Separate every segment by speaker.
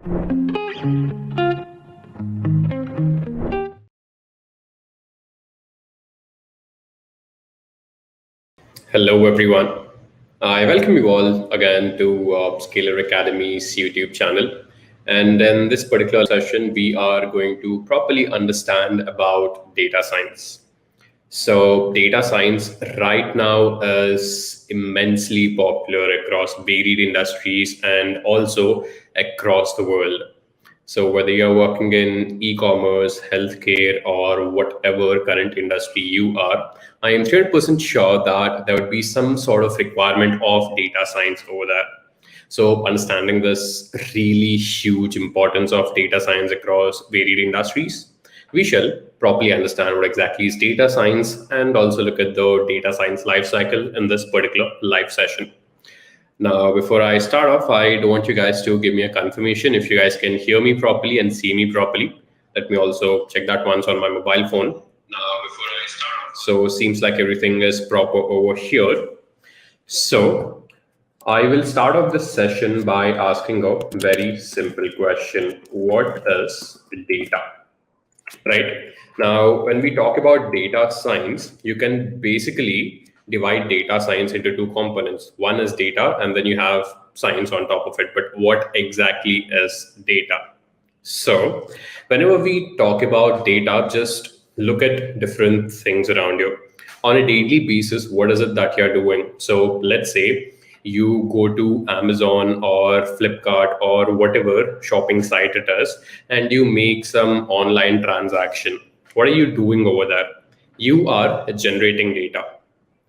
Speaker 1: Hello, everyone. I welcome you all again to Scalar Academy's YouTube channel. And in this particular session, we are going to properly understand about data science. So, data science right now is immensely popular across varied industries and also across the world. So whether you're working in e-commerce, healthcare, or whatever current industry you are, I am 100% sure that there would be some sort of requirement of data science over there. So understanding this really huge importance of data science across varied industries, we shall properly understand what exactly is data science and also look at the data science life cycle in this particular live session. Now, before I start off, I want you guys to give me a confirmation if you guys can hear me properly and see me properly. Let me also check that once on my mobile phone. Now, before I start off. So, seems like everything is proper over here. So, I will start off this session by asking a very simple question. What is data? Right? Now, when we talk about data science, you can basically divide data science into two components. One is data, and then you have science on top of it. But what exactly is data? So, whenever we talk about data, just look at different things around you. On a daily basis, what is it that you're doing? So, let's say you go to Amazon or Flipkart or whatever shopping site it is, and you make some online transaction. What are you doing over there? You are generating data.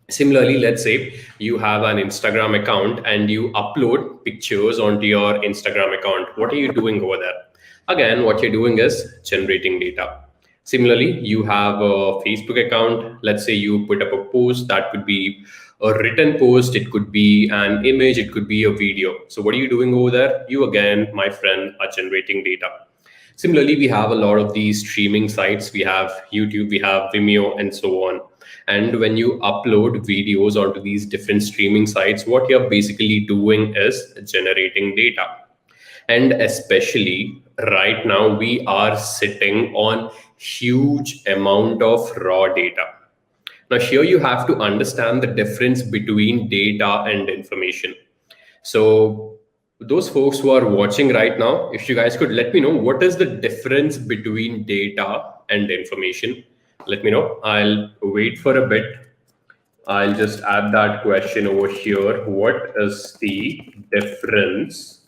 Speaker 1: Similarly, let's say you have an Instagram account and you upload pictures onto your Instagram account. What are you doing over there? Again, what you're doing is generating data. Similarly, you have a Facebook account. Let's say you put up a post that could be a written post, it could be an image, it could be a video. So what are you doing over there? You again, my friend, are generating data. Similarly, we have a lot of these streaming sites. We have YouTube, we have Vimeo, and so on. And when you upload videos onto these different streaming sites, what you're basically doing is generating data. And especially right now, we are sitting on huge amount of raw data. Now, here you have to understand the difference between data and information. So those folks who are watching right now, if you guys could let me know what is the difference between data and information, let me know. I'll wait for a bit. I'll just add that question over here. What is the difference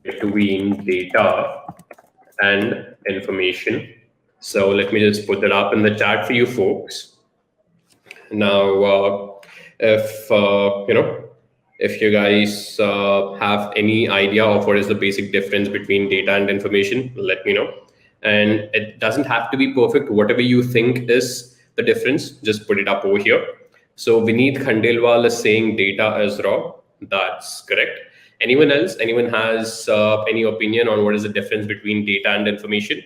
Speaker 1: between data and information? So let me just put that up in the chat for you folks. Now, if you guys have any idea of what is the basic difference between data and information, let me know. And it doesn't have to be perfect. Whatever you think is the difference, just put it up over here. So Vineet Khandelwal is saying data is raw. That's correct. Anyone else? Anyone has any opinion on what is the difference between data and information?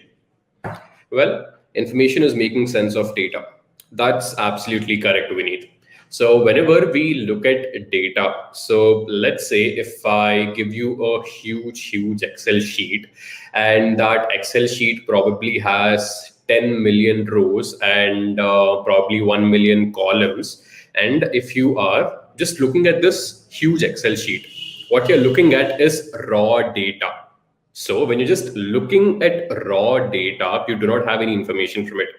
Speaker 1: Well, information is making sense of data. That's absolutely correct, Vineet. So whenever we look at data, so let's say if I give you a huge Excel sheet, and that Excel sheet probably has 10 million rows and probably 1 million columns. And if you are just looking at this huge Excel sheet, what you're looking at is raw data. So when you're just looking at raw data, you do not have any information from it.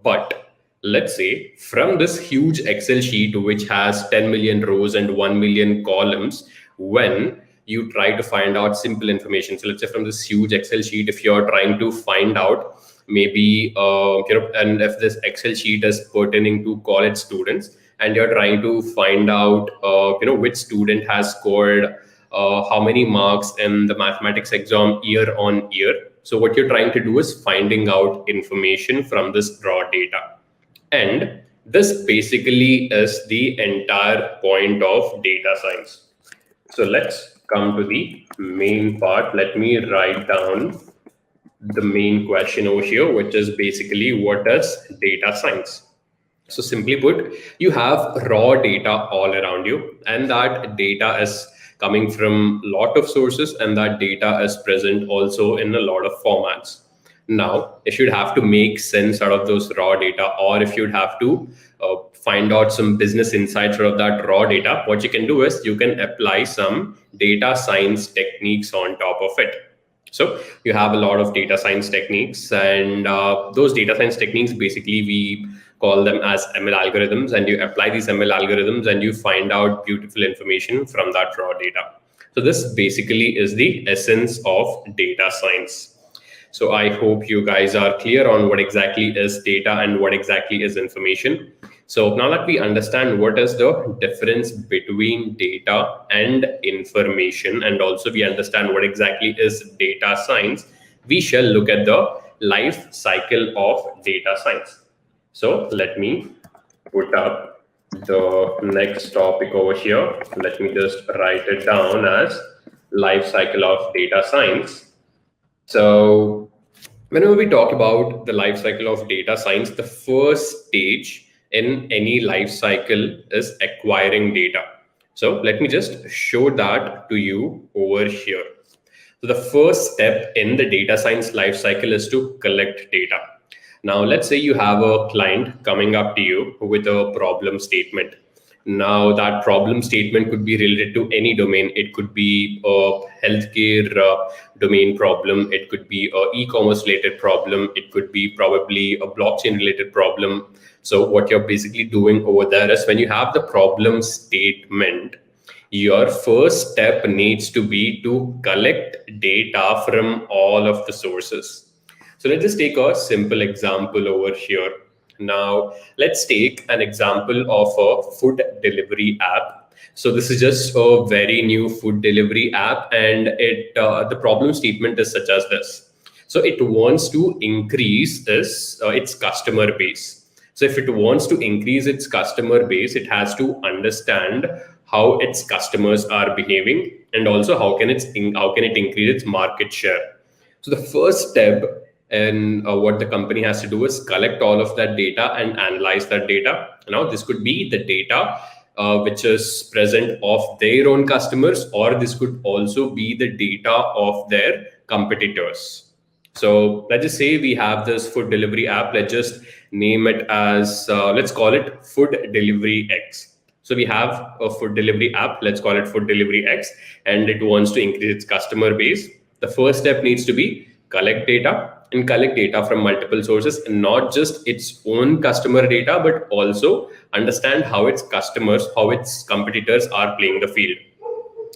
Speaker 1: But let's say from this huge Excel sheet, which has 10 million rows and 1 million columns, when you try to find out simple information. So let's say from this huge Excel sheet, if you're trying to find out maybe, and if this Excel sheet is pertaining to college students, and you're trying to find out, which student has scored how many marks in the mathematics exam year on year. So what you're trying to do is finding out information from this raw data. And this basically is the entire point of data science. So let's come to the main part. Let me write down the main question over here, which is basically what is data science? So simply put, you have raw data all around you, and that data is coming from a lot of sources, and that data is present also in a lot of formats. Now, if you'd have to make sense out of those raw data, or if you'd have to find out some business insights out of that raw data, what you can do is you can apply some data science techniques on top of it. So you have a lot of data science techniques, and those data science techniques, basically we call them as ML algorithms, and you apply these ML algorithms and you find out beautiful information from that raw data. So this basically is the essence of data science. So I hope you guys are clear on what exactly is data and what exactly is information. So now that we understand what is the difference between data and information, and also we understand what exactly is data science, we shall look at the life cycle of data science. So let me put up the next topic over here. Let me just write it down as life cycle of data science. So whenever we talk about the life cycle of data science, the first stage in any life cycle is acquiring data. So let me just show that to you over here. So the first step in the data science life cycle is to collect data. Now, let's say you have a client coming up to you with a problem statement. Now, that problem statement could be related to any domain. It could be a healthcare domain problem. It could be an e-commerce related problem. It could be probably a blockchain related problem. So what you're basically doing over there is, when you have the problem statement, your first step needs to be to collect data from all of the sources. So let's just take a simple example over here. Now, let's take an example of a food delivery app. So this is just a very new food delivery app, and the problem statement is such as this. So it wants to increase its customer base. So if it wants to increase its customer base, it has to understand how its customers are behaving, and also how can it increase its market share. So the first step and what the company has to do is collect all of that data and analyze that data. Now, this could be the data which is present of their own customers, or this could also be the data of their competitors. So let's just say we have this food delivery app. Let's just name it as, let's call it Food Delivery X. So we have a food delivery app, let's call it Food Delivery X, and it wants to increase its customer base. The first step needs to be collect data, and collect data from multiple sources, and not just its own customer data, but also understand how its customers, how its competitors are playing the field.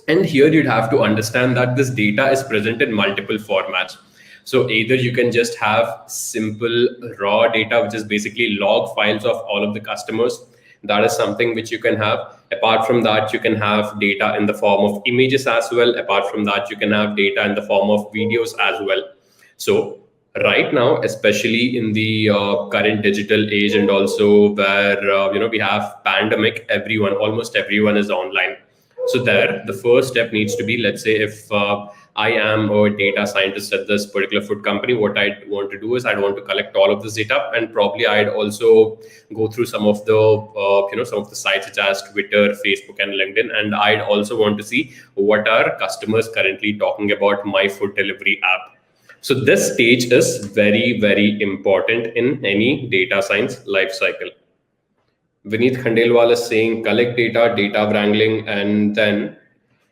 Speaker 1: And here you'd have to understand that this data is present in multiple formats. So either you can just have simple raw data, which is basically log files of all of the customers. That is something which you can have. Apart from that, you can have data in the form of images as well. Apart from that, you can have data in the form of videos as well. So right now, especially in the current digital age, and also where we have pandemic, almost everyone is online. So there, the first step needs to be, let's say if I am a data scientist at this particular food company, what I'd want to do is I'd want to collect all of this data, and probably I'd also go through some of the some of the sites such as Twitter, Facebook, and LinkedIn, and I'd also want to see what are customers currently talking about my food delivery app. So this stage is very, very important in any data science lifecycle. Vineet Khandelwal is saying collect data, data wrangling, and then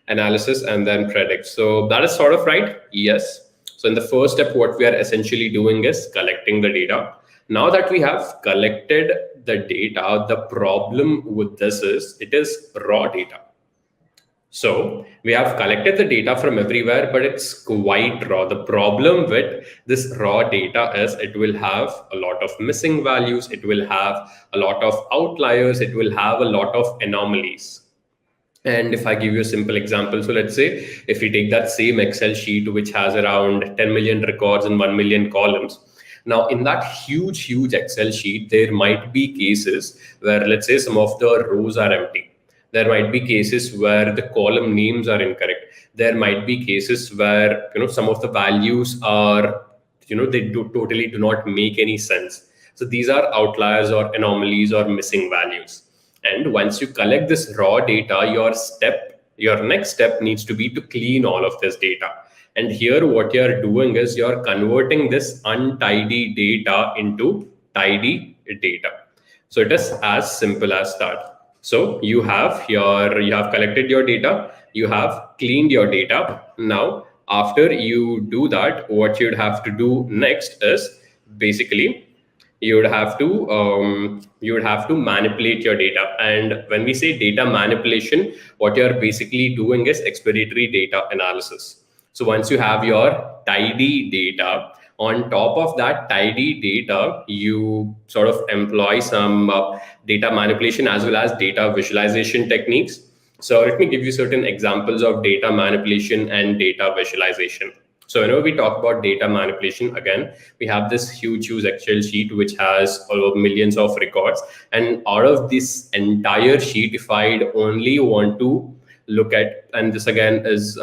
Speaker 1: analysis, and then predict. So that is sort of right. Yes. So in the first step, what we are essentially doing is collecting the data. Now that we have collected the data, the problem with this is it is raw data. So we have collected the data from everywhere, but it's quite raw. The problem with this raw data is it will have a lot of missing values. It will have a lot of outliers. It will have a lot of anomalies. And if I give you a simple example, so let's say if we take that same Excel sheet, which has around 10 million records and 1 million columns. Now, in that huge Excel sheet, there might be cases where, let's say, some of the rows are empty. There might be cases where the column names are incorrect. There might be cases where some of the values are they totally do not make any sense. So these are outliers or anomalies or missing values. And once you collect this raw data, your next step needs to be to clean all of this data. And here what you're doing is you're converting this untidy data into tidy data. So it is as simple as that. So you have collected your data, you have cleaned your data. Now, after you do that, what you'd have to do next is basically you would have to manipulate your data. And when we say data manipulation, what you're basically doing is exploratory data analysis. So once you have your tidy data, on top of that tidy data, you sort of employ some data manipulation as well as data visualization techniques. So let me give you certain examples of data manipulation and data visualization. So whenever we talk about data manipulation, again, we have this huge Excel sheet which has over millions of records. And out of this entire sheet, if I'd only want to look at, and this again is,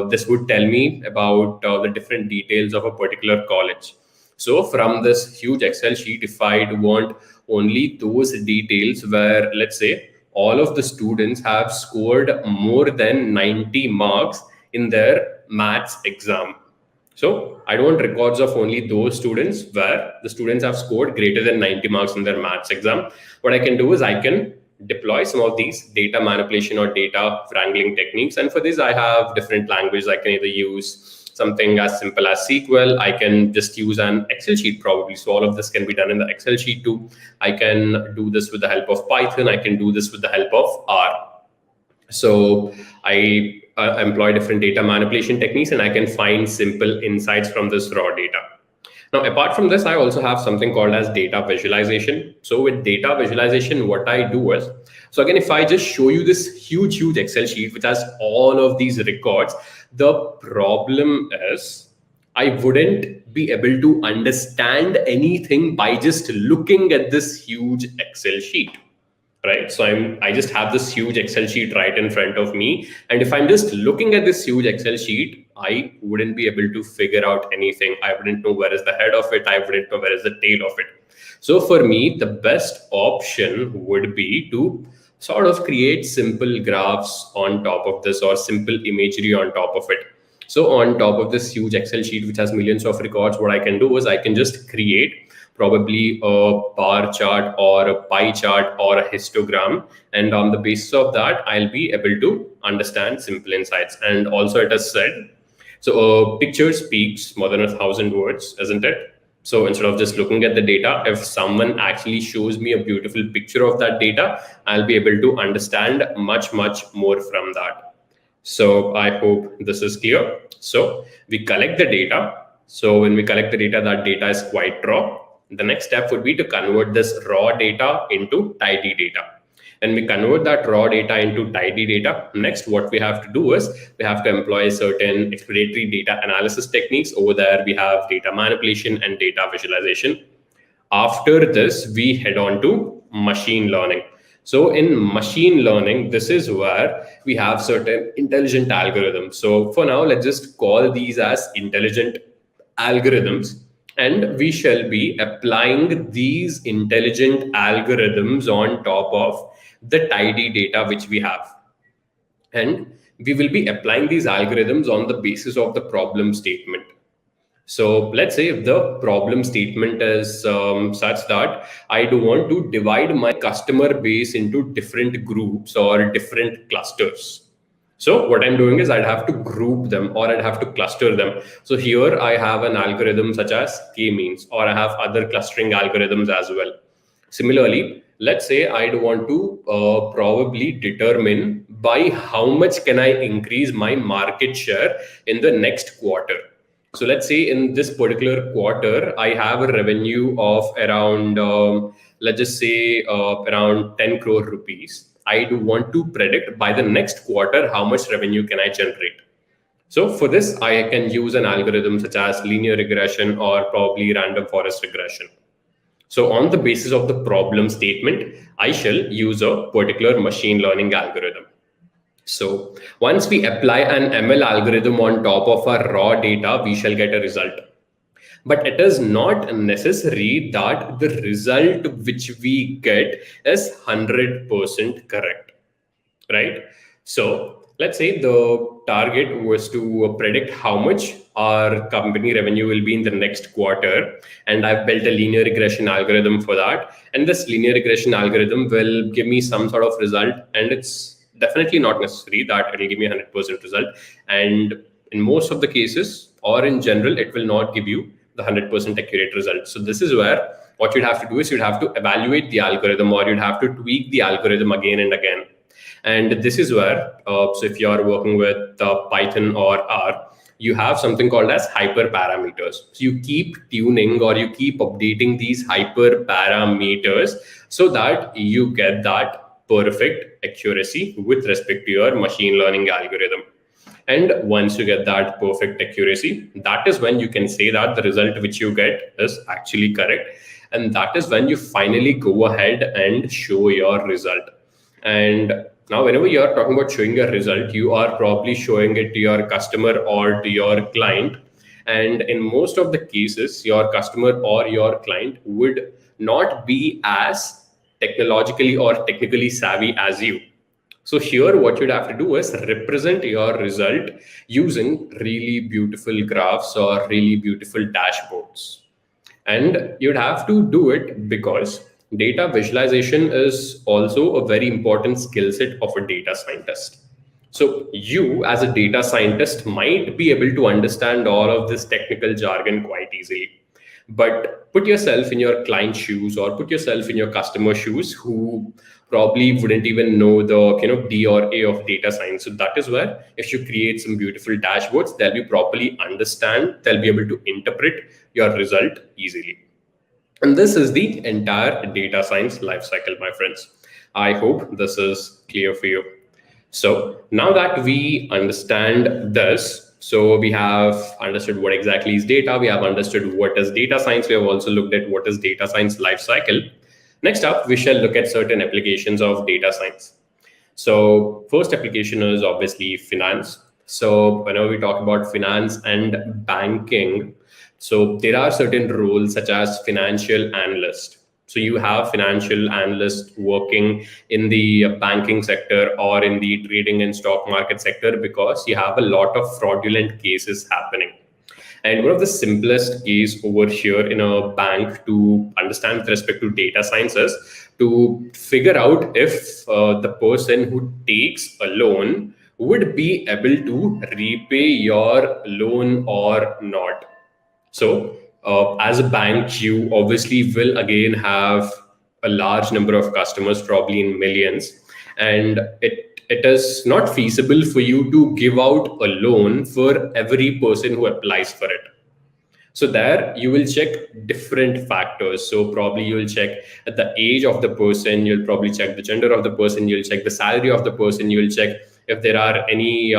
Speaker 1: this would tell me about the different details of a particular college. So from this huge Excel sheet, if I'd want only those details where, let's say, all of the students have scored more than 90 marks in their maths exam. So I don't want records of only those students where the students have scored greater than 90 marks in their maths exam. What I can do is I can deploy some of these data manipulation or data wrangling techniques. And for this, I have different languages. I can either use something as simple as SQL. I can just use an Excel sheet probably. So all of this can be done in the Excel sheet too. I can do this with the help of Python. I can do this with the help of R. So I employ different data manipulation techniques, and I can find simple insights from this raw data. Now, apart from this, I also have something called as data visualization. So with data visualization, what I do is, so again, if I just show you this huge Excel sheet which has all of these records, the problem is I wouldn't be able to understand anything by just looking at this huge Excel sheet. Right. So I just have this huge Excel sheet right in front of me. And if I'm just looking at this huge Excel sheet, I wouldn't be able to figure out anything. I wouldn't know where is the head of it. I wouldn't know where is the tail of it. So for me, the best option would be to sort of create simple graphs on top of this, or simple imagery on top of it. So on top of this huge Excel sheet, which has millions of records, what I can do is I can just create probably a bar chart or a pie chart or a histogram. And on the basis of that, I'll be able to understand simple insights. And also it has said, so a picture speaks more than 1,000 words, isn't it? So instead of just looking at the data, if someone actually shows me a beautiful picture of that data, I'll be able to understand much more from that. So I hope this is clear. So we collect the data. So when we collect the data, that data is quite raw. The next step would be to convert this raw data into tidy data. And we convert that raw data into tidy data. Next, what we have to do is we have to employ certain exploratory data analysis techniques. Over there, we have data manipulation and data visualization. After this, we head on to machine learning. So in machine learning, this is where we have certain intelligent algorithms. So for now, let's just call these as intelligent algorithms. And we shall be applying these intelligent algorithms on top of the tidy data which we have. And we will be applying these algorithms on the basis of the problem statement. So let's say if the problem statement is such that I do want to divide my customer base into different groups or different clusters. So what I'm doing is I'd have to group them, or I'd have to cluster them. So here I have an algorithm such as k-means, or I have other clustering algorithms as well. Similarly, let's say I'd want to probably determine by how much can I increase my market share in the next quarter. So let's say in this particular quarter, I have a revenue of around, let's just say around 10 crore rupees. I do want to predict by the next quarter how much revenue can I generate. So for this, I can use an algorithm such as linear regression or probably random forest regression. So on the basis of the problem statement, I shall use a particular machine learning algorithm. So once we apply an ML algorithm on top of our raw data, we shall get a result. But it is not necessary that the result which we get is 100% correct, right? So Let's say the target was to predict how much our company revenue will be in the next quarter, and I've built a linear regression algorithm for that. And this linear regression algorithm will give me some sort of result, and it's definitely not necessary that it will give me 100% result. And in most of the cases, or in general, it will not give you the 100% accurate result. So this is where what you'd have to do is you'd have to evaluate the algorithm, or you'd have to tweak the algorithm again and again. And this is where, so if you're working with Python or R, you have something called as hyperparameters. So you keep tuning or you keep updating these hyperparameters so that you get that perfect accuracy with respect to your machine learning algorithm. And once you get that perfect accuracy, that is when you can say that the result which you get is actually correct. And that is when you finally go ahead and show your result. And now, whenever you are talking about showing a result, you are probably showing it to your customer or to your client. And in most of the cases, your customer or your client would not be as technologically or technically savvy as you. So here, what you'd have to do is represent your result using really beautiful graphs or really beautiful dashboards. And you'd have to do it because data visualization is also a very important skill set of a data scientist. So you as a data scientist might be able to understand all of this technical jargon quite easily. But put yourself in your client's shoes or put yourself in your customer shoes who probably wouldn't even know the D or A of data science. So that is where if you create some beautiful dashboards, they'll be properly understand, they'll be able to interpret your result easily. And this is the entire data science lifecycle, my friends. I hope this is clear for you. So now that we understand this, so we have understood what exactly is data, we have understood what is data science, we have also looked at what is data science lifecycle. Next up, we shall look at certain applications of data science. So first application is obviously finance. So whenever we talk about finance and banking, so there are certain roles such as financial analyst. So you have financial analysts working in the banking sector or in the trading and stock market sector because you have a lot of fraudulent cases happening. And one of the simplest case over here in a bank to understand with respect to data science is to figure out if the person who takes a loan would be able to repay your loan or not. So as a bank, you obviously will again have a large number of customers, probably in millions, and it is not feasible for you to give out a loan for every person who applies for it. So there you will check different factors. So probably you'll check at the age of the person, you'll probably check the gender of the person, you'll check the salary of the person, you'll check if there are any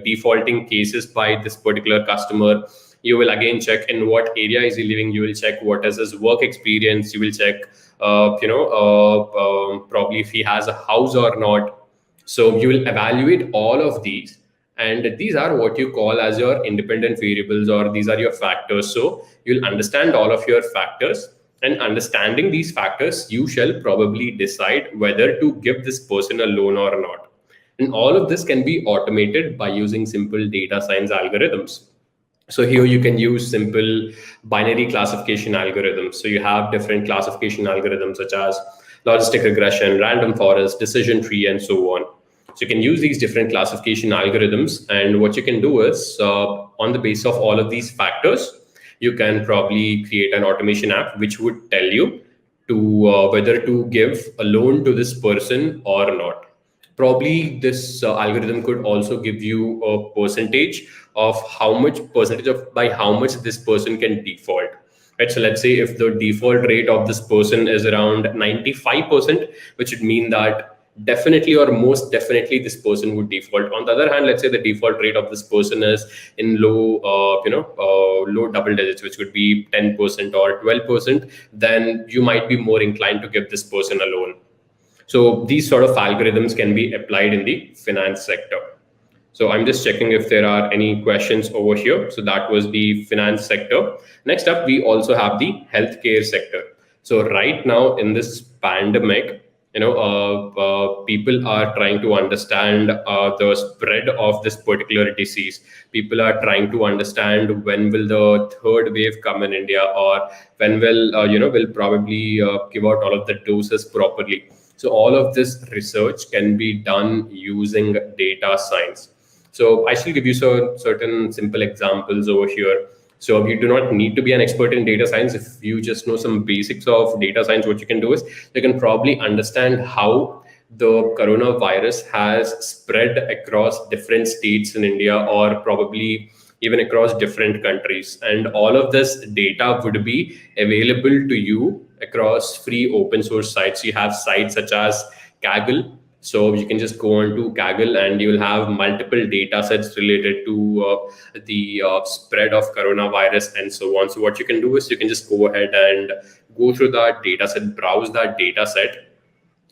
Speaker 1: defaulting cases by this particular customer. You will again check in what area is he living. You will check what is his work experience. You will check probably if he has a house or not. So you will evaluate all of these, and these are what you call as your independent variables, or these are your factors. So you'll understand all of your factors, and understanding these factors, you shall probably decide whether to give this person a loan or not. And all of this can be automated by using simple data science algorithms. So here you can use simple binary classification algorithms. So you have different classification algorithms such as logistic regression, random forest, decision tree, and so on. So you can use these different classification algorithms, and what you can do is on the basis of all of these factors, you can probably create an automation app which would tell you to whether to give a loan to this person or not. Probably this algorithm could also give you a percentage of how much percentage of by how much this person can default. Right, so let's say if the default rate of this person is around 95%, which would mean that definitely or most definitely this person would default. On the other hand, let's say the default rate of this person is in low low double digits, which could be 10% or 12%, then you might be more inclined to give this person a loan. So these sort of algorithms can be applied in the finance sector. So I'm just checking if there are any questions over here. So that was the finance sector. Next up, we also have the healthcare sector. So right now in this pandemic, people are trying to understand the spread of this particular disease. People are trying to understand when will the third wave come in India, or when will will probably give out all of the doses properly. So all of this research can be done using data science. So I shall give you certain simple examples over here. So you do not need to be an expert in data science. If you just know some basics of data science, what you can do is you can probably understand how the coronavirus has spread across different states in India, or probably even across different countries. And all of this data would be available to you across free open source sites. You have sites such as Kaggle. So you can just go on to Kaggle and you will have multiple data sets related to the spread of coronavirus and so on. So what you can do is you can just go ahead and go through that data set, browse that data set,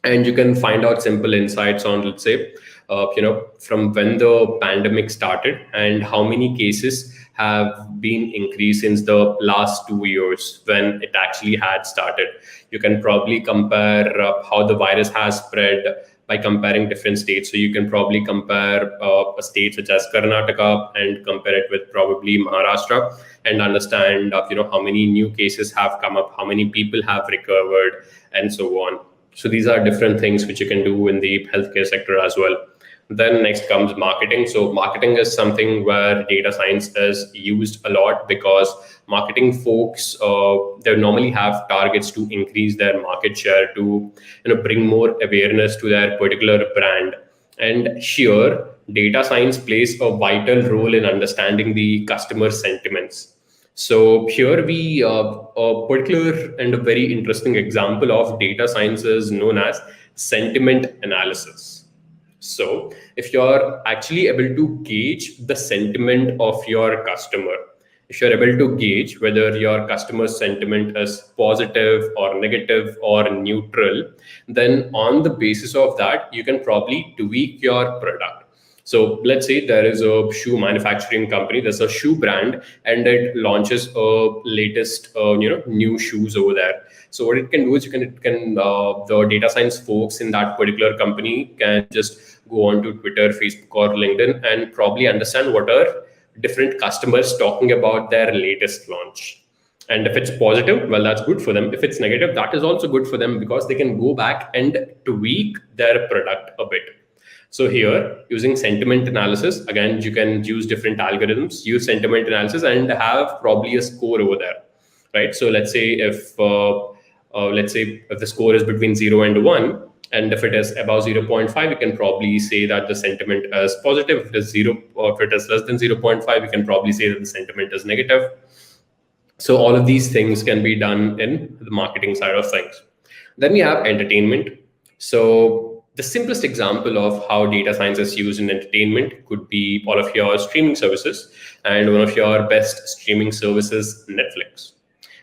Speaker 1: and you can find out simple insights on, let's say, from when the pandemic started and how many cases have been increased since the last 2 years when it actually had started. You can probably compare how the virus has spread by comparing different states. So you can probably compare a state such as Karnataka and compare it with probably Maharashtra, and understand how many new cases have come up, how many people have recovered, and so on. So these are different things which you can do in the healthcare sector as well. Then next comes marketing. So marketing is something where data science is used a lot, because marketing folks, they normally have targets to increase their market share, to bring more awareness to their particular brand. And here, data science plays a vital role in understanding the customer sentiments. So here a particular and a very interesting example of data science is known as sentiment analysis. So if you're actually able to gauge the sentiment of your customer, if you're able to gauge whether your customer's sentiment is positive or negative or neutral, then on the basis of that, you can probably tweak your product. So let's say there is a shoe manufacturing company, there's a shoe brand, and it launches a latest, new shoes over there. So what it can do is the data science folks in that particular company can just go on to Twitter, Facebook, or LinkedIn and probably understand what are different customers talking about their latest launch. And if it's positive, well, that's good for them. If it's negative, that is also good for them, because they can go back and tweak their product a bit. So here, using sentiment analysis, again, you can use different algorithms, use sentiment analysis, and have probably a score over there, right? So let's say if the score is between 0 and 1, and if it is above 0.5, you can probably say that the sentiment is positive. If it is 0, or if it is less than 0.5, you can probably say that the sentiment is negative. So all of these things can be done in the marketing side of things. Then we have entertainment. So the simplest example of how data science is used in entertainment could be all of your streaming services, and one of your best streaming services, Netflix.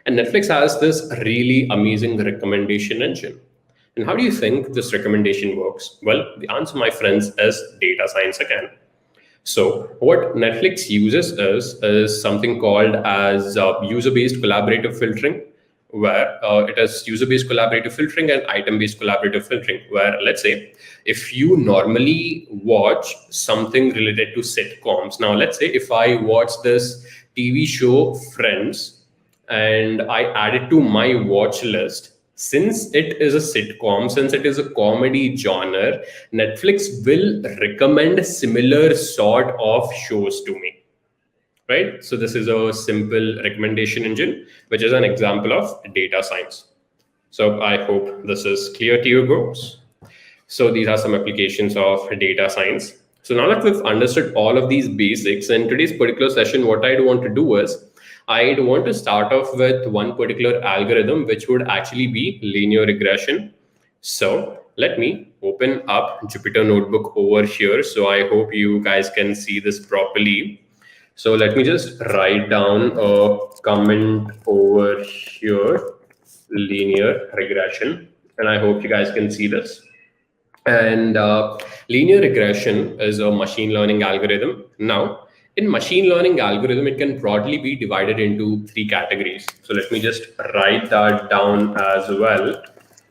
Speaker 1: And Netflix has this really amazing recommendation engine. And how do you think this recommendation works? Well, the answer, my friends, is data science again. So what Netflix uses is something called as user-based collaborative filtering, where it is user-based collaborative filtering and item-based collaborative filtering, where, let's say, if you normally watch something related to sitcoms. Now, let's say if I watch this TV show Friends and I add it to my watch list, since it is a sitcom, since it is a comedy genre, Netflix will recommend similar sort of shows to me. Right? So this is a simple recommendation engine, which is an example of data science. So I hope this is clear to you folks. So these are some applications of data science. So now that we've understood all of these basics, in today's particular session, what I'd want to do is I'd want to start off with one particular algorithm, which would actually be linear regression. So let me open up Jupyter Notebook over here. So I hope you guys can see this properly. So let me just write down a comment over here, linear regression, and I hope you guys can see this. And linear regression is a machine learning algorithm. Now, in machine learning algorithm, it can broadly be divided into 3 categories. So let me just write that down as well.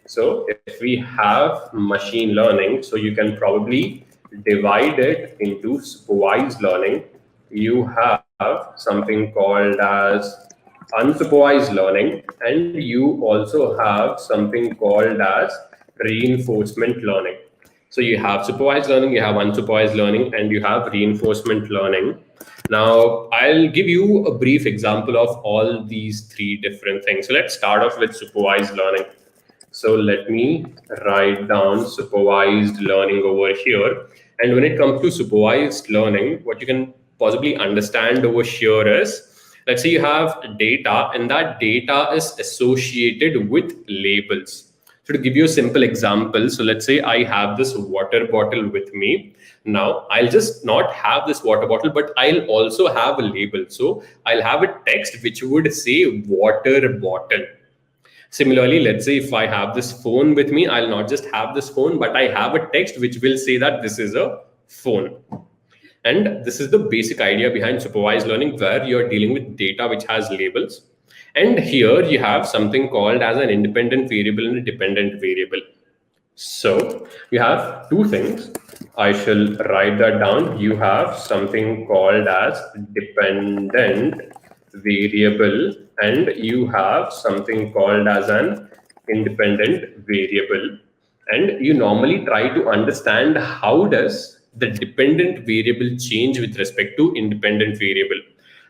Speaker 1: So if we have machine learning, so you can probably divide it into supervised learning. You have something called as unsupervised learning, and you also have something called as reinforcement learning. So you have supervised learning, you have unsupervised learning, and you have reinforcement learning. Now, I'll give you a brief example of all these three different things. So let's start off with supervised learning. So let me write down supervised learning over here. And when it comes to supervised learning, what you can possibly understand over here is, let's say you have data and that data is associated with labels. So to give you a simple example, so let's say I have this water bottle with me. Now I'll just not have this water bottle, but I'll also have a label. So I'll have a text which would say water bottle. Similarly, let's say if I have this phone with me, I'll not just have this phone, but I have a text which will say that this is a phone. And this is the basic idea behind supervised learning, where you're dealing with data which has labels. And here you have something called as an independent variable and a dependent variable. So you have two things. I shall write that down. You have something called as dependent variable, and you have something called as an independent variable. And you normally try to understand how does the dependent variable change with respect to independent variable.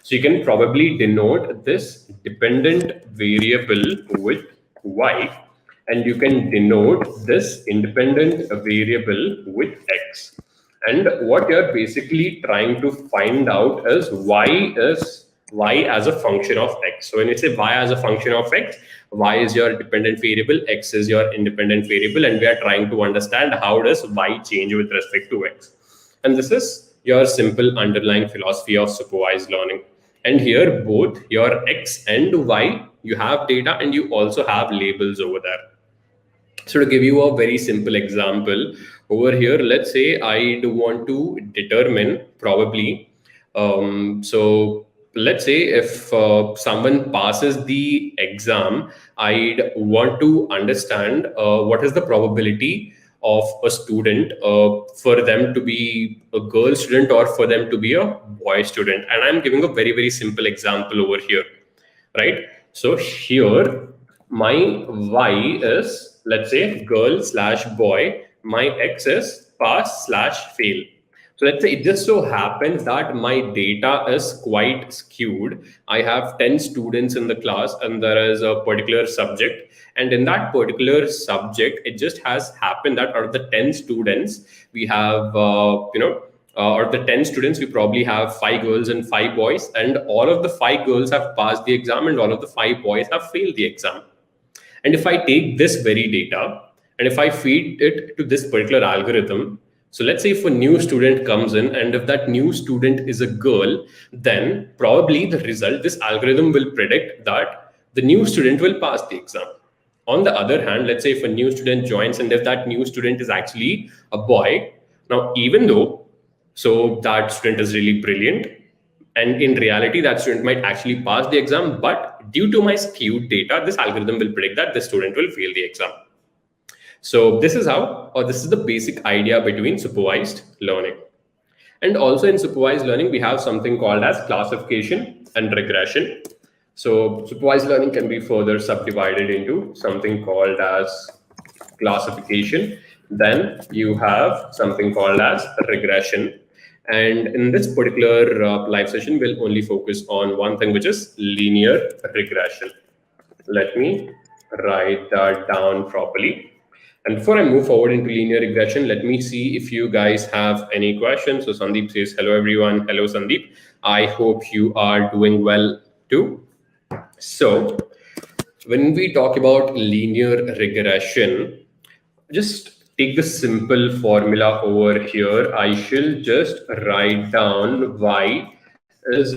Speaker 1: So you can probably denote this dependent variable with y, and you can denote this independent variable with x. And what you're basically trying to find out is y as a function of x. So when you say y as a function of x, y is your dependent variable, x is your independent variable, and we are trying to understand how does y change with respect to x. And this is your simple underlying philosophy of supervised learning. And here both your x and y, you have data and you also have labels over there. So to give you a very simple example over here, let's say I do want to determine probably, so let's say if someone passes the exam, I'd want to understand what is the probability of a student for them to be a girl student or for them to be a boy student. And I'm giving a very, very simple example over here, right? So here my y is, let's say, girl slash boy. My x is pass slash fail. So let's say it just so happens that my data is quite skewed. I have 10 students in the class and there is a particular subject. And in that particular subject, it just has happened that out of the 10 students, we have, out of the 10 students, we probably have 5 girls and 5 boys. And all of the 5 girls have passed the exam and all of the 5 boys have failed the exam. And if I take this very data and if I feed it to this particular algorithm, so let's say if a new student comes in and if that new student is a girl, then probably the result, this algorithm will predict that the new student will pass the exam. On the other hand, let's say if a new student joins and if that new student is actually a boy, now even though, so that student is really brilliant, and in reality, that student might actually pass the exam, but due to my skewed data, this algorithm will predict that the student will fail the exam. So this is how, or this is the basic idea between supervised learning. And also in supervised learning, we have something called as classification and regression. So supervised learning can be further subdivided into something called as classification. Then you have something called as regression. And in this particular live session, we'll only focus on one thing, which is linear regression. Let me write that down properly. And before I move forward into linear regression, let me see if you guys have any questions. So Sandeep says, hello, everyone. Hello, Sandeep. I hope you are doing well too. So when we talk about linear regression, just take the simple formula over here. I shall just write down y is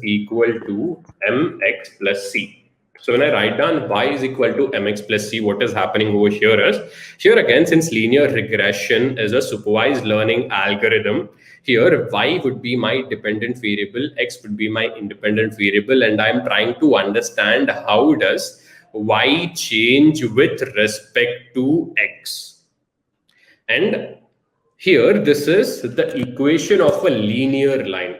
Speaker 1: equal to mx plus c. So when I write down y is equal to mx plus c, what is happening over here is, here again, since linear regression is a supervised learning algorithm, here y would be my dependent variable, x would be my independent variable, and I'm trying to understand how does y change with respect to x. And here, this is the equation of a linear line.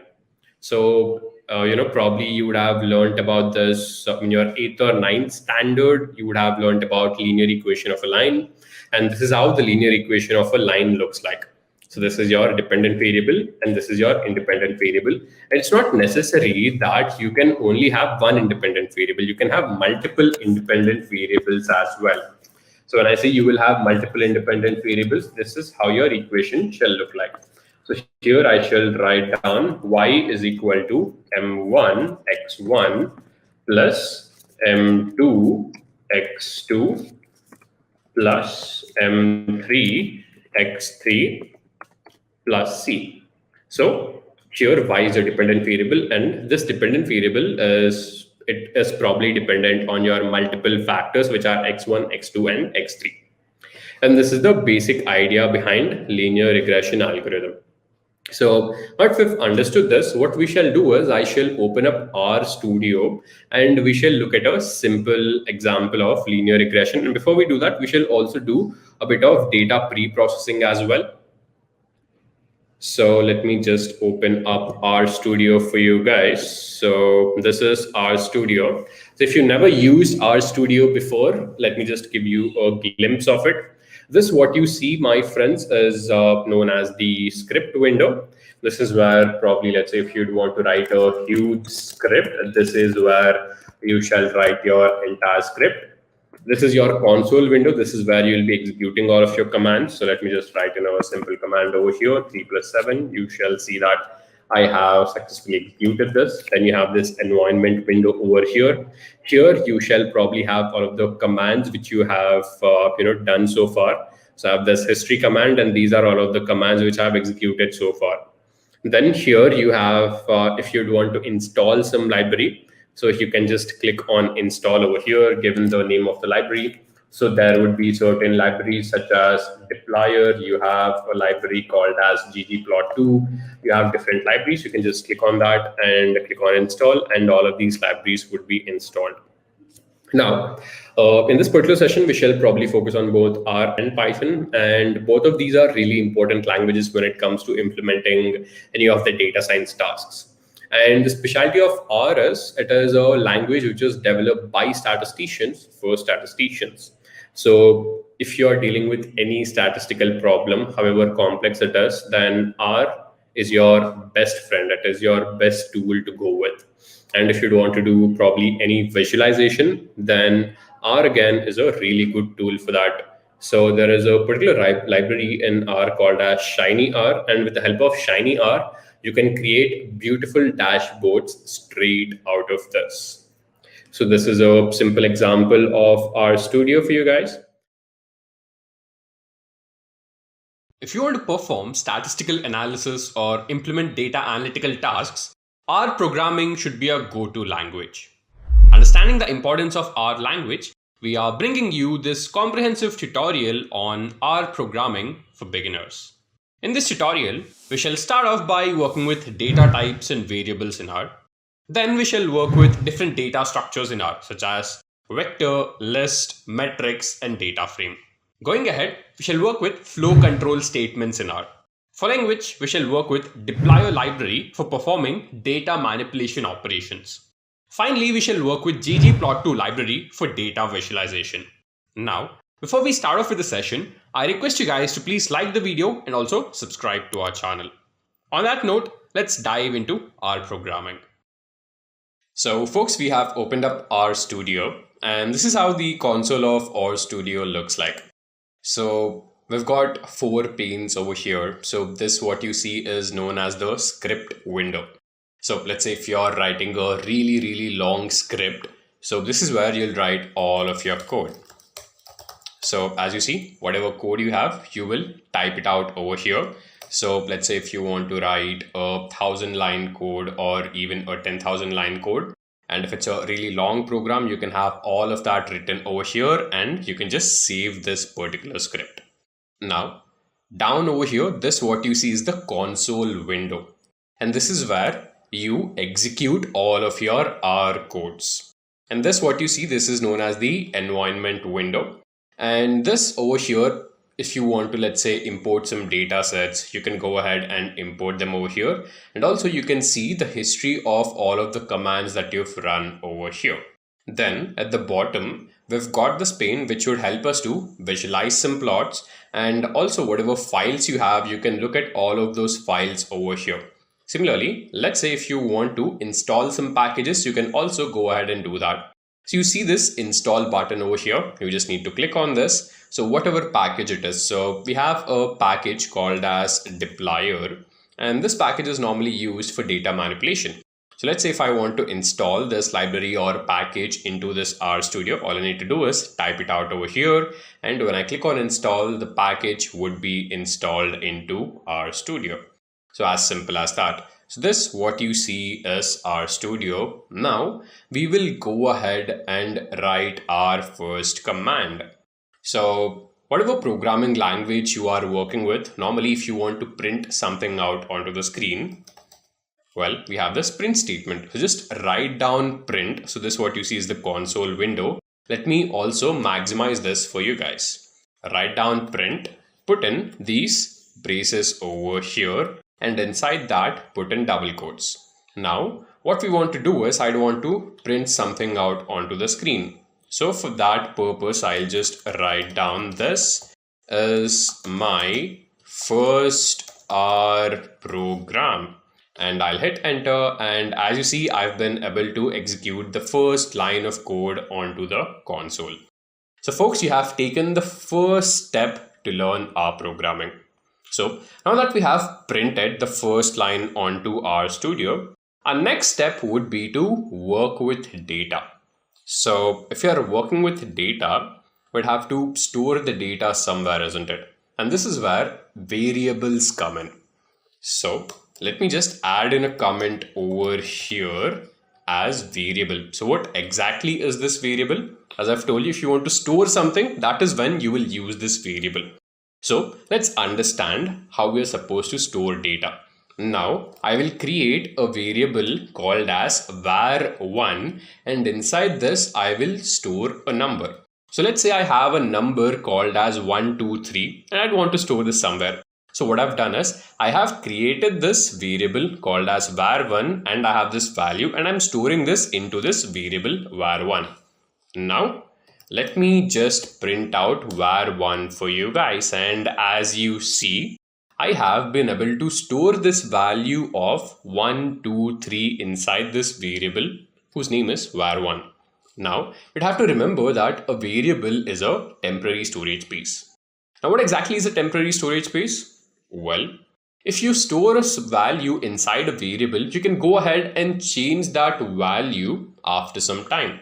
Speaker 1: So, probably you would have learned about this in your 8th or 9th standard. You would have learned about linear equation of a line. And this is how the linear equation of a line looks like. So this is your dependent variable and this is your independent variable. And it's not necessary that you can only have one independent variable. You can have multiple independent variables as well. So when I say you will have multiple independent variables, this is how your equation shall look like. So here I shall write down y is equal to m1 x1 plus m2 x2 plus m3 x3 plus c. So here y is a dependent variable, and this dependent variable is probably dependent on your multiple factors, which are x1, x2, and x3. And this is the basic idea behind linear regression algorithm. So once we've understood this, what we shall do is I shall open up RStudio and we shall look at a simple example of linear regression. And before we do that, we shall also do a bit of data pre-processing as well. So let me just open up RStudio for you guys. So this is RStudio. So if you never used RStudio before, let me just give you a glimpse of it. This, what you see, my friends, is known as the script window. This is where probably, let's say, if you'd want to write a huge script, this is where you shall write your entire script. This is your console window. This is where you'll be executing all of your commands. So let me just write in a simple command over here, 3 plus 7. You shall see that I have successfully executed this. Then you have this environment window over here. Here you shall probably have all of the commands which you have done so far. So I have this history command, and these are all of the commands which I have executed so far. Then here you have, if you'd want to install some library, so you can just click on install over here, given the name of the library. So there would be certain libraries such as deployer. You have a library called as ggplot2. You have different libraries. You can just click on that and click on install, and all of these libraries would be installed. Now, in this particular session, we shall probably focus on both R and Python, and both of these are really important languages when it comes to implementing any of the data science tasks. And the specialty of R is it is a language which is developed by statisticians for statisticians. So if you're dealing with any statistical problem, however complex it is, then R is your best friend. It is your best tool to go with. And if you want to do probably any visualization, then R again is a really good tool for that. So there is a particular library in R called as Shiny R, and with the help of Shiny R, you can create beautiful dashboards straight out of this. So this is a simple example of RStudio for you guys.
Speaker 2: If you want to perform statistical analysis or implement data analytical tasks, R programming should be a go-to language. Understanding the importance of R language, we are bringing you this comprehensive tutorial on R programming for beginners. In this tutorial, we shall start off by working with data types and variables in R. Then we shall work with different data structures in R, such as vector, list, matrix, and data frame. Going ahead, we shall work with flow control statements in R. Following which, we shall work with deployer library for performing data manipulation operations. Finally, we shall work with ggplot2 library for data visualization. Now, before we start off with the session, I request you guys to please like the video and also subscribe to our channel. On that note, let's dive into R programming. So folks, we have opened up RStudio, and this is how the console of RStudio looks like. So we've got 4 panes over here. So this, what you see, is known as the script window. So let's say if you're writing a really long script, so this is where you'll write all of your code. So as you see, whatever code you have, you will type it out over here. So let's say if you want to write a 1,000-line code or even a 10,000-line code, and if it's a really long program, you can have all of that written over here and you can just save this particular script. Now, down over here, this what you see is the console window. And this is where you execute all of your R codes. And this, what you see, this is known as the environment window. And this over here, if you want to, let's say, import some data sets, you can go ahead and import them over here. And also you can see the history of all of the commands that you've run over here. Then at the bottom, we've got this pane which would help us to visualize some plots, and also whatever files you have, you can look at all of those files over here. Similarly, let's say if you want to install some packages, you can also go ahead and do that. So you see this install button over here. You just need to click on this. So whatever package it is. So we have a package called as deployer, and this package is normally used for data manipulation. So let's say if I want to install this library or package into this RStudio, all I need to do is type it out over here. And when I click on install, the package would be installed into RStudio. So as simple as that. So this, what you see is RStudio. Now we will go ahead and write our first command. So whatever programming language you are working with, normally if you want to print something out onto the screen, well, we have this print statement. So just write down print. So this, what you see, is the console window. Let me also maximize this for you guys. Write down print, put in these braces over here, and inside that put in double quotes. Now what we want to do is I'd want to print something out onto the screen. So for that purpose, I'll just write down this is my first R program. And I'll hit enter, and as you see, I've been able to execute the first line of code onto the console. So folks, you have taken the first step to learn R programming. So now that we have printed the first line onto RStudio, our next step would be to work with data. So if you are working with data, we'd have to store the data somewhere, isn't it? And this is where variables come in. So let me just add in a comment over here as variable. So what exactly is this variable? As I've told you, if you want to store something, that is when you will use this variable. So let's understand how we are supposed to store data. Now I will create a variable called as var1, and inside this I will store a number. So let's say I have a number called as 123 and I'd want to store this somewhere. So what I've done is I have created this variable called as var1, and I have this value, and I'm storing this into this variable var1. Now let me just print out var1 for you guys, and as you see, I have been able to store this value of 123 inside this variable whose name is var1. Now you'd have to remember that a variable is a temporary storage space. Now what exactly is a temporary storage space? Well, if you store a value inside a variable, you can go ahead and change that value after some time.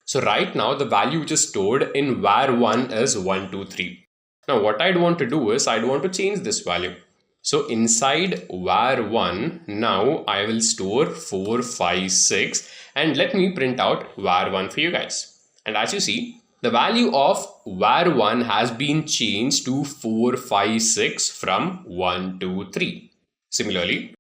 Speaker 2: So right now the value which is stored in var1 is 123. Now what I'd want to do is I'd want to change this value. So inside var1, now I will store 456, and let me print out var1 for you guys. And as you see, the value of var1 has been changed to 456 from 123. Similarly,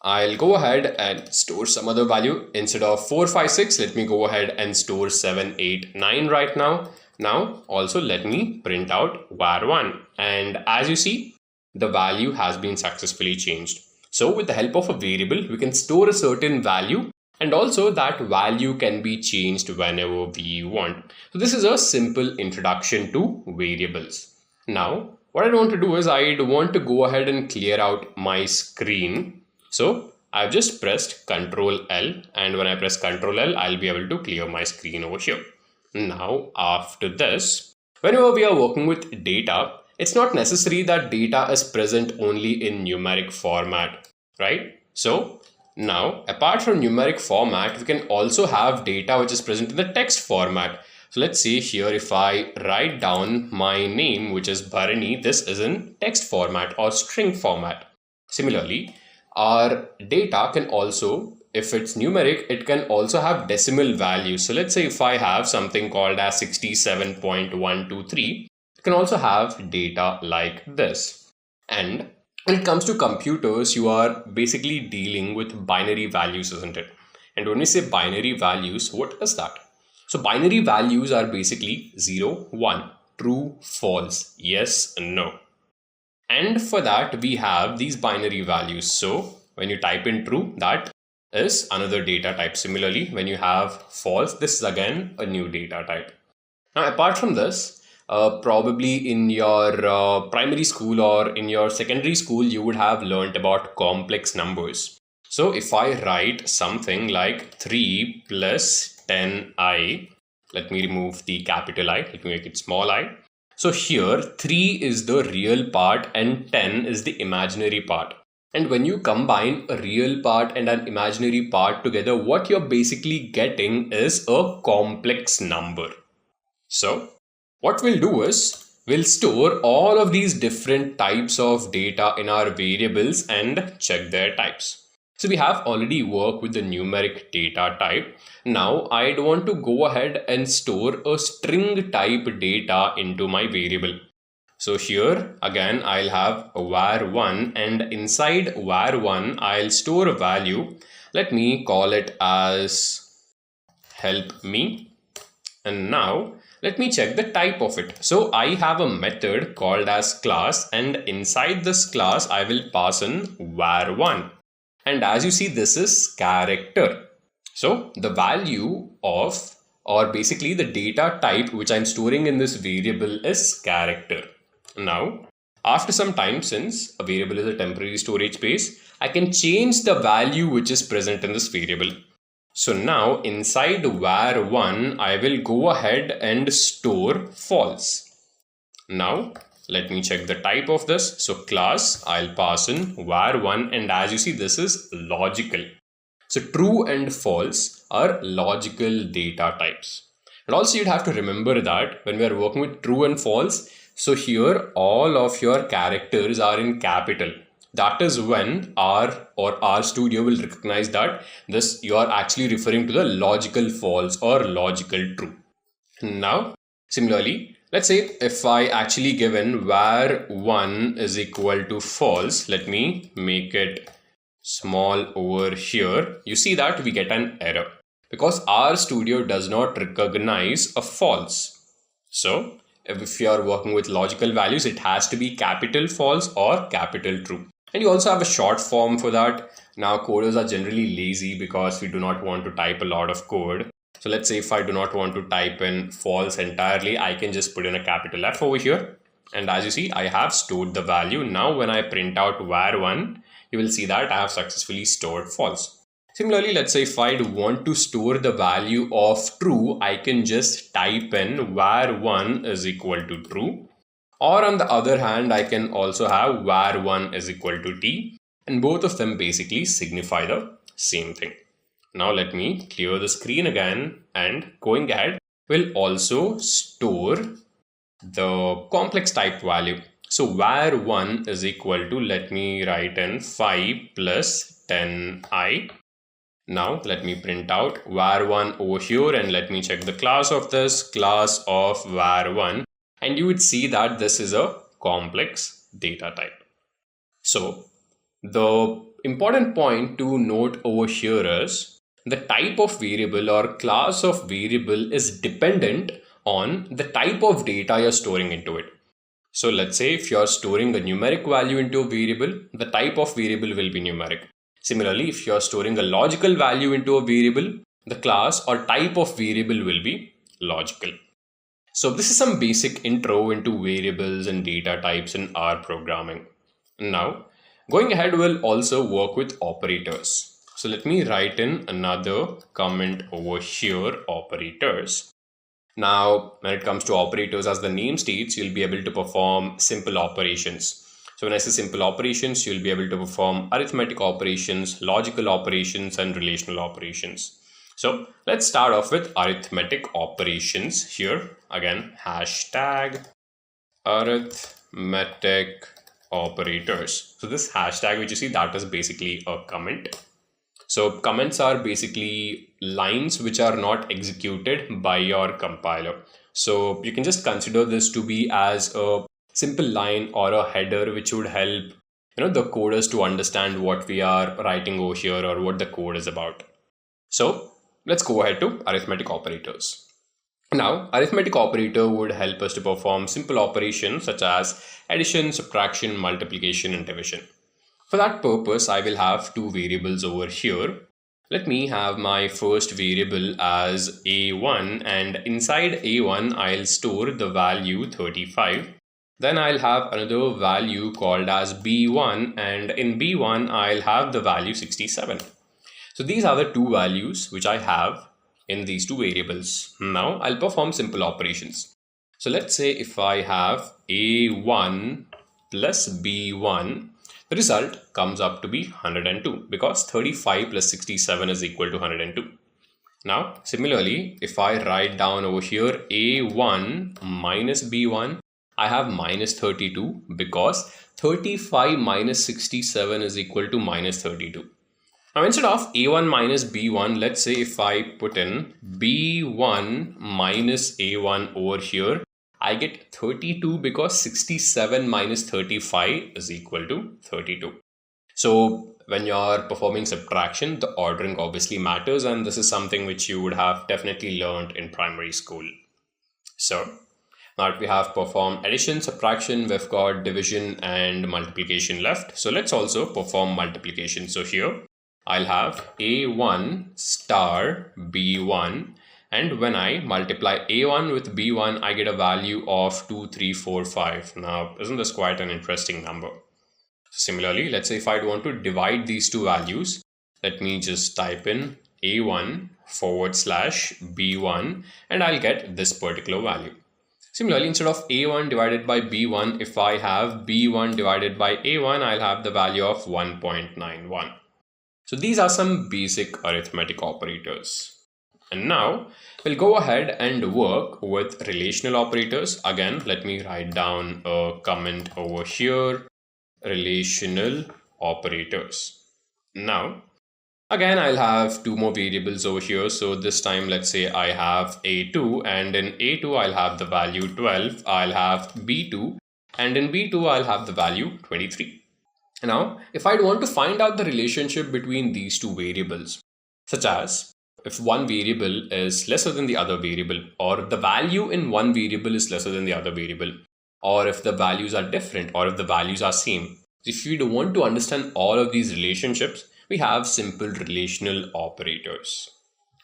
Speaker 2: I'll go ahead and store some other value. Instead of 456, let me go ahead and store 789 right now. Now also let me print out var1, and as you see, the value has been successfully changed. So with the help of a variable, we can store a certain value, and also that value can be changed whenever we want. So this is a simple introduction to variables. Now what I want to do is I want to go ahead and clear out my screen. So I've just pressed Ctrl L, and when I press Ctrl L, I'll be able to clear my screen over here. Now after this, whenever we are working with data, it's not necessary that data is present only in numeric format, right? So now apart from numeric format, we can also have data which is present in the text format. So let's see here, if I write down my name, which is Bharani, this is in text format or string format. Similarly, our data can also, if it's numeric, it can also have decimal values. So let's say if I have something called as 67.123, you can also have data like this. And when it comes to computers, you are basically dealing with binary values, isn't it? And when we say binary values, what is that? So binary values are basically 0, 1, true, false, yes, no. And for that, we have these binary values. So when you type in true, that is another data type. Similarly, when you have false, this is again a new data type. Now, apart from this, probably in your primary school or in your secondary school, you would have learned about complex numbers. So if I write something like 3 plus 10i, let me remove the capital I, let me make it small I. So here 3 is the real part and 10 is the imaginary part. And when you combine a real part and an imaginary part together, what you're basically getting is a complex number. So what we'll do is we'll store all of these different types of data in our variables and check their types. So we have already worked with the numeric data type. Now I'd want to go ahead and store a string type data into my variable. So here again I'll have a var1 and inside var1 I'll store a value. Let me call it as help me. And now let me check the type of it. So I have a method called as class, and inside this class I will pass in var1. And as you see, this is character. So the value of, or basically the data type which I'm storing in this variable is character. Now, after some time, since a variable is a temporary storage space, I can change the value which is present in this variable. So now inside var1, I will go ahead and store false. Now let me check the type of this. So class, I'll pass in var1, and as you see, this is logical. So true and false are logical data types. And also you'd have to remember that when we are working with true and false, so here all of your characters are in capital. That is when R studio will recognize that this you are actually referring to the logical false or logical true. Now, similarly, let's say if I actually given var1 is equal to false, let me make it small over here. You see that we get an error because R studio does not recognize a false. So if you are working with logical values, it has to be capital false or capital true. And you also have a short form for that. Now coders are generally lazy because we do not want to type a lot of code. So let's say if I do not want to type in false entirely, I can just put in a capital F over here. And as you see, I have stored the value. Now when I print out var1, you will see that I have successfully stored false. Similarly, let's say if I want to store the value of true, I can just type in var1 is equal to true. Or on the other hand, I can also have var1 is equal to t, and both of them basically signify the same thing. Now let me clear the screen again, and going ahead, we'll also store the complex type value. So var1 is equal to, let me write in 5 plus 10i. Now let me print out var1 over here, and let me check the class of this, class of var1. And you would see that this is a complex data type. So the important point to note over here is the type of variable or class of variable is dependent on the type of data you're storing into it. So let's say if you're storing a numeric value into a variable, the type of variable will be numeric. Similarly, if you're storing a logical value into a variable, the class or type of variable will be logical. So this is some basic intro into variables and data types in R programming. Now, going ahead, we'll also work with operators. So let me write in another comment over here, operators. Now, when it comes to operators, as the name states, you'll be able to perform simple operations. So when I say simple operations, you'll be able to perform arithmetic operations, logical operations, and relational operations. So let's start off with arithmetic operations here. Again, hashtag arithmetic operators. So this hashtag which you see, that is basically a comment. So comments are basically lines which are not executed by your compiler. So you can just consider this to be as a simple line or a header which would help the coders to understand what we are writing over here or what the code is about. So let's go ahead to arithmetic operators. Now, arithmetic operator would help us to perform simple operations such as addition, subtraction, multiplication, and division. For that purpose, I will have two variables over here. Let me have my first variable as a1, and inside a1 I'll store the value 35. Then I'll have another value called as b1, and in b1 I'll have the value 67. So these are the two values which I have in these two variables. Now I'll perform simple operations. So let's say if I have a1 plus b1, the result comes up to be 102 because 35 plus 67 is equal to 102. Now, similarly, if I write down over here a1 minus b1, I have minus 32 because 35 minus 67 is equal to minus 32. Now, instead of a1 minus b1, let's say if I put in b1 minus a1 over here, I get 32 because 67 minus 35 is equal to 32. So when you're performing subtraction, the ordering obviously matters, and this is something which you would have definitely learned in primary school. So now that we have performed addition, subtraction, we've got division and multiplication left. So let's also perform multiplication. So here I'll have a1 star b1, and when I multiply a1 with b1, I get a value of 2345. Now, isn't this quite an interesting number? Similarly, let's say if I want to divide these two values, let me just type in a1 forward slash b1, and I'll get this particular value. Similarly, instead of a1 divided by b1, if I have b1 divided by a1, I'll have the value of 1.91. So these are some basic arithmetic operators. And now we'll go ahead and work with relational operators. Again, let me write down a comment over here, relational operators. Now, again, I'll have two more variables over here. So this time, let's say I have a2, and in a2, I'll have the value 12. I'll have b2, and in b2, I'll have the value 23. Now, if I want to find out the relationship between these two variables, such as if one variable is lesser than the other variable, or the value in one variable is lesser than the other variable, or if the values are different, or if the values are same. If you don't want to understand all of these relationships, we have simple relational operators.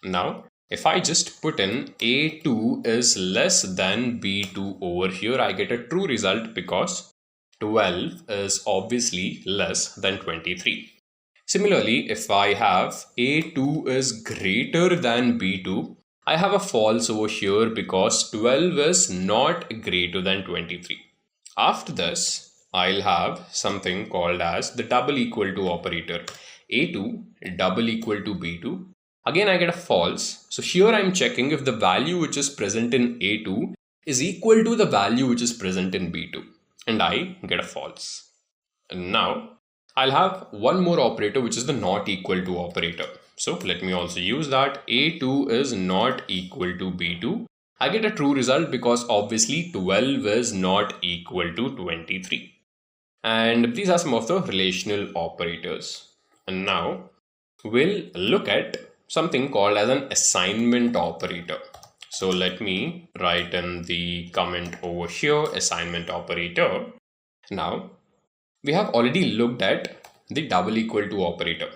Speaker 2: Now, if I just put in a2 is less than b2 over here, I get a true result because 12 is obviously less than 23. Similarly, if I have a2 is greater than b2, I have a false over here because 12 is not greater than 23. After this, I'll have something called as the double equal to operator. a2 double equal to b2. Again, I get a false. So here I'm checking if the value which is present in a2 is equal to the value which is present in b2. And I get a false. And now I'll have one more operator, which is the not equal to operator. So let me also use that. a2 is not equal to b2. I get a true result because obviously 12 is not equal to 23. And these are some of the relational operators. And now we'll look at something called as an assignment operator. So let me write in the comment over here, assignment operator. Now, we have already looked at the double equal to operator.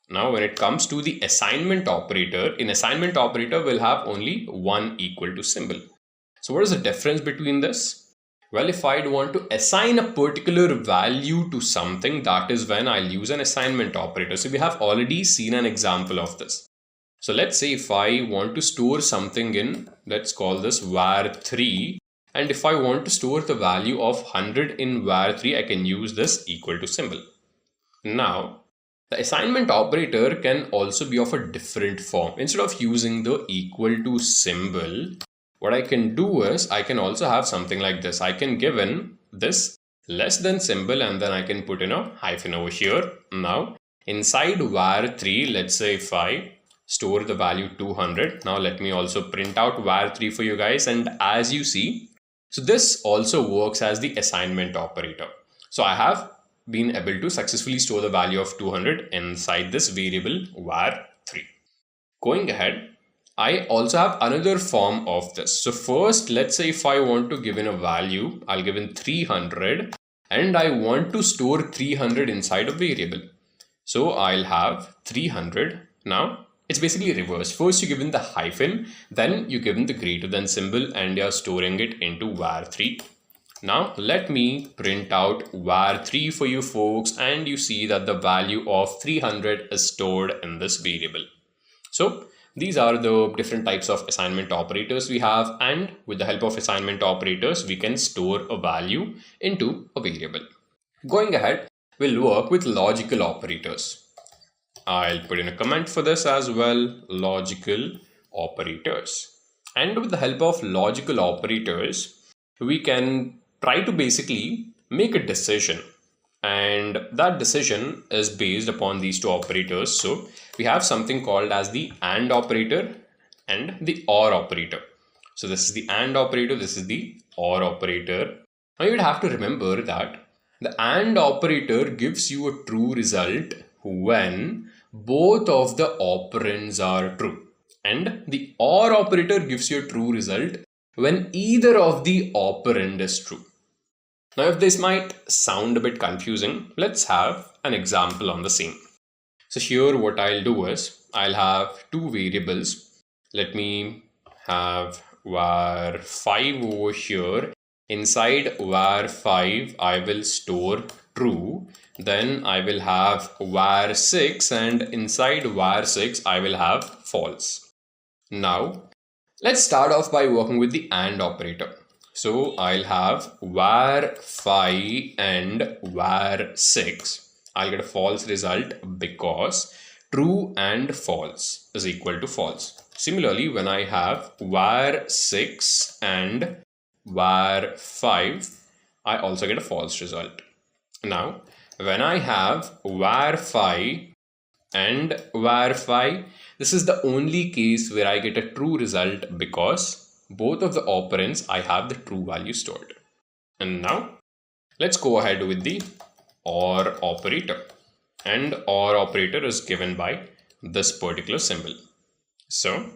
Speaker 2: Now, when it comes to the assignment operator, in assignment operator, we'll have only one equal to symbol. So what is the difference between this? Well, if I want to assign a particular value to something, that is when I'll use an assignment operator. So we have already seen an example of this. So let's say if I want to store something in, let's call this var3. And if I want to store the value of 100 in var3, I can use this equal to symbol. Now, the assignment operator can also be of a different form. Instead of using the equal to symbol, what I can do is I can also have something like this. I can give in this less than symbol, and then I can put in a hyphen over here. Now, inside var3, let's say if I store the value 200. Now let me also print out var3 for you guys. And as you see, so this also works as the assignment operator. So I have been able to successfully store the value of 200 inside this variable var3. Going ahead, I also have another form of this. So first, let's say if I want to give in a value, I'll give in 300 and I want to store 300 inside a variable. So I'll have 300. Now it's basically reverse. First you give in the hyphen, then you give in the greater than symbol and you're storing it into var3. Now let me print out var3 for you folks, and you see that the value of 300 is stored in this variable. So these are the different types of assignment operators we have, and with the help of assignment operators, we can store a value into a variable. Going ahead, we'll work with logical operators. I'll put in a comment for this as well, logical operators. And with the help of logical operators, we can try to basically make a decision, and that decision is based upon these two operators. So we have something called as the AND operator and the OR operator. So this is the AND operator, this is the OR operator. Now you'd have to remember that the AND operator gives you a true result when both of the operands are true, and the OR operator gives you a true result when either of the operand is true. Now, if this might sound a bit confusing, let's have an example on the same. So here what I'll do is I'll have two variables. Let me have var5 over here. Inside var5, I will store true. Then I will have var6, and inside var6, I will have false. Now, let's start off by working with the AND operator. So I'll have var5 and var6. I'll get a false result because true and false is equal to false. Similarly, when I have var6 and var5, I also get a false result. Now, when I have var5 and var5, this is the only case where I get a true result because both of the operands I have the true value stored. And now let's go ahead with the OR operator. And OR operator is given by this particular symbol. So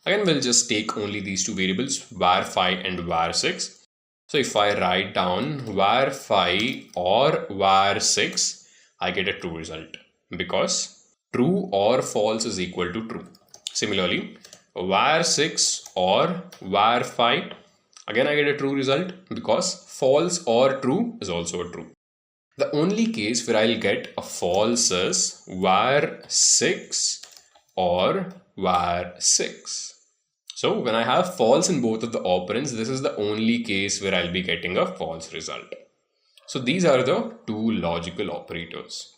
Speaker 2: again, we'll just take only these two variables, var5 and var6. So if I write down var5 or var6, I get a true result because true or false is equal to true. Similarly, var6 or var5, again I get a true result because false or true is also a true. The only case where I'll get a false is var6 or var6. So when I have false in both of the operands, this is the only case where I'll be getting a false result. So these are the two logical operators.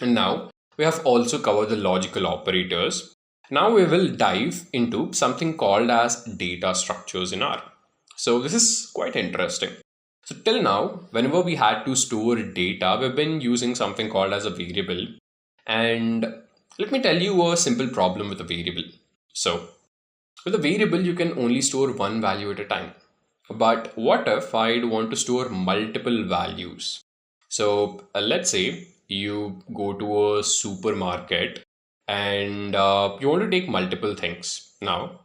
Speaker 2: And now we have also covered the logical operators. Now we will dive into something called as data structures in R. So this is quite interesting. So till now, whenever we had to store data, we've been using something called as a variable. And let me tell you a simple problem with a variable. So with a variable, you can only store one value at a time. But what if I'd want to store multiple values? So let's say you go to a supermarket and you want to take multiple things. Now,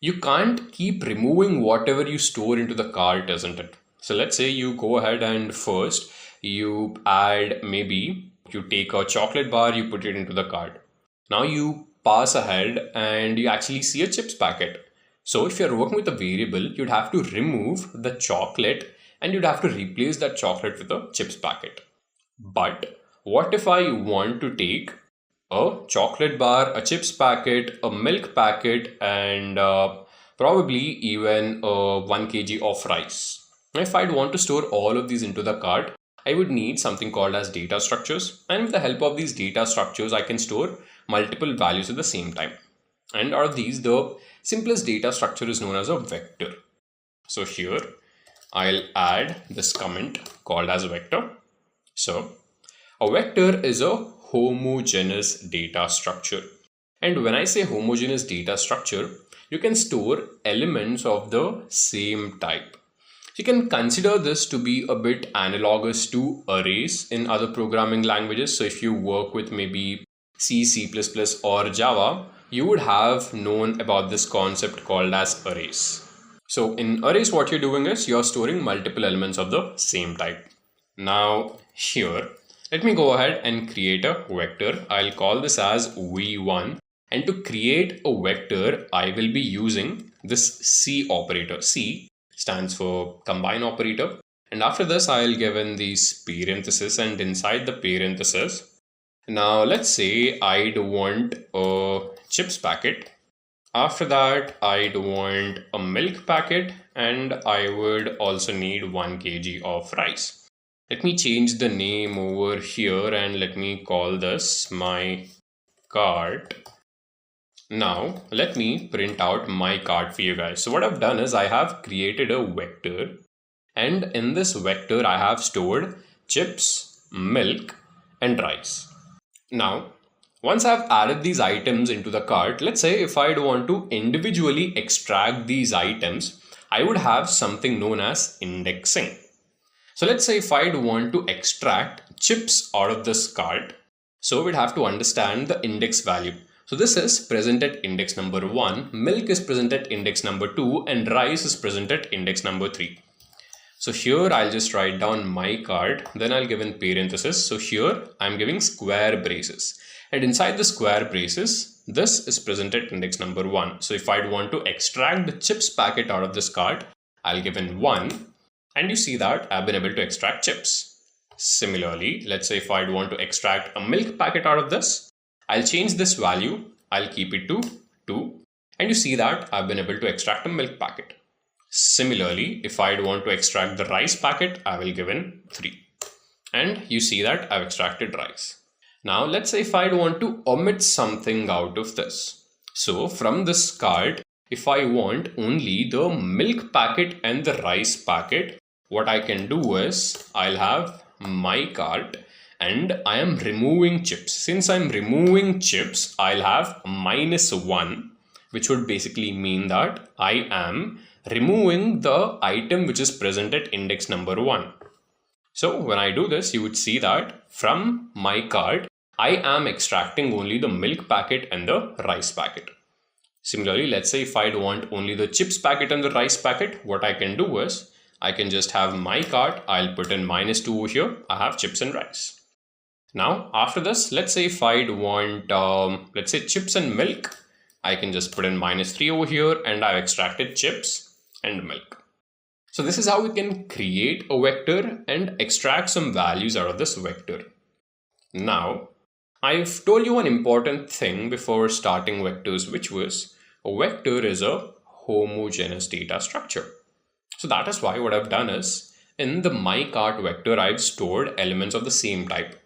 Speaker 2: you can't keep removing whatever you store into the cart, isn't it? So let's say you go ahead and first you add, maybe you take a chocolate bar, you put it into the cart. Now you pass ahead and you actually see a chips packet. So if you're working with a variable, you'd have to remove the chocolate and you'd have to replace that chocolate with a chips packet. But what if I want to take a chocolate bar, a chips packet, a milk packet, and probably even 1 kg of rice? If I'd want to store all of these into the cart, I would need something called as data structures. And with the help of these data structures, I can store multiple values at the same time. And out of these, the simplest data structure is known as a vector. So here, I'll add this comment called as a vector. So a vector is a homogeneous data structure. And when I say homogeneous data structure, you can store elements of the same type. You can consider this to be a bit analogous to arrays in other programming languages. So if you work with maybe C, C++, or Java, you would have known about this concept called as arrays. So in arrays, what you're doing is you're storing multiple elements of the same type. Now here, let me go ahead and create a vector. I'll call this as v1. And to create a vector, I will be using this C operator. C stands for combine operator. And after this, I'll give in these parentheses, and inside the parentheses, now let's say I'd want a chips packet. After that, I'd want a milk packet, and I would also need 1 kg of rice. Let me change the name over here and let me call this my cart. Now, let me print out my cart for you guys. So what I've done is I have created a vector, and in this vector, I have stored chips, milk, and rice. Now, once I've added these items into the cart, let's say if I'd want to individually extract these items, I would have something known as indexing. So let's say if I'd want to extract chips out of this cart, so we'd have to understand the index value. So this is present at index number 1, milk is present at index number 2, and rice is present at index number 3. So here I'll just write down my cart, then I'll give in parentheses. So here I'm giving square braces, and inside the square braces, this is present at index number 1. So if I'd want to extract the chips packet out of this cart, I'll give in 1, and you see that I've been able to extract chips. Similarly, let's say if I'd want to extract a milk packet out of this, I'll change this value, I'll keep it to 2, and you see that I've been able to extract a milk packet. Similarly, if I'd want to extract the rice packet, I will give in 3. And you see that I've extracted rice. Now, let's say if I'd want to omit something out of this. So from this cart, if I want only the milk packet and the rice packet, what I can do is I'll have my cart, and I am removing chips. Since I'm removing chips, I'll have -1, which would basically mean that I am removing the item which is present at index number 1. So when I do this, you would see that from my cart, I am extracting only the milk packet and the rice packet. Similarly, let's say if I want only the chips packet and the rice packet, what I can do is I can just have my cart, I'll put in -2 over here, I have chips and rice. Now, after this, let's say if I'd want, let's say chips and milk, I can just put in -3 over here, and I've extracted chips and milk. So this is how we can create a vector and extract some values out of this vector. Now, I've told you one important thing before starting vectors, which was a vector is a homogeneous data structure. So that is why what I've done is in the my cart vector, I've stored elements of the same type.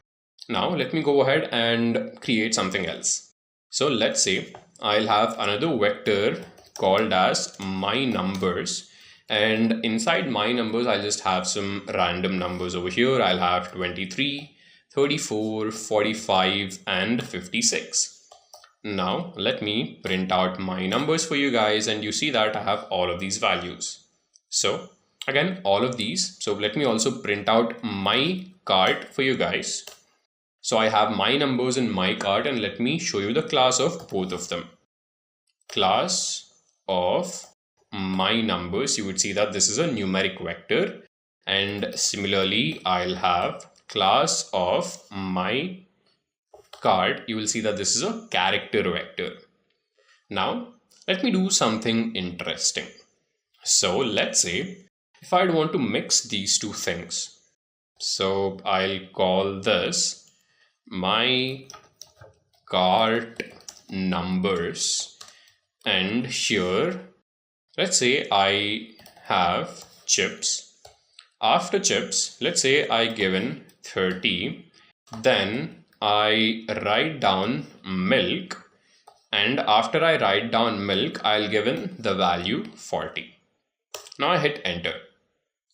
Speaker 2: Now let me go ahead and create something else. So let's say I'll have another vector called as my numbers, and inside my numbers I'll just have some random numbers over here. I'll have 23, 34, 45 and 56. Now let me print out my numbers for you guys, and you see that I have all of these values. So again, all of these. So let me also print out my cart for you guys. So I have my numbers in my cart, and let me show you the class of both of them. Class of my numbers, you would see that this is a numeric vector, and similarly I'll have class of my cart, you will see that this is a character vector. Now let me do something interesting. So let's say if I'd want to mix these two things, so I'll call this my cart numbers, and here let's say I have chips. After chips, let's say I given 30, then I write down milk, and after I write down milk, I'll given the value 40. Now I hit enter.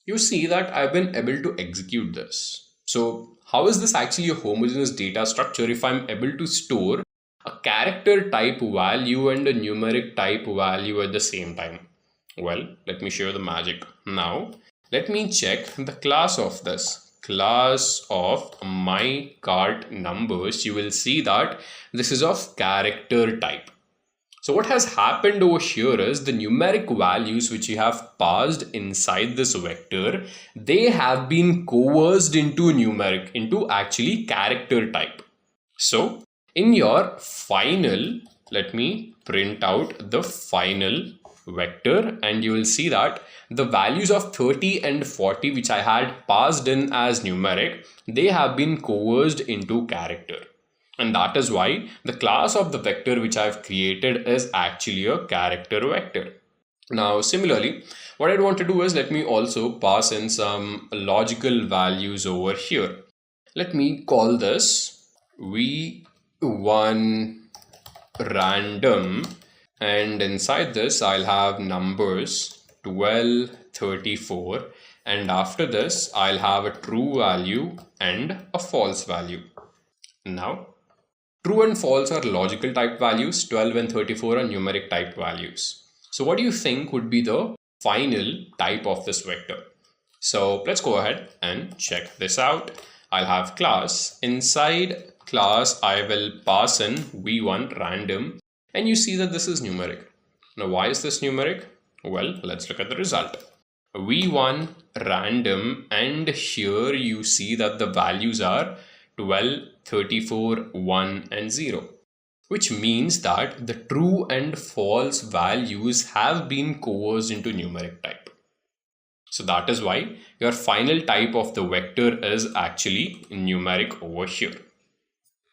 Speaker 2: You see that I've been able to execute this. So how is this actually a homogeneous data structure if I'm able to store a character type value and a numeric type value at the same time? Well, let me show you the magic. Now, let me check the class of this. Class of my cart numbers, you will see that this is of character type. So what has happened over here is the numeric values which you have passed inside this vector, they have been coerced into numeric, into actually character type. So in your final, let me print out the final vector, and you will see that the values of 30 and 40 which I had passed in as numeric, they have been coerced into character. And that is why the class of the vector which I've created is actually a character vector. Now, similarly, what I want to do is let me also pass in some logical values over here. Let me call this V1 random, and inside this I'll have numbers 12, 34, and after this I'll have a true value and a false value. Now, true and false are logical type values, 12 and 34 are numeric type values. So what do you think would be the final type of this vector? So let's go ahead and check this out. I'll have class. Inside class, I will pass in v1 random, and you see that this is numeric. Now, why is this numeric? Well, let's look at the result. v1 random, and here you see that the values are 12, 34, 1 and 0, which means that the true and false values have been coerced into numeric type. So that is why your final type of the vector is actually numeric over here.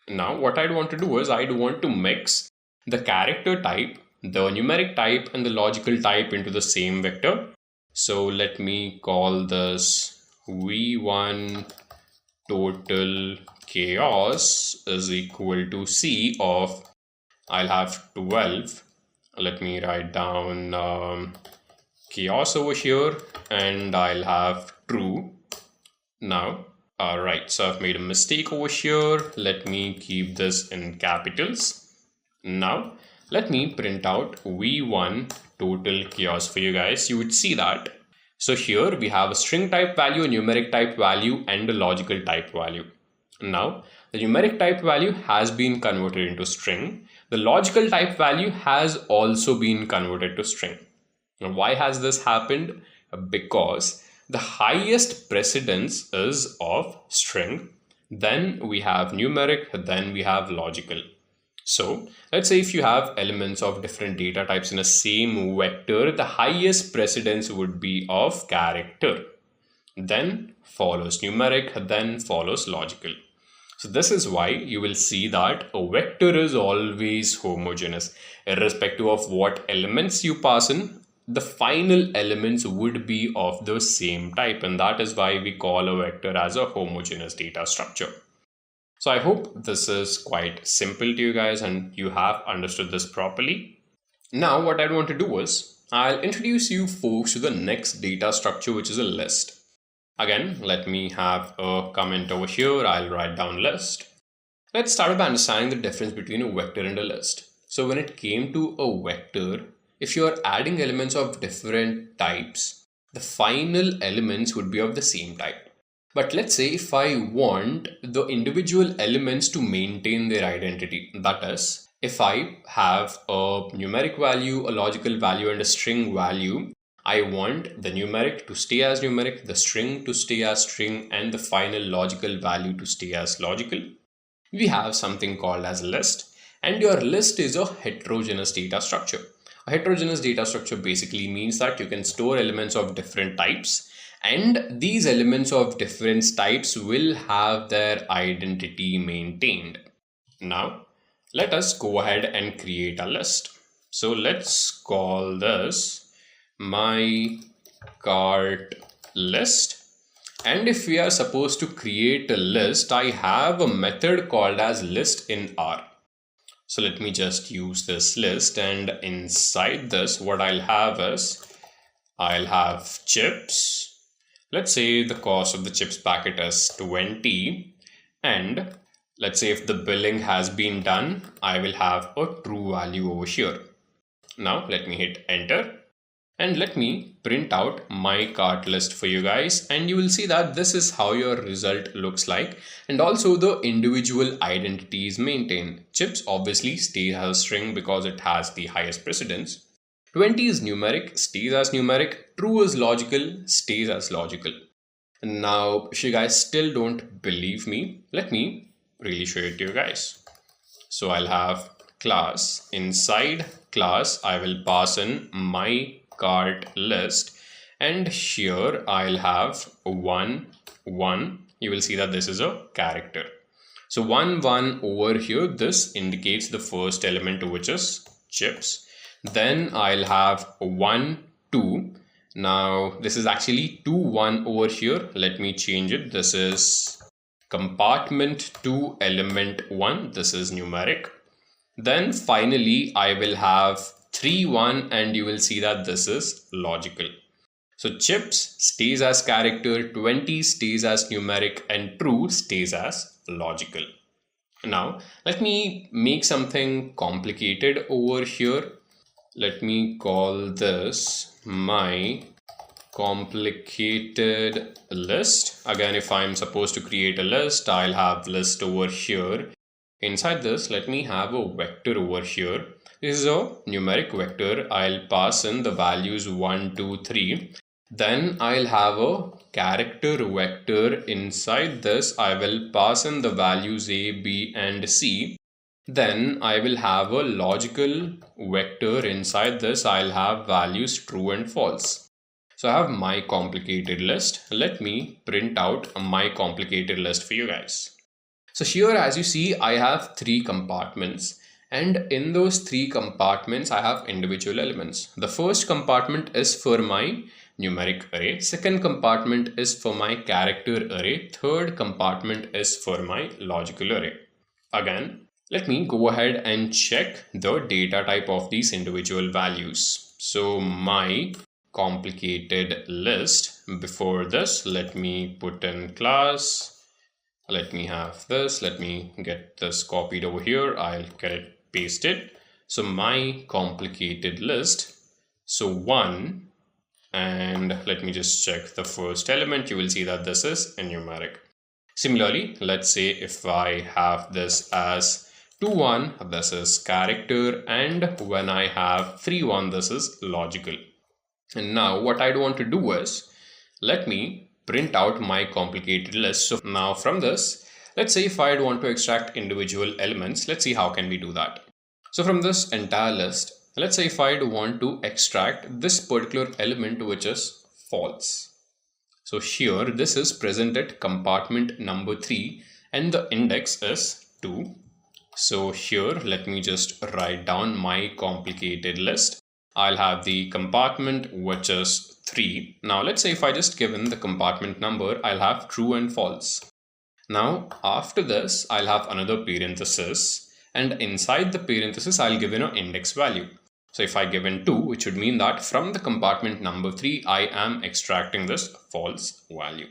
Speaker 2: Now what I'd want to do is I'd want to mix the character type, the numeric type and the logical type into the same vector. So let me call this v1 total chaos is equal to C of, I'll have 12. Let me write down chaos over here, and I'll have true. Now, alright, so I've made a mistake over here. Let me keep this in capitals. Now, let me print out v1 total chaos for you guys. You would see that. So here we have a string type value, a numeric type value, and a logical type value. Now, the numeric type value has been converted into string. The logical type value has also been converted to string. Now, why has this happened? Because the highest precedence is of string, then we have numeric, then we have logical. So let's say if you have elements of different data types in a same vector, the highest precedence would be of character, then follows numeric, then follows logical. So this is why you will see that a vector is always homogeneous. Irrespective of what elements you pass in, the final elements would be of the same type, and that is why we call a vector as a homogeneous data structure. So I hope this is quite simple to you guys and you have understood this properly. Now what I want to do is I'll introduce you folks to the next data structure, which is a list. Again, let me have a comment over here. I'll write down list. Let's start by understanding the difference between a vector and a list. So when it came to a vector, if you are adding elements of different types, the final elements would be of the same type. But let's say if I want the individual elements to maintain their identity, that is, if I have a numeric value, a logical value, and a string value, I want the numeric to stay as numeric, the string to stay as string, and the final logical value to stay as logical. We have something called as list, and your list is a heterogeneous data structure. A heterogeneous data structure basically means that you can store elements of different types, and these elements of different types will have their identity maintained. Now, let us go ahead and create a list. So let's call this my cart list. And if we are supposed to create a list, I have a method called as list in R. So let me just use this list, and inside this, what I'll have is I'll have chips. Let's say the cost of the chips packet is 20, and let's say if the billing has been done, I will have a true value over here. Now let me hit enter, And let me print out my cart list for you guys, and you will see that this is how your result looks like, and also the individual identities maintained. Chips obviously stays as a string because it has the highest precedence. 20 is numeric, stays as numeric. True is logical, stays as logical. Now, if you guys still don't believe me, let me really show it to you guys. So I'll have class. Inside class, I will pass in my cart list, and here I'll have 1 1. You will see that this is a character. So 1 1 over here, this indicates the first element, which is chips. Then I'll have 1 2. Now this is actually 2 1 over here. Let me change it. This is compartment 2 element 1. This is numeric. Then finally I will have 3 1, and you will see that this is logical. So chips stays as character, 20 stays as numeric, and true stays as logical. Now let me make something complicated over here. Let me call this my complicated list. Again, if I'm supposed to create a list, I'll have list over here. Inside this, let me have a vector over here. This is a numeric vector. I'll pass in the values 1 2 3. Then I'll have a character vector. Inside this, I will pass in the values A, B, and C. Then I will have a logical vector. Inside this, I'll have values true and false. So I have my complicated list. Let me print out my complicated list for you guys. So here, as you see, I have 3 compartments, and in those 3 compartments, I have individual elements. The first compartment is for my numeric array. Second compartment is for my character array. Third compartment is for my logical array. Again, let me go ahead and check the data type of these individual values. So my complicated list, before this, let me put in class. Let me have this. Let me get this copied over here. I'll get it pasted. So my complicated list. So 1, and let me just check the first element. You will see that this is a numeric. Similarly, let's say if I have this as 2 1, this is character, and when I have 3 1, this is logical. And now what I'd want to do is, let me print out my complicated list. So now from this, let's say if I'd want to extract individual elements, let's see how can we do that. So from this entire list, let's say if I'd want to extract this particular element, which is false. So here, this is present at compartment number 3, and the index is 2. So here, let me just write down my complicated list. I'll have the compartment, which is 3. Now let's say if I just give in the compartment number, I'll have true and false. Now after this, I'll have another parenthesis, and inside the parenthesis, I'll give in an index value. So if I give in 2, which would mean that from the compartment number 3, I am extracting this false value.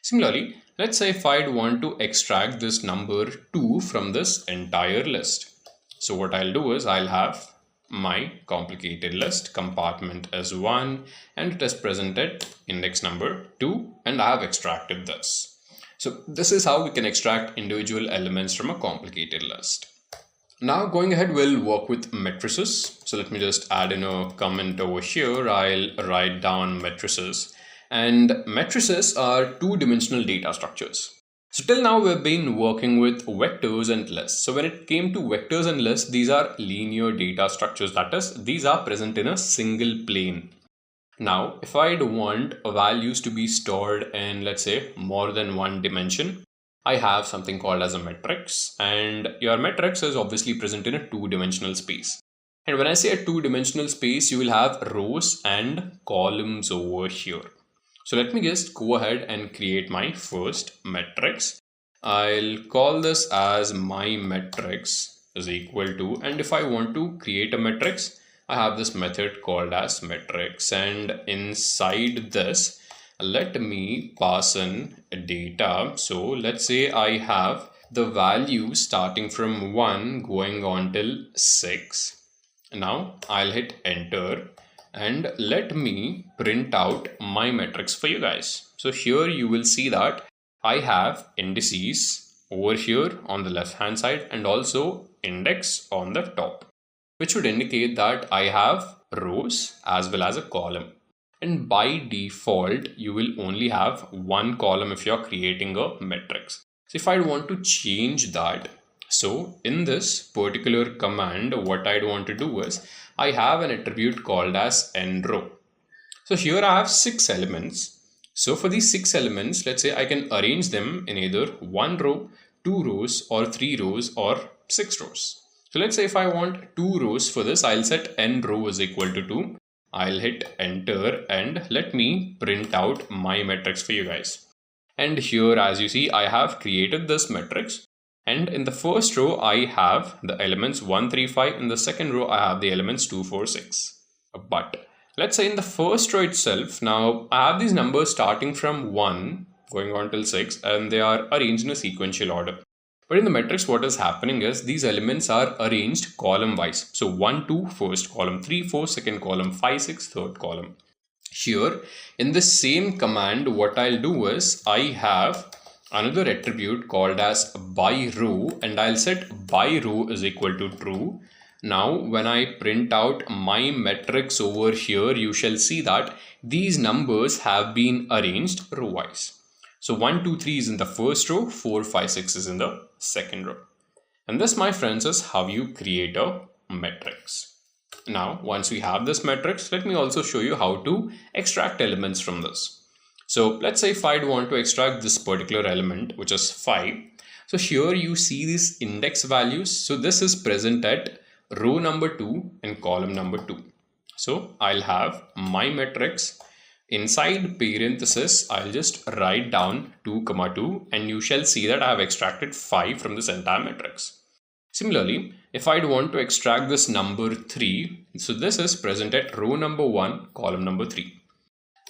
Speaker 2: Similarly, let's say if I'd want to extract this number 2 from this entire list. So what I'll do is I'll have my complicated list, compartment is 1, and it is present at index number 2, and I have extracted this. So this is how we can extract individual elements from a complicated list. Now going ahead, we'll work with matrices. So let me just add in a comment over here. I'll write down matrices, and matrices are 2-dimensional data structures. So till now we've been working with vectors and lists. So when it came to vectors and lists, these are linear data structures. That is, these are present in a single plane. Now, if I'd want values to be stored in, let's say, more than 1 dimension, I have something called as a matrix, and your matrix is obviously present in a 2-dimensional space. And when I say a 2-dimensional space, you will have rows and columns over here. So let me just go ahead and create my first matrix. I'll call this as my matrix is equal to, and if I want to create a matrix, I have this method called as matrix, and inside this, let me pass in data. So let's say I have the value starting from 1 going on till 6. Now I'll hit enter. and let me print out my metrics for you guys. So here you will see that I have indices over here on the left hand side and also index on the top, which would indicate that I have rows as well as a column. And by default, you will only have one column if you're creating a matrix. So if I want to change that, so in this particular command, what I'd want to do is I have an attribute called as nRow. So here I have 6 elements. So for these 6 elements, let's say I can arrange them in either 1 row, 2 rows, or 3 rows, or 6 rows. So let's say if I want 2 rows for this, I'll set nRow is equal to 2. I'll hit enter and let me print out my matrix for you guys. And here, as you see, I have created this matrix. And in the first row, I have the elements 1, 3, 5. In the second row, I have the elements 2, 4, 6. But let's say in the first row itself, now I have these numbers starting from 1 going on till 6, and they are arranged in a sequential order. But in the matrix, what is happening is these elements are arranged column wise. So 1, 2, first column, 3, 4, second column, 5, 6, third column. Here in the same command, what I'll do is I have another attribute called as by row, and I'll set by row is equal to true. Now, when I print out my matrix over here, you shall see that these numbers have been arranged row wise. So 1, 2, 3 is in the first row, 4, 5, 6 is in the second row. And this, my friends, is how you create a matrix. Now, once we have this matrix, let me also show you how to extract elements from this. So let's say if I'd want to extract this particular element, which is 5. So here you see these index values. So this is present at row number 2 and column number 2. So I'll have my matrix. Inside parenthesis, I'll just write down 2, 2, and you shall see that I have extracted 5 from this entire matrix. Similarly, if I'd want to extract this number 3, so this is present at row number 1, column number 3.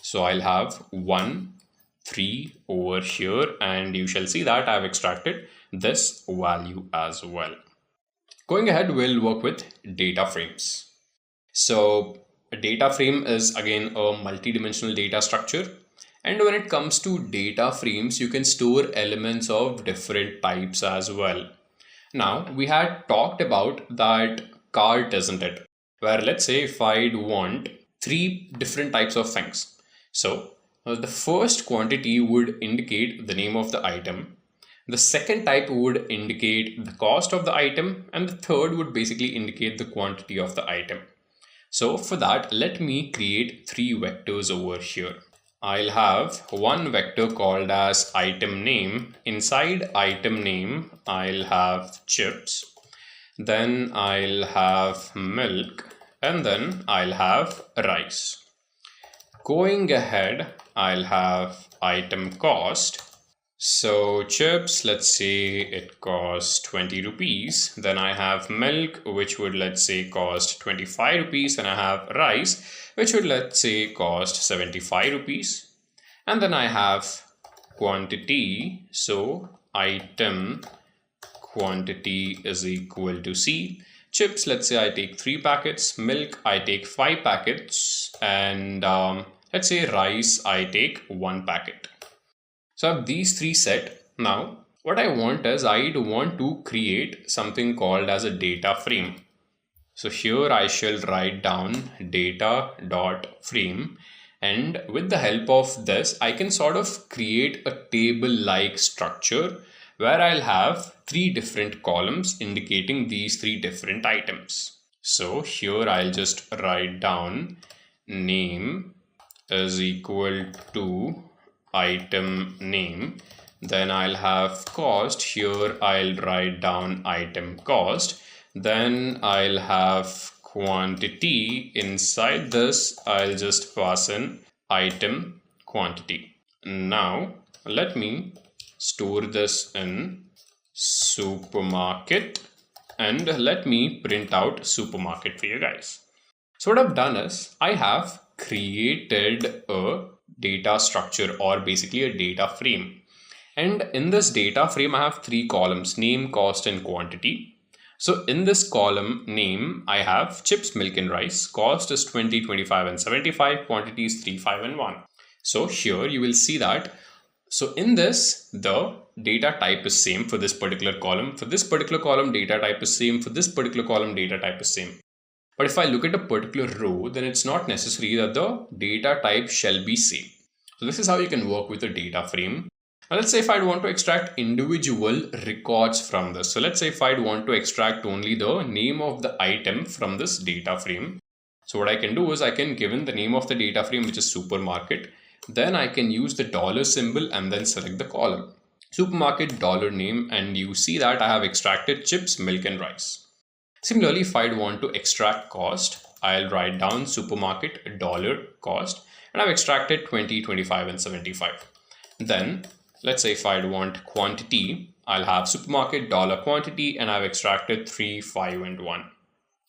Speaker 2: So I'll have 1, 3 over here, and you shall see that I've extracted this value as well. Going ahead, we'll work with data frames. So a data frame is again a multi-dimensional data structure. And when it comes to data frames, you can store elements of different types as well. Now, we had talked about that cart, isn't it? Where let's say if I'd want 3 different types of things. So the first quantity would indicate the name of the item. The second type would indicate the cost of the item. And the third would basically indicate the quantity of the item. So for that, let me create 3 vectors over here. I'll have one vector called as item name. Inside item name, I'll have chips. Then I'll have milk. And then I'll have rice. Going ahead, I'll have item cost. So chips, let's say it costs 20 rupees. Then I have milk, which would let's say cost 25 rupees. And I have rice, which would let's say cost 75 rupees. And then I have quantity. So item quantity is equal to C. Chips, let's say I take 3 packets. Milk, I take 5 packets. And let's say rice, I take 1 packet. So I have these 3 set. Now, what I want is I'd want to create something called as a data frame. So here I shall write down data.frame, and with the help of this, I can sort of create a table-like structure where I'll have 3 different columns indicating these 3 different items. So here I'll just write down name is equal to item name. Then I'll have cost. Here I'll write down item cost. Then I'll have quantity. Inside this, I'll just pass in item quantity. Now let me store this in supermarket and let me print out supermarket for you guys. So what I've done is I have created a data structure, or basically a data frame. And in this data frame, I have 3 columns: name, cost, and quantity. So in this column name, I have chips, milk and rice. Cost is 20, 25 and 75. Quantity is 3, 5 and 1. So here you will see that. So in this, the data type is same for this particular column. For this particular column, data type is same. For this particular column, data type is same. But if I look at a particular row, then it's not necessary that the data type shall be same. So this is how you can work with a data frame. Now let's say if I'd want to extract individual records from this. So let's say if I'd want to extract only the name of the item from this data frame. So what I can do is I can give in the name of the data frame, which is supermarket. Then I can use the dollar symbol and then select the column. Supermarket dollar name, and you see that I have extracted chips, milk and rice. Similarly, if I'd want to extract cost, I'll write down supermarket dollar cost, and I've extracted 20, 25 and 75. Then let's say if I'd want quantity, I'll have supermarket dollar quantity, and I've extracted 3, 5 and 1.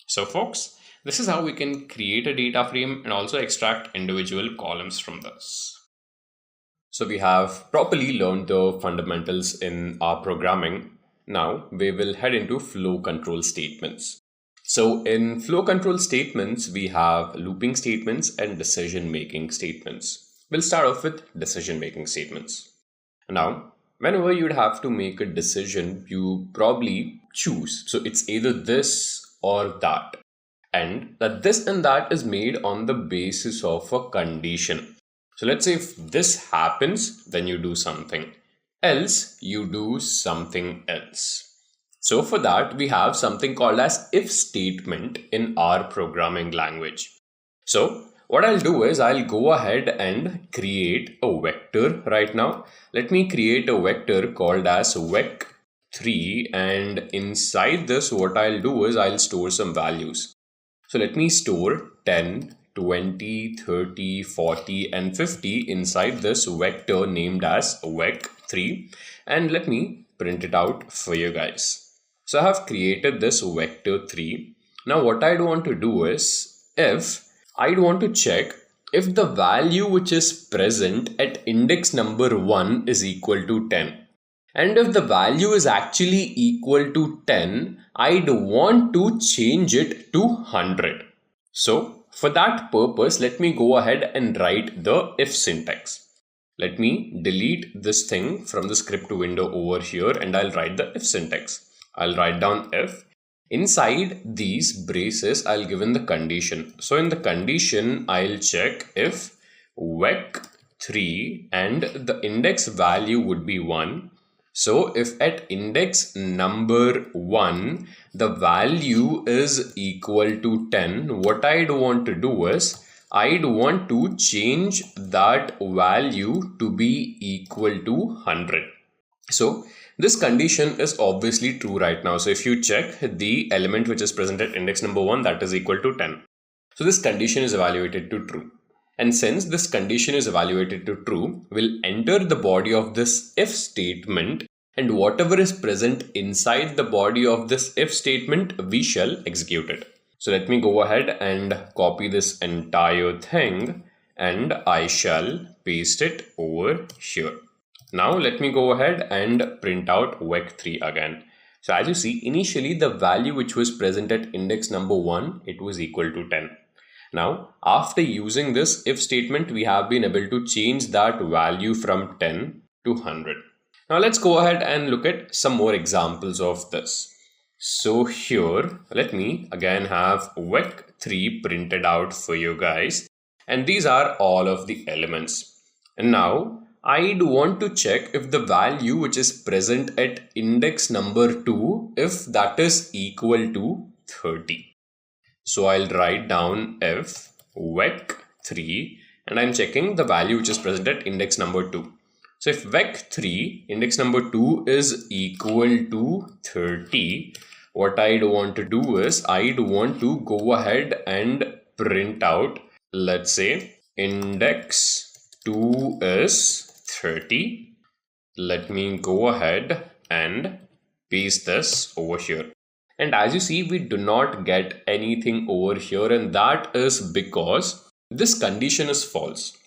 Speaker 2: So folks, this is how we can create a data frame and also extract individual columns from this. So we have properly learned the fundamentals in our programming. Now we will head into flow control statements. So in flow control statements, we have looping statements and decision-making statements. We'll start off with decision-making statements. Now, whenever you'd have to make a decision, you probably choose. So it's either this or that. And that this and that is made on the basis of a condition. So let's say if this happens, then you do something. Else you do something else. So for that, we have something called as if statement in our programming language. So what I'll do is I'll go ahead and create a vector right now. Let me create a vector called as vec3, and inside this what I'll do is I'll store some values. So let me store 10, 20, 30, 40 and 50 inside this vector named as vec3, and let me print it out for you guys. So I have created this vector 3. Now what I'd want to do is if I'd want to check if the value which is present at index number 1 is equal to 10. And if the value is actually equal to 10, I'd want to change it to 100. So for that purpose, let me go ahead and write the if syntax. Let me delete this thing from the script window over here, and I'll write the if syntax. I'll write down if. Inside these braces, I'll give in the condition. So in the condition, I'll check if vec3 and the index value would be 1. So if at index number 1, the value is equal to 10, what I'd want to do is I'd want to change that value to be equal to 100. So this condition is obviously true right now. So if you check the element which is present at index number 1, that is equal to 10. So this condition is evaluated to true. And since this condition is evaluated to true, we'll enter the body of this if statement, and whatever is present inside the body of this if statement, we shall execute it. So let me go ahead and copy this entire thing, and I shall paste it over here. Now let me go ahead and print out vec3 again. So as you see, initially the value which was present at index number 1, it was equal to 10. Now, after using this if statement, we have been able to change that value from 10 to 100. Now let's go ahead and look at some more examples of this. So here, let me again have vec3 printed out for you guys. And these are all of the elements. And now I'd want to check if the value which is present at index number 2, if that is equal to 30. So I'll write down if vec3, and I'm checking the value which is present at index number 2. So if vec3 index number 2 is equal to 30, what I'd want to do is I'd want to go ahead and print out, let's say index 2 is 30. Let me go ahead and paste this over here. And as you see, we do not get anything over here, and that is because this condition is false.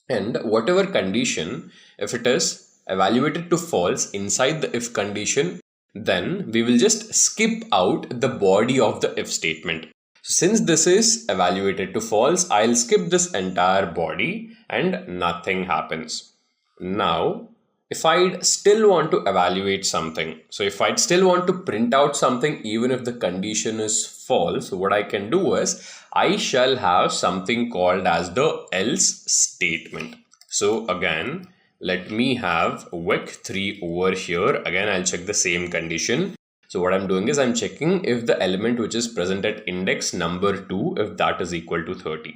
Speaker 2: And whatever condition, if it is evaluated to false inside the if condition, Then we will just skip out the body of the if statement. So since this is evaluated to false, I'll skip this entire body and nothing happens. Now, if I'd still want to evaluate something, so if I'd still want to print out something even if the condition is false, what I can do is I shall have something called as the else statement. So again, let me have vec3 over here. Again, I'll check the same condition. So what I'm doing is I'm checking if the element which is present at index number 2, if that is equal to 30.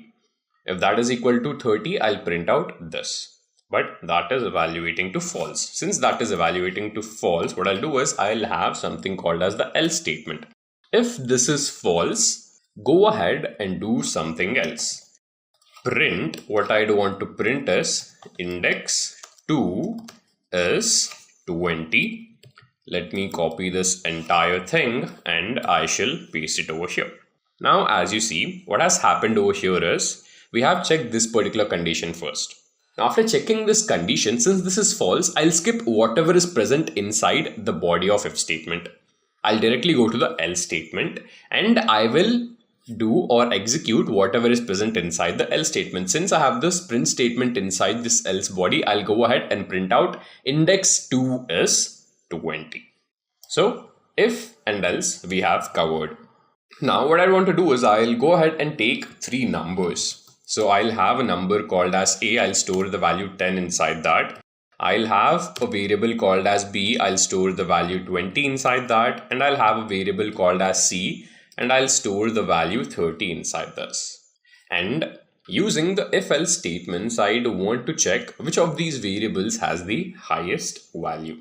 Speaker 2: If that is equal to 30, I'll print out this. But that is evaluating to false. Since that is evaluating to false, what I'll do is I'll have something called as the else statement. If this is false, go ahead and do something else. Print, what I want to print is index 2 is 20. Let me copy this entire thing and I shall paste it over here. Now, as you see, what has happened over here is we have checked this particular condition first. Now, after checking this condition, since this is false, I'll skip whatever is present inside the body of if statement. I'll directly go to the else statement and I will do or execute whatever is present inside the else statement. Since I have this print statement inside this else body, I'll go ahead and print out index 2 is 20. So if and else we have covered. Now what I want to do is I'll go ahead and take three numbers. So I'll have a number called as A. I'll store the value 10 inside that. I'll have a variable called as B. I'll store the value 20 inside that. And I'll have a variable called as C. And I'll store the value 30 inside this. And using the if else statements, I'd want to check which of these variables has the highest value.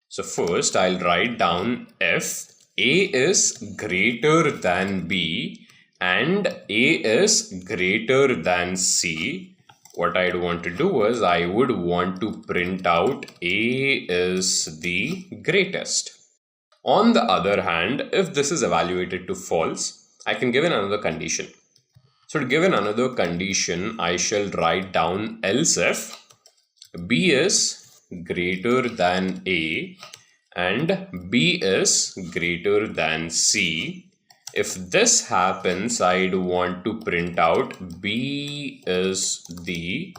Speaker 2: So first I'll write down if A is greater than B and A is greater than C. What I'd want to do is I would want to print out A is the greatest. On the other hand, if this is evaluated to false, I can give in another condition. So to give in another condition, I shall write down else if B is greater than A and B is greater than C. If this happens, I'd want to print out B is the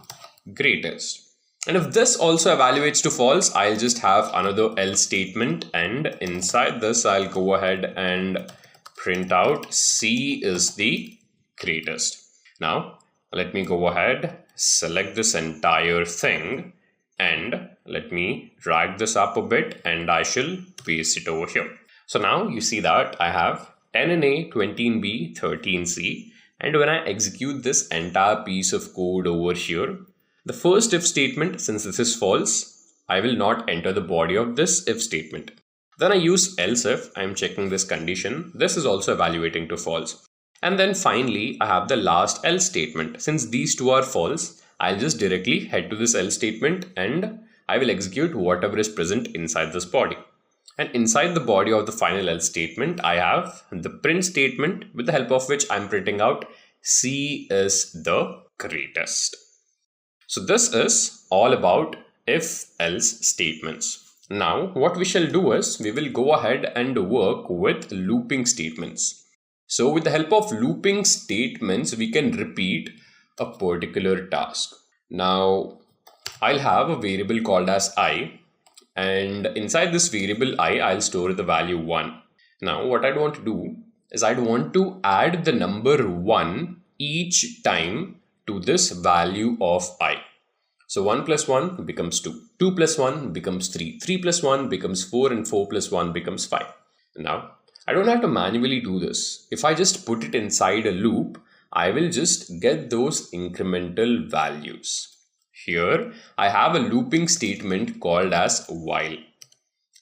Speaker 2: greatest. And if this also evaluates to false, I'll just have another else statement and inside this I'll go ahead and print out C is the greatest. Now let me go ahead, select this entire thing and let me drag this up a bit and I shall paste it over here. So now you see that I have 10 in A, 20 in B, 30 in C, and when I execute this entire piece of code over here, the first if statement, since this is false, I will not enter the body of this if statement. Then I use else if, I'm checking this condition, this is also evaluating to false. And then finally, I have the last else statement. Since these two are false, I'll just directly head to this else statement and I will execute whatever is present inside this body. And inside the body of the final else statement, I have the print statement with the help of which I'm printing out C is the greatest. So this is all about if-else statements. Now what we shall do is we will go ahead and work with looping statements. So with the help of looping statements, we can repeat a particular task. Now I'll have a variable called as I. And inside this variable I'll store the value 1. Now what I'd want to do is I'd want to add the number 1 each time to this value of I. So 1 plus 1 becomes 2, 2 plus 1 becomes 3, 3 plus 1 becomes 4 and 4 plus 1 becomes 5. Now I don't have to manually do this. If I just put it inside a loop, I will just get those incremental values. Here I have a looping statement called as while,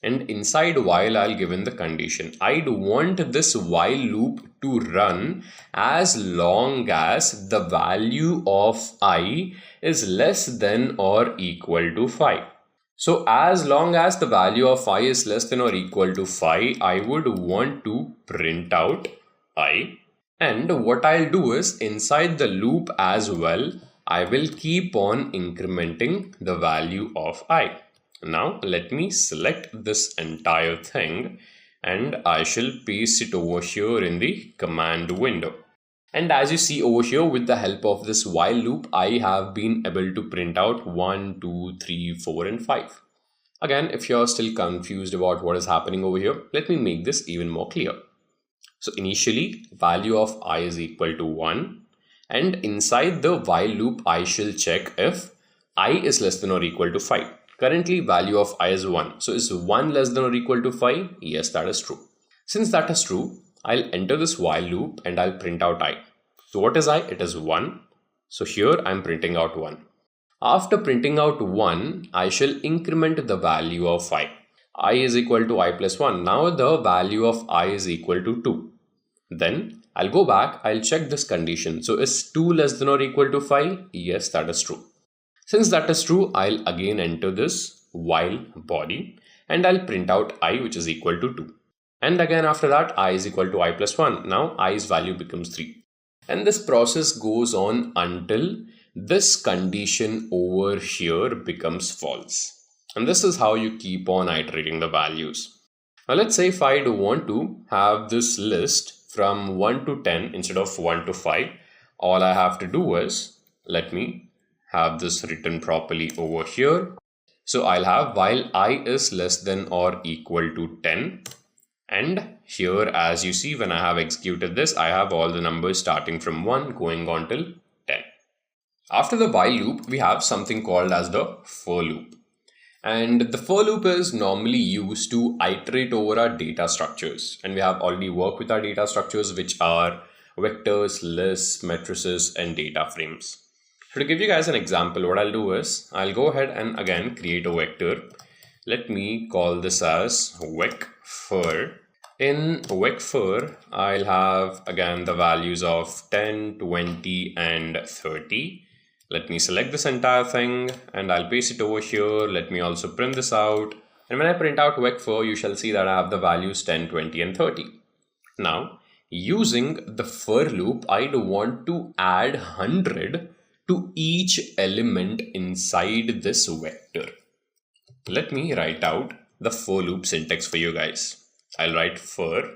Speaker 2: and inside while I'll give in the condition. I'd want this while loop to run as long as the value of I is less than or equal to 5. So as long as the value of I is less than or equal to 5, I would want to print out I. And what I'll do is inside the loop as well, I will keep on incrementing the value of I. Now let me select this entire thing and I shall paste it over here in the command window. And as you see over here, with the help of this while loop, I have been able to print out 1, 2, 3, 4, and 5. Again, if you're still confused about what is happening over here, let me make this even more clear. So initially, value of I is equal to 1. And inside the while loop, I shall check if I is less than or equal to 5. Currently, value of I is 1. So is 1 less than or equal to 5? Yes, that is true. Since that is true, I'll enter this while loop and I'll print out I. So what is I? It is 1. So here I'm printing out 1. After printing out 1, I shall increment the value of I. I is equal to I plus 1. Now the value of I is equal to 2. Then I'll go back, I'll check this condition. So is 2 less than or equal to 5? Yes, that is true. Since that is true, I'll again enter this while body and I'll print out I, which is equal to 2. And again after that, I is equal to I plus 1. Now I's value becomes 3. And this process goes on until this condition over here becomes false. And this is how you keep on iterating the values. Now let's say if I do want to have this list from 1 to 10 instead of 1 to 5, all I have to do is, let me have this written properly over here. So I'll have while I is less than or equal to 10. And here, as you see, when I have executed this, I have all the numbers starting from 1 going on till 10. After the while loop, we have something called as the for loop. And the for loop is normally used to iterate over our data structures. And we have already worked with our data structures, which are vectors, lists, matrices, and data frames. So to give you guys an example, what I'll do is, I'll go ahead and again create a vector. Let me call this as vec_for. In vec_for, I'll have again the values of 10, 20, and 30. Let me select this entire thing and I'll paste it over here. Let me also print this out. And when I print out vec_for, you shall see that I have the values 10, 20, and 30. Now, using the for loop, I do want to add 100 to each element inside this vector. Let me write out the for loop syntax for you guys. I'll write for,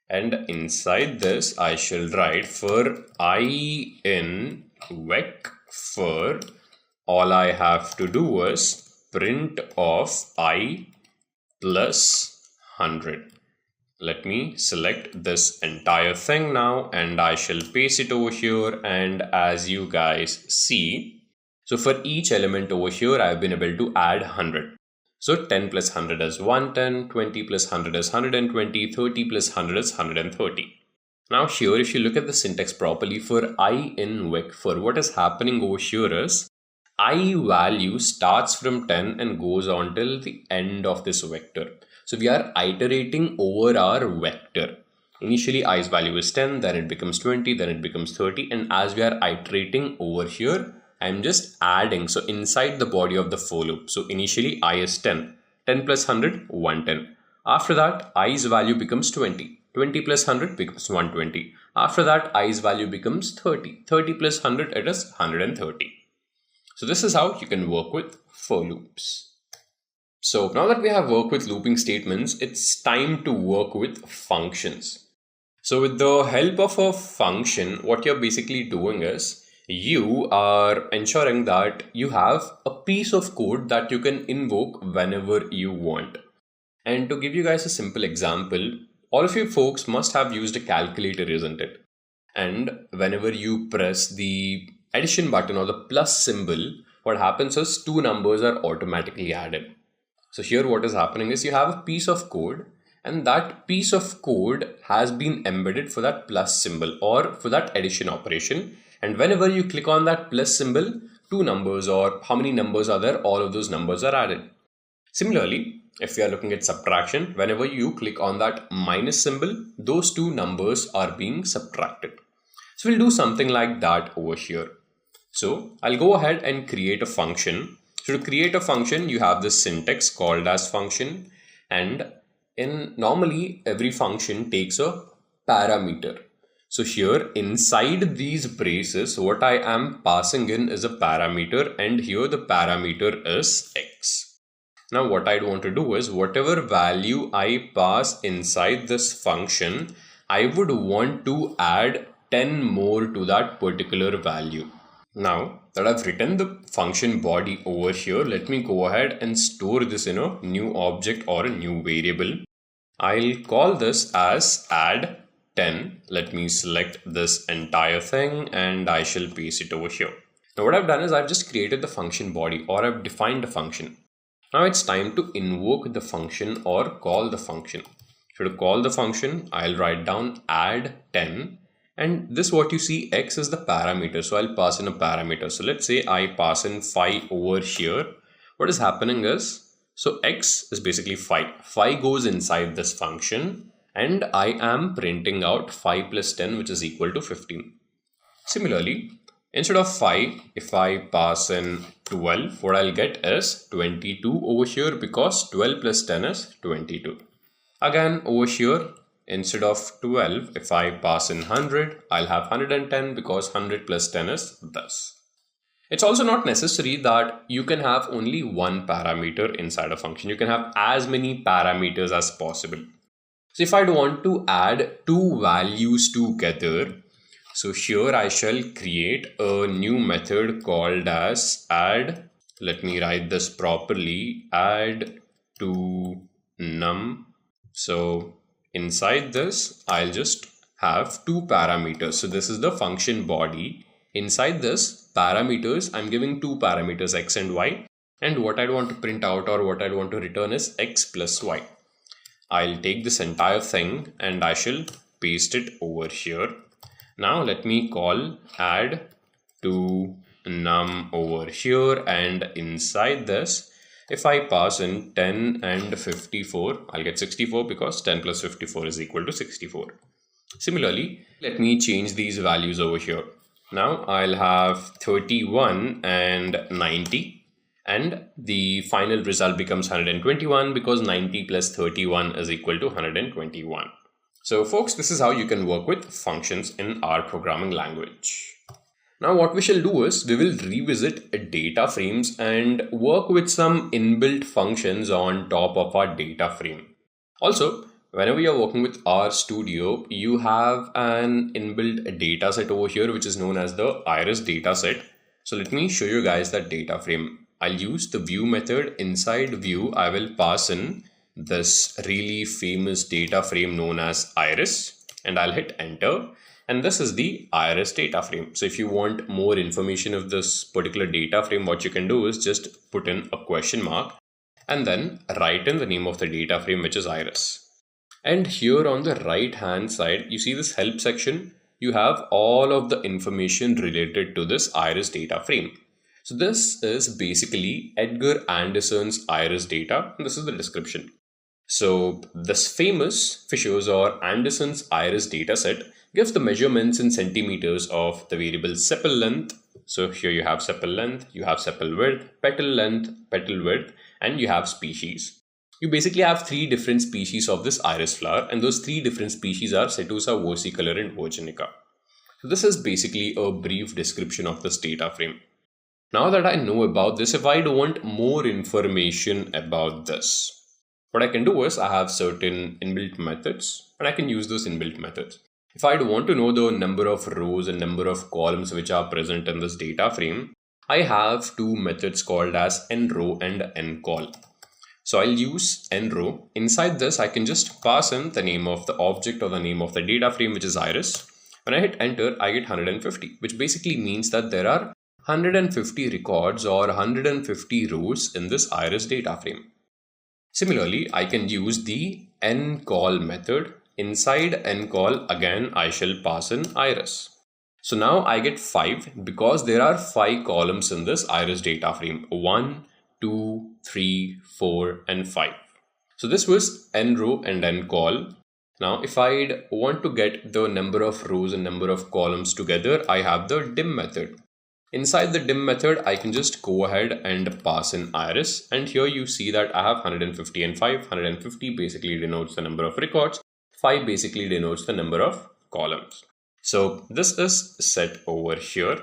Speaker 2: and inside this I shall write for I in vec_for. All I have to do is print of I plus 100. Let me select this entire thing now and I shall paste it over here. And as you guys see, so for each element over here, I've been able to add 100. So 10 plus 100 is 110, 20 plus 100 is 120, 30 plus 100 is 130. Now here, if you look at the syntax properly for I in vec_for, what is happening over here is I value starts from 10 and goes on till the end of this vector. So we are iterating over our vector. Initially, I's value is 10, then it becomes 20, then it becomes 30. And as we are iterating over here, I'm just adding. So inside the body of the for loop. So initially, I is 10. 10 plus 100, 110. After that, I's value becomes 20. 20 plus 100 becomes 120. After that, I's value becomes 30. 30 plus 100, it is 130. So this is how you can work with for loops. So now that we have worked with looping statements, it's time to work with functions. So with the help of a function, what you're basically doing is you are ensuring that you have a piece of code that you can invoke whenever you want. And to give you guys a simple example, all of you folks must have used a calculator, isn't it? And whenever you press the addition button or the plus symbol, what happens is two numbers are automatically added. So here what is happening is you have a piece of code and that piece of code has been embedded for that plus symbol or for that addition operation. And whenever you click on that plus symbol, two numbers or how many numbers are there, all of those numbers are added. Similarly, if we are looking at subtraction, whenever you click on that minus symbol, those two numbers are being subtracted. So we'll do something like that over here. So I'll go ahead and create a function. So to create a function, you have this syntax called as function, and normally every function takes a parameter. So here inside these braces, what I am passing in is a parameter, and here the parameter is x. Now what I'd want to do is whatever value I pass inside this function, I would want to add 10 more to that particular value. Now that I've written the function body over here, let me go ahead and store this in a new object or a new variable. I'll call this as add 10. Let me select this entire thing and I shall paste it over here. Now what I've done is I've just created the function body, or I've defined a function. Now it's time to invoke the function or call the function. So to call the function, I'll write down add 10. And this, what you see, x is the parameter. So I'll pass in a parameter. So let's say I pass in 5 over here. What is happening is, so x is basically 5. 5 goes inside this function and I am printing out 5 plus 10, which is equal to 15. Similarly, instead of 5, if I pass in 12, what I'll get is 22 over here, because 12 plus 10 is 22. Again, over here, instead of 12, if I pass in 100, I'll have 110, because 100 plus 10 is this. It's also not necessary that you can have only one parameter inside a function. You can have as many parameters as possible. So if I want to add two values together, so here I shall create a new method called as add. Let me write this properly. Add to num. So inside this, I'll just have two parameters. So this is the function body. Inside this parameters, I'm giving two parameters, x and y. And what I want to print out, or what I want to return, is x plus y. I'll take this entire thing and I shall paste it over here. Now let me call add to num over here, and inside this, if I pass in 10 and 54, I'll get 64, because 10 plus 54 is equal to 64. Similarly, let me change these values over here. Now I'll have 31 and 90, and the final result becomes 121, because 90 plus 31 is equal to 121. So folks, this is how you can work with functions in R programming language. Now what we shall do is we will revisit data frames and work with some inbuilt functions on top of our data frame. Also, whenever you're working with R Studio, you have an inbuilt data set over here, which is known as the iris data set. So let me show you guys that data frame. I'll use the view method. Inside view, I will pass in this really famous data frame known as iris, and I'll hit enter. And this is the iris data frame. So if you want more information of this particular data frame, what you can do is just put in a question mark and then write in the name of the data frame, which is iris. And here on the right hand side, you see this help section. You have all of the information related to this iris data frame. So this is basically Edgar Anderson's iris data, and this is the description. So this famous Fisher's or Anderson's iris dataset gives the measurements in centimeters of the variable sepal length. So here you have sepal length, you have sepal width, petal length, petal width, and you have species. You basically have three different species of this iris flower, and those three different species are Setusa, versicolor, and virginica. So this is basically a brief description of this data frame. Now that I know about this, if I don't want more information about this, what I can do is I have certain inbuilt methods and I can use those inbuilt methods. If I want to know the number of rows and number of columns which are present in this data frame, I have two methods called as nrow and ncol. So I'll use nrow. Inside this, I can just pass in the name of the object or the name of the data frame, which is iris. When I hit enter, I get 150, which basically means that there are 150 records or 150 rows in this iris data frame. Similarly, I can use the ncol method. Inside ncol, again, I shall pass in iris. So now I get 5 because there are 5 columns in this iris data frame. 1, 2, 3, 4, and 5. So this was nrow and ncol. Now, if I want to get the number of rows and number of columns together, I have the dim method. Inside the dim method, I can just go ahead and pass in iris. And here you see that I have 150 and 5. 150 basically denotes the number of records. 5 basically denotes the number of columns. So this is set over here.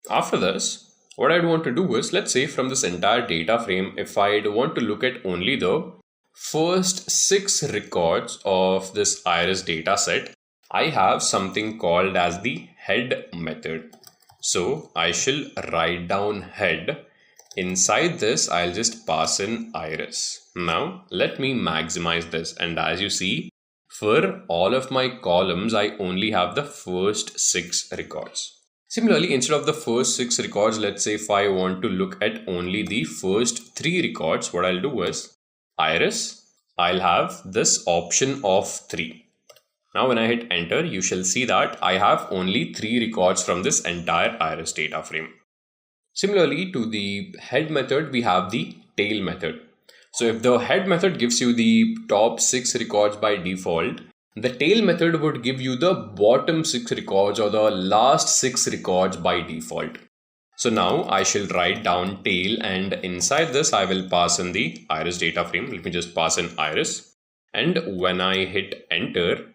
Speaker 2: After this, what I'd want to do is, let's say from this entire data frame, if I'd want to look at only the first 6 records of this iris data set, I have something called as the head method. So I shall write down head. Inside this, I'll just pass in iris. Now let me maximize this. And as you see, for all of my columns, I only have the first 6 records. Similarly, instead of the first 6 records, let's say if I want to look at only the first 3 records, what I'll do is iris, I'll have this option of 3. Now when I hit enter, you shall see that I have only 3 records from this entire iris data frame. Similarly to the head method, we have the tail method. So if the head method gives you the top 6 records by default, the tail method would give you the bottom 6 records or the last 6 records by default. So now I shall write down tail, and inside this I will pass in the iris data frame. Let me just pass in iris. And when I hit enter,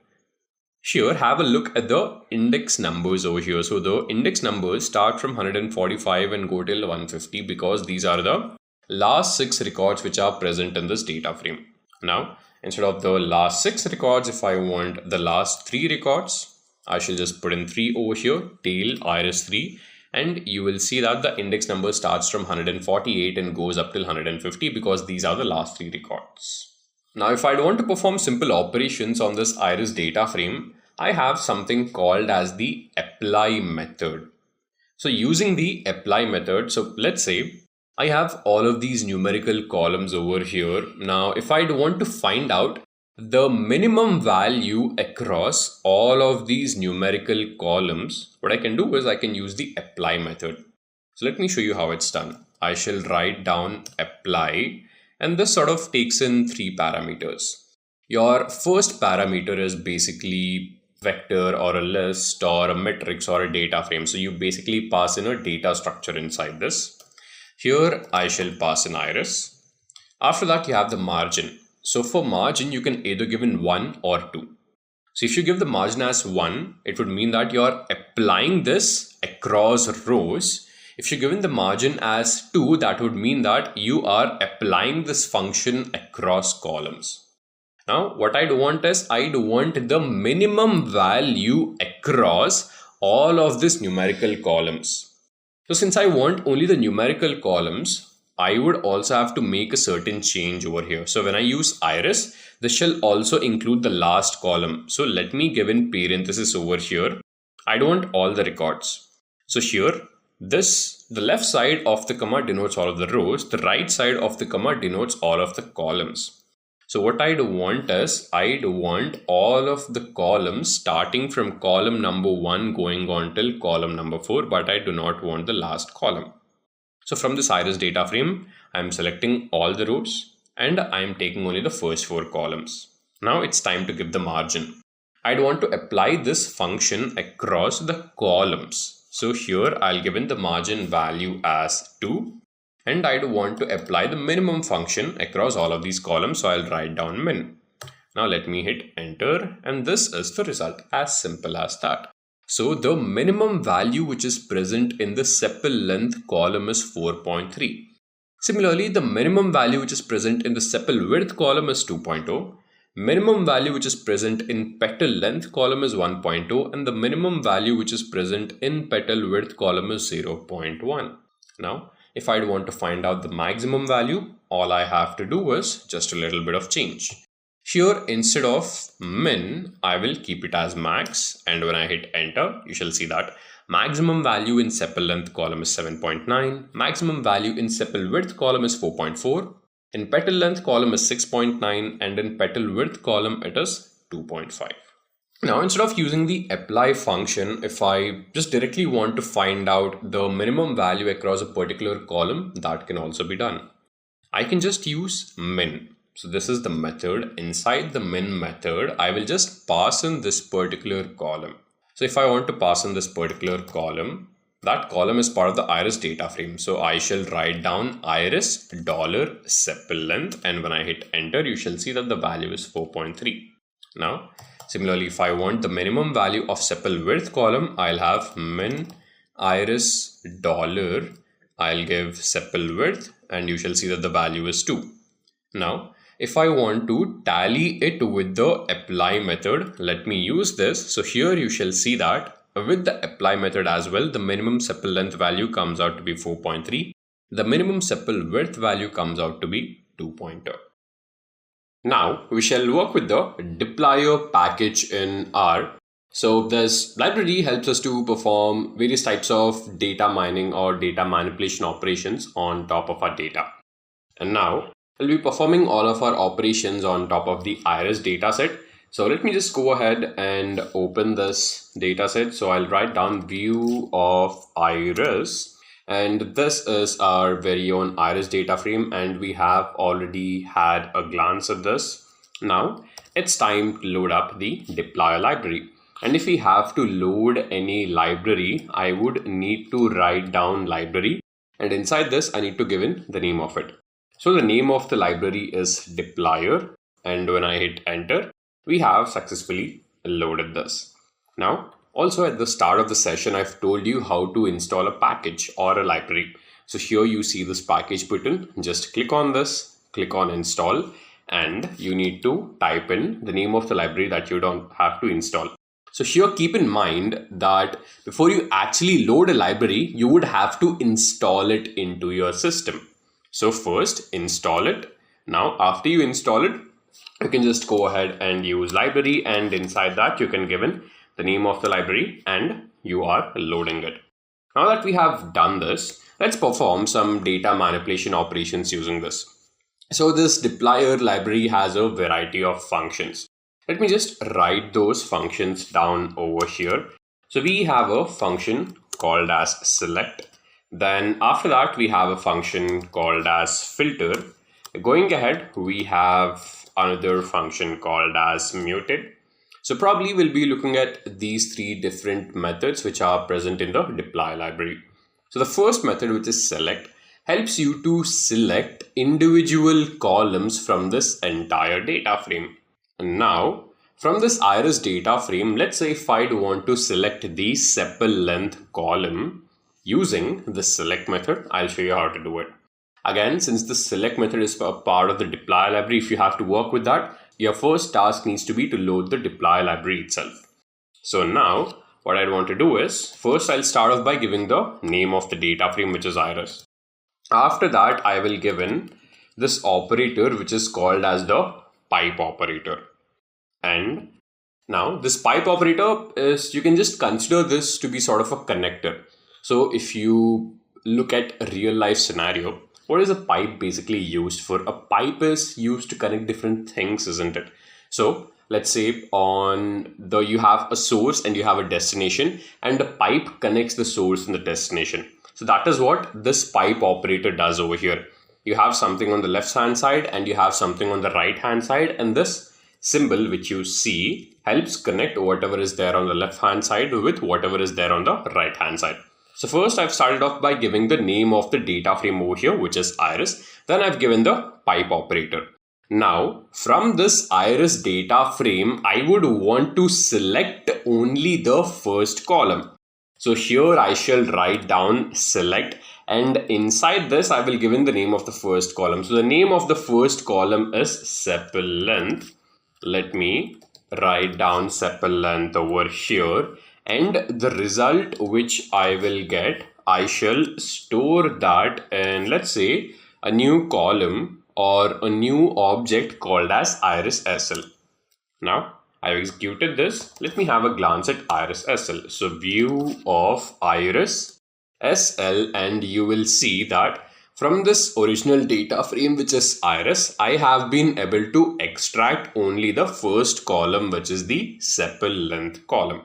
Speaker 2: here have a look at the index numbers over here. So the index numbers start from 145 and go till 150 because these are the last 6 records which are present in this data frame. Now, instead of the last 6 records, if I want the last 3 records, I shall just put in 3 over here, tail iris 3, and you will see that the index number starts from 148 and goes up till 150 because these are the last 3 records. Now, if I want to perform simple operations on this iris data frame, I have something called as the apply method. So using the apply method, so let's say I have all of these numerical columns over here. Now, if I want to find out the minimum value across all of these numerical columns, what I can do is I can use the apply method. So let me show you how it's done. I shall write down apply, and this sort of takes in 3 parameters. Your first parameter is basically vector or a list or a matrix or a data frame. So you basically pass in a data structure inside this. Here I shall pass in iris. After that you have the margin. So for margin you can either give in 1 or 2. So if you give the margin as 1, it would mean that you are applying this across rows. If you given the margin as 2, that would mean that you are applying this function across columns. Now what I'd want is I'd want the minimum value across all of these numerical columns. So since I want only the numerical columns, I would also have to make a certain change over here. So when I use iris, this shall also include the last column. So let me give in parenthesis over here. I don't want all the records. So here, the left side of the comma denotes all of the rows. The right side of the comma denotes all of the columns. So what I'd want is, I'd want all of the columns starting from column number 1 going on till column number 4, but I do not want the last column. So from this iris data frame, I'm selecting all the rows and I'm taking only the first 4 columns. Now it's time to give the margin. I'd want to apply this function across the columns. So here I'll give in the margin value as 2. And I'd want to apply the minimum function across all of these columns. So I'll write down min. Now let me hit enter, and this is the result, as simple as that. So the minimum value which is present in the sepal length column is 4.3. Similarly, the minimum value which is present in the sepal width column is 2.0. Minimum value which is present in petal length column is 1.0, and the minimum value which is present in petal width column is 0.1. Now, if I want to find out the maximum value, all I have to do is just a little bit of change. Here, instead of min, I will keep it as max, and when I hit enter, you shall see that maximum value in sepal length column is 7.9, maximum value in sepal width column is 4.4, in petal length column is 6.9, and in petal width column it is 2.5. Now, instead of using the apply function, if I just directly want to find out the minimum value across a particular column, that can also be done. I can just use min. So this is the method. Inside the min method, I will just pass in this particular column. So if I want to pass in this particular column, that column is part of the iris data frame. So I shall write down iris $sepal length, and when I hit enter, you shall see that the value is 4.3. Now, similarly, if I want the minimum value of sepal width column, I'll have min iris I'll give sepal width, and you shall see that the value is 2. Now, if I want to tally it with the apply method, let me use this. So here you shall see that with the apply method as well, the minimum sepal length value comes out to be 4.3. The minimum sepal width value comes out to be 2.2. Now we shall work with the dplyr package in R. So this library helps us to perform various types of data mining or data manipulation operations on top of our data. And now we'll be performing all of our operations on top of the iris dataset. So let me just go ahead and open this dataset. So I'll write down view of iris, and this is our very own iris data frame, and we have already had a glance at this. Now it's time to load up the dplyr library. And if we have to load any library, I would need to write down library, and inside this I need to give in the name of it. So the name of the library is dplyr, and when I hit enter, we have successfully loaded this. Now, also at the start of the session, I've told you how to install a package or a library. So here you see this package button. Just click on this, click on install, and you need to type in the name of the library that you don't have to install. So here keep in mind that before you actually load a library, you would have to install it into your system. So first install it. Now after you install it, you can just go ahead and use library, and inside that you can give in the name of the library and you are loading it. Now that we have done this, let's perform some data manipulation operations using this. So this dplyr library has a variety of functions. Let me just write those functions down over here. So we have a function called as select. Then after that, we have a function called as filter. Going ahead, we have another function called as muted. So probably we'll be looking at these three different methods which are present in the dplyr library. So the first method, which is select, helps you to select individual columns from this entire data frame. And now from this iris data frame, let's say if I want to select the sepal length column using the select method, I'll show you how to do it. Again, since the select method is a part of the dplyr library, if you have to work with that, your first task needs to be to load the dplyr library itself. So now what I want to do is, first I'll start off by giving the name of the data frame, which is iris. After that, I will give in this operator, which is called as the pipe operator. And now this pipe operator is, you can just consider this to be sort of a connector. So if you look at a real life scenario, what is a pipe basically used for? A pipe is used to connect different things, isn't it? So let's say you have a source and you have a destination, and the pipe connects the source and the destination. So that is what this pipe operator does over here. You have something on the left hand side and you have something on the right hand side, and this symbol which you see helps connect whatever is there on the left hand side with whatever is there on the right hand side. So first I've started off by giving the name of the data frame over here, which is iris. Then I've given the pipe operator. Now from this iris data frame, I would want to select only the first column. So here I shall write down select, and inside this I will give in the name of the first column. So the name of the first column is sepal length. Let me write down sepal length over here. And the result which I will get, I shall store that in, let's say, a new column or a new object called as iris SL. Now I've executed this. Let me have a glance at iris SL. So view of iris SL, and you will see that from this original data frame, which is iris, I have been able to extract only the first column, which is the sepal length column.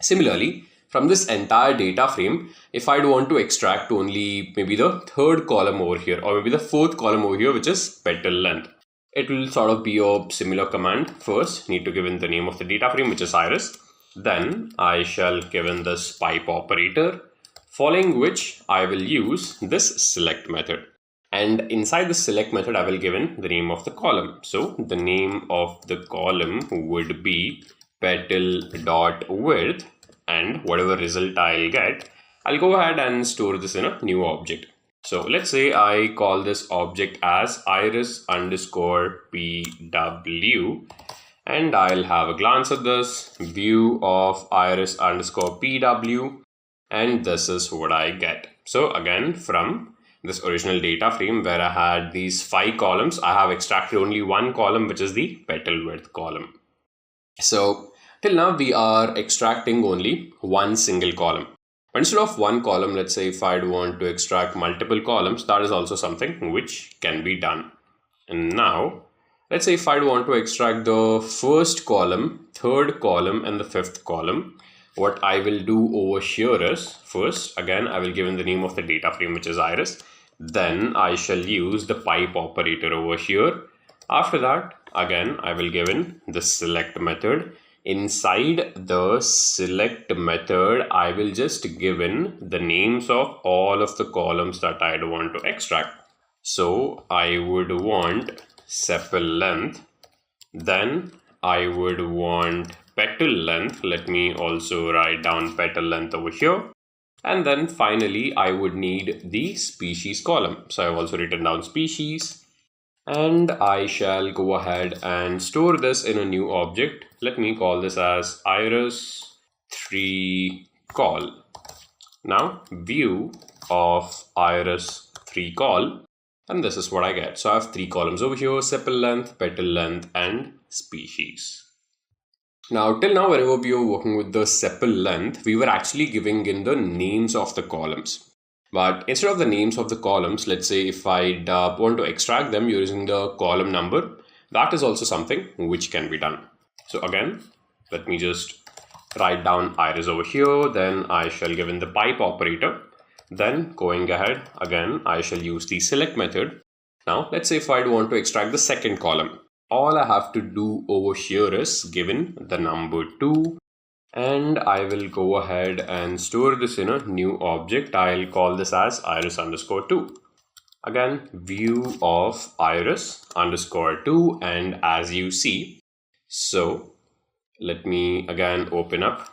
Speaker 2: Similarly, from this entire data frame, if I'd want to extract only maybe the third column over here, or maybe the fourth column over here, which is petal length, it will sort of be a similar command. First, need to give in the name of the data frame, which is iris. Then I shall give in this pipe operator, following which I will use this select method. And inside the select method, I will give in the name of the column. So the name of the column would be petal.width, and whatever result I'll get, I'll go ahead and store this in a new object. So let's say I call this object as iris underscore pw, and I'll have a glance at this view of iris underscore pw, and this is what I get. So again, from this original data frame where I had these 5 columns, I have extracted only one column, which is the petal width column. So till now we are extracting only one single column. But instead of one column, let's say if I'd want to extract multiple columns, that is also something which can be done. And now, let's say if I'd want to extract the first column, third column, and the fifth column, what I will do over here is, first, again, I will give in the name of the data frame, which is iris. Then I shall use the pipe operator over here. After that, again, I will give in the select method. Inside the select method, I will just give in the names of all of the columns that I want to extract. So I would want sepal length, then I would want petal length. Let me also write down petal length over here. And then finally, I would need the species column. So I've also written down species. And I shall go ahead and store this in a new object. Let me call this as iris3col. Now view of iris3col, and this is what I get. So I have 3 columns over here: sepal length, petal length, and species. Now till now, whenever we were working with the sepal length, we were actually giving in the names of the columns. But instead of the names of the columns, let's say if I want to extract them using the column number, that is also something which can be done. So again, let me just write down iris over here. Then I shall give in the pipe operator. Then going ahead, again, I shall use the select method. Now, let's say if I want to extract the second column, all I have to do over here is give in the number 2. And I will go ahead and store this in a new object. I'll call this as iris underscore 2. Again, view of iris underscore 2. And as you see, so let me again open up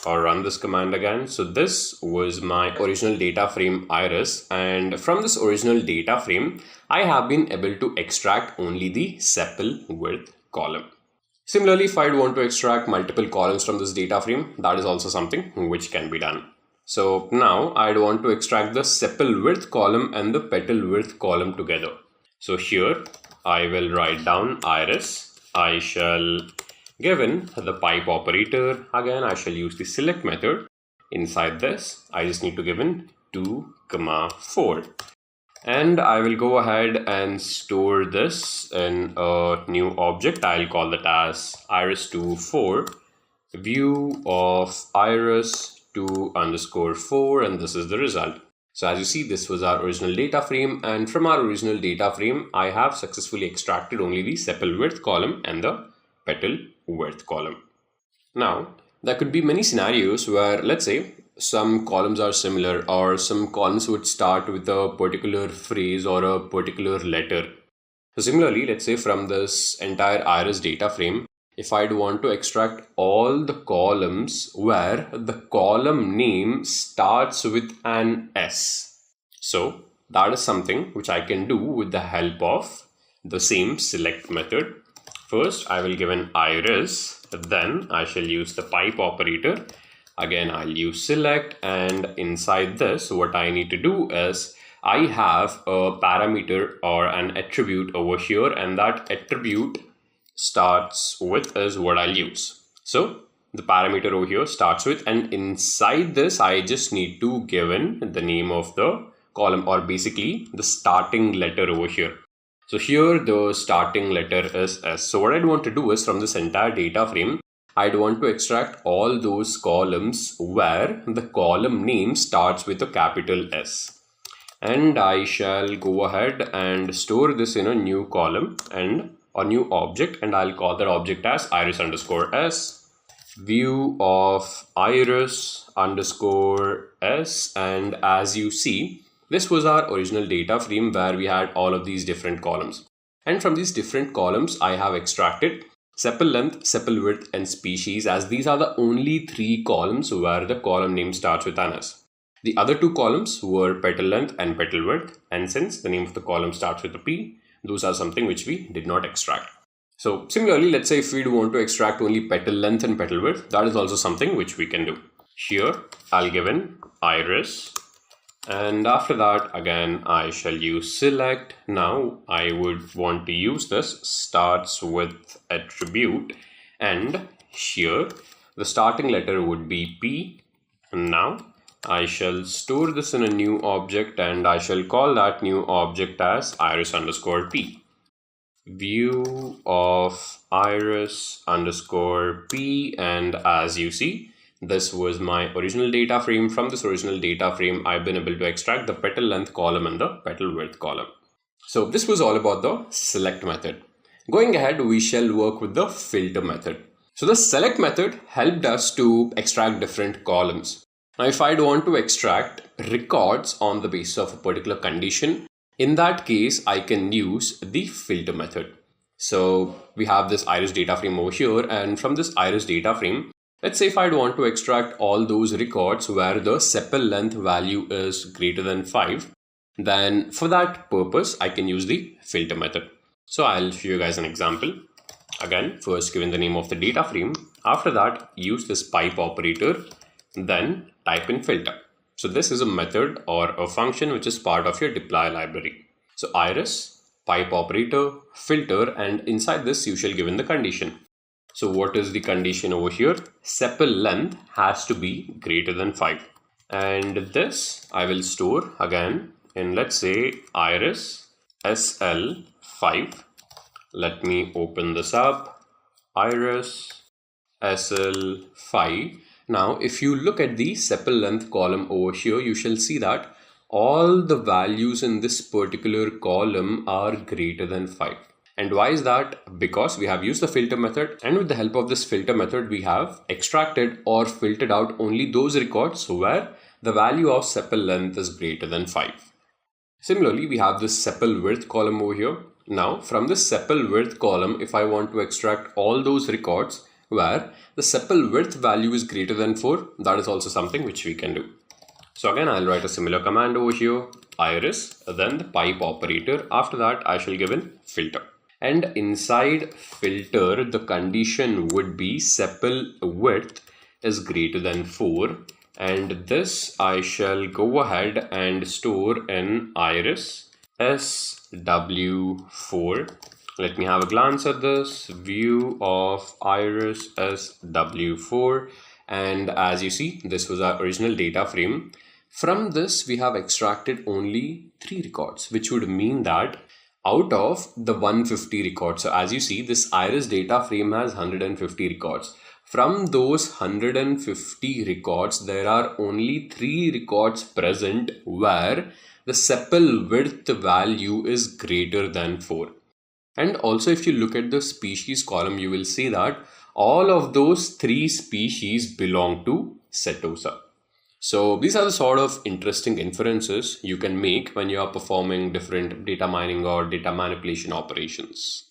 Speaker 2: or run this command again. So this was my original data frame iris. And from this original data frame, I have been able to extract only the sepal width column. Similarly, if I want to extract multiple columns from this data frame, that is also something which can be done. So now I'd want to extract the sepal width column and the petal width column together. So here I will write down iris. I shall give in the pipe operator. Again, I shall use the select method. Inside this, I just need to give in 2, 4. And I will go ahead and store this in a new object. I'll call it as iris24 view of iris2 underscore 4, and this is the result. So as you see, this was our original data frame, and from our original data frame, I have successfully extracted only the sepal width column and the petal width column. Now, there could be many scenarios where, let's say, some columns are similar, or some columns would start with a particular phrase or a particular letter. So similarly, let's say from this entire iris data frame, if I'd want to extract all the columns where the column name starts with an S. So that is something which I can do with the help of the same select method. First, I will give an iris, then I shall use the pipe operator. Again, I'll use select, and inside this, what I need to do is I have a parameter or an attribute over here, and that attribute starts with is what I'll use. So the parameter over here starts with, and inside this, I just need to give in the name of the column, or basically the starting letter over here. So here the starting letter is S. So what I'd want to do is from this entire data frame, I'd want to extract all those columns where the column name starts with a capital S. And I shall go ahead and store this in a new column and a new object, and I'll call that object as iris underscore S, view of iris underscore S. And as you see, this was our original data frame where we had all of these different columns. And from these different columns, I have extracted sepal length, sepal width, and species, as these are the only 3 columns where the column name starts with an S. The other two columns were petal length and petal width, and since the name of the column starts with a P, those are something which we did not extract. So similarly, let's say if we want to extract only petal length and petal width, that is also something which we can do. Here I'll give in iris, and after that again I shall use select. Now I would want to use this starts with attribute, and here the starting letter would be P. And now I shall store this in a new object, and I shall call that new object as iris underscore P. View of iris underscore P, and as you see, this was my original data frame. From this original data frame, I've been able to extract the petal length column and the petal width column. So this was all about the select method. Going ahead, we shall work with the filter method. So the select method helped us to extract different columns. Now, if I want to extract records on the basis of a particular condition, in that case, I can use the filter method. So we have this iris data frame over here, and from this iris data frame, let's say if I want to extract all those records where the sepal length value is greater than 5, then for that purpose, I can use the filter method. So I'll show you guys an example. Again, first given the name of the data frame. After that, use this pipe operator, then type in filter. So this is a method or a function which is part of your deploy library. So iris, pipe operator, filter, and inside this you shall give in the condition. So what is the condition over here? Sepal length has to be greater than 5. And this I will store again in, let's say, iris SL5. Let me open this up. Iris SL5. Now, if you look at the sepal length column over here, you shall see that all the values in this particular column are greater than 5. And why is that? Because we have used the filter method, and with the help of this filter method, we have extracted or filtered out only those records where the value of sepal length is greater than 5. Similarly, we have this sepal width column over here. Now, from this sepal width column, if I want to extract all those records where the sepal width value is greater than 4, that is also something which we can do. So again, I'll write a similar command over here, iris, then the pipe operator. After that, I shall give in filter. And inside filter, the condition would be sepal width is greater than 4. And this I shall go ahead and store in iris SW4. Let me have a glance at this view of iris SW4. And as you see, this was our original data frame. From this, we have extracted only 3 records, which would mean that out of the 150 records, so as you see, this iris data frame has 150 records. From those 150 records, there are only 3 records present where the sepal width value is greater than 4. And also, if you look at the species column, you will see that all of those 3 species belong to Setosa. So these are the sort of interesting inferences you can make when you are performing different data mining or data manipulation operations.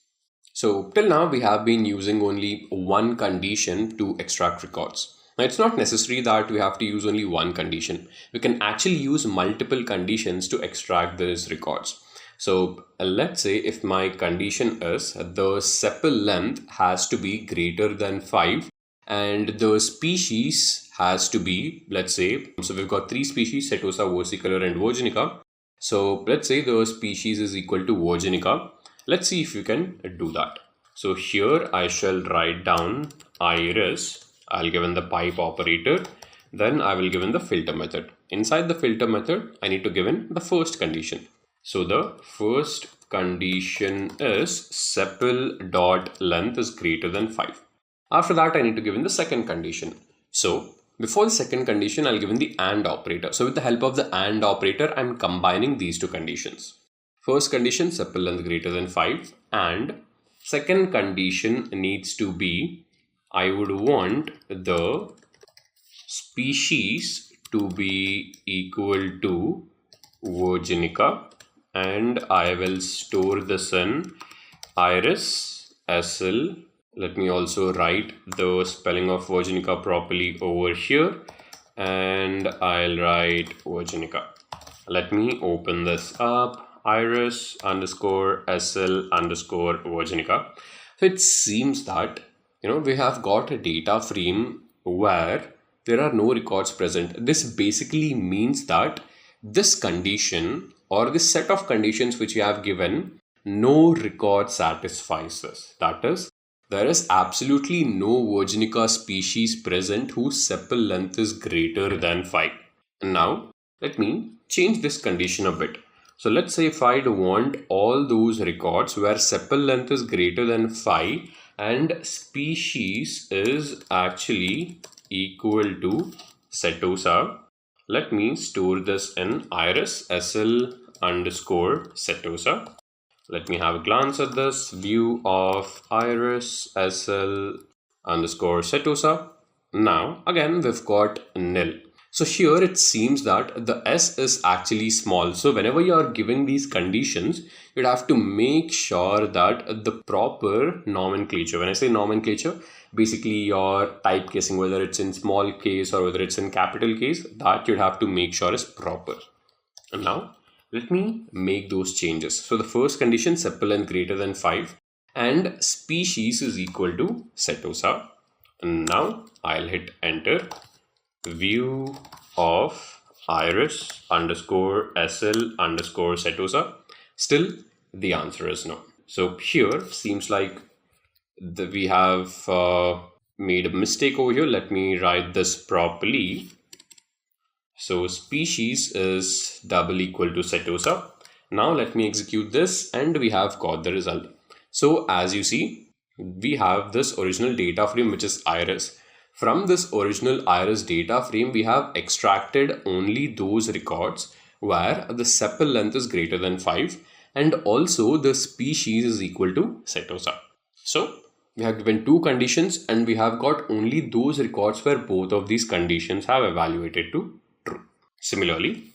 Speaker 2: So till now, we have been using only one condition to extract records. Now, it's not necessary that we have to use only one condition. We can actually use multiple conditions to extract these records. So let's say if my condition is the sepal length has to be greater than 5 and the species has to be, let's say, so we've got 3 species, Setosa, versicolor and virginica. So let's say the species is equal to virginica. Let's see if you can do that. So here I shall write down iris. I'll give in the pipe operator. Then I will give in the filter method. Inside the filter method, I need to give in the first condition. So the first condition is sepal dot length is greater than 5. After that, I need to give in the second condition. So before the second condition, I'll give in the AND operator. So with the help of the AND operator, I'm combining these 2 conditions. First condition, sepal length greater than 5, and second condition needs to be, I would want the species to be equal to virginica, and I will store this in iris SL. Let me also write the spelling of virginica properly over here.
Speaker 1: and I'll write Virginica. Let me open this up. Iris underscore SL underscore Virginica. So it seems that we have got a data frame where there are no records present. This basically means that this condition or this set of conditions which you have given, no record satisfies this. That is, there is absolutely no Virginica species present whose sepal length is greater than 5. And now let me change this condition a bit. So let's say if I want all those records where sepal length is greater than 5 and species is actually equal to setosa, let me store this in iris SL underscore setosa. Let me have a glance at this view of iris SL underscore setosa. Now again we've got nil. So here it seems that the S is actually small. So whenever you are giving these conditions, you'd have to make sure that the proper nomenclature, when I say nomenclature, basically your typecasing, whether it's in small case or whether it's in capital case, that you'd have to make sure is proper. And now let me make those changes. So the first condition, sepal length greater than 5 and species is equal to setosa. And now I'll hit enter. View of iris underscore SL underscore setosa. Still the answer is no. So here seems like we have made a mistake over here. Let me write this properly. So species is double equal to setosa. Now let me execute this and we have got the result. So as you see, we have this original data frame which is iris. From this original iris data frame, we have extracted only those records where the sepal length is greater than 5 and also the species is equal to setosa. So we have given two conditions and we have got only those records where both of these conditions have evaluated to true. Similarly,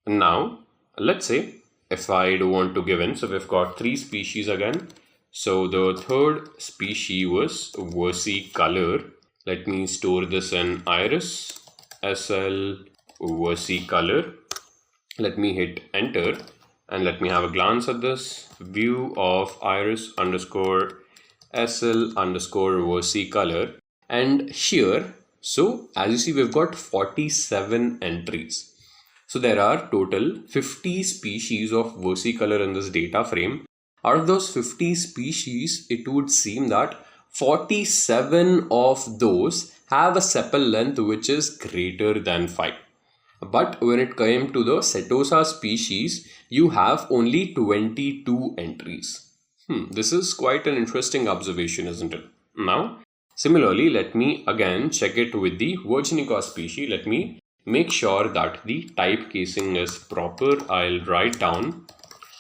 Speaker 1: now let's say if I do want to give in, so we've got three species again. So the third species was versicolor. Let me store this in iris SL versicolor. Let me hit enter and let me have a glance at this view of iris underscore SL underscore versicolor. And here, so as you see, we've got 47 entries. So there are total 50 species of versicolor in this data frame. Out of those 50 species, it would seem that 47 of those have a sepal length which is greater than 5. But when it came to the setosa species, you have only 22 entries. This is quite an interesting observation, isn't it? Now, similarly, let me again check it with the Virginica species. Let me make sure that the typecasing is proper. I'll write down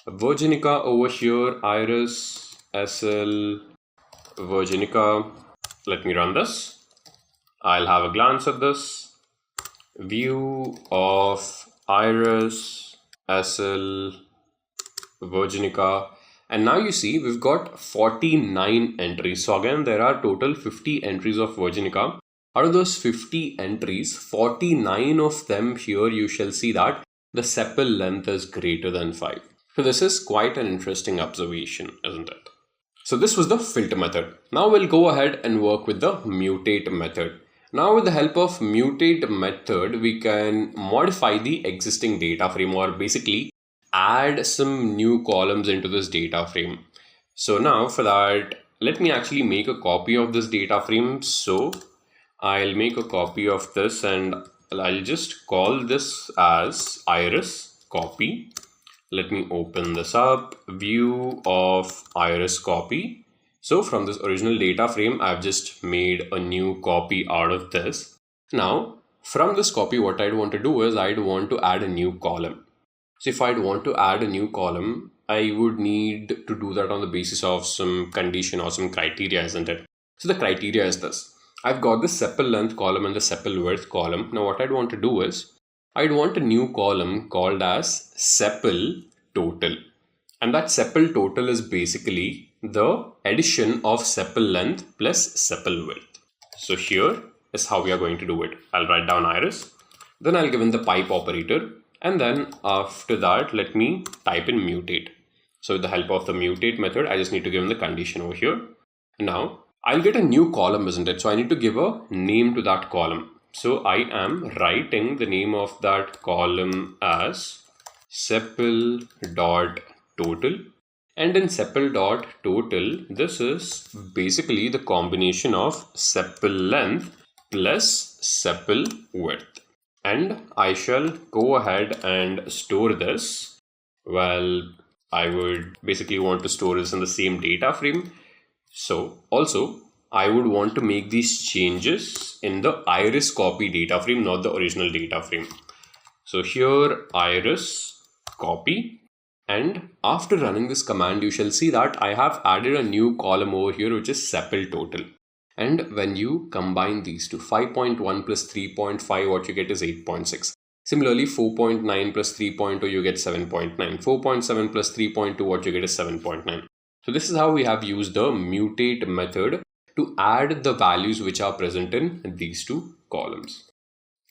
Speaker 1: Virginica over here, iris SL Virginica. Let me run this. I'll have a glance at this view of iris SL Virginica, and now you see we've got 49 entries. So again, there are total 50 entries of Virginica. Out of those 50 entries, 49 of them here you shall see that the sepal length is greater than 5. So this is quite an interesting observation, isn't it? So this was the filter method. Now we'll go ahead and work with the mutate method. Now with the help of mutate method, we can modify the existing data frame or basically add some new columns into this data frame. So now for that, let me actually make a copy of this data frame. So I'll make a copy of this and I'll just call this as iris copy. Let me open this up, view of iris copy. So from this original data frame, I've just made a new copy out of this. Now from this copy, what I'd want to do is I'd want to add a new column. So if I'd want to add a new column, I would need to do that on the basis of some condition or some criteria, isn't it? So the criteria is this. I've got the sepal length column and the sepal width column. Now what I'd want to do is I'd want a new column called as sepal total. And that sepal total is basically the addition of sepal length plus sepal width. So here is how we are going to do it. I'll write down iris Then I'll give in the pipe operator. And then after that, let me type in mutate. So with the help of the mutate method, I just need to give in the condition over here. Now I'll get a new column, isn't it? So I need to give a name to that column. So I am writing the name of that column as sepal.total. And in sepal.total, this is basically the combination of sepal length plus sepal width. And I shall go ahead and store this. Well, I would basically want to store this in the same data frame. So also, I would want to make these changes in the iris copy data frame, not the original data frame. So here, iris copy. And after running this command, you shall see that I have added a new column over here, which is sepal total. And when you combine these two, 5.1 plus 3.5, what you get is 8.6. Similarly, 4.9 plus 3.2, you get 7.9. 4.7 plus 3.2, what you get is 7.9. So this is how we have used the mutate method to add the values which are present in these two columns.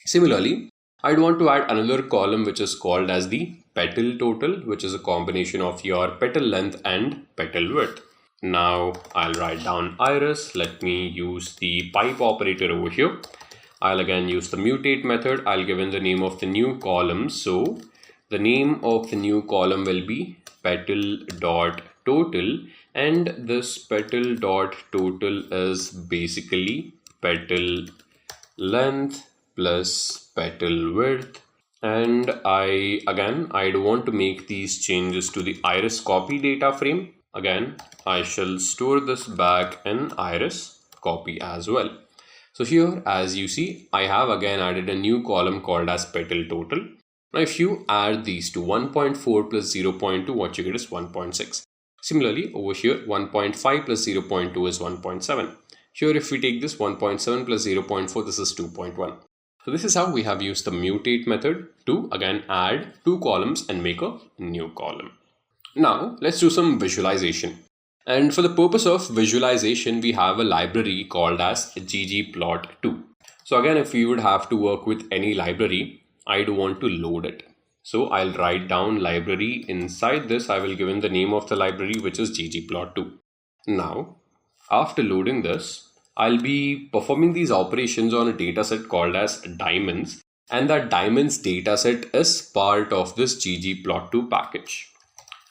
Speaker 1: Similarly, I'd want to add another column which is called as the petal total, which is a combination of your petal length and petal width. Now I'll write down iris. Let me use the pipe operator over here. I'll again use the mutate method. I'll give in the name of the new column. So the name of the new column will be petal.total, and this petal.total is basically petal length plus petal width. And I'd want to make these changes to the iris copy data frame. Again, I shall store this back in iris copy as well. So here, as you see, I have again added a new column called as petal total. Now, if you add these to 1.4 plus 0.2, what you get is 1.6. Similarly, over here, 1.5 plus 0.2 is 1.7. Here, if we take this 1.7 plus 0.4, this is 2.1. So this is how we have used the mutate method to again add two columns and make a new column. Now let's do some visualization. And for the purpose of visualization, we have a library called as ggplot2. So again, if we would have to work with any library, I'd want to load it. So I'll write down library. Inside this, I will give in the name of the library, which is ggplot2. Now, after loading this, I'll be performing these operations on a dataset called as diamonds, and that diamonds dataset is part of this ggplot2 package.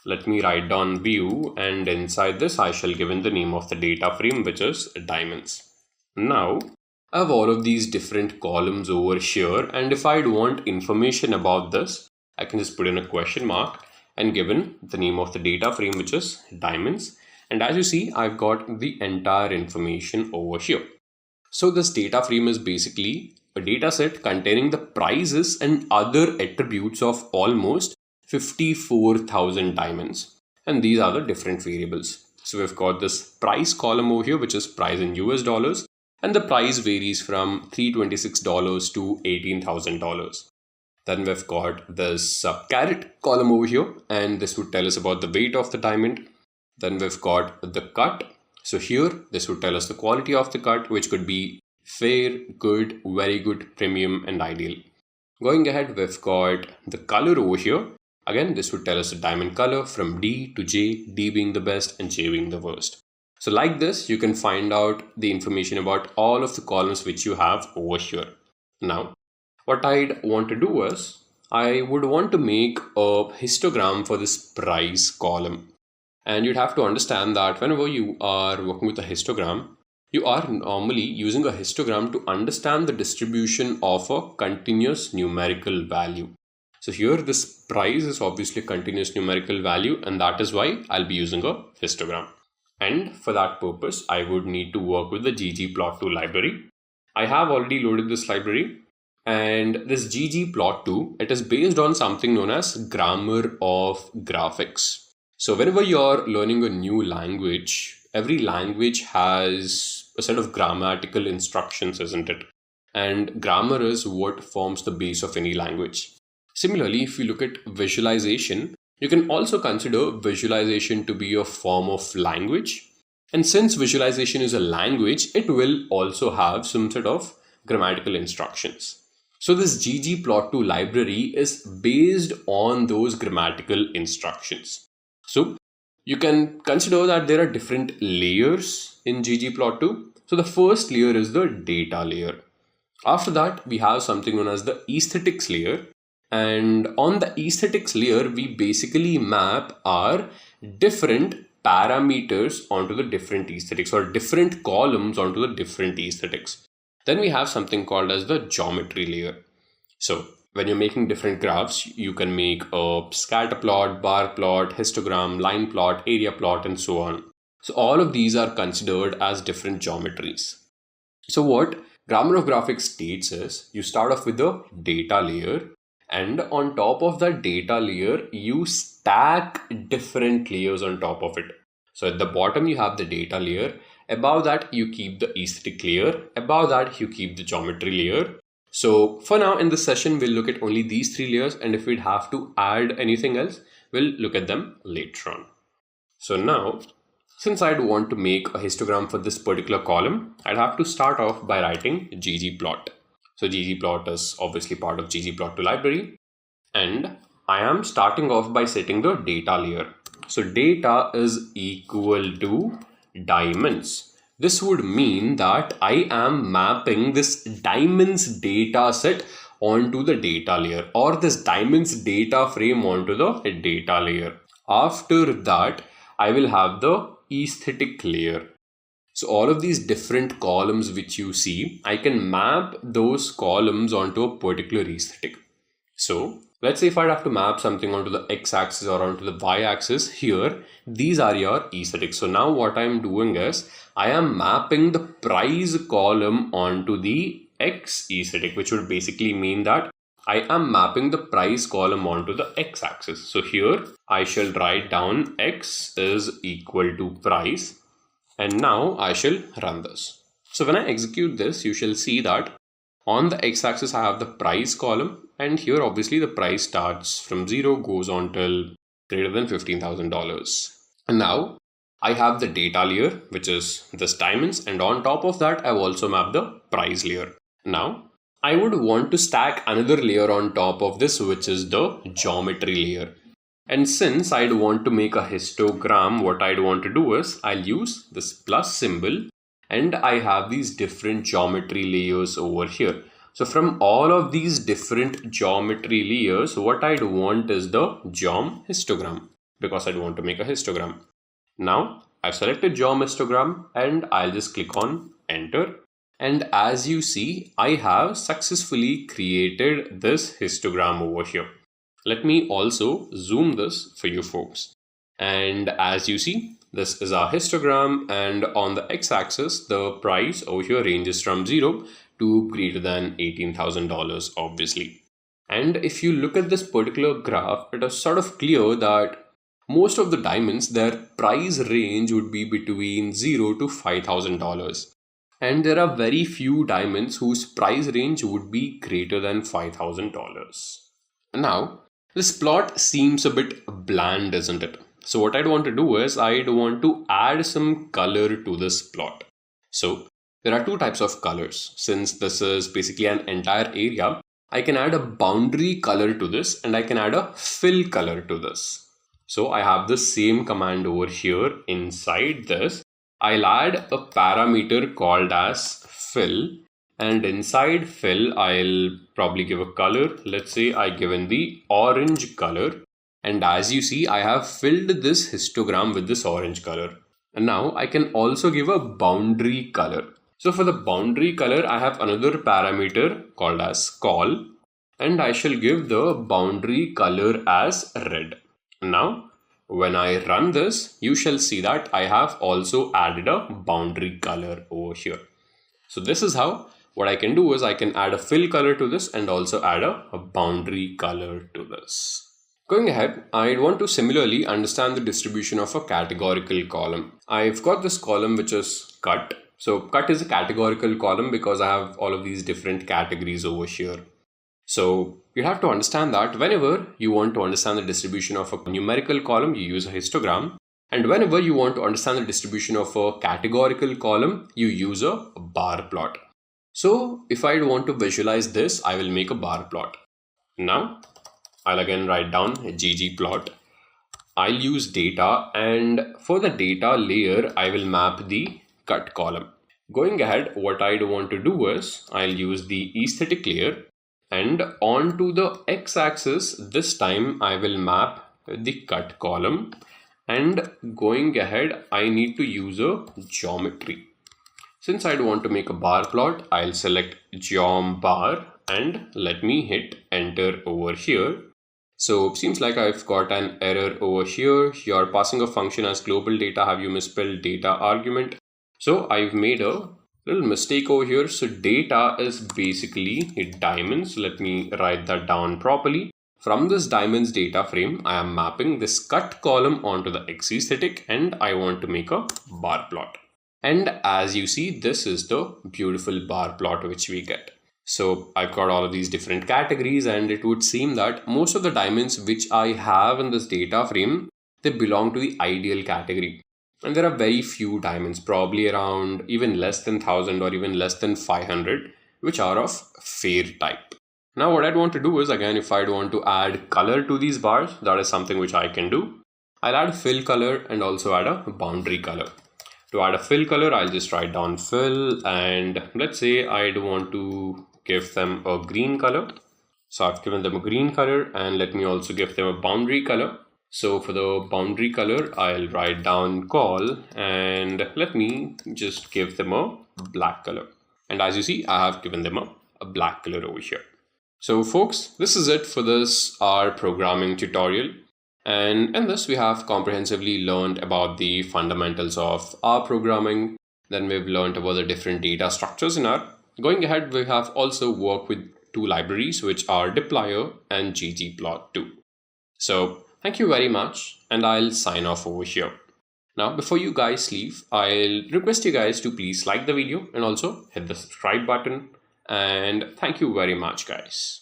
Speaker 1: Let me write down view, and inside this I shall give in the name of the data frame, which is diamonds. Now I have all of these different columns over here, and if I'd want information about this, I can just put in a question mark and given the name of the data frame, which is diamonds. And as you see, I've got the entire information over here. So this data frame is basically a data set containing the prices and other attributes of almost 54,000 diamonds. And these are the different variables. So we've got this price column over here, which is price in US dollars. And the price varies from $326 to $18,000. Then we've got this carat column over here, and this would tell us about the weight of the diamond. Then we've got the cut. So here, this would tell us the quality of the cut, which could be fair, good, very good, premium, and ideal. Going ahead, we've got the color over here. Again, this would tell us the diamond color from D to J, D being the best and J being the worst. So like this, you can find out the information about all of the columns which you have over here. Now, what I'd want to do is, I would want to make a histogram for this price column. And you'd have to understand that whenever you are working with a histogram, you are normally using a histogram to understand the distribution of a continuous numerical value. So here this price is obviously a continuous numerical value, and that is why I'll be using a histogram. And for that purpose, I would need to work with the ggplot2 library. I have already loaded this library, and this ggplot2, it is based on something known as grammar of graphics. So whenever you're learning a new language, every language has a set of grammatical instructions, isn't it? And grammar is what forms the base of any language. Similarly, if you look at visualization, you can also consider visualization to be a form of language. And since visualization is a language, it will also have some sort of grammatical instructions.
Speaker 2: So this ggplot2 library is based on those grammatical instructions. So you can consider that there are different layers in ggplot2. So the first layer is the data layer. After that, we have something known as the aesthetics layer. And on the aesthetics layer, we basically map our different parameters onto the different aesthetics, or different columns onto the different aesthetics. Then we have something called as the geometry layer. So when you're making different graphs, you can make a scatter plot, bar plot, histogram, line plot, area plot, and so on. So all of these are considered as different geometries. So what Grammar of Graphics states is, you start off with the data layer, and on top of that data layer, you stack different layers on top of it. So at the bottom, you have the data layer. Above that, you keep the aesthetic layer. Above that, you keep the geometry layer. So for now, in this session, we'll look at only these three layers. And if we'd have to add anything else, we'll look at them later on. So now, since I'd want to make a histogram for this particular column, I'd have to start off by writing ggplot. So ggplot is obviously part of ggplot2 library. And I am starting off by setting the data layer. So data is equal to diamonds. This would mean that I am mapping this diamonds data set onto the data layer, or this diamonds data frame onto the data layer. After that, I will have the aesthetic layer. So all of these different columns which you see, I can map those columns onto a particular aesthetic. So let's say if I'd have to map something onto the x-axis or onto the y-axis, here, these are your aesthetics. So now what I'm doing is, I am mapping the price column onto the x aesthetic, which would basically mean that I am mapping the price column onto the x-axis. So here I shall write down x is equal to price, and now I shall run this. So when I execute this, you shall see that on the x-axis I have the price column, and here obviously the price starts from 0, goes on till greater than $15,000. And now I have the data layer, which is this diamonds, and on top of that I've also mapped the price layer. Now I would want to stack another layer on top of this, which is the geometry layer. And since I'd want to make a histogram, what I'd want to do is, I'll use this plus symbol, and I have these different geometry layers over here. So from all of these different geometry layers, what I'd want is the geom histogram, because I'd want to make a histogram. Now I've selected geom histogram, and I'll just click on enter. And as you see, I have successfully created this histogram over here. Let me also zoom this for you folks. And as you see, this is our histogram, and on the x-axis, the price over here ranges from 0 to greater than $18,000, obviously. And if you look at this particular graph, it is sort of clear that most of the diamonds, their price range would be between 0 to $5,000. And there are very few diamonds whose price range would be greater than $5,000. Now, this plot seems a bit bland, isn't it? So what I'd want to do is, I'd want to add some color to this plot. So there are two types of colors. Since this is basically an entire area, I can add a boundary color to this, and I can add a fill color to this. So I have the same command over here inside this. I'll add a parameter called as fill, and inside fill I'll probably give a color. Let's say I given the orange color, and as you see, I have filled this histogram with this orange color. And now I can also give a boundary color. So for the boundary color, I have another parameter called as call, and I shall give the boundary color as red. Now when I run this, you shall see that I have also added a boundary color over here. So this is how, what I can do is, I can add a fill color to this and also add a boundary color to this. Going ahead, I want to similarly understand the distribution of a categorical column. I've got this column which is cut. So cut is a categorical column because I have all of these different categories over here. So you have to understand that whenever you want to understand the distribution of a numerical column, you use a histogram. And whenever you want to understand the distribution of a categorical column, you use a bar plot. So if I want to visualize this, I will make a bar plot. Now I'll again write down a ggplot. I'll use data, and for the data layer, I will map the cut column. Going ahead, what I want to do is I'll use the aesthetic layer, and onto the x-axis, this time I will map the cut column, and going ahead, I need to use a geometry. Since I want to make a bar plot, I'll select geom bar and let me hit enter over here. So seems like I've got an error over here. You're passing a function as global data. Have you misspelled data argument? So I've made a little mistake over here. So data is basically a diamond. So let me write that down properly. From this diamonds data frame, I am mapping this cut column onto the x aesthetic, and I want to make a bar plot. And as you see, this is the beautiful bar plot which we get. So I've got all of these different categories, and it would seem that most of the diamonds which I have in this data frame, they belong to the ideal category. And there are very few diamonds, probably around even less than 1000 or even less than 500, which are of fair type. Now what I'd want to do is, again, if I'd want to add color to these bars, that is something which I can do. I'll add fill color and also add a boundary color. To add a fill color, I'll just write down fill, and let's say I'd want to give them a green color. So I've given them a green color, and let me also give them a boundary color. So for the boundary color, I'll write down call, and let me just give them a black color. And as you see, I have given them a black color over here. So folks, this is it for this R programming tutorial. And in this, we have comprehensively learned about the fundamentals of R programming. Then we've learned about the different data structures in R. Going ahead, we have also worked with two libraries, which are dplyr and ggplot2. So thank you very much, and I'll sign off over here. Now, before you guys leave, I'll request you guys to please like the video and also hit the subscribe button. And thank you very much, guys.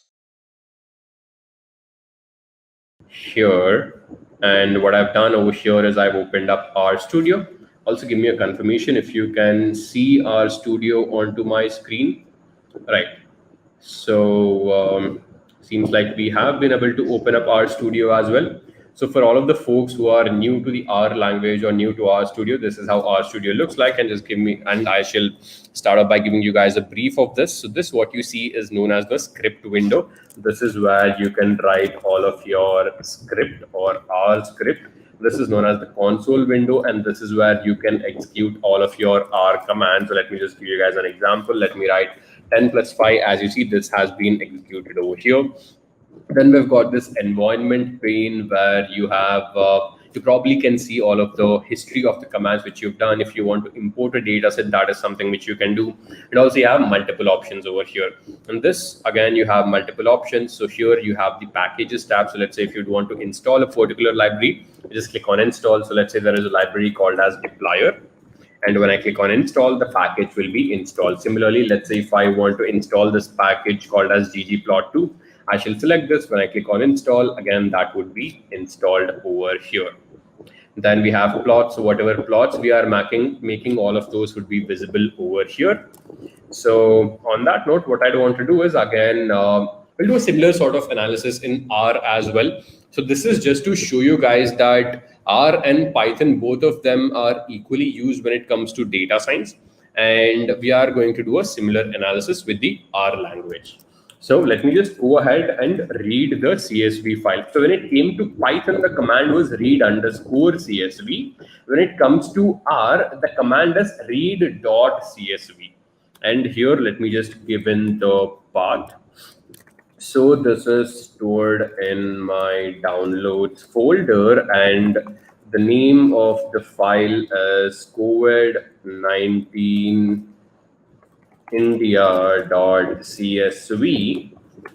Speaker 1: Here, and what I've done over here is I've opened up our studio. Also give me a confirmation if you can see our studio onto my screen. Right, so seems like we have been able to open up our studio as well. So for all of the folks who are new to the R language or new to R Studio, this is how R Studio looks like. And just give me, and I shall start off by giving you guys a brief of this. So this, what you see, is known as the script window. This is where you can write all of your script or R script. This is known as the console window, and this is where you can execute all of your R commands. So let me just give you guys an example. Let me write 10 plus 5. As you see, this has been executed over here. Then we've got this environment pane where you have, you probably can see all of the history of the commands which you've done. If you want to import a data set, that is something which you can do. And also you have multiple options over here. And this, again, you have multiple options. So here you have the packages tab. So let's say if you'd want to install a particular library, you just click on install. So let's say there is a library called as dplyr. And when I click on install, the package will be installed. Similarly, let's say if I want to install this package called as ggplot2, I shall select this. When I click on install, again, that would be installed over here. Then we have plots. So whatever plots we are making all of those would be visible over here. So on that note, what I want to do is, again, we'll do a similar sort of analysis in R as well. So this is just to show you guys that R and Python, both of them are equally used when it comes to data science. And we are going to do a similar analysis with the R language. So let me just go ahead and read the CSV file. So when it came to Python, the command was read_CSV. When it comes to R, the command is read.csv. And here, let me just give in the path. So this is stored in my downloads folder, and the name of the file is COVID-19 india.csv,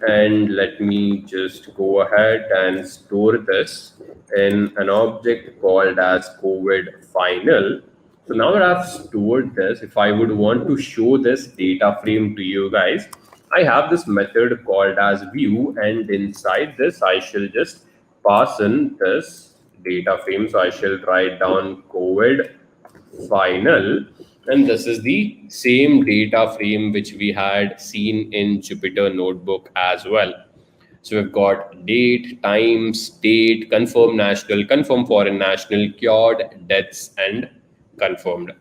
Speaker 1: and let me just go ahead and store this in an object called as COVID final. So now that I've stored this, if I would want to show this data frame to you guys, I have this method called as view, and inside this I shall just pass in this data frame. So I shall write down COVID final. And this is the same data frame which we had seen in Jupyter Notebook as well. So we've got date, time, state, confirmed national, confirmed foreign national, cured, deaths, and confirmed.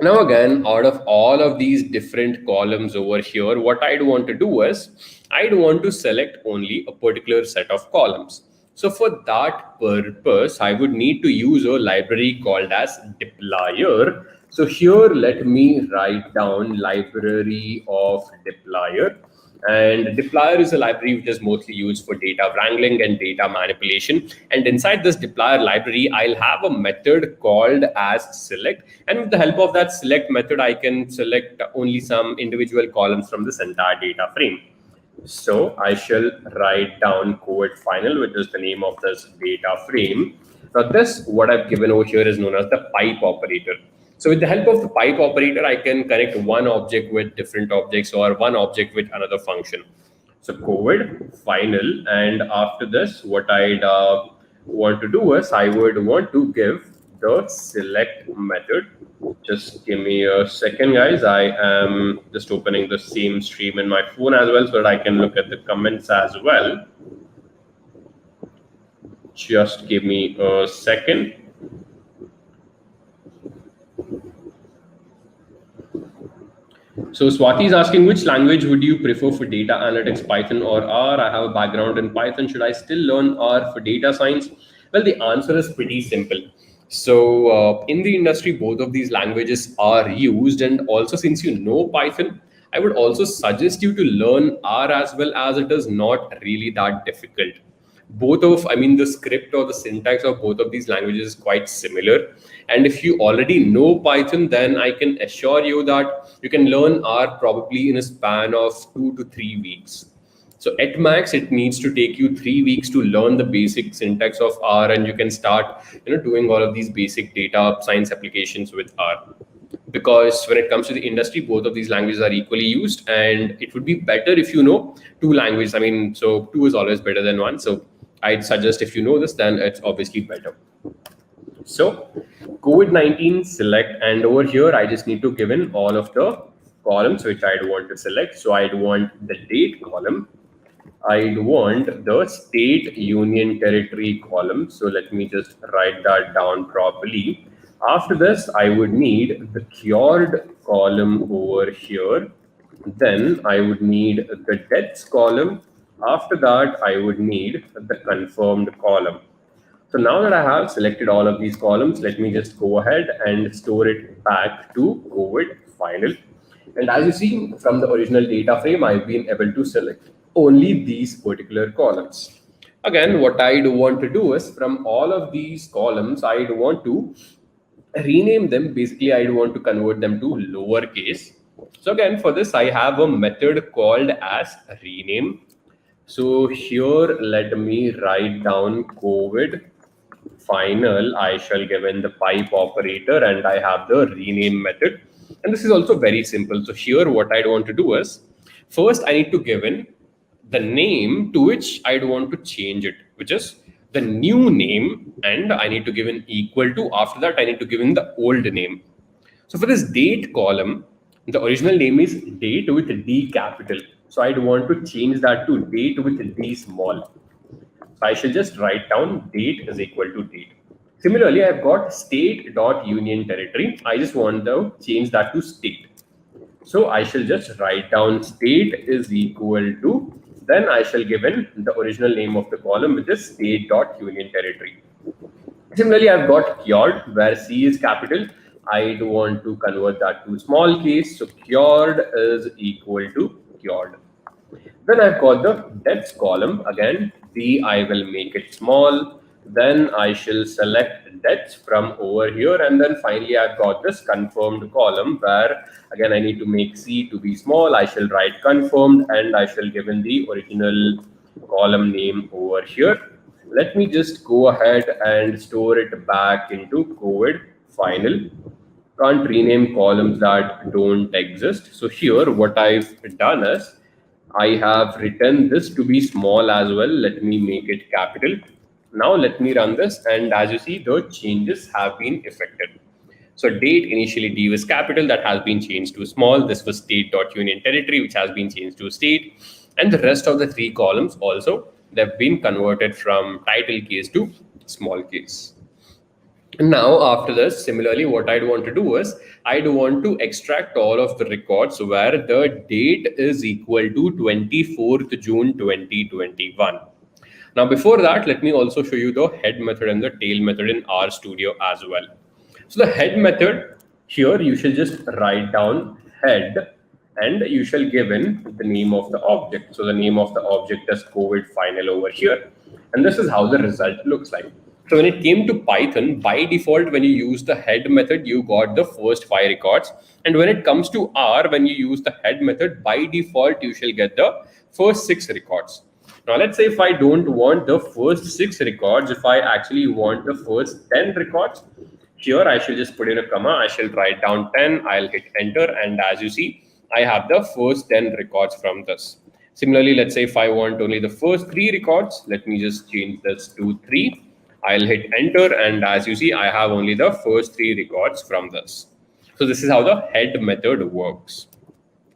Speaker 1: Now again, out of all of these different columns over here, what I'd want to do is I'd want to select only a particular set of columns. So for that purpose, I would need to use a library called as deployer. So here, let me write down library of deployer. And deployer is a library which is mostly used for data wrangling and data manipulation. And inside this deployer library, I'll have a method called as select. And with the help of that select method, I can select only some individual columns from this entire data frame. So I shall write down COVID final, which is the name of this data frame. Now this, what I've given over here is known as the pipe operator. So with the help of the pipe operator, I can connect one object with different objects or one object with another function. So COVID final, and after this, what I'd want to do is I would want to give the select method. Just give me a second, guys. I am just opening the same stream in my phone as well so that I can look at the comments as well. Just give me a second. So Swati is asking, which language would you prefer for data analytics, Python or R? I have a background in Python. Should I still learn R for data science? Well, the answer is pretty simple. So in the industry, both of these languages are used. And also, since you know Python, I would also suggest you to learn R as well, as it is not really that difficult. The script or the syntax of both of these languages is quite similar. And if you already know Python, then I can assure you that you can learn R probably in a span of 2 to 3 weeks. So at max, it needs to take you 3 weeks to learn the basic syntax of R, and you can start, doing all of these basic data science applications with R. Because when it comes to the industry, both of these languages are equally used, and it would be better if you know two languages. So two is always better than one. So I'd suggest if you know this, then it's obviously better. So COVID-19 select, and over here, I just need to give in all of the columns which I'd want to select. So I'd want the date column. I'd want the state union territory column. So let me just write that down properly. After this, I would need the cured column over here. Then I would need the deaths column. After that, I would need the confirmed column. So now that I have selected all of these columns, let me just go ahead and store it back to COVID final. And as you see from the original data frame, I've been able to select only these particular columns. Again, what I do want to do is from all of these columns, I do want to rename them. Basically, I do want to convert them to lowercase. So again, for this, I have a method called as rename. So here, let me write down COVID final. I shall give in the pipe operator, and I have the rename method. And this is also very simple. So here, what I want to do is, first I need to give in the name to which I'd want to change it, which is the new name, and I need to give an equal to. After that, I need to give in the old name. So for this date column, the original name is date with D capital. So I'd want to change that to date with D small. So I shall just write down date is equal to date. Similarly, I've got state.union territory. I just want to change that to state. So I shall just write down state is equal to, then I shall give in the original name of the column, which is state.union territory. Similarly, I've got cured, where C is capital. I do want to convert that to small case. So cured is equal to cured. Then I've got the deaths column. Again, D, I will make it small. Then I shall select deaths from over here. And then finally, I've got this confirmed column where, again, I need to make C to be small. I shall write confirmed, and I shall give in the original column name over here. Let me just go ahead and store it back into COVID final. Can't rename columns that don't exist. So here, what I've done is I have written this to be small as well. Let me make it capital. Now let me run this, and as you see, the changes have been effected. So date, initially D was capital, that has been changed to small. This was state.union territory, which has been changed to state. And the rest of the three columns also, they've been converted from title case to small case. Now, after this, similarly, what I'd want to do is I'd want to extract all of the records where the date is equal to 24th June 2021. Now, before that, let me also show you the head method and the tail method in RStudio as well. So the head method, here you shall just write down head and you shall give in the name of the object. So the name of the object is COVID final over here. And this is how the result looks like. So when it came to Python, by default, when you use the head method, you got the first 5 records. And when it comes to R, when you use the head method, by default, you shall get the first 6 records. Now, let's say if I don't want the first 6 records, if I actually want the first 10 records, here I shall just put in a comma, I shall write down 10, I'll hit enter, and as you see, I have the first 10 records from this. Similarly, let's say if I want only the first 3 records, let me just change this to 3. I'll hit enter, and as you see, I have only the first 3 records from this. So this is how the head method works.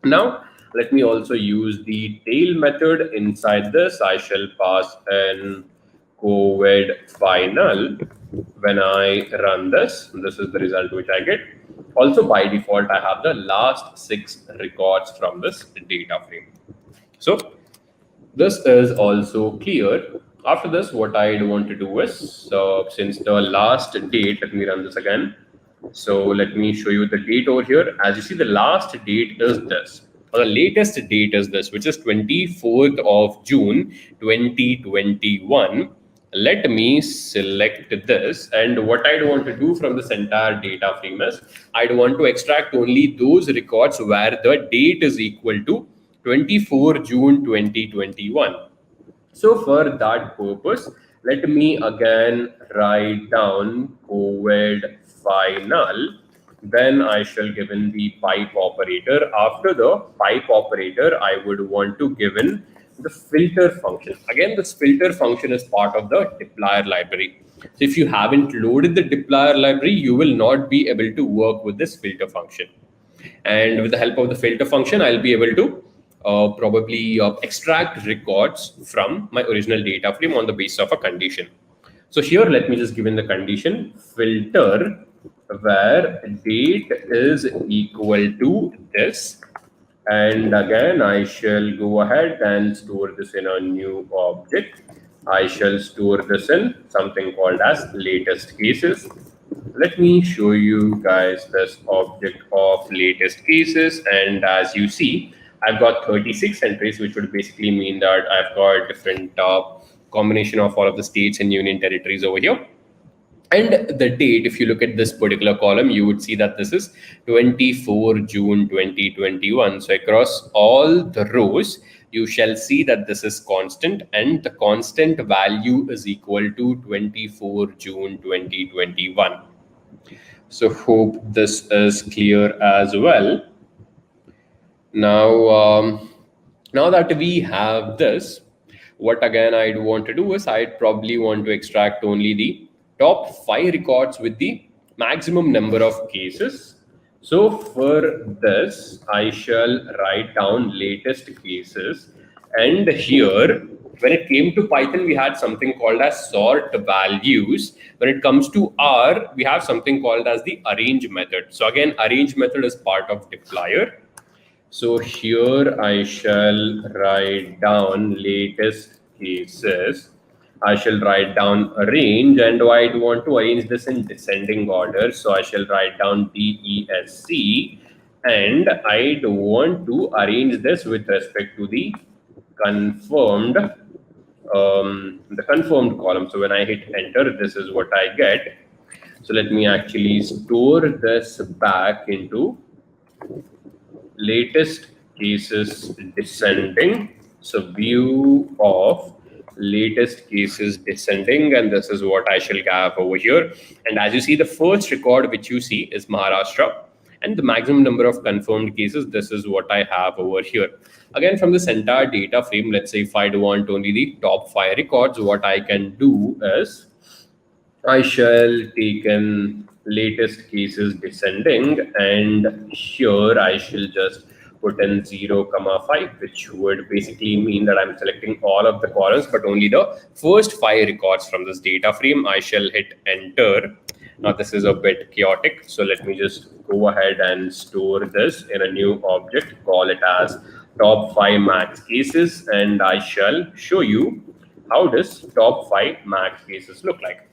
Speaker 1: Now, let me also use the tail method. Inside this, I shall pass in COVID final. When I run this, this is the result which I get. Also, by default, I have the last 6 records from this data frame. So this is also clear. After this, what I want to do is, since the last date, let me run this again. So let me show you the date over here. As you see, the last date is this, or the latest date is this, which is 24th of June, 2021. Let me select this. And what I'd want to do from this entire data frame is, I'd want to extract only those records where the date is equal to 24 June 2021. So for that purpose, let me again write down COVID final. Then I shall give in the pipe operator. After the pipe operator, I would want to give in the filter function. Again, this filter function is part of the deployer library. So if you haven't loaded the deployer library, you will not be able to work with this filter function. And with the help of the filter function, I'll be able to probably extract records from my original data frame on the basis of a condition. So here, let me just give in the condition filter where date is equal to this. And again, I shall go ahead and store this in a new object. I shall store this in something called as latest cases. Let me show you guys this object of latest cases. And as you see, I've got 36 entries, which would basically mean that I've got different combination of all of the states and union territories over here. And the date, if you look at this particular column, you would see that this is 24 June 2021. So across all the rows, you shall see that this is constant, and the constant value is equal to 24 June 2021. So hope this is clear as well. Now, now that we have this, what again I'd want to do is I'd probably want to extract only the top 5 records with the maximum number of cases. So for this, I shall write down latest cases. And here, when it came to Python, we had something called as sort values. When it comes to R, we have something called as the arrange method. So again, arrange method is part of deployer. So here I shall write down latest cases. I shall write down arrange, and I want to arrange this in descending order. So I shall write down DESC, and I want to arrange this with respect to the confirmed column. So when I hit enter, this is what I get. So let me actually store this back into latest cases descending. So view of latest cases descending, and this is what I shall have over here. And as you see, the first record which you see is Maharashtra, and the maximum number of confirmed cases, this is what I have over here. Again, from this entire data frame, let's say if I want only the top 5 records, what I can do is I shall take in latest case is descending, and here I shall just put in 0, 5, which would basically mean that I'm selecting all of the columns, but only the first 5 records from this data frame. I shall hit enter. Now this is a bit chaotic, so let me just go ahead and store this in a new object, call it as top 5 max cases, and I shall show you how does top 5 max cases look like.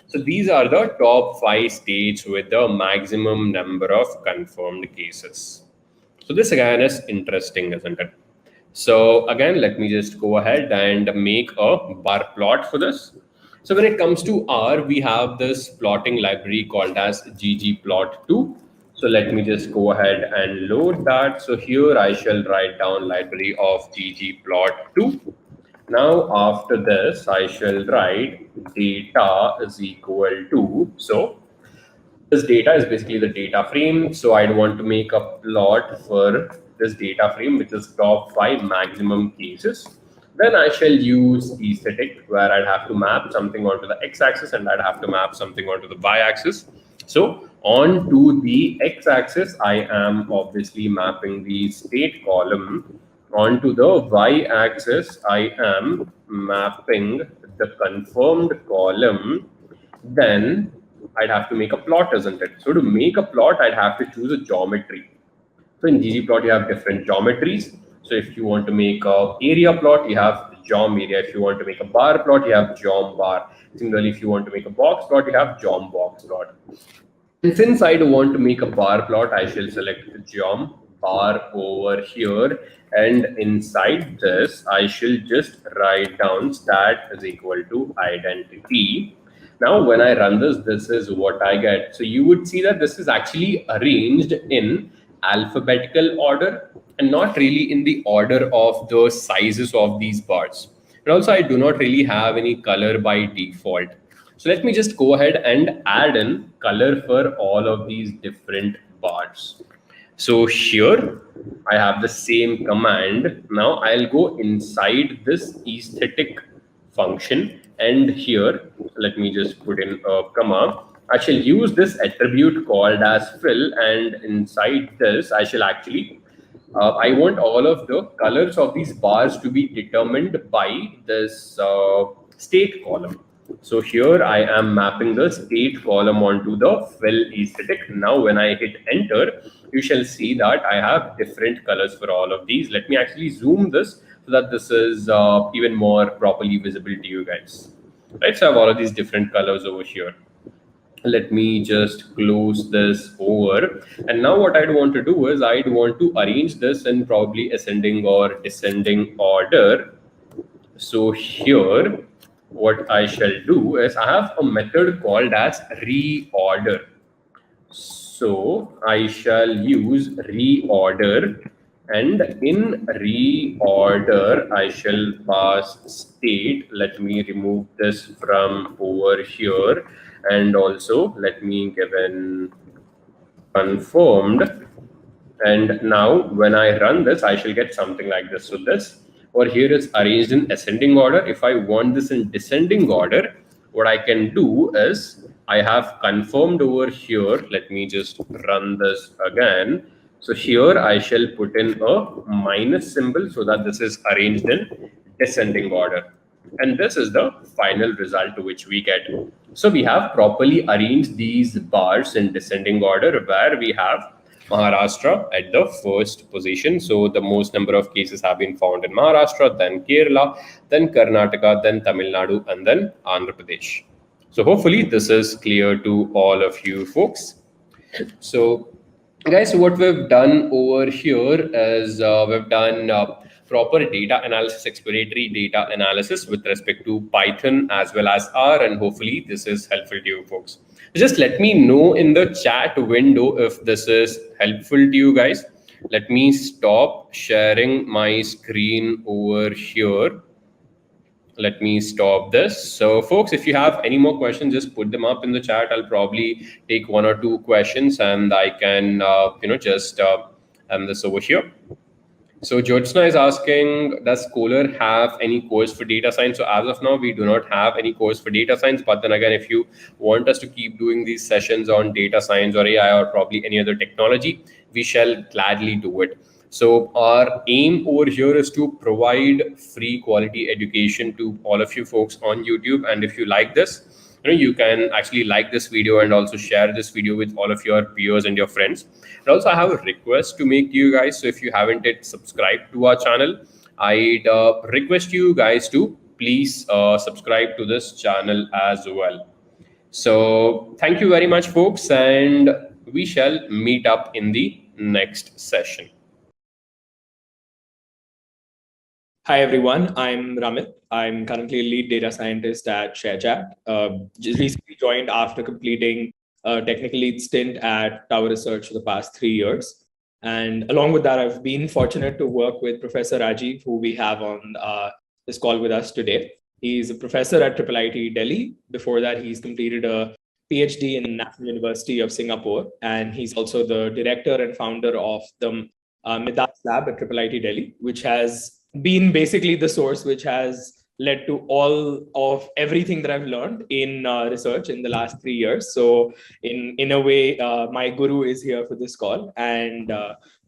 Speaker 1: So these are the top 5 states with the maximum number of confirmed cases. So this again is interesting, isn't it? So again, let me just go ahead and make a bar plot for this. So when it comes to R, we have this plotting library called as ggplot2. So let me just go ahead and load that. So here I shall write down library of ggplot2. Now after this, I shall write data is equal to, so this data is basically the data frame. So I'd want to make a plot for this data frame, which is top 5 maximum cases. Then I shall use aesthetic, where I'd have to map something onto the x-axis and I'd have to map something onto the y-axis. So onto the x-axis, I am obviously mapping the state column. Onto the y-axis, I am mapping the confirmed column. Then I'd have to make a plot, isn't it? So to make a plot, I'd have to choose a geometry. So in ggplot, you have different geometries. So if you want to make a area plot, you have geom area. If you want to make a bar plot, you have geom bar. Similarly, if you want to make a box plot, you have geom box plot. And since I don't want to make a bar plot, I shall select the geom bar over here. And inside this, I shall just write down stat is equal to identity. Now, when I run this, this is what I get. So you would see that this is actually arranged in alphabetical order and not really in the order of the sizes of these bars. And also, I do not really have any color by default. So let me just go ahead and add in color for all of these different bars. So here I have the same command. Now I'll go inside this aesthetic function, and here let me just put in a comma. I shall use this attribute called as fill, and inside this I shall actually I want all of the colors of these bars to be determined by this state column. So here I am mapping the state column onto the fill aesthetic. Now when I hit enter, you shall see that I have different colors for all of these. Let me actually zoom this so that this is even more properly visible to you guys. Right, so I have all of these different colors over here. Let me just close this over. And now what I'd want to do is I'd want to arrange this in probably ascending or descending order. So here, what I shall do is I have a method called as reorder. So I shall use reorder, and in reorder I shall pass state. Let me remove this from over here, and also let me give in confirmed. And now when I run this, I shall get something like this. So this over here is arranged in ascending order. If I want this in descending order, what I can do is I have confirmed over here. Let me just run this again. So here I shall put in a minus symbol so that this is arranged in descending order. And this is the final result to which we get. So we have properly arranged these bars in descending order, where we have Maharashtra at the first position. So the most number of cases have been found in Maharashtra, then Kerala, then Karnataka, then Tamil Nadu, and then Andhra Pradesh. So hopefully this is clear to all of you folks. So guys, what we've done over here is we've done proper data analysis, exploratory data analysis with respect to Python as well as R, and hopefully this is helpful to you folks. Just let me know in the chat window if this is helpful to you guys. Let me stop sharing my screen over here. Let me stop this. So folks, if you have any more questions, just put them up in the chat. I'll probably take 1 or 2 questions, and I can just this over here. So Jyotsna is asking, does Scholar have any course for data science? So as of now, we do not have any course for data science. But then again, if you want us to keep doing these sessions on data science or AI or probably any other technology, we shall gladly do it. So our aim over here is to provide free quality education to all of you folks on YouTube. And if you like this, you can actually like this video and also share this video with all of your peers and your friends. And also I have a request to make to you guys. So if you haven't yet subscribed to our channel, I'd request you guys to please subscribe to this channel as well. So thank you very much, folks, and we shall meet up in the next session.
Speaker 3: Hi, everyone. I'm Ramit. I'm currently a lead data scientist at ShareChat. Just recently joined after completing a technical lead stint at Tower Research for the past 3 years. And along with that, I've been fortunate to work with Professor Rajiv, who we have on this call with us today. He's a professor at IIIT Delhi. Before that, he's completed a PhD in National University of Singapore. And he's also the director and founder of the Midas Lab at IIIT Delhi, which has been basically the source which has led to all of everything that I've learned in research in the last 3 years. So in a way, my guru is here for this call. And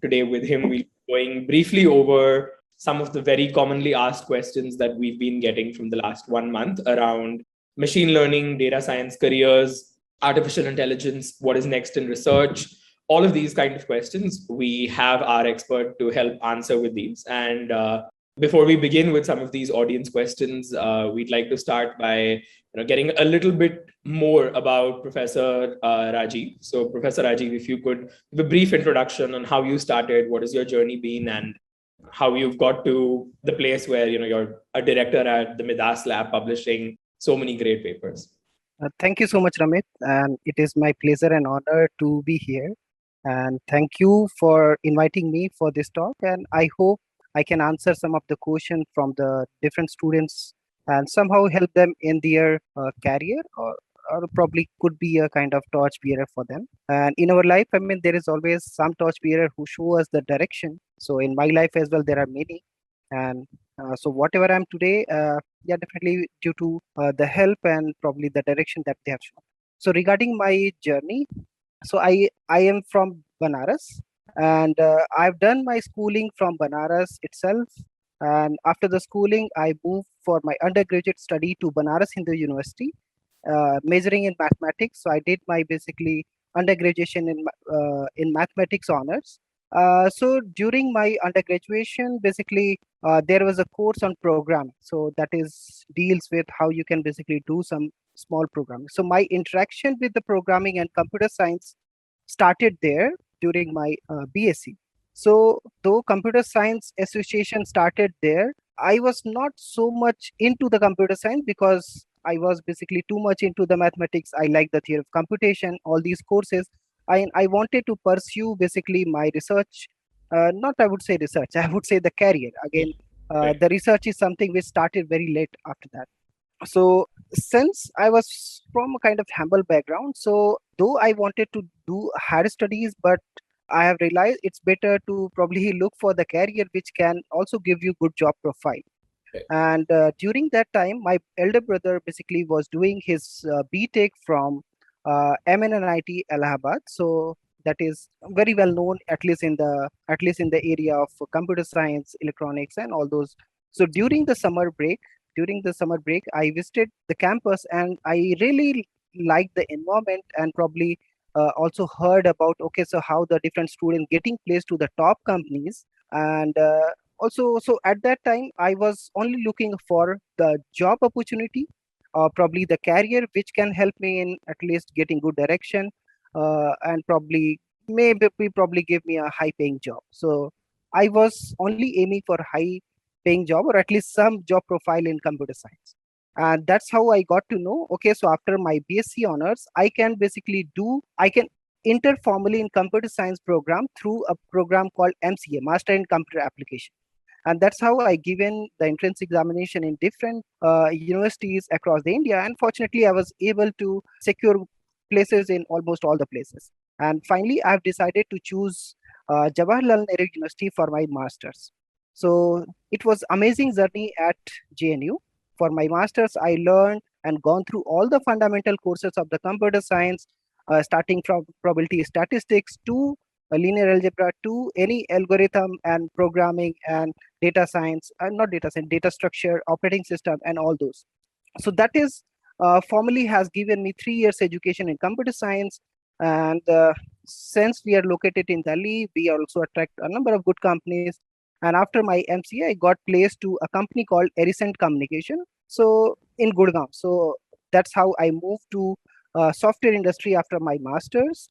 Speaker 3: today with him, we'll be going briefly over some of the very commonly asked questions that we've been getting from the last 1 month around machine learning, data science careers, artificial intelligence, what is next in research, all of these kind of questions. We have our expert to help answer with these. And before we begin with some of these audience questions, we'd like to start by getting a little bit more about Professor Rajiv. So Professor Rajiv, if you could give a brief introduction on how you started, what has your journey been, and how you've got to the place where you're a director at the Midas Lab publishing so many great papers.
Speaker 4: Thank you so much, Ramit. And it is my pleasure and honor to be here. And thank you for inviting me for this talk. And I hope I can answer some of the questions from the different students and somehow help them in their career, or probably could be a kind of torch bearer for them. And in our life, I mean, there is always some torch bearer who show us the direction. So in my life as well, there are many. And so whatever I'm today, definitely due to the help and probably the direction that they have shown. So regarding my journey, so I am from Banaras, and I've done my schooling from Banaras itself. And after the schooling, I moved for my undergraduate study to Banaras Hindu University, majoring in mathematics. So I did my basically undergraduation in mathematics honors. So during my undergraduation, basically there was a course on programming. So that is deals with how you can basically do some small programming. So my interaction with the programming and computer science started there during my BSc. So though computer science association started there, I was not so much into the computer science because I was basically too much into the mathematics. I like the theory of computation, all these courses. I wanted to pursue basically my research, not I would say research, I would say the career. Again, the research is something which started very late after that. So since I was from a kind of humble background, so though I wanted to do higher studies, but I have realized it's better to probably look for the career which can also give you good job profile. And during that time, my elder brother basically was doing his BTech from MNNIT Allahabad. So that is very well known, at least in the area of computer science, electronics, and all those. So during the summer break, I visited the campus and I really liked the environment, and probably also heard about so how the different students getting placed to the top companies. And also, so at that time I was only looking for the job opportunity, or probably the career which can help me in at least getting good direction, and probably probably give me a high paying job. So I was only aiming for high paying job, or at least some job profile in computer science. And that's how I got to know, so after my BSc honors, I can enter formally in computer science program through a program called MCA, Master in Computer Application. And that's how I given the entrance examination in different universities across the India. And fortunately, I was able to secure places in almost all the places. And finally, I've decided to choose Jawaharlal Nehru University for my master's. So it was amazing journey at JNU. For my master's, I learned and gone through all the fundamental courses of the computer science, starting from probability statistics to linear algebra to any algorithm and programming and data science, not data science, data structure, operating system, and all those. So that is formally has given me 3 years education in computer science. And since we are located in Delhi, we also attract a number of good companies. And after my MCA, I got placed to a company called Erisent Communication. So in Gurgaon. So that's how I moved to software industry after my masters.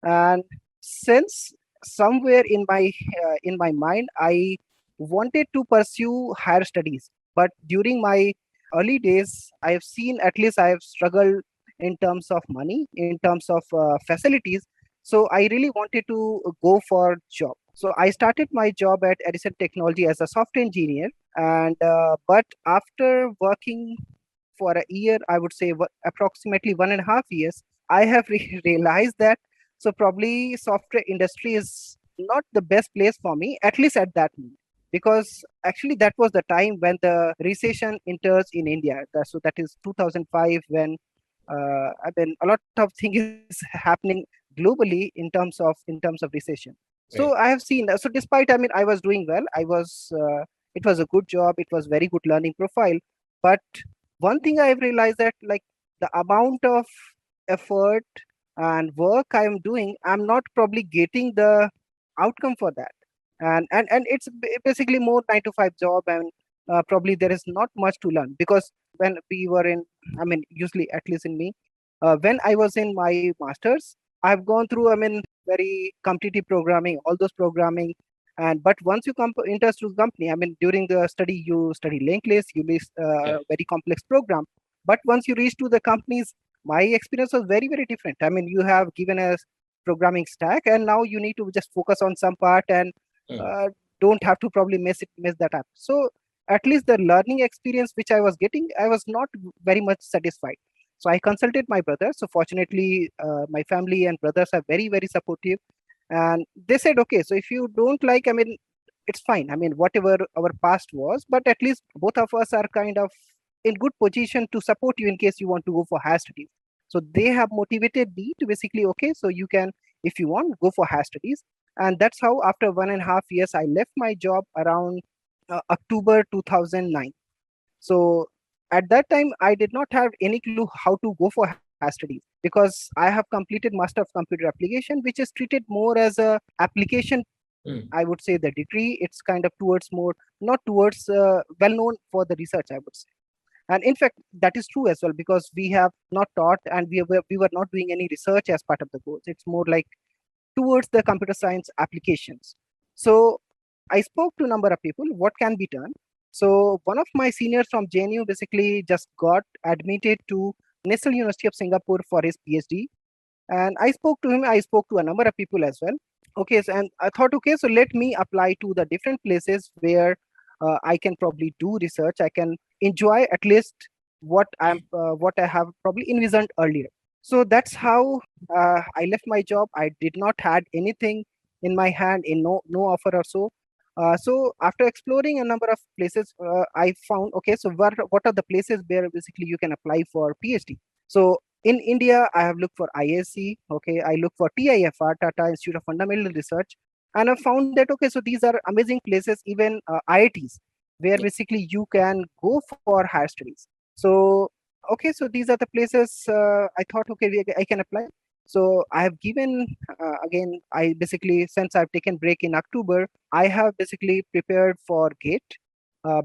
Speaker 4: And since somewhere in my mind, I wanted to pursue higher studies, but during my early days, I have seen, at least I have struggled in terms of money, in terms of facilities. So I really wanted to go for job. So I started my job at Edison Technology as a software engineer. And but after working for a year, I would say approximately 1.5 years, I have realized that so probably software industry is not the best place for me, at least at that moment, because actually that was the time when the recession enters in India. So that is 2005, when I mean a lot of things is happening globally in terms of recession. So
Speaker 3: Right.
Speaker 4: I have seen that. So despite, I mean, I was doing well. It was a good job. It was very good learning profile. But one thing I've realized that like the amount of effort and work I am doing, I'm not probably getting the outcome for that. And it's basically more 9 to 5 job, and probably there is not much to learn, because when we were in, I mean, usually at least in me, when I was in my masters, I've gone through, I mean, very competitive programming, all those programming. And but once you come into the company, I mean, during the study, you study linked list, you list
Speaker 3: Yeah.
Speaker 4: very complex program. But once you reach to the companies, my experience was very, very different. I mean, you have given us programming stack, and now you need to just focus on some part and
Speaker 3: Mm.
Speaker 4: uh, don't have to probably mess that up. So at least the learning experience which I was getting, I was not very much satisfied. So I consulted my brother. So fortunately, my family and brothers are very, very supportive, and they said, okay, so if you don't like, I mean, it's fine. I mean, whatever our past was, but at least both of us are kind of in good position to support you in case you want to go for higher studies. So they have motivated me to basically, okay, so you can, if you want, go for higher studies. And that's how after 1.5 years, I left my job around October 2009. So at that time, I did not have any clue how to go for higher studies, because I have completed Master of Computer Application, which is treated more as a application.
Speaker 3: Mm.
Speaker 4: I would say the degree, it's kind of towards more, not towards well known for the research, I would say. And in fact, that is true as well, because we have not taught, and we were not doing any research as part of the course. It's more like towards the computer science applications. So I spoke to a number of people, what can be done. So one of my seniors from JNU basically just got admitted to National University of Singapore for his PhD. And I spoke to him, I spoke to a number of people as well. Okay, so, and I thought, okay, so let me apply to the different places where I can probably do research. I can enjoy at least what I have probably envisioned earlier. So that's how I left my job. I did not had anything in my hand, in no offer or so. So after exploring a number of places, I found, okay, so what are the places where basically you can apply for PhD? So in India, I have looked for ISC. Okay, I look for TIFR, Tata Institute of Fundamental Research, and I found that, okay, so these are amazing places, even IITs, where basically you can go for higher studies. So okay, so these are the places I thought, okay, I can apply. So I have given again. I basically, since I've taken break in October, I have basically prepared for GATE,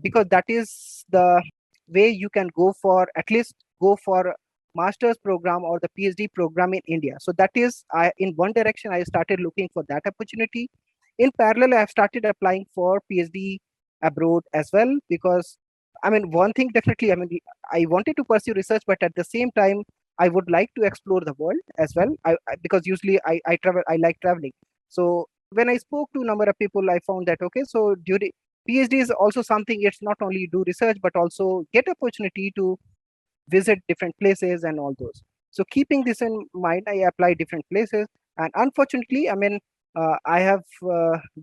Speaker 4: because that is the way you can go for, at least go for master's program or the PhD program in India. So that is, I in one direction I started looking for that opportunity. In parallel, I have started applying for PhD abroad as well, because I mean, one thing definitely, I mean, I wanted to pursue research, but at the same time, I would like to explore the world as well. Because usually I travel, I like traveling. So when I spoke to a number of people, I found that, okay, so during PhD is also something, it's not only do research, but also get opportunity to visit different places and all those. So keeping this in mind, I apply different places. And unfortunately, I mean, I have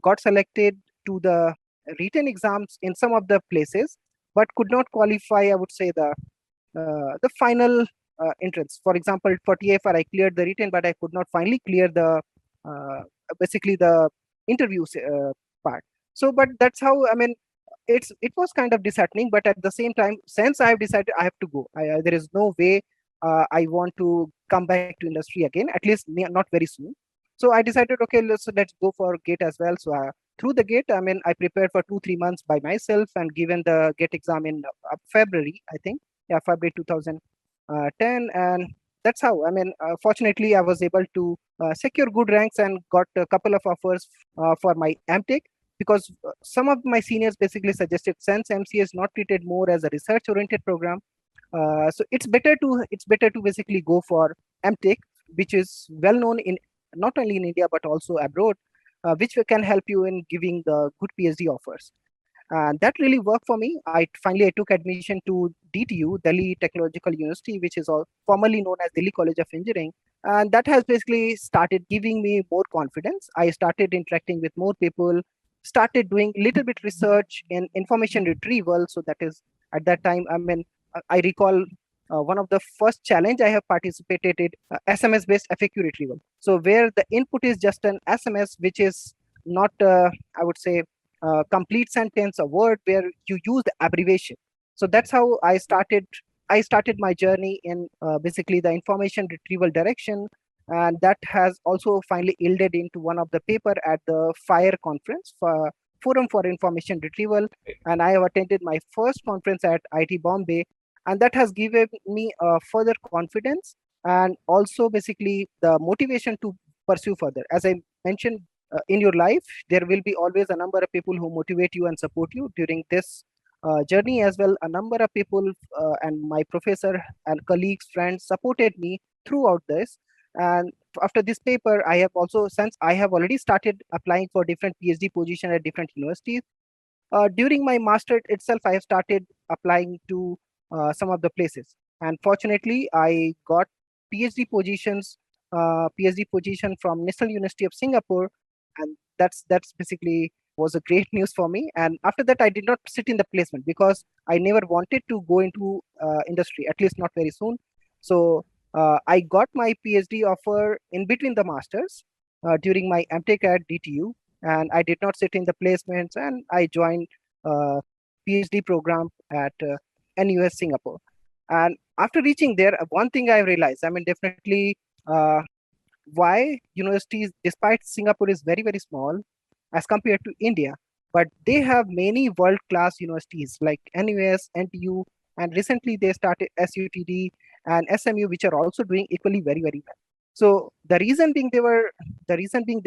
Speaker 4: got selected to the written exams in some of the places, but could not qualify, I would say, the final entrance. For example, for TIFR, I cleared the written, but I could not finally clear the basically the interviews part. So, but that's how, I mean, it was kind of disheartening, but at the same time, since I have decided I have to go, there is no way I want to come back to industry again, at least not very soon. So I decided, okay, let's go for GATE as well. So through the GATE, I mean, I prepared for 2-3 months by myself and given the GATE exam in February, I think, yeah, February 2010, and that's how, I mean, fortunately, I was able to secure good ranks and got a couple of offers for my MTech, because some of my seniors basically suggested, since MCA is not treated more as a research oriented program, so it's better to basically go for MTech, which is well known in not only in India but also abroad, which can help you in giving the good PhD offers. And that really worked for me. I took admission to DTU, Delhi Technological University, which is formerly known as Delhi College of Engineering, and that has basically started giving me more confidence. I started interacting with more people, started doing little bit research in information retrieval. So that is, at that time, I mean, I recall one of the first challenge I have participated in, SMS based FAQ retrieval. So where the input is just an SMS, which is not, I would say, complete sentence, a word, where you use the abbreviation. So that's how I started my journey in basically the information retrieval direction, and that has also finally yielded into one of the paper at the FIRE conference, for Forum for Information Retrieval, and I have attended my first conference at IT Bombay, and that has given me further confidence and also basically the motivation to pursue further. As I mentioned, in your life, there will be always a number of people who motivate you and support you during this journey as well. A number of people and my professor and colleagues, friends supported me throughout this. And after this paper, I have also, since I have already started applying for different PhD position at different universities, during my master itself, I have started applying to some of the places. And fortunately, I got PhD positions, PhD position from National University of Singapore, and that's basically was a great news for me. And after that, I did not sit in the placement because I never wanted to go into industry, at least not very soon. So I got my PhD offer in between the masters during my MTech at DTU, and I did not sit in the placements, and I joined PhD program at NUS Singapore. And after reaching there, one thing I realized, I mean, definitely why universities, despite Singapore is very, very small as compared to India, but they have many world-class universities like NUS, NTU, and recently they started SUTD and SMU, which are also doing equally very, very well. So the reason being they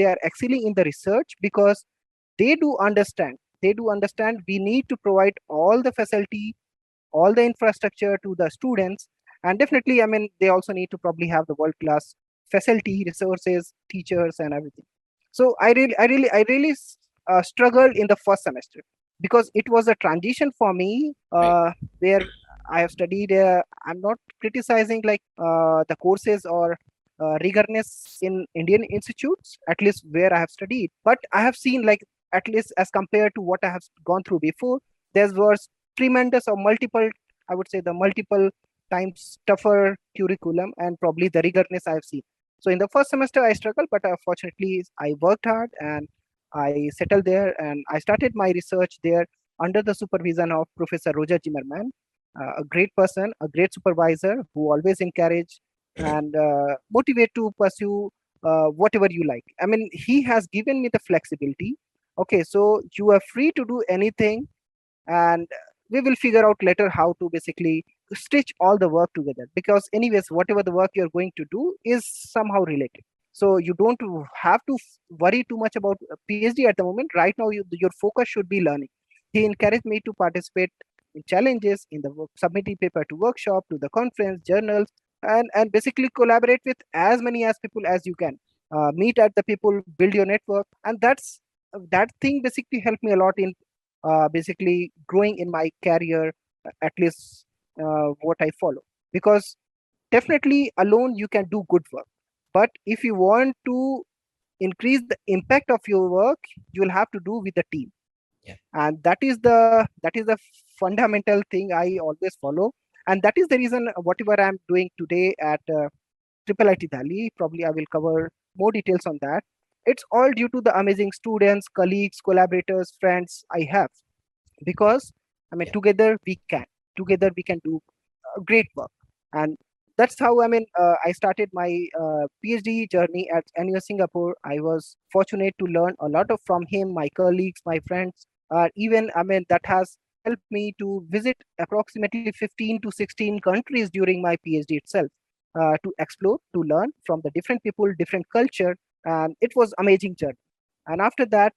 Speaker 4: are excelling in the research because they do understand we need to provide all the facility, all the infrastructure to the students, and definitely, I mean, they also need to probably have the world class facility, resources, teachers, and everything. So I really struggled in the first semester because it was a transition for me where I have studied. I'm not criticizing like the courses or rigorness in Indian institutes, at least where I have studied, but I have seen, like, at least as compared to what I have gone through before, there was tremendous or multiple, I would say, the multiple times tougher curriculum and probably the rigorness I've seen. So in the first semester, I struggled, but fortunately, I worked hard and I settled there and I started my research there under the supervision of Professor Roger Zimmerman, a great person, a great supervisor who always encourage and motivate to pursue whatever you like. I mean, he has given me the flexibility. Okay, so you are free to do anything, and we will figure out later how to basically stitch all the work together, because anyways, whatever the work you're going to do is somehow related, so you don't have to worry too much about PhD at the moment. Right now, your focus should be learning. He encouraged me to participate in challenges, in the submitting paper to workshop, to the conference, journals, and basically collaborate with as many as people as you can. Meet at the people, build your network, and that thing basically helped me a lot in basically growing in my career, at least what I follow. Because definitely alone you can do good work, but if you want to increase the impact of your work, you will have to do with the team. And that is the fundamental thing I always follow. And that is the reason whatever I'm doing today at Triple IT Delhi, probably I will cover more details on that. It's all due to the amazing students, colleagues, collaborators, friends I have. Because I mean, together we can do great work. And that's how I started my PhD journey at NU Singapore. I was fortunate to learn a lot of from him, my colleagues, my friends. Even that has helped me to visit approximately 15 to 16 countries during my PhD itself, to explore, to learn from the different people, different culture. And it was amazing journey. And after that,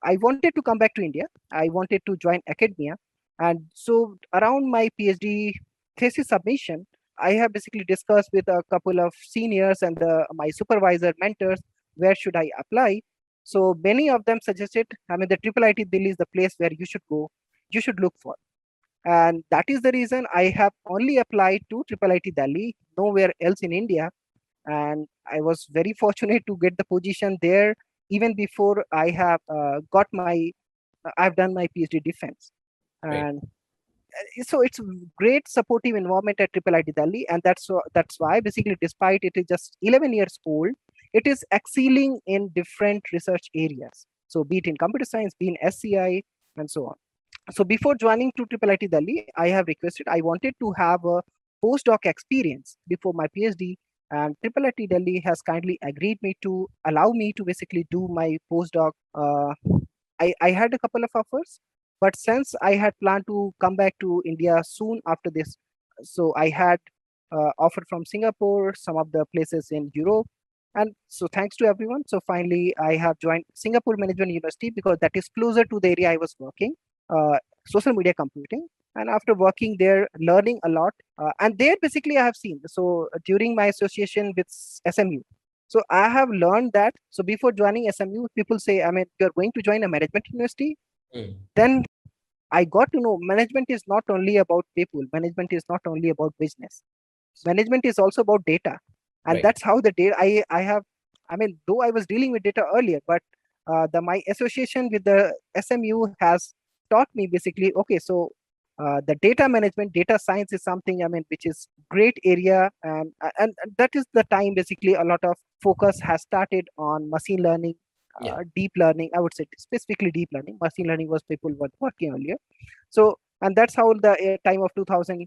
Speaker 4: I wanted to come back to India. I wanted to join academia. And so around my PhD thesis submission, I have basically discussed with a couple of seniors and my supervisor mentors, where should I apply? So many of them suggested, the Triple IT Delhi is the place where you should go, you should look for. And that is the reason I have only applied to Triple IT Delhi, nowhere else in India. And I was very fortunate to get the position there even before I have I've done my PhD defense.
Speaker 5: Right.
Speaker 4: And so it's great supportive environment at Triple IT Delhi, and that's why basically, despite it is just 11 years old, it is excelling in different research areas. So be it in computer science, be in SCI, and so on. So before joining to Triple IT Delhi, I have requested, I wanted to have a postdoc experience before my PhD, and Triple IT Delhi has kindly agreed me to allow me to basically do my postdoc. I had a couple of offers, but since I had planned to come back to India soon after this, so I had offer from Singapore, some of the places in Europe. And so thanks to everyone. So finally, I have joined Singapore Management University because that is closer to the area I was working, social media computing. And after working there, learning a lot. And there basically I have seen, so during my association with SMU, so I have learned that, so before joining SMU, people say, you're going to join a management university. Then I got to know management is not only about people, management is not only about business. Management is also about data. And
Speaker 5: Right.
Speaker 4: that's how the data I have, though I was dealing with data earlier, but my association with the SMU has taught me basically, okay, so the data management, data science is something, which is great area. And that is the time basically a lot of focus has started on machine learning, deep learning. I would say specifically deep learning. Machine learning was people were working earlier. So, and that's how the time of 2000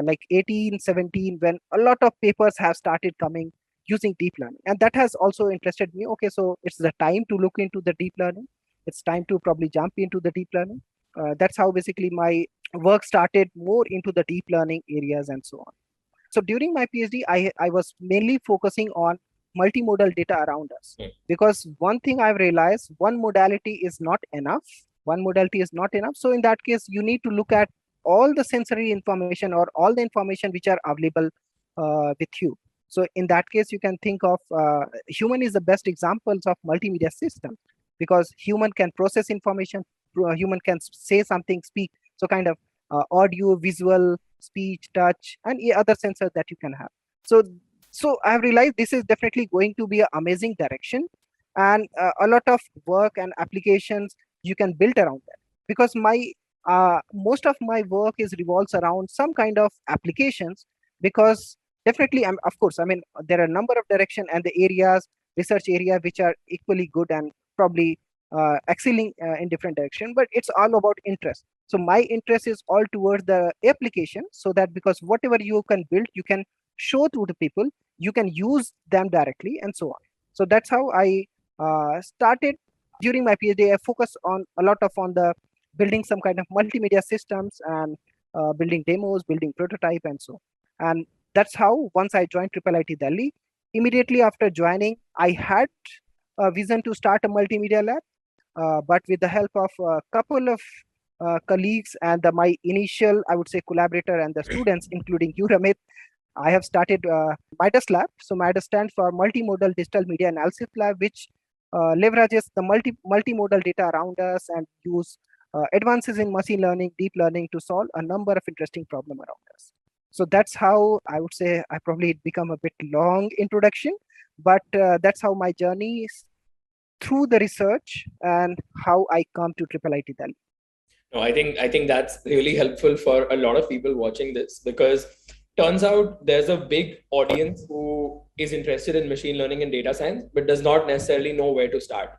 Speaker 4: like 18, 17, when a lot of papers have started coming using deep learning. And that has also interested me. Okay, so it's the time to look into the deep learning. It's time to probably jump into the deep learning. That's how basically my work started more into the deep learning areas and so on. So during my PhD, I was mainly focusing on multimodal data around us. Because one thing I've realized, one modality is not enough. One modality is not enough. So in that case, you need to look at all the sensory information or all the information which are available with you. So in that case, you can think of human is the best examples of multimedia system, because human can process information, human can say something, speak. So kind of audio, visual, speech, touch, and other sensors that you can have. So I have realized this is definitely going to be an amazing direction, and a lot of work and applications you can build around that. Because my most of my work is revolves around some kind of applications. Because definitely, of course, there are a number of direction and the areas, research area, which are equally good and probably excelling in different direction. But it's all about interest. So my interest is all towards the application, so that because whatever you can build, you can show to the people, you can use them directly, and so on. So that's how I started during my PhD. I focus on a lot of on the building some kind of multimedia systems and building demos, building prototype, and so. And that's how once I joined Triple IT Delhi, immediately after joining, I had a vision to start a multimedia lab. But with the help of a couple of colleagues and my initial, I would say, collaborator and the students, including you, Ramit, I have started MIDAS Lab. So MIDAS stands for Multimodal Digital Media Analysis Lab, which leverages the multimodal data around us and use advances in machine learning, deep learning to solve a number of interesting problems around us. So that's how I would say I probably become a bit long introduction, but that's how my journey through the research and how I come to IIIT Delhi.
Speaker 3: No, I think that's really helpful for a lot of people watching this, because turns out there's a big audience who is interested in machine learning and data science, but does not necessarily know where to start.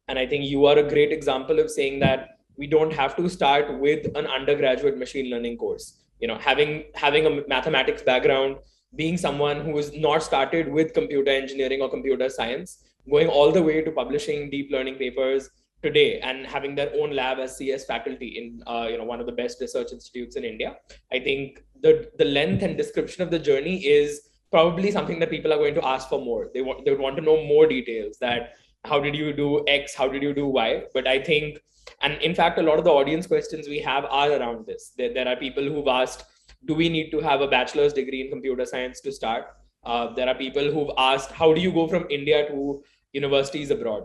Speaker 3: And I think you are a great example of saying that we don't have to start with an undergraduate machine learning course. Having a mathematics background, being someone who is not started with computer engineering or computer science, going all the way to publishing deep learning papers today and having their own lab as CS faculty in one of the best research institutes in India. I think the length and description of the journey is probably something that people are going to ask for more. They would want to know more details, that how did you do X, how did you do Y? But I think, and in fact, a lot of the audience questions we have are around this. There are people who've asked, do we need to have a bachelor's degree in computer science to start? There are people who've asked, how do you go from India to universities abroad?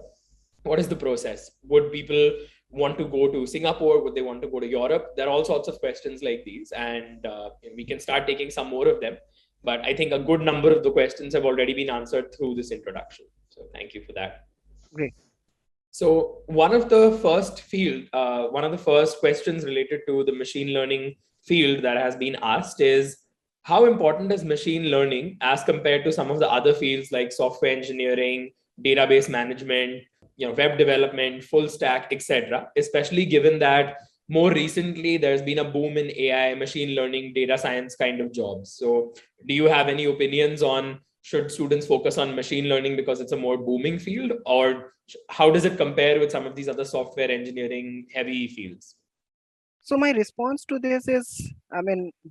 Speaker 3: What is the process? Would people want to go to Singapore? Would they want to go to Europe? There are all sorts of questions like these, and we can start taking some more of them. But I think a good number of the questions have already been answered through this introduction. So thank you for that.
Speaker 4: Great.
Speaker 3: So one of the first questions related to the machine learning field that has been asked is, how important is machine learning as compared to some of the other fields like software engineering, database management, web development, full stack, etc., especially given that more recently there's been a boom in AI, machine learning, data science kind of jobs. So do you have any opinions on, should students focus on machine learning because it's a more booming field, or how does it compare with some of these other software engineering heavy fields?
Speaker 4: So my response to this is,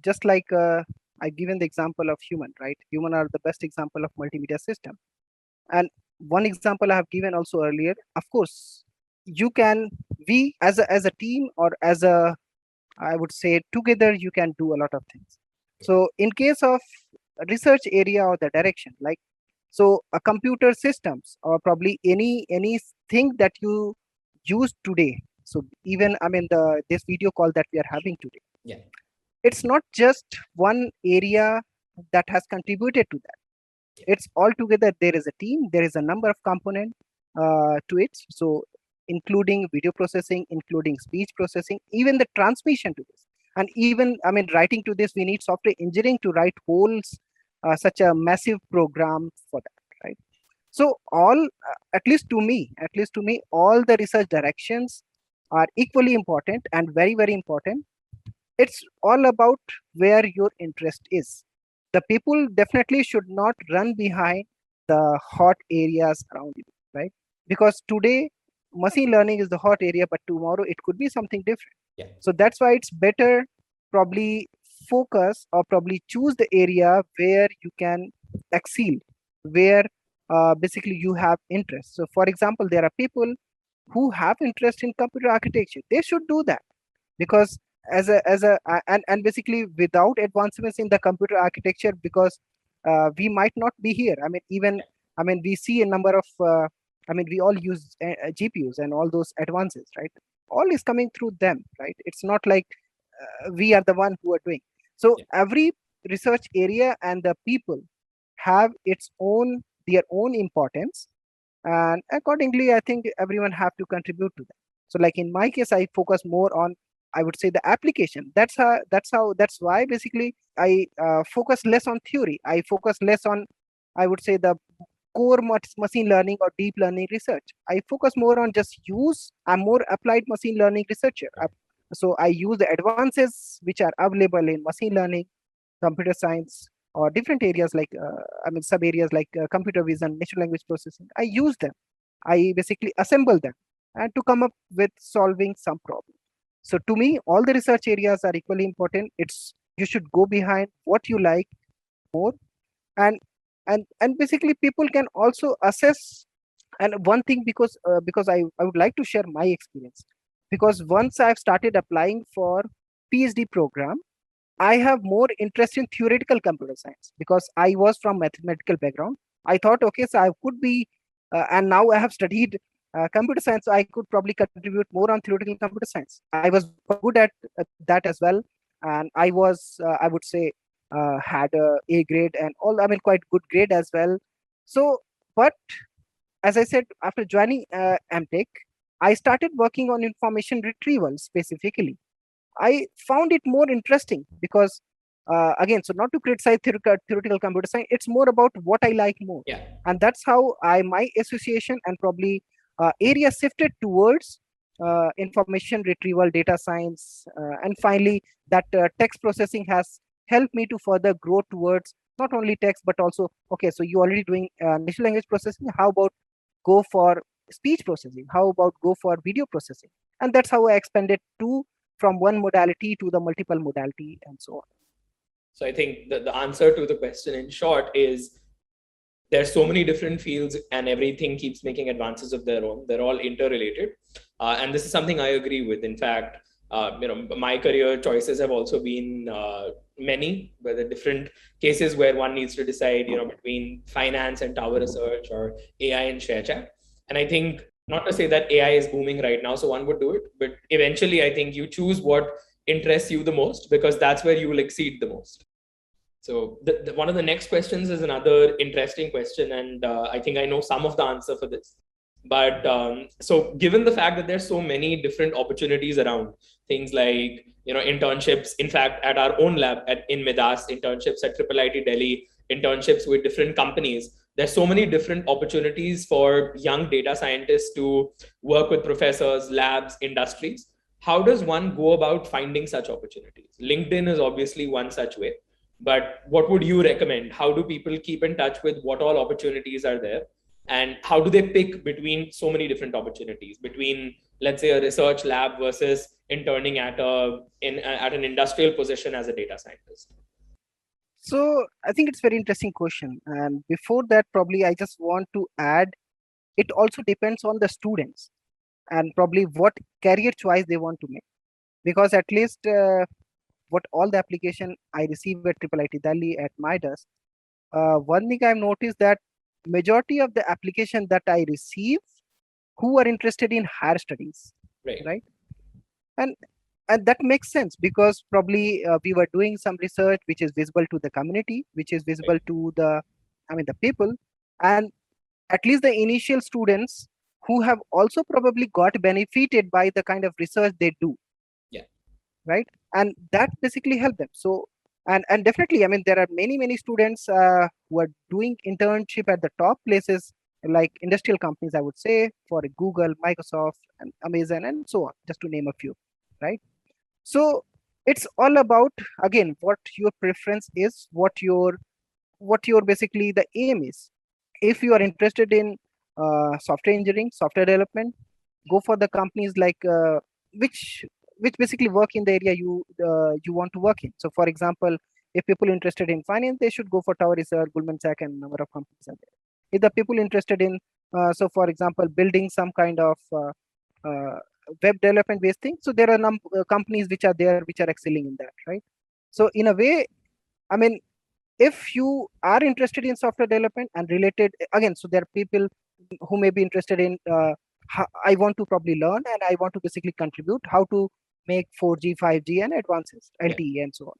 Speaker 4: just like I've given the example of human, right? Human are the best example of multimedia system. And one example I have given also earlier, of course, we as a team, or as I would say together, you can do a lot of things. So in case of research area or the direction, like, so a computer systems or probably anything that you use today. So even, this video call that we are having today.
Speaker 3: Yeah.
Speaker 4: It's not just one area that has contributed to that. It's all together. There is a team, there is a number of components to it. So including video processing, including speech processing, even the transmission to this. And even, writing to this, we need software engineering to write such a massive program for that, right? So all, at least to me, all the research directions are equally important and very, very important. It's all about where your interest is. The people definitely should not run behind the hot areas around you, right? Because today, machine learning is the hot area, but tomorrow it could be something different.
Speaker 3: Yeah.
Speaker 4: So that's why it's better probably focus or probably choose the area where you can excel, where basically you have interest. So for example, there are people who have interest in computer architecture. They should do that, because and basically without advancements in the computer architecture, because we might not be here. We see a number of we all use GPUs and all those advances, right? All is coming through them, right? It's not like we are the one who are doing. So every research area and the people have their own importance, and accordingly, I think everyone have to contribute to that. So like in my case, I focus more on, I would say, the application. That's why basically I focus less on theory. I focus less on, I would say, the core machine learning or deep learning research. I focus more on just use. I'm more applied machine learning researcher. So I use the advances which are available in machine learning, computer science, or different areas like, sub areas like computer vision, natural language processing. I use them. I basically assemble them and to come up with solving some problem. So to me, all the research areas are equally important. You should go behind what you like more, and basically people can also assess. And one thing, because I would like to share my experience, because once I've started applying for PhD program, I have more interest in theoretical computer science, because I was from mathematical background. I thought, okay, so I could be, and now I have studied computer science, so I could probably contribute more on theoretical computer science. I was good at that as well, and I was, I would say, had a grade and all. Quite good grade as well. So, but as I said, after joining MTech, I started working on information retrieval specifically. I found it more interesting because, again, so not to criticize theoretical computer science, it's more about what I like more.
Speaker 3: Yeah.
Speaker 4: And that's how my association and probably area shifted towards information retrieval, data science, and finally that text processing has helped me to further grow towards not only text but also, okay, so you're already doing natural language processing. How about go for speech processing? How about go for video processing? And that's how I expanded to from one modality to the multiple modality and so on.
Speaker 3: So I think the answer to the question in short is there's so many different fields and everything keeps making advances of their own. They're all interrelated. And this is something I agree with. In fact, my career choices have also been many, where there are different cases where one needs to decide, between finance and tower research or AI and ShareChat. And I think, not to say that AI is booming right now, so one would do it, but eventually I think you choose what interests you the most because that's where you will exceed the most. So one of the next questions is another interesting question, and I think I know some of the answer for this. But so given the fact that there's so many different opportunities around, things like internships, in fact, at our own lab in Midas, internships at IIIT Delhi, internships with different companies, there's so many different opportunities for young data scientists to work with professors, labs, industries. How does one go about finding such opportunities? LinkedIn is obviously one such way. But what would you recommend? How do people keep in touch with what all opportunities are there? And how do they pick between so many different opportunities, between, let's say, a research lab versus interning at an industrial position as a data scientist?
Speaker 4: So I think it's a very interesting question. And before that, probably I just want to add, it also depends on the students and probably what career choice they want to make. Because at least what all the application I receive at IIIT Delhi at Midas, one thing I've noticed that majority of the application that I receive who are interested in higher studies, right? And that makes sense because probably we were doing some research which is visible to the community, which is visible to the people, and at least the initial students who have also probably got benefited by the kind of research they do. Right, and that basically helped them. So and definitely, there are many students who are doing internship at the top places like industrial companies, I would say, for Google, Microsoft, and Amazon, and so on, just to name a few, right? So it's all about, again, what your preference is, what your basically the aim is. If you are interested in software engineering, software development, go for the companies like which basically work in the area you want to work in. So for example, if people interested in finance, they should go for Tower Research, Goldman Sachs, and number of companies are there. If the people interested in so for example, building some kind of web development based thing, so there are companies which are there which are excelling in that, right? So in a way, if you are interested in software development and related, again, so there are people who may be interested in I want to probably learn and I want to basically contribute how to make 4G, 5G, and advances, LTE, and so on,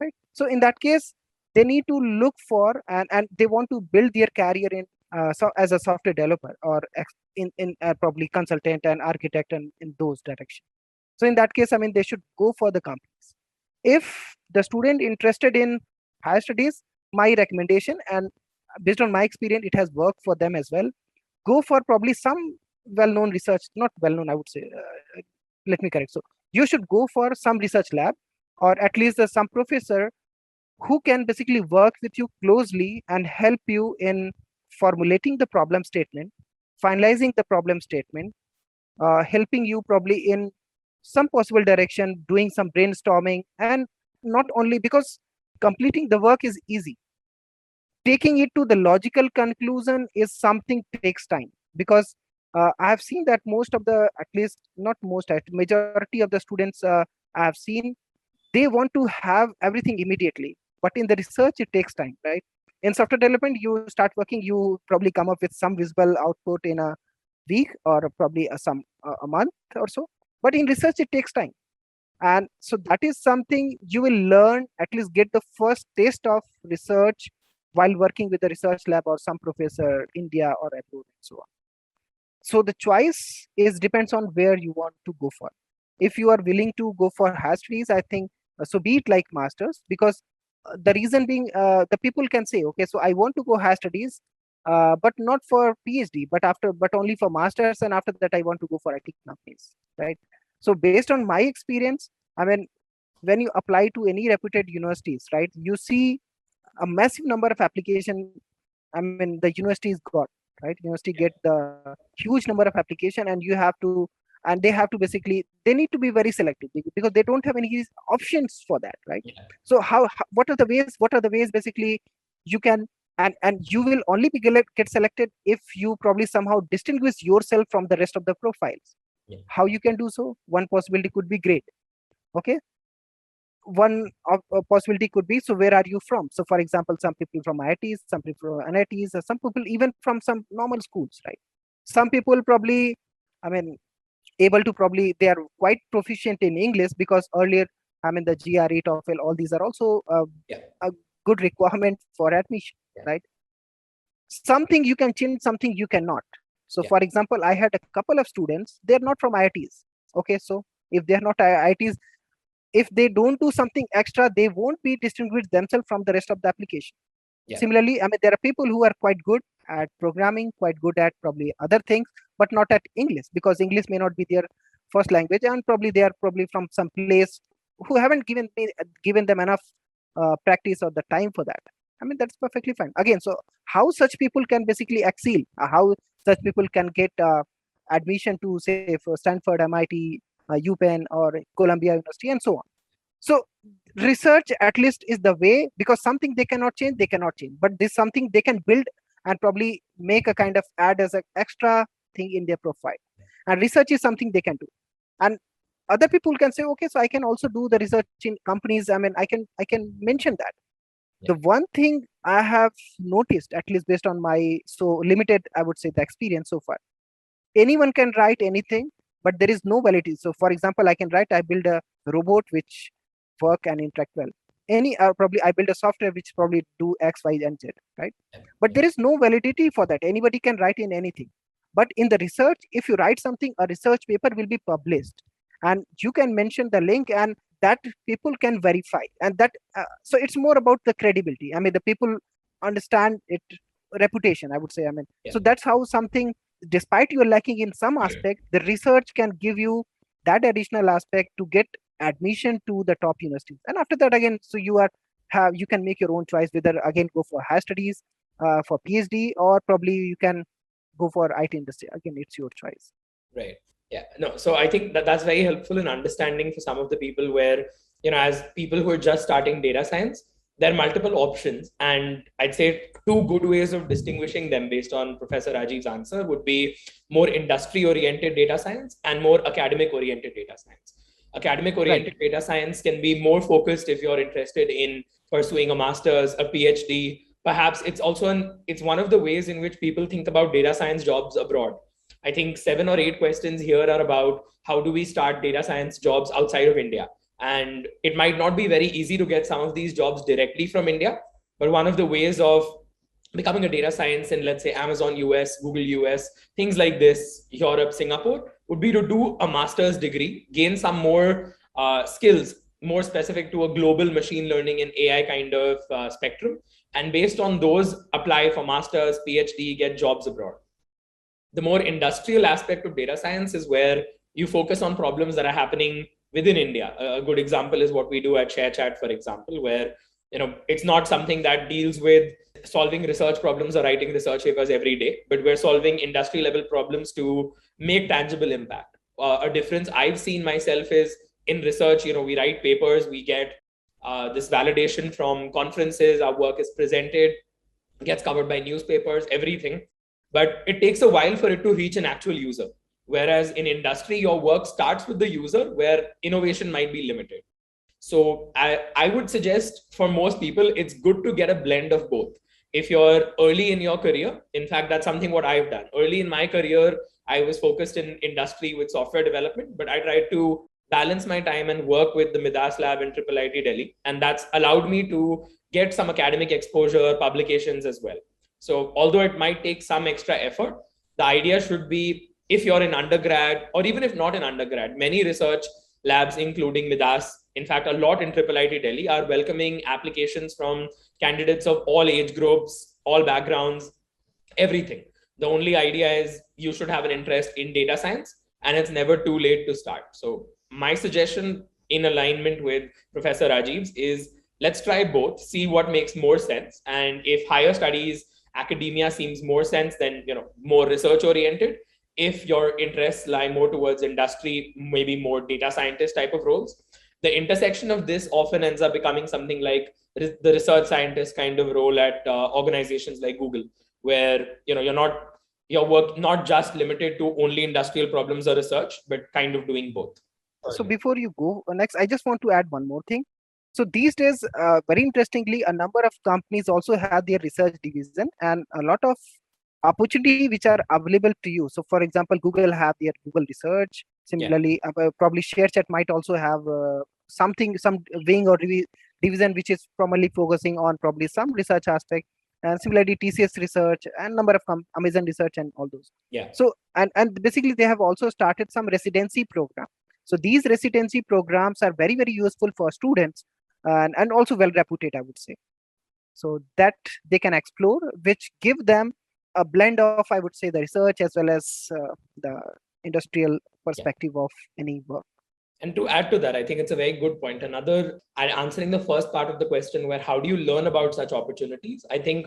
Speaker 4: right? So in that case, they need to look for and they want to build their career in so as a software developer or in probably consultant and architect and in those directions. So in that case, they should go for the companies. If the student interested in higher studies, my recommendation, and based on my experience, it has worked for them as well, go for probably some well-known research, not well-known, I would say, let me correct. So you should go for some research lab or at least some professor who can basically work with you closely and help you in formulating the problem statement, finalizing the problem statement, helping you probably in some possible direction, doing some brainstorming, and not only because completing the work is easy, taking it to the logical conclusion is something takes time, because I have seen that most of the, at least not most, majority of the students I have seen, they want to have everything immediately, but in the research it takes time, right? In software development, you start working, you probably come up with some visible output in a week or probably a month or so, but in research it takes time. And so that is something you will learn, at least get the first taste of research while working with the research lab or some professor, India or abroad, and so on. So the choice is depends on where you want to go for. If you are willing to go for higher studies, I think so be it like masters, because the reason being the people can say, okay, so I want to go higher studies, but not for PhD, but only for masters, and after that I want to go for IT companies, right? So based on my experience, I mean, when you apply to any reputed universities, right, you see a massive number of application. I mean, the universities got, right, university get the huge number of application, and you have to, and they have to basically, they need to be very selective because they don't have any options for that, right? So what are the ways basically you can, and you will only be get selected if you probably somehow distinguish yourself from the rest of the profiles. How you can do so? One possibility could be great. Okay, one possibility could be, so where are you from? So for example, some people from IITs, some people from NITs, some people even from some normal schools, right? Some people probably, I mean, able to probably, they are quite proficient in English, because earlier, I mean, the GRE, TOEFL, all these are also a good requirement for admission, right? Something you can change, something you cannot. So for example, I had a couple of students, they're not from IITs. Okay, so if they're not IITs, if they don't do something extra, they won't be distinguished themselves from the rest of the application. Similarly, I mean, there are people who are quite good at programming, quite good at probably other things, but not at English, because English may not be their first language, and probably they are probably from some place who haven't given them enough practice or the time for that. I mean, that's perfectly fine. Again, so how such people can basically excel, how such people can get admission to, say, for Stanford, MIT, UPenn, or Columbia University, and so on. So research at least is the way, because something they cannot change, but this something they can build and probably make a kind of add as an extra thing in their profile. And research is something they can do. And other people can say, okay, so I can also do the research in companies. I mean, I can mention that. The one thing I have noticed, at least based on my so limited, I would say, the experience so far, anyone can write anything, but there is no validity. So for example, I build a robot which work and interact well. Probably I build a software which probably do X, Y, and Z, right? But there is no validity for that. Anybody can write in anything. But in the research, if you write something, a research paper will be published, and you can mention the link, and that people can verify. And that, so it's more about the credibility. I mean, the people understand it, reputation, I would say. I mean, so that's how something, despite you're lacking in some aspect, the research can give you that additional aspect to get admission to the top universities. And after that, again, so you can make your own choice, whether again go for higher studies, for PhD, or probably you can go for IT industry. Again, it's your choice.
Speaker 3: Right. Yeah. No. So I think that's very helpful in understanding for some of the people where, as people who are just starting data science, there are multiple options. And I'd say two good ways of distinguishing them based on Professor Rajiv's answer would be more industry-oriented data science and more academic-oriented data science. Academic-oriented data science can be more focused if you're interested in pursuing a master's, a PhD. Perhaps it's also it's one of the ways in which people think about data science jobs abroad. I think 7 or 8 questions here are about how do we start data science jobs outside of India? And it might not be very easy to get some of these jobs directly from India, but one of the ways of becoming a data science in, let's say, Amazon US, Google US, things like this, Europe, Singapore, would be to do a master's degree, gain some more skills, more specific to a global machine learning and AI kind of spectrum. And based on those, apply for master's, PhD, get jobs abroad. The more industrial aspect of data science is where you focus on problems that are happening within India. A good example is what we do at ShareChat, for example, where it's not something that deals with solving research problems or writing research papers every day, but we're solving industry level problems to make tangible impact. A difference I've seen myself is in research, we write papers, we get this validation from conferences, our work is presented, gets covered by newspapers, everything. But it takes a while for it to reach an actual user. Whereas in industry, your work starts with the user where innovation might be limited. So I would suggest for most people, it's good to get a blend of both. If you're early in your career, in fact, that's something what I've done. Early in my career, I was focused in industry with software development, but I tried to balance my time and work with the Midas Lab in IIIT Delhi. And that's allowed me to get some academic exposure, publications as well. So although it might take some extra effort, the idea should be if you're in undergrad, or even if not in undergrad, many research labs, including with us, in fact, a lot in IIIT Delhi, are welcoming applications from candidates of all age groups, all backgrounds, everything. The only idea is you should have an interest in data science, and it's never too late to start. So my suggestion, in alignment with Professor Rajiv's, is let's try both, see what makes more sense. And if higher studies, academia seems more sense, then more research oriented. If your interests lie more towards industry, maybe more data scientist type of roles, the intersection of this often ends up becoming something like the research scientist kind of role at organizations like Google, where your work not just limited to only industrial problems or research, but kind of doing both.
Speaker 4: So before you go next, I just want to add one more thing. So these days, very interestingly, a number of companies also have their research division, and a lot of opportunity which are available to you. So for example, Google have their Google Research. Similarly, probably ShareChat might also have some wing or division which is primarily focusing on probably some research aspect. And similarly, TCS Research and number of Amazon Research and all those. So and basically they have also started some residency program. So these residency programs are very, very useful for students and also well reputed, I would say. So that they can explore, which give them a blend of, I would say, the research as well as the industrial perspective of any work.
Speaker 3: And to add to that, I think it's a very good point. Answering the first part of the question, where how do you learn about such opportunities? I think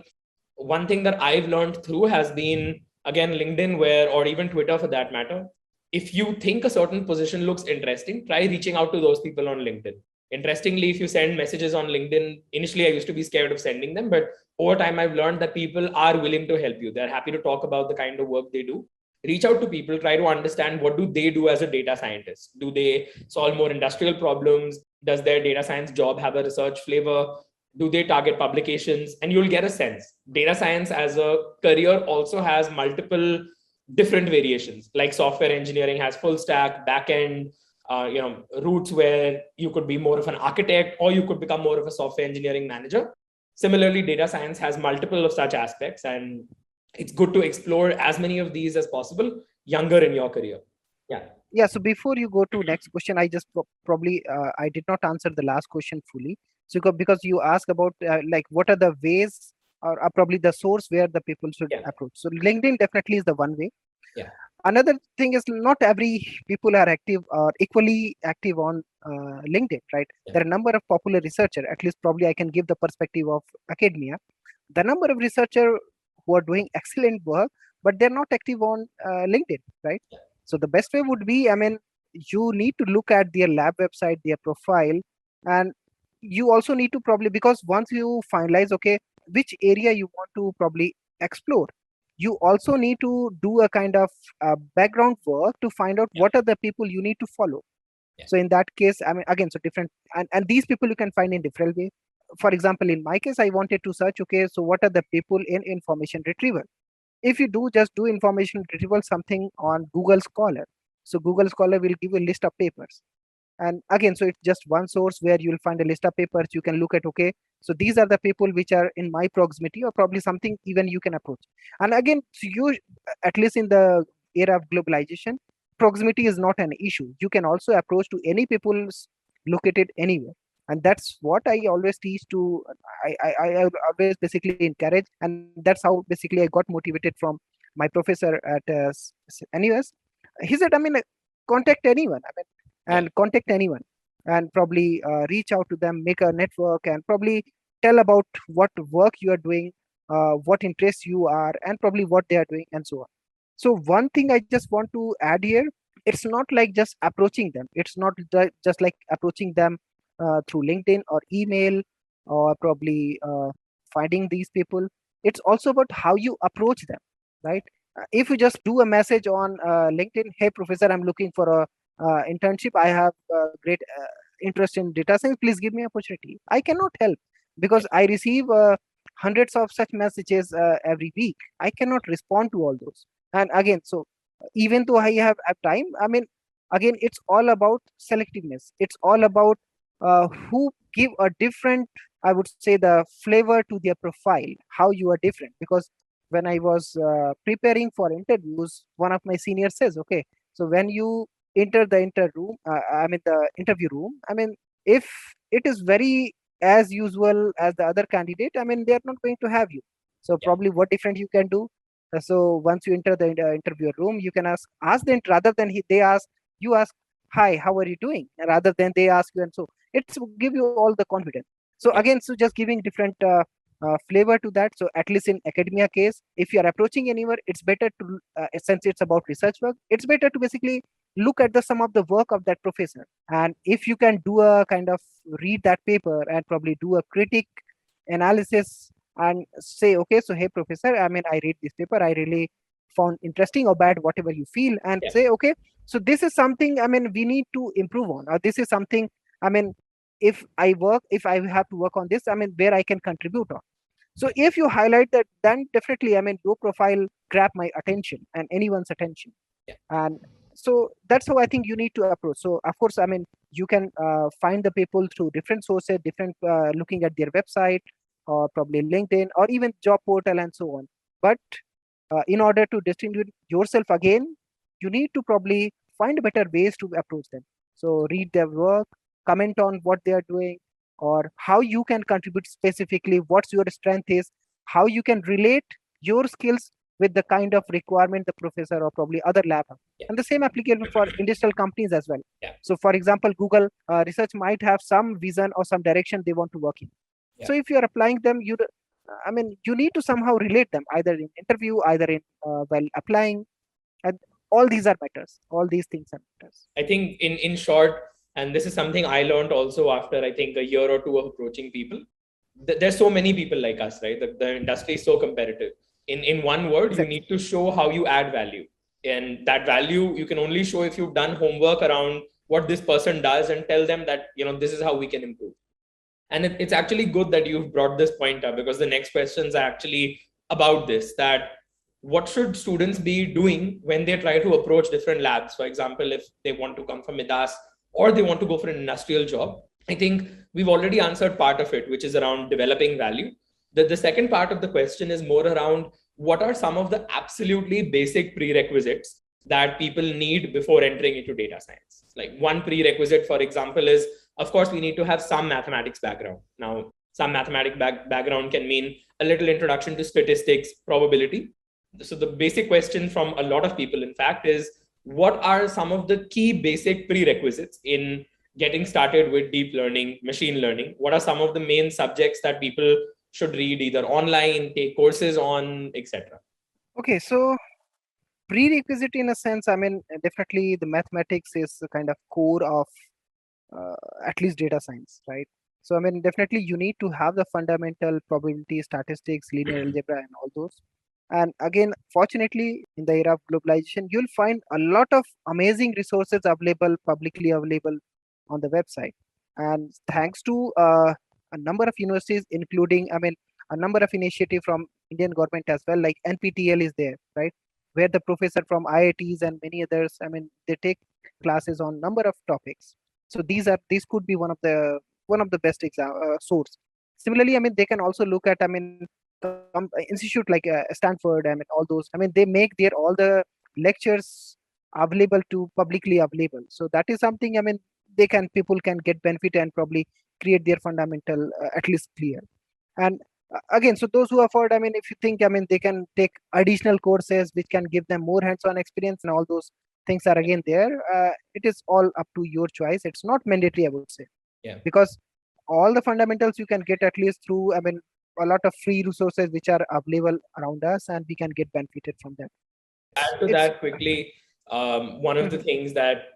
Speaker 3: one thing that I've learned through has been, again, LinkedIn, or even Twitter for that matter. If you think a certain position looks interesting, try reaching out to those people on LinkedIn. Interestingly, if you send messages on LinkedIn, initially I used to be scared of sending them, but over time I've learned that people are willing to help you. They're happy to talk about the kind of work they do. Reach out to people, try to understand what do they do as a data scientist. Do they solve more industrial problems? Does their data science job have a research flavor? Do they target publications? And you'll get a sense. Data science as a career also has multiple different variations, like software engineering has full stack, backend, routes where you could be more of an architect or you could become more of a software engineering manager. Similarly, data science has multiple of such aspects, and it's good to explore as many of these as possible younger in your career.
Speaker 4: Yeah. So before you go to next question, I just probably I did not answer the last question fully. So because you asked about like what are the ways or probably the source where the people should approach. So LinkedIn definitely is the one way. Another thing is not every people are active or equally active on LinkedIn, right? There are a number of popular researchers, at least probably I can give the perspective of academia. The number of researchers who are doing excellent work, but they're not active on LinkedIn, right? So the best way would be, you need to look at their lab website, their profile, and you also need to probably, because once you finalize, okay, which area you want to probably explore, you also need to do a kind of background work to find out what are the people you need to follow. So in that case, again, so different, and these people you can find in different ways. For example, in my case, I wanted to search, okay, so what are the people in information retrieval? If you just do information retrieval something on Google Scholar, so Google Scholar will give you a list of papers. And again, so it's just one source where you'll find a list of papers. You can look at, okay, so these are the people which are in my proximity, or probably something even you can approach. And again, so you, at least in the era of globalization, proximity is not an issue. You can also approach to any people located anywhere. And that's what I always teach to, I always basically encourage. And that's how basically I got motivated from my professor at NUS. He said, contact anyone. And contact anyone and probably reach out to them, make a network, and probably tell about what work you are doing, what interests you are, and probably what they are doing, and so on. So one thing I just want to add here, it's not like just approaching them. It's not just like approaching them through LinkedIn or email or probably finding these people. It's also about how you approach them, right? If you just do a message on LinkedIn, hey, professor, I'm looking for a internship. I have great interest in data science. Please give me opportunity. I cannot help because I receive hundreds of such messages every week. I cannot respond to all those. And again, so even though I have time, again, it's all about selectiveness. It's all about who give a different, I would say, the flavor to their profile, how you are different. Because when I was preparing for interviews, one of my seniors says, okay, so when you enter the the interview room, if it is very as usual as the other candidate, they are not going to have you. So
Speaker 3: Yeah.
Speaker 4: probably what different you can do. So once you enter the interview room, you can ask them rather than they ask, you ask, hi, how are you doing? Rather than they ask you, and so it's give you all the confidence. So
Speaker 3: Yeah.
Speaker 4: again, so just giving different flavor to that. So at least in academia case, if you are approaching anywhere, it's better to since it's about research work, it's better to basically look at the some of the work of that professor. And if you can do a kind of read that paper and probably do a critic analysis and say, okay, so hey professor, I read this paper, I really found interesting or bad, whatever you feel, and
Speaker 3: Yeah.
Speaker 4: say, okay, so this is something we need to improve on, or this is something if I have to work on this, where I can contribute on. So if you highlight that, then definitely your profile grab my attention and anyone's attention.
Speaker 3: Yeah.
Speaker 4: And so that's how I think you need to approach. So of course, you can find the people through different sources, different looking at their website, or probably LinkedIn, or even job portal and so on. But in order to distinguish yourself again, you need to probably find better ways to approach them. So read their work, comment on what they are doing, or how you can contribute specifically, what's your strength is, how you can relate your skills with the kind of requirement the professor or probably other lab have.
Speaker 3: Yeah.
Speaker 4: And the same applicable for industrial companies as well.
Speaker 3: Yeah.
Speaker 4: So for example, Google research might have some vision or some direction they want to work in.
Speaker 3: Yeah.
Speaker 4: So if you're applying them, you need to somehow relate them either in interview, either in while applying, and all these are matters. All these things are matters.
Speaker 3: I think in short, and this is something I learned also after I think a year or two of approaching people. There's so many people like us, right? The industry is so competitive. In one word,
Speaker 4: Exactly.
Speaker 3: you need to show how you add value, and that value you can only show if you've done homework around what this person does and tell them that this is how we can improve. And it's actually good that you've brought this point up, because the next questions are actually about this, that what should students be doing when they try to approach different labs? For example, if they want to come from Midas or they want to go for an industrial job, I think we've already answered part of it, which is around developing value. The second part of the question is more around what are some of the absolutely basic prerequisites that people need before entering into data science. Like one prerequisite, for example, is, of course, we need to have some mathematics background. Now, some mathematics background can mean a little introduction to statistics, probability. So the basic question from a lot of people, in fact, is what are some of the key basic prerequisites in getting started with deep learning, machine learning? What are some of the main subjects that people should read either online, take courses on, etc.?
Speaker 4: Okay, so prerequisite in a sense, definitely the mathematics is a kind of core of at least data science, right? So definitely you need to have the fundamental probability, statistics, linear algebra, and all those. And again, fortunately, in the era of globalization, you'll find a lot of amazing resources available, publicly available on the website. And thanks to a number of universities, including, a number of initiatives from Indian government as well, like NPTEL is there, right? Where the professor from IITs and many others, they take classes on number of topics. So these could be one of the best source. Similarly, they can also look at, institute like Stanford, all those. They make their all the lectures available to publicly available. So that is something. People can get benefit and probably create their fundamental at least clear. And again, so those who afford, if you think, they can take additional courses which can give them more hands-on experience, and all those things are again there. It is all up to your choice. It's not mandatory, I would say.
Speaker 3: Yeah.
Speaker 4: Because all the fundamentals you can get at least through, a lot of free resources which are available around us, and we can get benefited from them.
Speaker 3: Add to that quickly, one of the things that,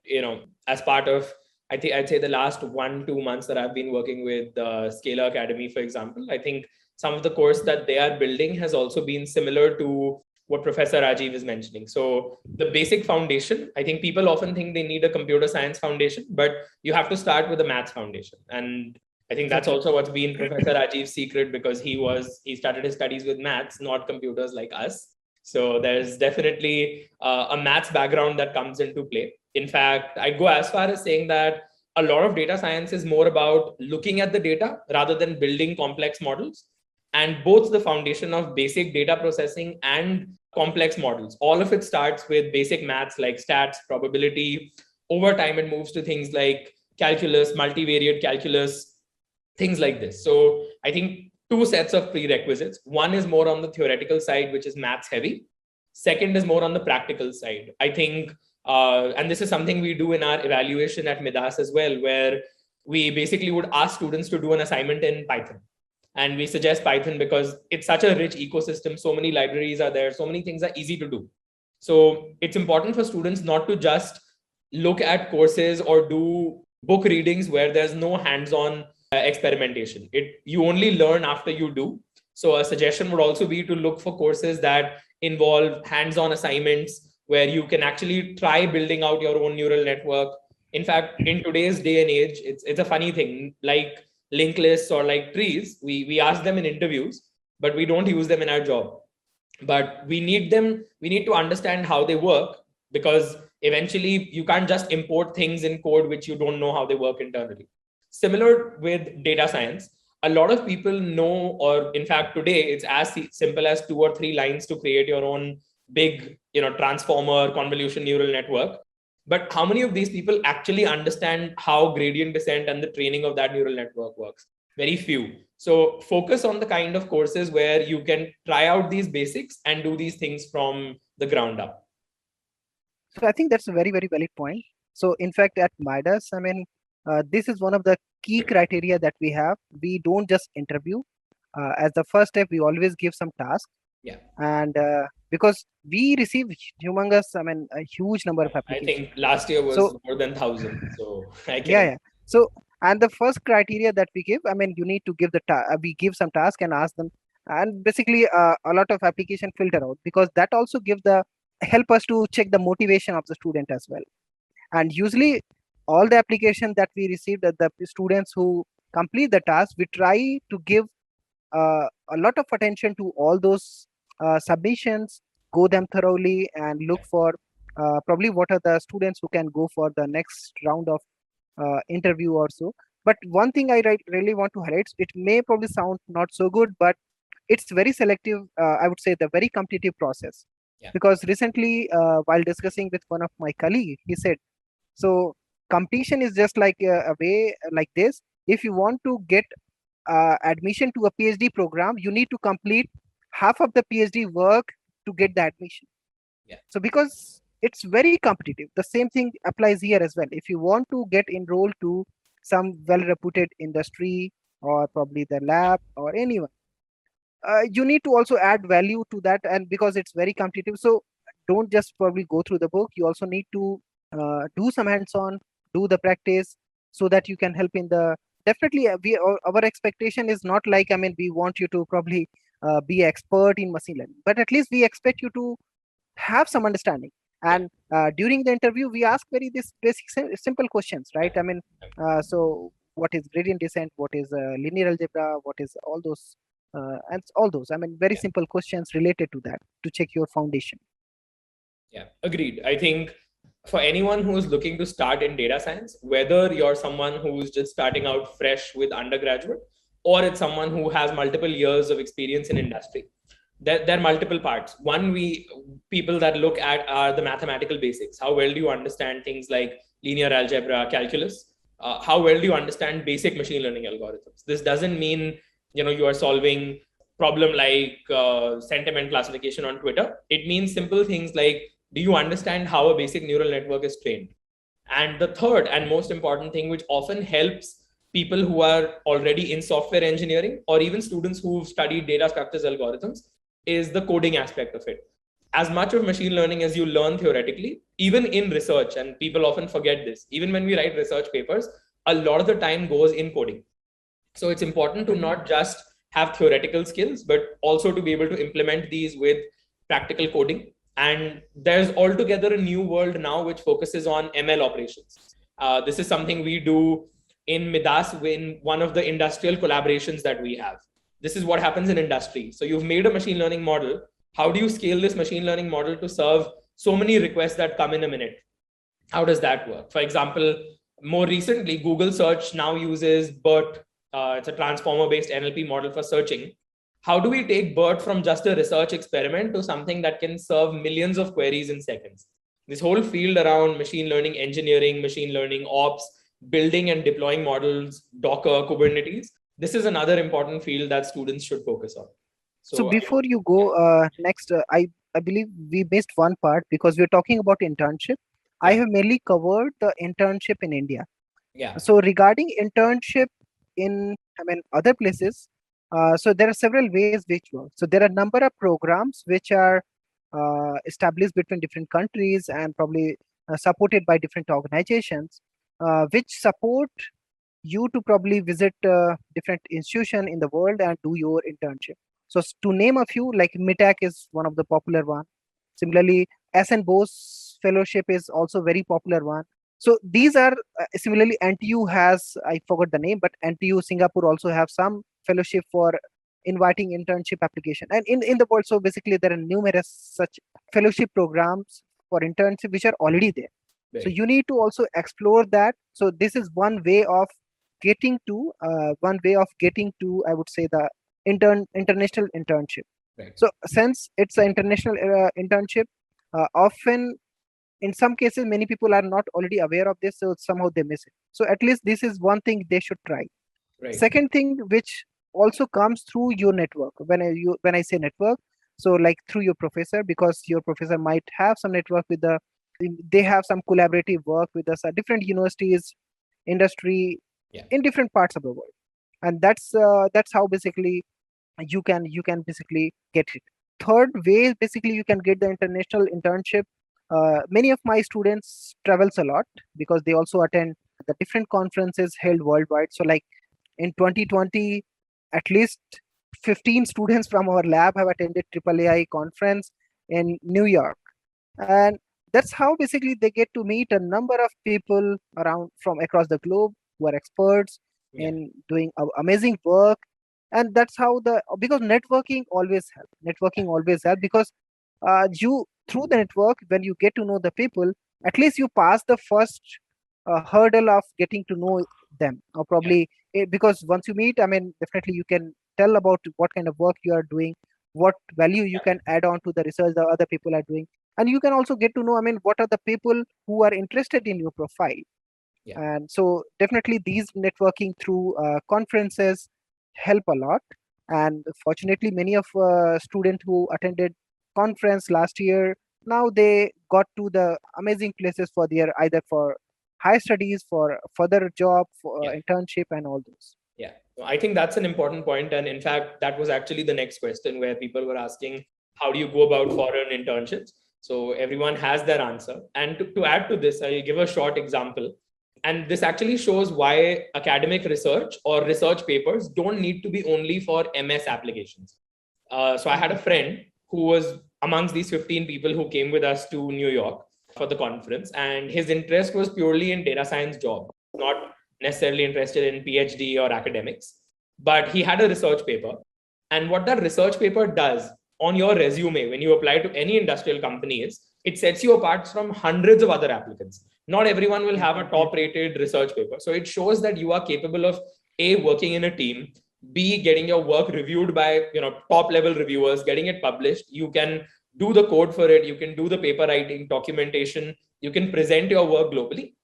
Speaker 3: as part of, I think I'd say the last 1-2 months that I've been working with Scalar Academy, for example, I think some of the course that they are building has also been similar to what Professor Rajiv is mentioning. So the basic foundation, I think people often think they need a computer science foundation, but you have to start with a maths foundation. And I think that's also what's been Professor Rajiv's secret, because he started his studies with maths, not computers like us. So there's definitely a maths background that comes into play. In fact, I'd go as far as saying that a lot of data science is more about looking at the data rather than building complex models. and both the foundation of basic data processing and complex models. All of it starts with basic maths like stats, probability. Over time, it moves to things like calculus, multivariate calculus, things like this. So I think two sets of prerequisites. One is more on the theoretical side, which is maths heavy. Second is more on the practical side. I think, and this is something we do in our evaluation at Midas as well, where we basically would ask students to do an assignment in Python. And we suggest Python because it's such a rich ecosystem. So many libraries are there. So many things are easy to do. So it's important for students not to just look at courses or do book readings where there's no hands-on experimentation. You only learn after you do. So a suggestion would also be to look for courses that involve hands-on assignments where you can actually try building out your own neural network. In fact, in today's day and age, it's a funny thing, like linked lists or like trees, we ask them in interviews, but we don't use them in our job. But we need to understand how they work, because eventually you can't just import things in code which you don't know how they work internally. Similar with data science, a lot of people know, or in fact today it's as simple as 2 or 3 lines to create your own big transformer convolution neural network. But how many of these people actually understand how gradient descent and the training of that neural network works? Very few. So focus on the kind of courses where you can try out these basics and do these things from the ground up.
Speaker 4: So I think that's a very, very valid point. So in fact, at Midas, this is one of the key criteria that we have. We don't just interview. As the first step, we always give some tasks.
Speaker 3: Yeah.
Speaker 4: And because we receive humongous, a huge number of applications.
Speaker 3: I think last year was more than 1,000. So I can.
Speaker 4: Yeah. So, and the first criteria that we give, you need to give we give some task and ask them, and basically a lot of application filter out, because that also help us to check the motivation of the student as well. And usually all the application that we received, the students who complete the task, we try to give a lot of attention to all those submissions, go them thoroughly and look for probably what are the students who can go for the next round of interview or so. But one thing I really want to highlight, it may probably sound not so good, but it's very selective. I would say the very competitive process. Yeah. Because recently, while discussing with one of my colleagues, he said, so competition is just like a way like this. If you want to get admission to a PhD program, you need to complete half of the PhD work to get the admission. Yeah. So because it's very competitive, the same thing applies here as well. If you want to get enrolled to some well-reputed industry or probably the lab or anyone, you need to also add value to that, and because it's very competitive, so don't just probably go through the book. You also need to do some hands-on, do the practice, so that you can help in the. Definitely, our expectation is not like, we want you to probably be expert in machine learning, but at least we expect you to have some understanding. And during the interview, we ask this basic simple questions, right? So what is gradient descent? What is linear algebra? What is all those? And all those, very simple questions related to that to check your foundation.
Speaker 3: Yeah, agreed. I think for anyone who is looking to start in data science, whether you're someone who's just starting out fresh with undergraduate, or it's someone who has multiple years of experience in industry, there are multiple parts. One, people that look at are the mathematical basics. How well do you understand things like linear algebra, calculus? How well do you understand basic machine learning algorithms? This doesn't mean you are solving problem like sentiment classification on Twitter. It means simple things like, do you understand how a basic neural network is trained? And the third and most important thing, which often helps people who are already in software engineering or even students who've studied data structures algorithms, is the coding aspect of it. As much of machine learning as you learn theoretically, even in research, and people often forget this, even when we write research papers, a lot of the time goes in coding. So it's important to not just have theoretical skills, but also to be able to implement these with practical coding. And there's altogether a new world now which focuses on ML operations. This is something we do in Midas, in one of the industrial collaborations that we have. This is what happens in industry. So you've made a machine learning model. How do you scale this machine learning model to serve so many requests that come in a minute? How does that work? For example, more recently, Google search now uses BERT. It's a transformer-based NLP model for searching. how do we take BERT from just a research experiment to something that can serve millions of queries in seconds? This whole field around machine learning engineering, machine learning ops, building and deploying models, Docker, Kubernetes, this is another important field that students should focus on.
Speaker 4: So before you go next, I believe we missed one part because we're talking about internship. I have mainly covered the internship in India.
Speaker 3: Yeah.
Speaker 4: So regarding internship in, other places, so there are several ways which work. So there are a number of programs which are established between different countries and probably supported by different organizations, which support you to probably visit different institution in the world and do your internship. So to name a few, like MITAC is one of the popular one. Similarly, SN Bose Fellowship is also very popular one. So these are similarly NTU has, I forgot the name, but NTU Singapore also have some fellowship for inviting internship application. And in the world, so basically there are numerous such fellowship programs for internship which are already there. Right. So you need to also explore that. So this is one way of getting to I would say the international internship. Right. So since it's an international internship, often in some cases many people are not already aware of this, so somehow they miss it. So at least this is one thing they should try. Right. Second thing, which also comes through your network. When I say network, so like through your professor, because your professor might have some network with they have some collaborative work with us at different universities, industry, in different parts of the world, and that's how basically you can basically get it. Third way, basically you can get the international internship. Many of my students travels a lot because they also attend the different conferences held worldwide. So like in 2020, at least 15 students from our lab have attended AAAI conference in New York, and that's how basically they get to meet a number of people around from across the globe who are experts in doing amazing work. And that's how because networking always help because you through the network, when you get to know the people, at least you pass the first hurdle of getting to know them, or probably because once you meet, definitely you can tell about what kind of work you are doing, what value you can add on to the research the other people are doing, and you can also get to know what are the people who are interested in your profile. And so definitely these networking through conferences help a lot. And fortunately, many of students who attended conference last year, now they got to the amazing places for their either for higher studies, for further job, for internship, and all those.
Speaker 3: Yeah, I think that's an important point. And in fact, that was actually the next question where people were asking, how do you go about foreign internships? So everyone has their answer. And to add to this, I'll give a short example. And this actually shows why academic research or research papers don't need to be only for MS applications. So I had a friend who was amongst these 15 people who came with us to New York for the conference. And his interest was purely in data science job, not necessarily interested in PhD or academics. But he had a research paper. And what that research paper does on your resume, when you apply to any industrial company, is it sets you apart from hundreds of other applicants. Not everyone will have a top-rated research paper. So it shows that you are capable of A, working in a team, B, getting your work reviewed by top-level reviewers, getting it published. You can do the code for it. You can do the paper writing, documentation. You can present your work globally.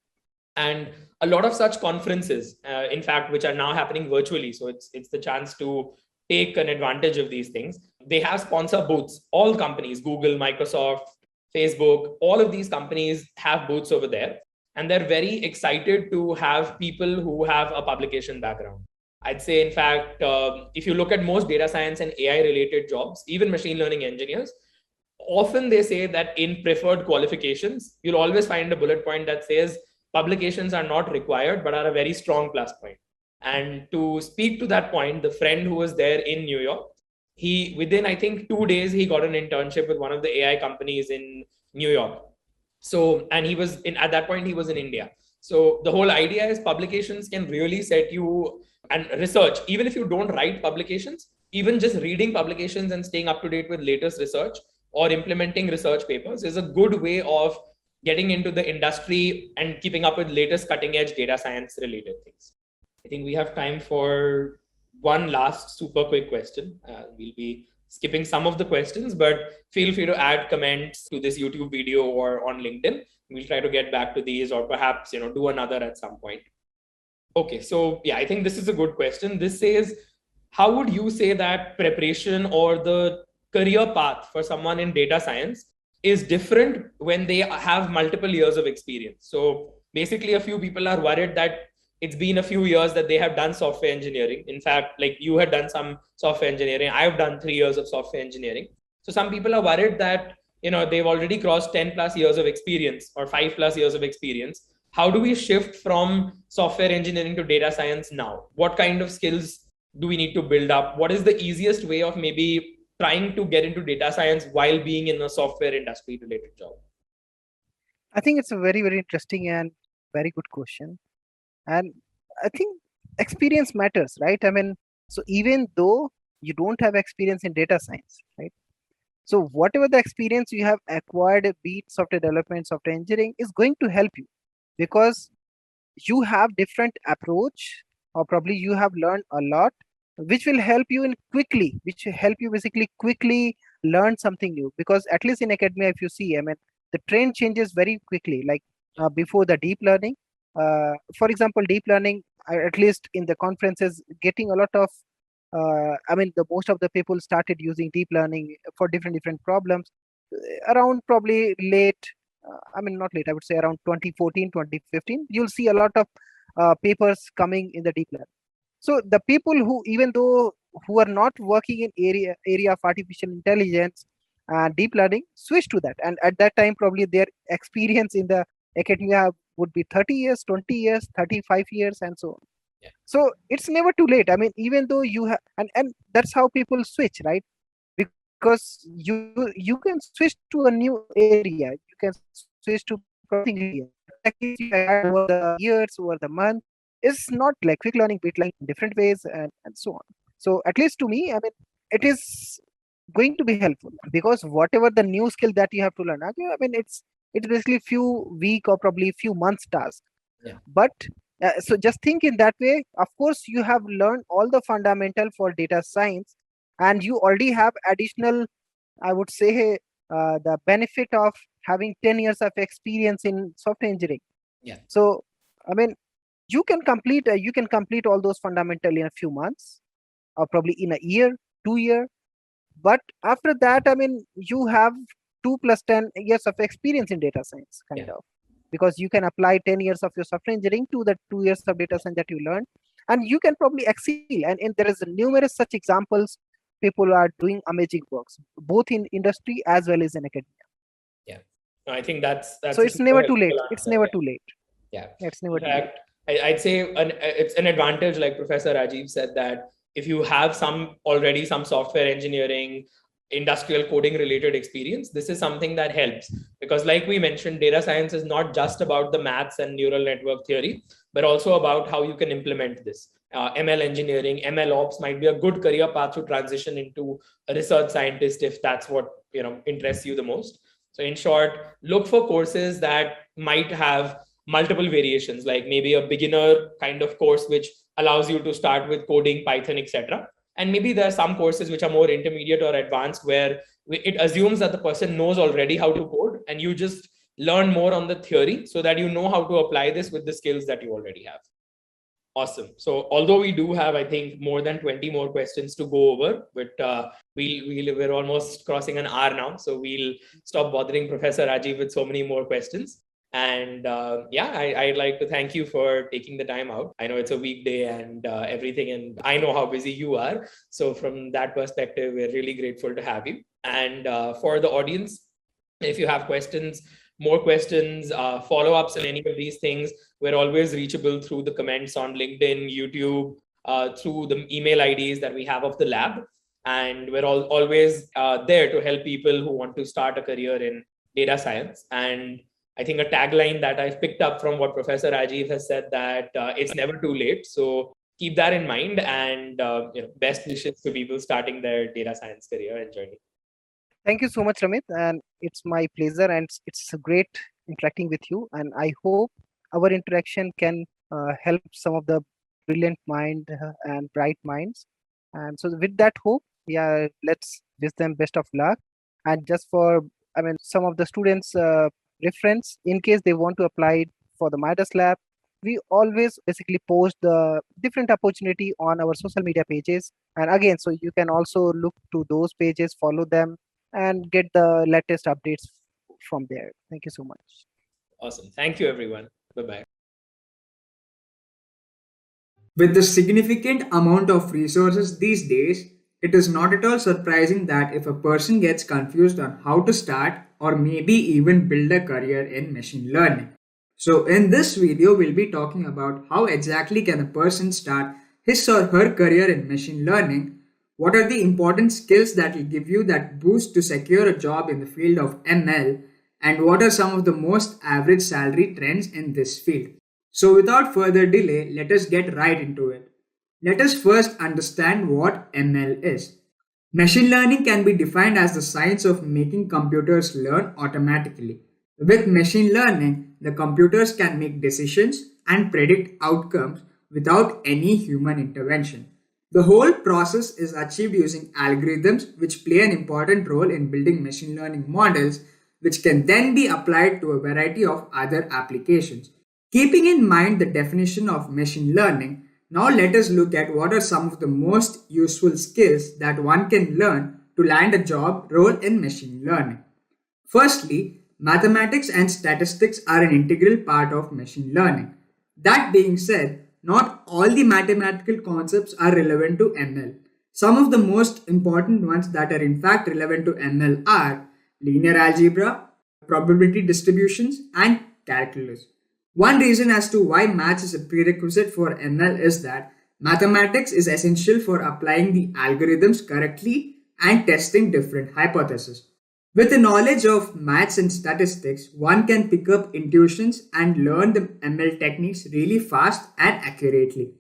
Speaker 3: And a lot of such conferences, in fact, which are now happening virtually. So it's the chance to take an advantage of these things. They have sponsor booths. All companies, Google, Microsoft, Facebook, all of these companies have booths over there. And they're very excited to have people who have a publication background. I'd say, in fact, if you look at most data science and AI related jobs, even machine learning engineers, often they say that in preferred qualifications, you'll always find a bullet point that says publications are not required, but are a very strong plus point. And to speak to that point, the friend who was there in New York, he, within, I think, 2 days, he got an internship with one of the AI companies in New York. So, and he was at that point, he was in India. So the whole idea is publications can really set you, and research, even if you don't write publications, even just reading publications and staying up to date with latest research or implementing research papers is a good way of getting into the industry and keeping up with latest cutting edge data science related things. I think we have time for one last super quick question. We'll be skipping some of the questions, but feel free to add comments to this YouTube video or on LinkedIn. We'll try to get back to these, or perhaps do another at some point. Okay, so yeah, I think this is a good question. This says, how would you say that preparation or the career path for someone in data science is different when they have multiple years of experience? So basically, a few people are worried that it's been a few years that they have done software engineering. In fact, like you had done some software engineering, I've done 3 years of software engineering. So some people are worried that they've already crossed 10 plus years of experience or 5 plus years of experience. How do we shift from software engineering to data science now? What kind of skills do we need to build up? What is the easiest way of maybe trying to get into data science while being in a software industry related job?
Speaker 4: I think it's a very, very interesting and very good question. And I think experience matters, right? I mean, so even though you don't have experience in data science, right? So whatever the experience you have acquired, be it software development, software engineering, is going to help you, because you have different approach, or probably you have learned a lot, which will help you in quickly, which will help you basically quickly learn something new. Because at least in academia, if you see, I mean, the trend changes very quickly. Like before the deep learning, for example, deep learning, at least in the conferences, getting a lot of I mean, the most of the people started using deep learning for different problems around probably late. I mean, not late. I would say around 2014, 2015. You'll see a lot of papers coming in the deep learning. So the people who, even though who are not working in area of artificial intelligence and deep learning, switch to that. And at that time, probably their experience in the academia would be 30 years, 20 years, 35 years, and so on. So it's never too late. I mean, even though you have, and that's how people switch, right? Because you can switch to a new area, you can switch to something really else. But the practice you had over the years, over the month, is not like quick learning, bit learning in different ways, and so on. So at least to me, I mean, it is going to be helpful, because whatever the new skill that you have to learn, I mean, it's basically few week or probably few months task. But so just think in that way. Of course, you have learned all the fundamental for data science, and you already have additional, I would say, the benefit of having 10 years of experience in software engineering. So I mean, you can complete all those fundamental in a few months, or probably in a year, 2 year. But after that, I mean, you have 2 plus 10 years of experience in data science, kind of, because you can apply 10 years of your software engineering to the 2 years of data science that you learned, and you can probably exceed. And there is numerous such examples. People are doing amazing works, both in industry as well as in academia.
Speaker 3: I think that's
Speaker 4: so it's never too late. It's never too late. It's never
Speaker 3: too late. I'd say it's an advantage, like Professor Rajiv said, that if you have already some software engineering, industrial coding related experience, this is something that helps, because like we mentioned, data science is not just about the maths and neural network theory, but also about how you can implement this. ML engineering, ML ops might be a good career path to transition into a research scientist if that's what interests you the most. So in short, look for courses that might have multiple variations, like maybe a beginner kind of course which allows you to start with coding, Python, etc. And maybe there are some courses which are more intermediate or advanced, where it assumes that the person knows already how to code, and you just learn more on the theory so that you know how to apply this with the skills that you already have. Awesome. So although we do have, I think, more than 20 more questions to go over, but we're almost crossing an hour now. So we'll stop bothering Professor Rajiv with so many more questions. And I'd like to thank you for taking the time out. I know it's a weekday and everything, and I know how busy you are. So from that perspective, we're really grateful to have you. And for the audience, if you have questions, more questions, follow-ups on any of these things, we're always reachable through the comments on LinkedIn, YouTube, through the email IDs that we have of the lab. And we're always there to help people who want to start a career in data science. And I think a tagline that I've picked up from what Professor Rajiv has said, that it's never too late. So keep that in mind, and best wishes to people starting their data science career and journey.
Speaker 4: Thank you so much, Ramit. And it's my pleasure, and it's great interacting with you. And I hope our interaction can help some of the brilliant mind and bright minds. And so with that hope, yeah, let's wish them best of luck. And just for, I mean, some of the students' reference, in case they want to apply for the Midas Lab, we always basically post the different opportunity on our social media pages. And again, so you can also look to those pages, follow them, and get the latest updates from there. Thank you so much.
Speaker 3: Awesome. Thank you, everyone. Bye-bye.
Speaker 5: With the significant amount of resources these days, it is not at all surprising that if a person gets confused on how to start or maybe even build a career in machine learning. So in this video, we'll be talking about how exactly can a person start his or her career in machine learning, what are the important skills that will give you that boost to secure a job in the field of ML, and what are some of the most average salary trends in this field. So without further delay, let us get right into it. Let us first understand what ML is. Machine learning can be defined as the science of making computers learn automatically. With machine learning, the computers can make decisions and predict outcomes without any human intervention. The whole process is achieved using algorithms which play an important role in building machine learning models, which can then be applied to a variety of other applications. Keeping in mind the definition of machine learning, now let us look at what are some of the most useful skills that one can learn to land a job role in machine learning. Firstly, mathematics and statistics are an integral part of machine learning. That being said, not all the mathematical concepts are relevant to ML. Some of the most important ones that are in fact relevant to ML are linear algebra, probability distributions, and calculus. One reason as to why maths is a prerequisite for ML is that mathematics is essential for applying the algorithms correctly and testing different hypotheses. With the knowledge of maths and statistics, one can pick up intuitions and learn the ML techniques really fast and accurately.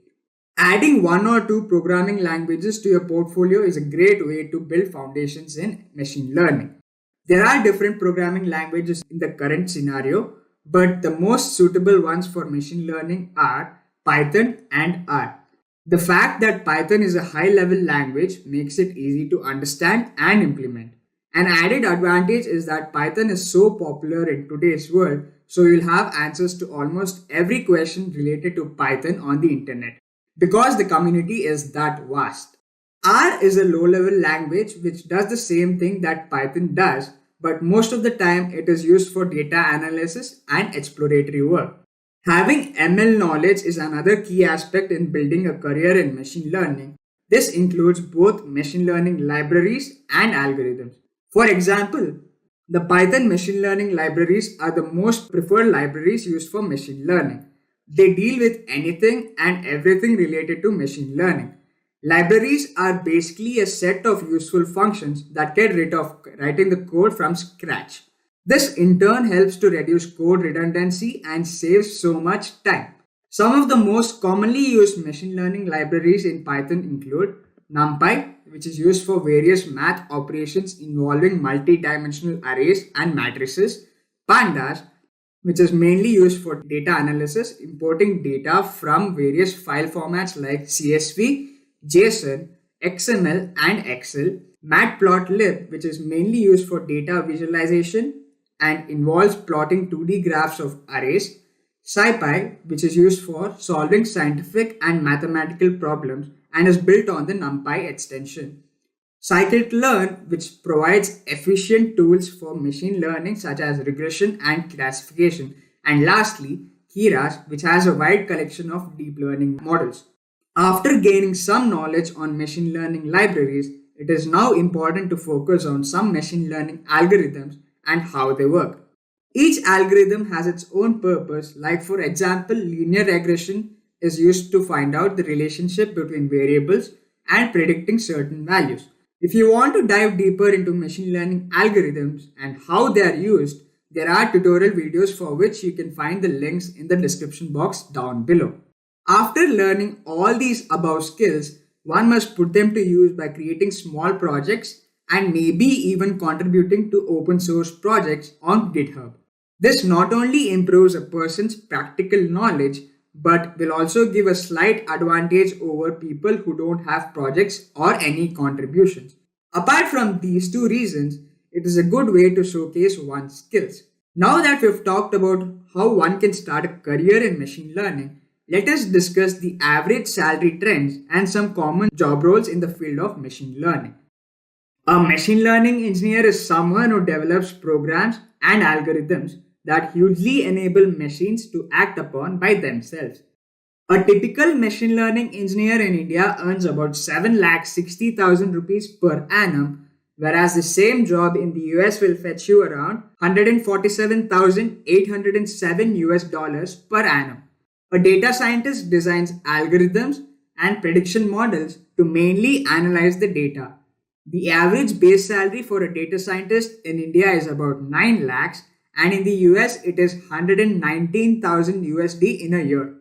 Speaker 5: Adding one or two programming languages to your portfolio is a great way to build foundations in machine learning. There are different programming languages in the current scenario, but the most suitable ones for machine learning are Python and R. The fact that Python is a high-level language makes it easy to understand and implement. An added advantage is that Python is so popular in today's world, so you'll have answers to almost every question related to Python on the internet, because the community is that vast. R is a low-level language which does the same thing that Python does, but most of the time it is used for data analysis and exploratory work. Having ML knowledge is another key aspect in building a career in machine learning. This includes both machine learning libraries and algorithms. For example, the Python machine learning libraries are the most preferred libraries used for machine learning. They deal with anything and everything related to machine learning. Libraries are basically a set of useful functions that get rid of writing the code from scratch. This in turn helps to reduce code redundancy and saves so much time. Some of the most commonly used machine learning libraries in Python include NumPy, which is used for various math operations involving multi-dimensional arrays and matrices, Pandas, which is mainly used for data analysis, importing data from various file formats like CSV, JSON, XML, and Excel, Matplotlib, which is mainly used for data visualization and involves plotting 2D graphs of arrays, SciPy, which is used for solving scientific and mathematical problems and is built on the NumPy extension, Scikit-learn, which provides efficient tools for machine learning such as regression and classification, and lastly, Keras, which has a wide collection of deep learning models. After gaining some knowledge on machine learning libraries, it is now important to focus on some machine learning algorithms and how they work. Each algorithm has its own purpose, like for example, linear regression is used to find out the relationship between variables and predicting certain values. If you want to dive deeper into machine learning algorithms and how they are used, there are tutorial videos for which you can find the links in the description box down below. After learning all these above skills, one must put them to use by creating small projects and maybe even contributing to open source projects on GitHub. This not only improves a person's practical knowledge but will also give a slight advantage over people who don't have projects or any contributions. Apart from these two reasons, it is a good way to showcase one's skills. Now that we've talked about how one can start a career in machine learning, let us discuss the average salary trends and some common job roles in the field of machine learning. A machine learning engineer is someone who develops programs and algorithms that hugely enable machines to act upon by themselves. A typical machine learning engineer in India earns about 7,60,000 rupees per annum, whereas the same job in the US will fetch you around 147,807 US dollars per annum. A data scientist designs algorithms and prediction models to mainly analyze the data. The average base salary for a data scientist in India is about 9 lakhs, and in the US it is 119,000 USD in a year.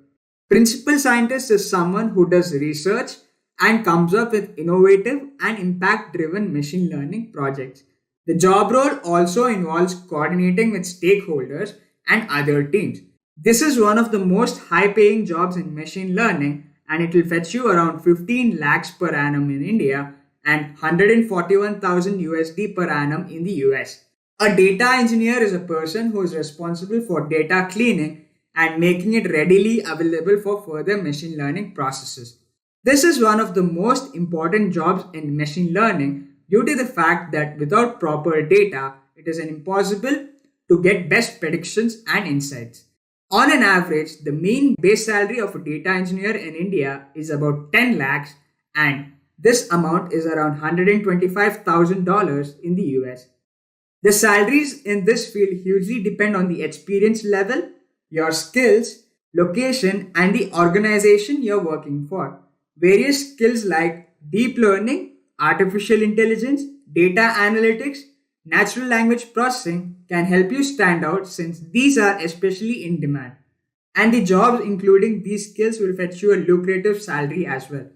Speaker 5: Principal scientist is someone who does research and comes up with innovative and impact driven machine learning projects. The job role also involves coordinating with stakeholders and other teams. This is one of the most high paying jobs in machine learning, and it will fetch you around 15 lakhs per annum in India and 141,000 USD per annum in the US. A data engineer is a person who is responsible for data cleaning and making it readily available for further machine learning processes. This is one of the most important jobs in machine learning due to the fact that without proper data, it is impossible to get best predictions and insights. On an average, the mean base salary of a data engineer in India is about 10 lakhs, and this amount is around $125,000 in the US. The salaries in this field hugely depend on the experience level, your skills, location, and the organization you're working for. Various skills like deep learning, artificial intelligence, data analytics, natural language processing can help you stand out since these are especially in demand. And the jobs including these skills will fetch you a lucrative salary as well.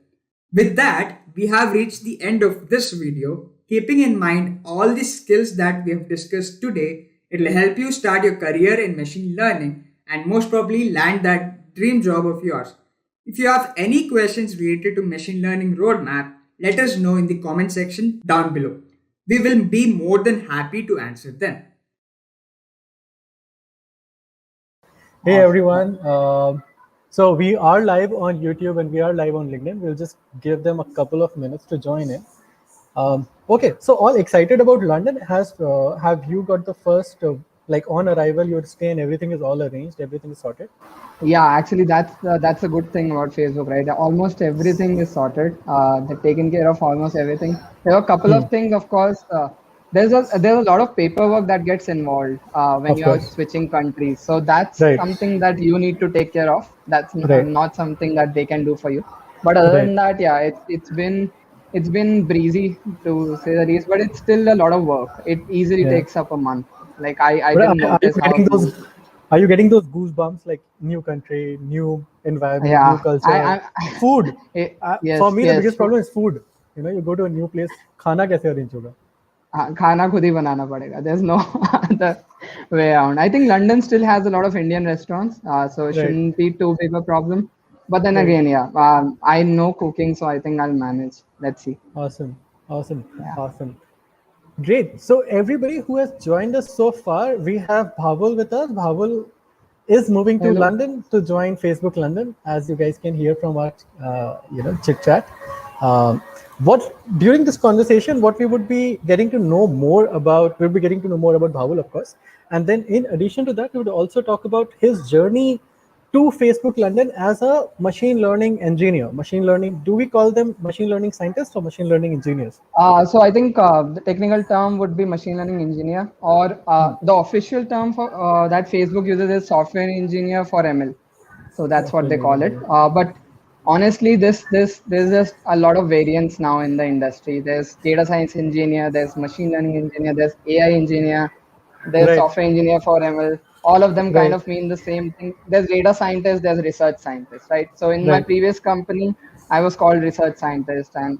Speaker 5: With that, we have reached the end of this video. Keeping in mind all the skills that we have discussed today, it will help you start your career in machine learning and most probably land that dream job of yours. If you have any questions related to machine learning roadmap, let us know in the comment section down below. We will be more than happy to answer them.
Speaker 6: Hey everyone, so we are live on YouTube and we are live on LinkedIn. We'll just give them a couple of minutes to join in. Okay, so all excited about London. Have you got the first, like on arrival, your stay and everything is all arranged, everything is sorted?
Speaker 7: Yeah, actually, that's a good thing about Facebook, right? Almost everything is sorted. They've taken care of almost everything. There are a couple of things, of course. There's a lot of paperwork that gets involved when
Speaker 6: Of
Speaker 7: you're
Speaker 6: course.
Speaker 7: switching countries. So that's
Speaker 6: Right.
Speaker 7: something that you need to take care of. That's
Speaker 6: Right.
Speaker 7: not something that they can do for you. But other than that, yeah, it's been breezy to say the least. But it's still a lot of work. It easily
Speaker 6: Yeah.
Speaker 7: takes up a month. Like I
Speaker 6: But
Speaker 7: didn't notice how.
Speaker 6: are you getting those goosebumps, like new country, new environment, new
Speaker 7: Yeah,
Speaker 6: culture, food?
Speaker 7: yes,
Speaker 6: For me, the
Speaker 7: yes.
Speaker 6: biggest problem is food. You know, you go to a new place, खाना कैसे arrange होगा?
Speaker 7: खाना खुद ही बनाना पड़ेगा. There's no other way around. I think London still has a lot of Indian restaurants, so it shouldn't be too big a problem. But then again, yeah, I know cooking, so I think I'll manage. Let's see.
Speaker 6: Awesome. Great. So everybody who has joined us so far, we have Bhavul with us. Bhavul is moving to London to join Facebook London, as you guys can hear from our chit chat. During this conversation, what we would be getting to know more about, Bhavul, of course, and then in addition to that, we would also talk about his journey to Facebook London as a machine learning engineer. Do we call them machine learning scientists or machine learning engineers?
Speaker 7: So I think the technical term would be machine learning engineer, or the official term for that Facebook uses is software engineer for ML. So that's what they call it. But honestly, there's just a lot of variance now in the industry. There's data science engineer, there's machine learning engineer, there's AI engineer, there's software engineer for ML. All of them kind of mean the same thing. There's data scientist, there's research scientist, right? So in my previous company, I was called research scientist, and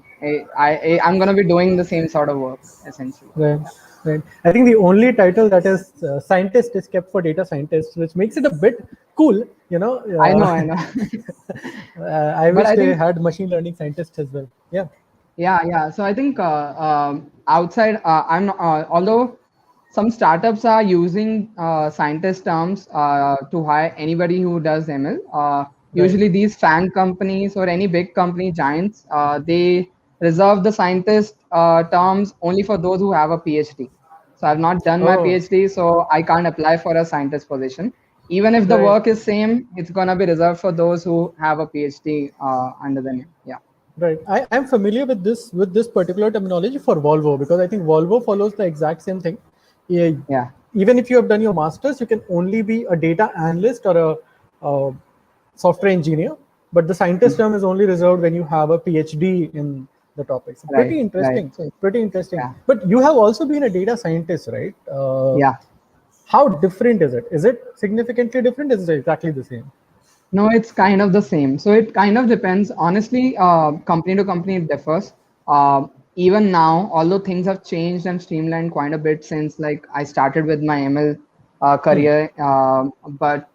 Speaker 7: I'm going to be doing the same sort of work essentially.
Speaker 6: Right. I think the only title that is scientist is kept for data scientist, which makes it a bit cool, you know.
Speaker 7: I know, I know.
Speaker 6: I
Speaker 7: But
Speaker 6: wish
Speaker 7: I
Speaker 6: they
Speaker 7: think,
Speaker 6: had machine learning scientists as well. Yeah.
Speaker 7: yeah. So I think outside, I'm not, although some startups are using scientist terms to hire anybody who does ML.
Speaker 6: Right.
Speaker 7: Usually, these fan companies or any big company giants, they reserve the scientist terms only for those who have a PhD. So I've not done my
Speaker 6: Oh,
Speaker 7: PhD, so I can't apply for a scientist position. Even if the
Speaker 6: right.
Speaker 7: work is same, it's gonna be reserved for those who have a PhD under the name. Yeah.
Speaker 6: Right. I'm familiar with this particular terminology for Volvo, because I think Volvo follows the exact same thing. Yeah,
Speaker 7: Yeah.
Speaker 6: even if you have done your masters, you can only be a data analyst or a software engineer, but the scientist term is only reserved when you have a PhD in the topic. So
Speaker 7: Right.
Speaker 6: pretty
Speaker 7: Right.
Speaker 6: interesting. Pretty interesting.
Speaker 7: Yeah.
Speaker 6: But you have also been a data scientist, right?
Speaker 7: Yeah.
Speaker 6: How different is it? Is it significantly different? Is it exactly the same?
Speaker 7: No, it's kind of the same. So it kind of depends. Honestly, company to company, it differs. Even now, although things have changed and streamlined quite a bit since like I started with my ML career, but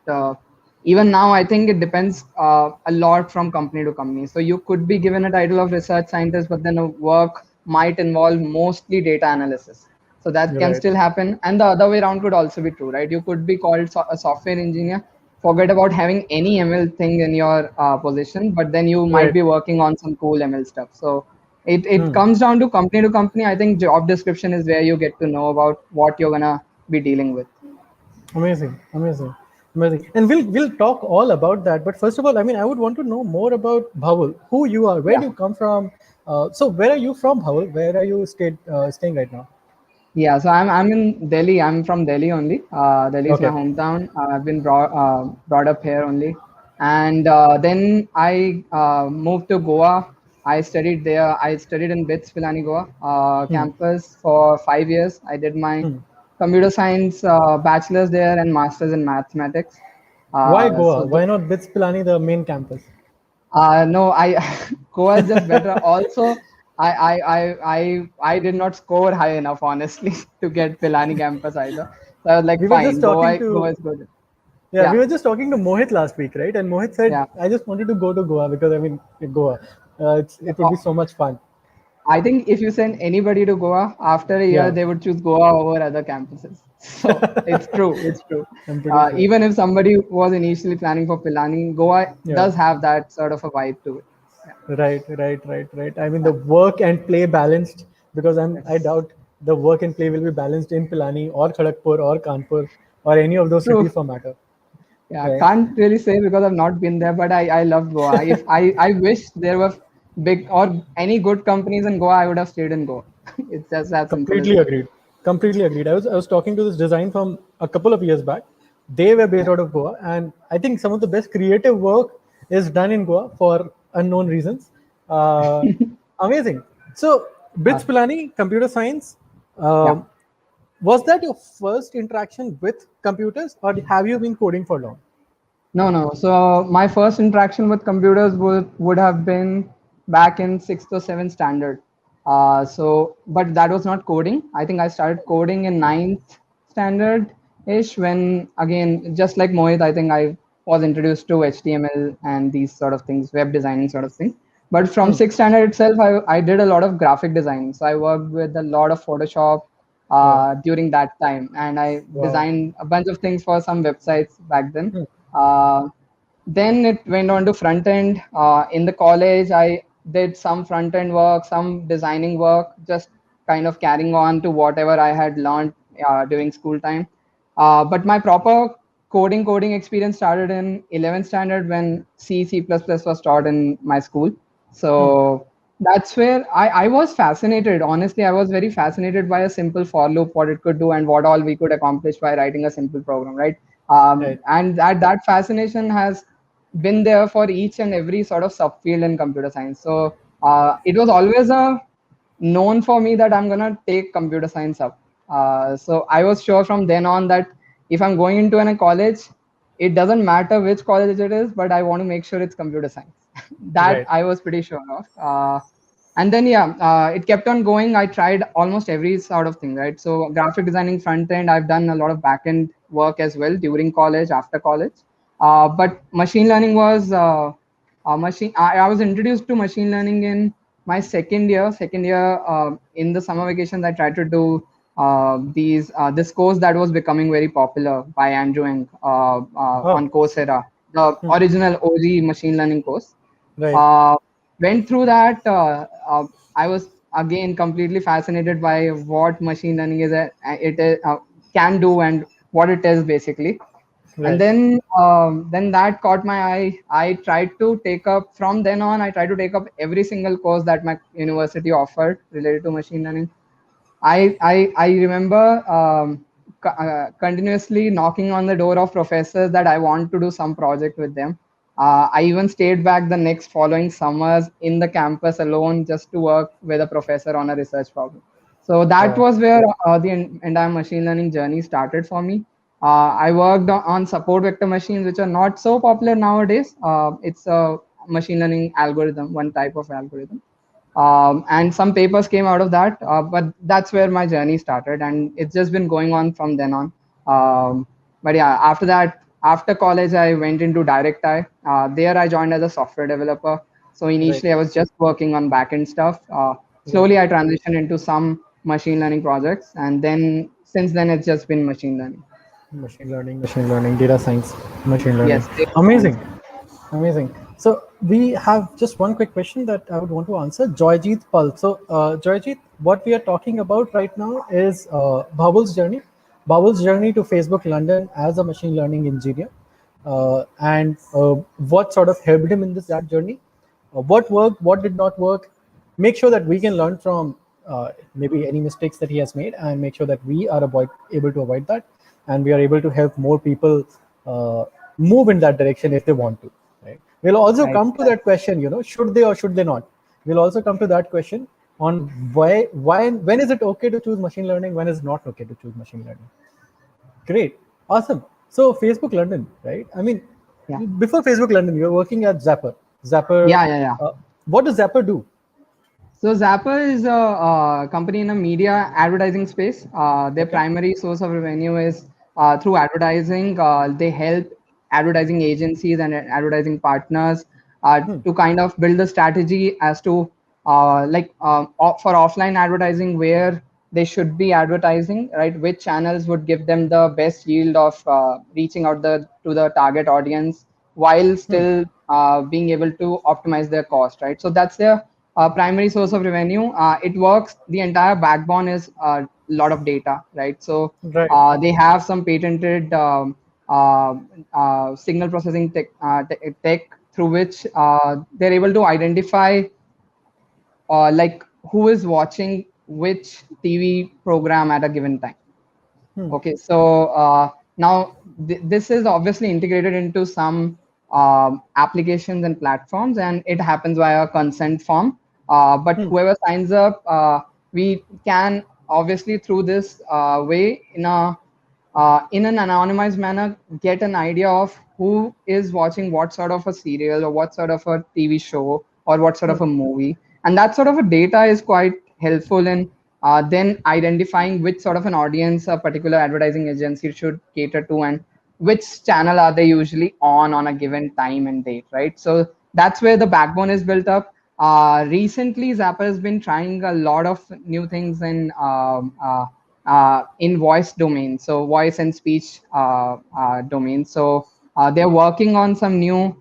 Speaker 7: even now, I think it depends a lot from company to company. So you could be given a title of research scientist, but then a work might involve mostly data analysis. So that can
Speaker 6: Right.
Speaker 7: still happen, and the other way around could also be true, right? You could be called a software engineer, forget about having any ML thing in your position, but then you might
Speaker 6: Right.
Speaker 7: be working on some cool ML stuff. So it
Speaker 6: Hmm.
Speaker 7: comes down to company. I think job description is where you get to know about what you're gonna be dealing with.
Speaker 6: Amazing, amazing, amazing. And we'll talk all about that. But first of all, I mean, I would want to know more about Bhavul, who you are, where
Speaker 7: Yeah.
Speaker 6: do you come from? So where are you from, Bhavul? Where are you staying right now?
Speaker 7: Yeah, so I'm in Delhi. I'm from Delhi only. Delhi is my
Speaker 6: Okay.
Speaker 7: hometown. I've been brought up here only, and then I moved to Goa. I studied there. I studied in BITS Pilani Goa
Speaker 6: Hmm.
Speaker 7: campus for 5 years. I did my
Speaker 6: Hmm.
Speaker 7: computer science bachelor's there and masters in mathematics.
Speaker 6: Why
Speaker 7: Uh,
Speaker 6: Goa?
Speaker 7: so th-
Speaker 6: Why not BITS Pilani, the main campus?
Speaker 7: no, I Goa is just better. Also, I did not score high enough, honestly, to get Pilani campus either. So I was like,
Speaker 6: We were just
Speaker 7: fine,
Speaker 6: talking
Speaker 7: Goa
Speaker 6: to
Speaker 7: is good.
Speaker 6: Yeah, we
Speaker 7: Yeah,
Speaker 6: were just talking to Mohit last week, right? And Mohit said,
Speaker 7: yeah.
Speaker 6: I just wanted to go to Goa because I mean, Goa, it would
Speaker 7: Uh,
Speaker 6: be so much fun.
Speaker 7: I think if you send anybody to Goa after a year,
Speaker 6: Yeah,
Speaker 7: they would choose Goa over other campuses. So it's true, it's true.
Speaker 6: I'm pretty sure.
Speaker 7: Even if somebody was initially planning for Pilani, Goa
Speaker 6: Yeah.
Speaker 7: does have that sort of a vibe to it. Yeah,
Speaker 6: Right. I mean,
Speaker 7: yeah.
Speaker 6: the work and play balanced, because I
Speaker 7: Yes.
Speaker 6: doubt the work and play will be balanced in Pilani or Kharagpur or Kanpur or any of those
Speaker 7: True.
Speaker 6: cities for matter.
Speaker 7: Yeah,
Speaker 6: Right.
Speaker 7: can't really say because I've not been there, but I love Goa. If I wish there were big or any good companies in Goa, I would have stayed in Goa. It's just as simple as
Speaker 6: Completely
Speaker 7: that.
Speaker 6: agreed. Completely agreed. I was talking to this design firm a couple of years back. They were based
Speaker 7: Yeah.
Speaker 6: out of Goa, and I think some of the best creative work is done in Goa for unknown reasons. Uh, Amazing. So,
Speaker 7: Uh,
Speaker 6: BITS Pilani, computer science.
Speaker 7: yeah.
Speaker 6: Um, was that your first interaction with computers, or have you been coding for long?
Speaker 7: No, no. So my first interaction with computers would have been back in sixth or seventh standard. But that was not coding. I think I started coding in ninth standard ish when again, just like Mohit, I think I was introduced to HTML and these sort of things, web designing sort of thing. But from
Speaker 6: Hmm.
Speaker 7: sixth standard itself, I did a lot of graphic design. So I worked with a lot of Photoshop
Speaker 6: Yeah.
Speaker 7: during that time, and I
Speaker 6: Wow.
Speaker 7: designed a bunch of things for some websites back then.
Speaker 6: Hmm.
Speaker 7: uh, then it went on to front end. In the college, I did some front end work, some designing work, just kind of carrying on to whatever I had learned during school time. But my proper coding experience started in 11th standard when C++ was taught in my school.
Speaker 6: Hmm.
Speaker 7: So that's where I was fascinated. Honestly, I was very fascinated by a simple for loop, what it could do, and what all we could accomplish by writing a simple program, right?
Speaker 6: Right.
Speaker 7: And that fascination has been there for each and every sort of subfield in computer science. So it was always a known for me that I'm gonna take computer science up. So I was sure from then on that if I'm going into a college, it doesn't matter which college it is, but I want to make sure it's computer science. That
Speaker 6: Right.
Speaker 7: I was pretty sure of. And then yeah, it kept on going. I tried almost every sort of thing, right? So graphic designing front end, I've done a lot of back end work as well during college, after college. But machine learning was machine. I was introduced to machine learning in my second year. In the summer vacations, I tried to do this course that was becoming very popular by Andrew Ng
Speaker 6: Oh,
Speaker 7: on Coursera, the original OG machine learning course.
Speaker 6: right,
Speaker 7: Uh, Went through that. I was again completely fascinated by what machine learning can do and what it is basically. And
Speaker 6: right,
Speaker 7: then that caught my eye. I tried to take up from then on. I tried to take up every single course that my university offered related to machine learning. I remember continuously knocking on the door of professors that I want to do some project with them. I even stayed back the next following summers in the campus alone just to work with a professor on a research problem. So that
Speaker 6: wow,
Speaker 7: was where the entire machine learning journey started for me. I worked on support vector machines, which are not so popular nowadays. It's a machine learning algorithm, one type of algorithm, and some papers came out of that, but that's where my journey started, and it's just been going on from then on. But yeah, after that, after college, I went into direct eye. There I joined as a software developer. So
Speaker 6: right,
Speaker 7: initially I was just working on backend stuff.
Speaker 6: right.
Speaker 7: Slowly I transitioned into some machine learning projects, and then since then it's just been machine learning.
Speaker 6: Machine learning, data science, machine learning.
Speaker 7: Yes, data science.
Speaker 6: Amazing, amazing. So we have just one quick question that I would want to answer. Joyjeet Pal. So Joyjeet, what we are talking about right now is Bubbles' journey to Facebook London as a machine learning engineer, and what sort of helped him in that journey. What worked, what did not work. Make sure that we can learn from maybe any mistakes that he has made, and make sure that we are able to avoid that, and we are able to help more people move in that direction if they want to. Right? We'll also
Speaker 7: Right.
Speaker 6: come to that question. Should they or should they not? We'll also come to that question on when is it okay to choose machine learning, when is it not okay to choose machine learning. Great, awesome. So Facebook London, right? I mean,
Speaker 7: Yeah.
Speaker 6: before Facebook London, you were working at Zapper.
Speaker 7: Yeah.
Speaker 6: What does Zapper do?
Speaker 7: So Zapper is a company in a media advertising space. Their
Speaker 6: Okay.
Speaker 7: primary source of revenue is through advertising. They help advertising agencies and advertising partners to kind of build a strategy as to for offline advertising where they should be advertising, right? Which channels would give them the best yield of reaching out to the target audience while still being able to optimize their cost, right? So that's their primary source of revenue. It works. The entire backbone is a lot of data, right? So
Speaker 6: Right.
Speaker 7: they have some patented signal processing tech through which they're able to identify like who is watching which TV program at a given time. Okay, so now this is obviously integrated into some applications and platforms, and it happens via consent form. But whoever signs up, we can obviously through this way in an anonymized manner get an idea of who is watching what sort of a serial or what sort of a TV show or what sort of a movie, and that sort of a data is quite helpful in then identifying which sort of an audience a particular advertising agency should cater to and which channel are they usually on a given time and date, right? So that's where the backbone is built up. Recently Zapper has been trying a lot of new things in voice domain, so voice and speech domain. So they're working on some new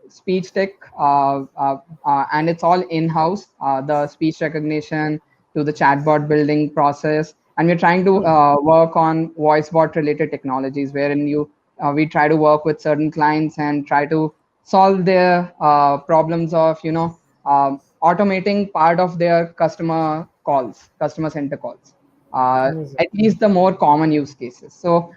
Speaker 7: speech tech, and it's all in-house, the speech recognition to the chatbot building process. And we're trying to work on voice bot related technologies, wherein we try to work with certain clients and try to solve their problems of automating part of their customer center calls,
Speaker 6: Amazing.
Speaker 7: at least the more common use cases. So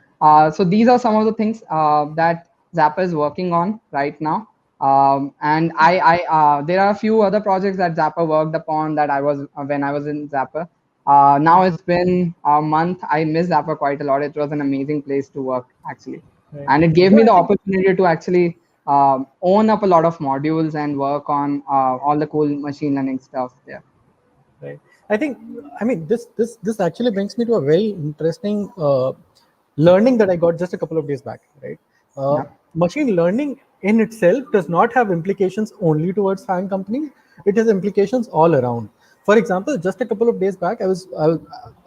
Speaker 7: these are some of the things that Zapper is working on right now. And there are a few other projects that Zapper worked upon that I was when I was in Zapper. Now it's been a month. I miss Zapper quite a lot. It was an amazing place to work, actually,
Speaker 6: Right.
Speaker 7: and it gave
Speaker 6: No,
Speaker 7: me
Speaker 6: I
Speaker 7: the
Speaker 6: think
Speaker 7: opportunity to actually own up a lot of modules and work on all the cool machine learning stuff there.
Speaker 6: right. I think, I mean, this actually brings me to a very interesting learning that I got just a couple of days back. Right. Uh, Machine learning in itself does not have implications only towards FAANG companies. It has implications all around. For example, just a couple of days back,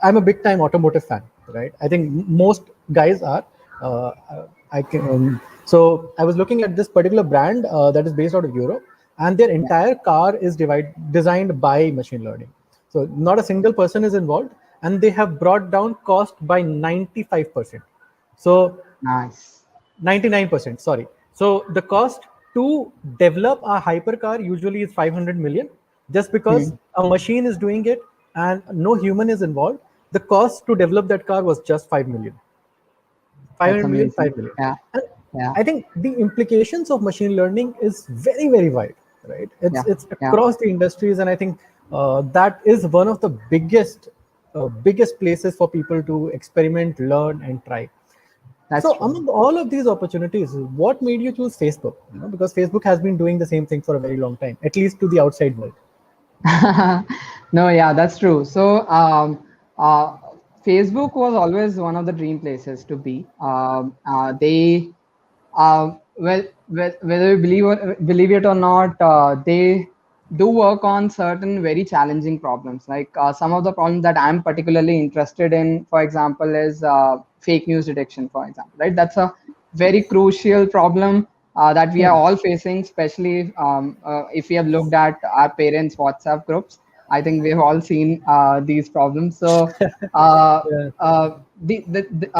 Speaker 6: I'm a big time automotive fan, right? I think most guys are. Uh, I can. So I was looking at this particular brand that is based out of Europe, and their entire car is designed by machine learning. So not a single person is involved, and they have brought down cost by 95%. So
Speaker 7: Nice.
Speaker 6: 99%, sorry. So the cost to develop a hypercar usually is 500 million. Just because a machine is doing it and no human is involved, the cost to develop that car was just 5 million. 500
Speaker 7: That's
Speaker 6: million,
Speaker 7: amazing.
Speaker 6: 5 million.
Speaker 7: Yeah.
Speaker 6: And
Speaker 7: Yeah.
Speaker 6: I think the implications of machine learning is very, very wide, right? It's
Speaker 7: Yeah.
Speaker 6: across the industries, and I think that is one of the biggest places for people to experiment, learn, and try.
Speaker 7: That's
Speaker 6: So
Speaker 7: true.
Speaker 6: among all of these opportunities, what made you choose Facebook? Because Facebook has been doing the same thing for a very long time, at least to the outside world.
Speaker 7: No, yeah, that's true. So, uh, Facebook was always one of the dream places to be. Whether you believe it or not, they do work on certain very challenging problems. Like some of the problems that I'm particularly interested in, for example, is fake news detection. For example, right? That's a very crucial problem that we are all facing, especially if we have looked at our parents' WhatsApp groups. I think we've all seen these problems. So
Speaker 6: Yeah.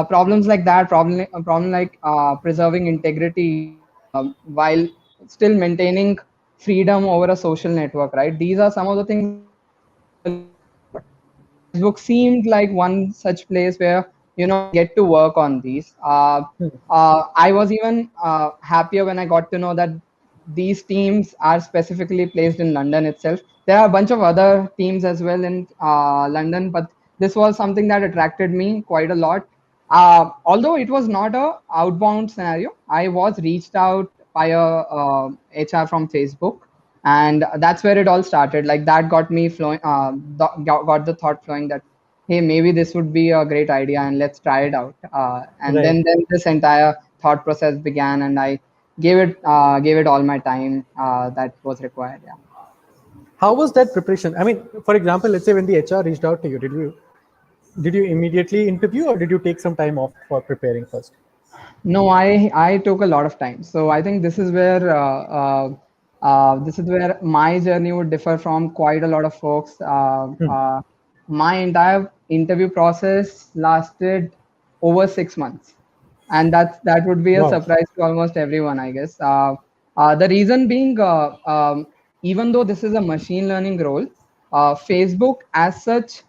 Speaker 7: problems like that, a problem like preserving integrity while still maintaining freedom over a social network, right? These are some of the things that I'm particularly interested about. So Facebook seemed like one such place where I get to work on these. I was even happier when I got to know that these teams are specifically placed in London itself. There are a bunch of other teams as well in London, but this was something that attracted me quite a lot. Although it was not a outbound scenario, I was reached out by a HR from Facebook, and that's where it all started. Like that got me flowing, got the thought flowing that hey, maybe this would be a great idea and let's try it out. And
Speaker 6: Right.
Speaker 7: then this entire thought process began, and I gave it all my time that was required. Yeah.
Speaker 6: How was that preparation? I mean, for example, let's say when the HR reached out to you, did you immediately interview, or did you take some time off for preparing first?
Speaker 7: No, I took a lot of time. So I think this is where my journey would differ from quite a lot of folks. My entire interview process lasted over 6 months, and that would be a
Speaker 6: Wow.
Speaker 7: surprise to almost everyone, I guess. The reason being, even though this is a machine learning role, Facebook as such,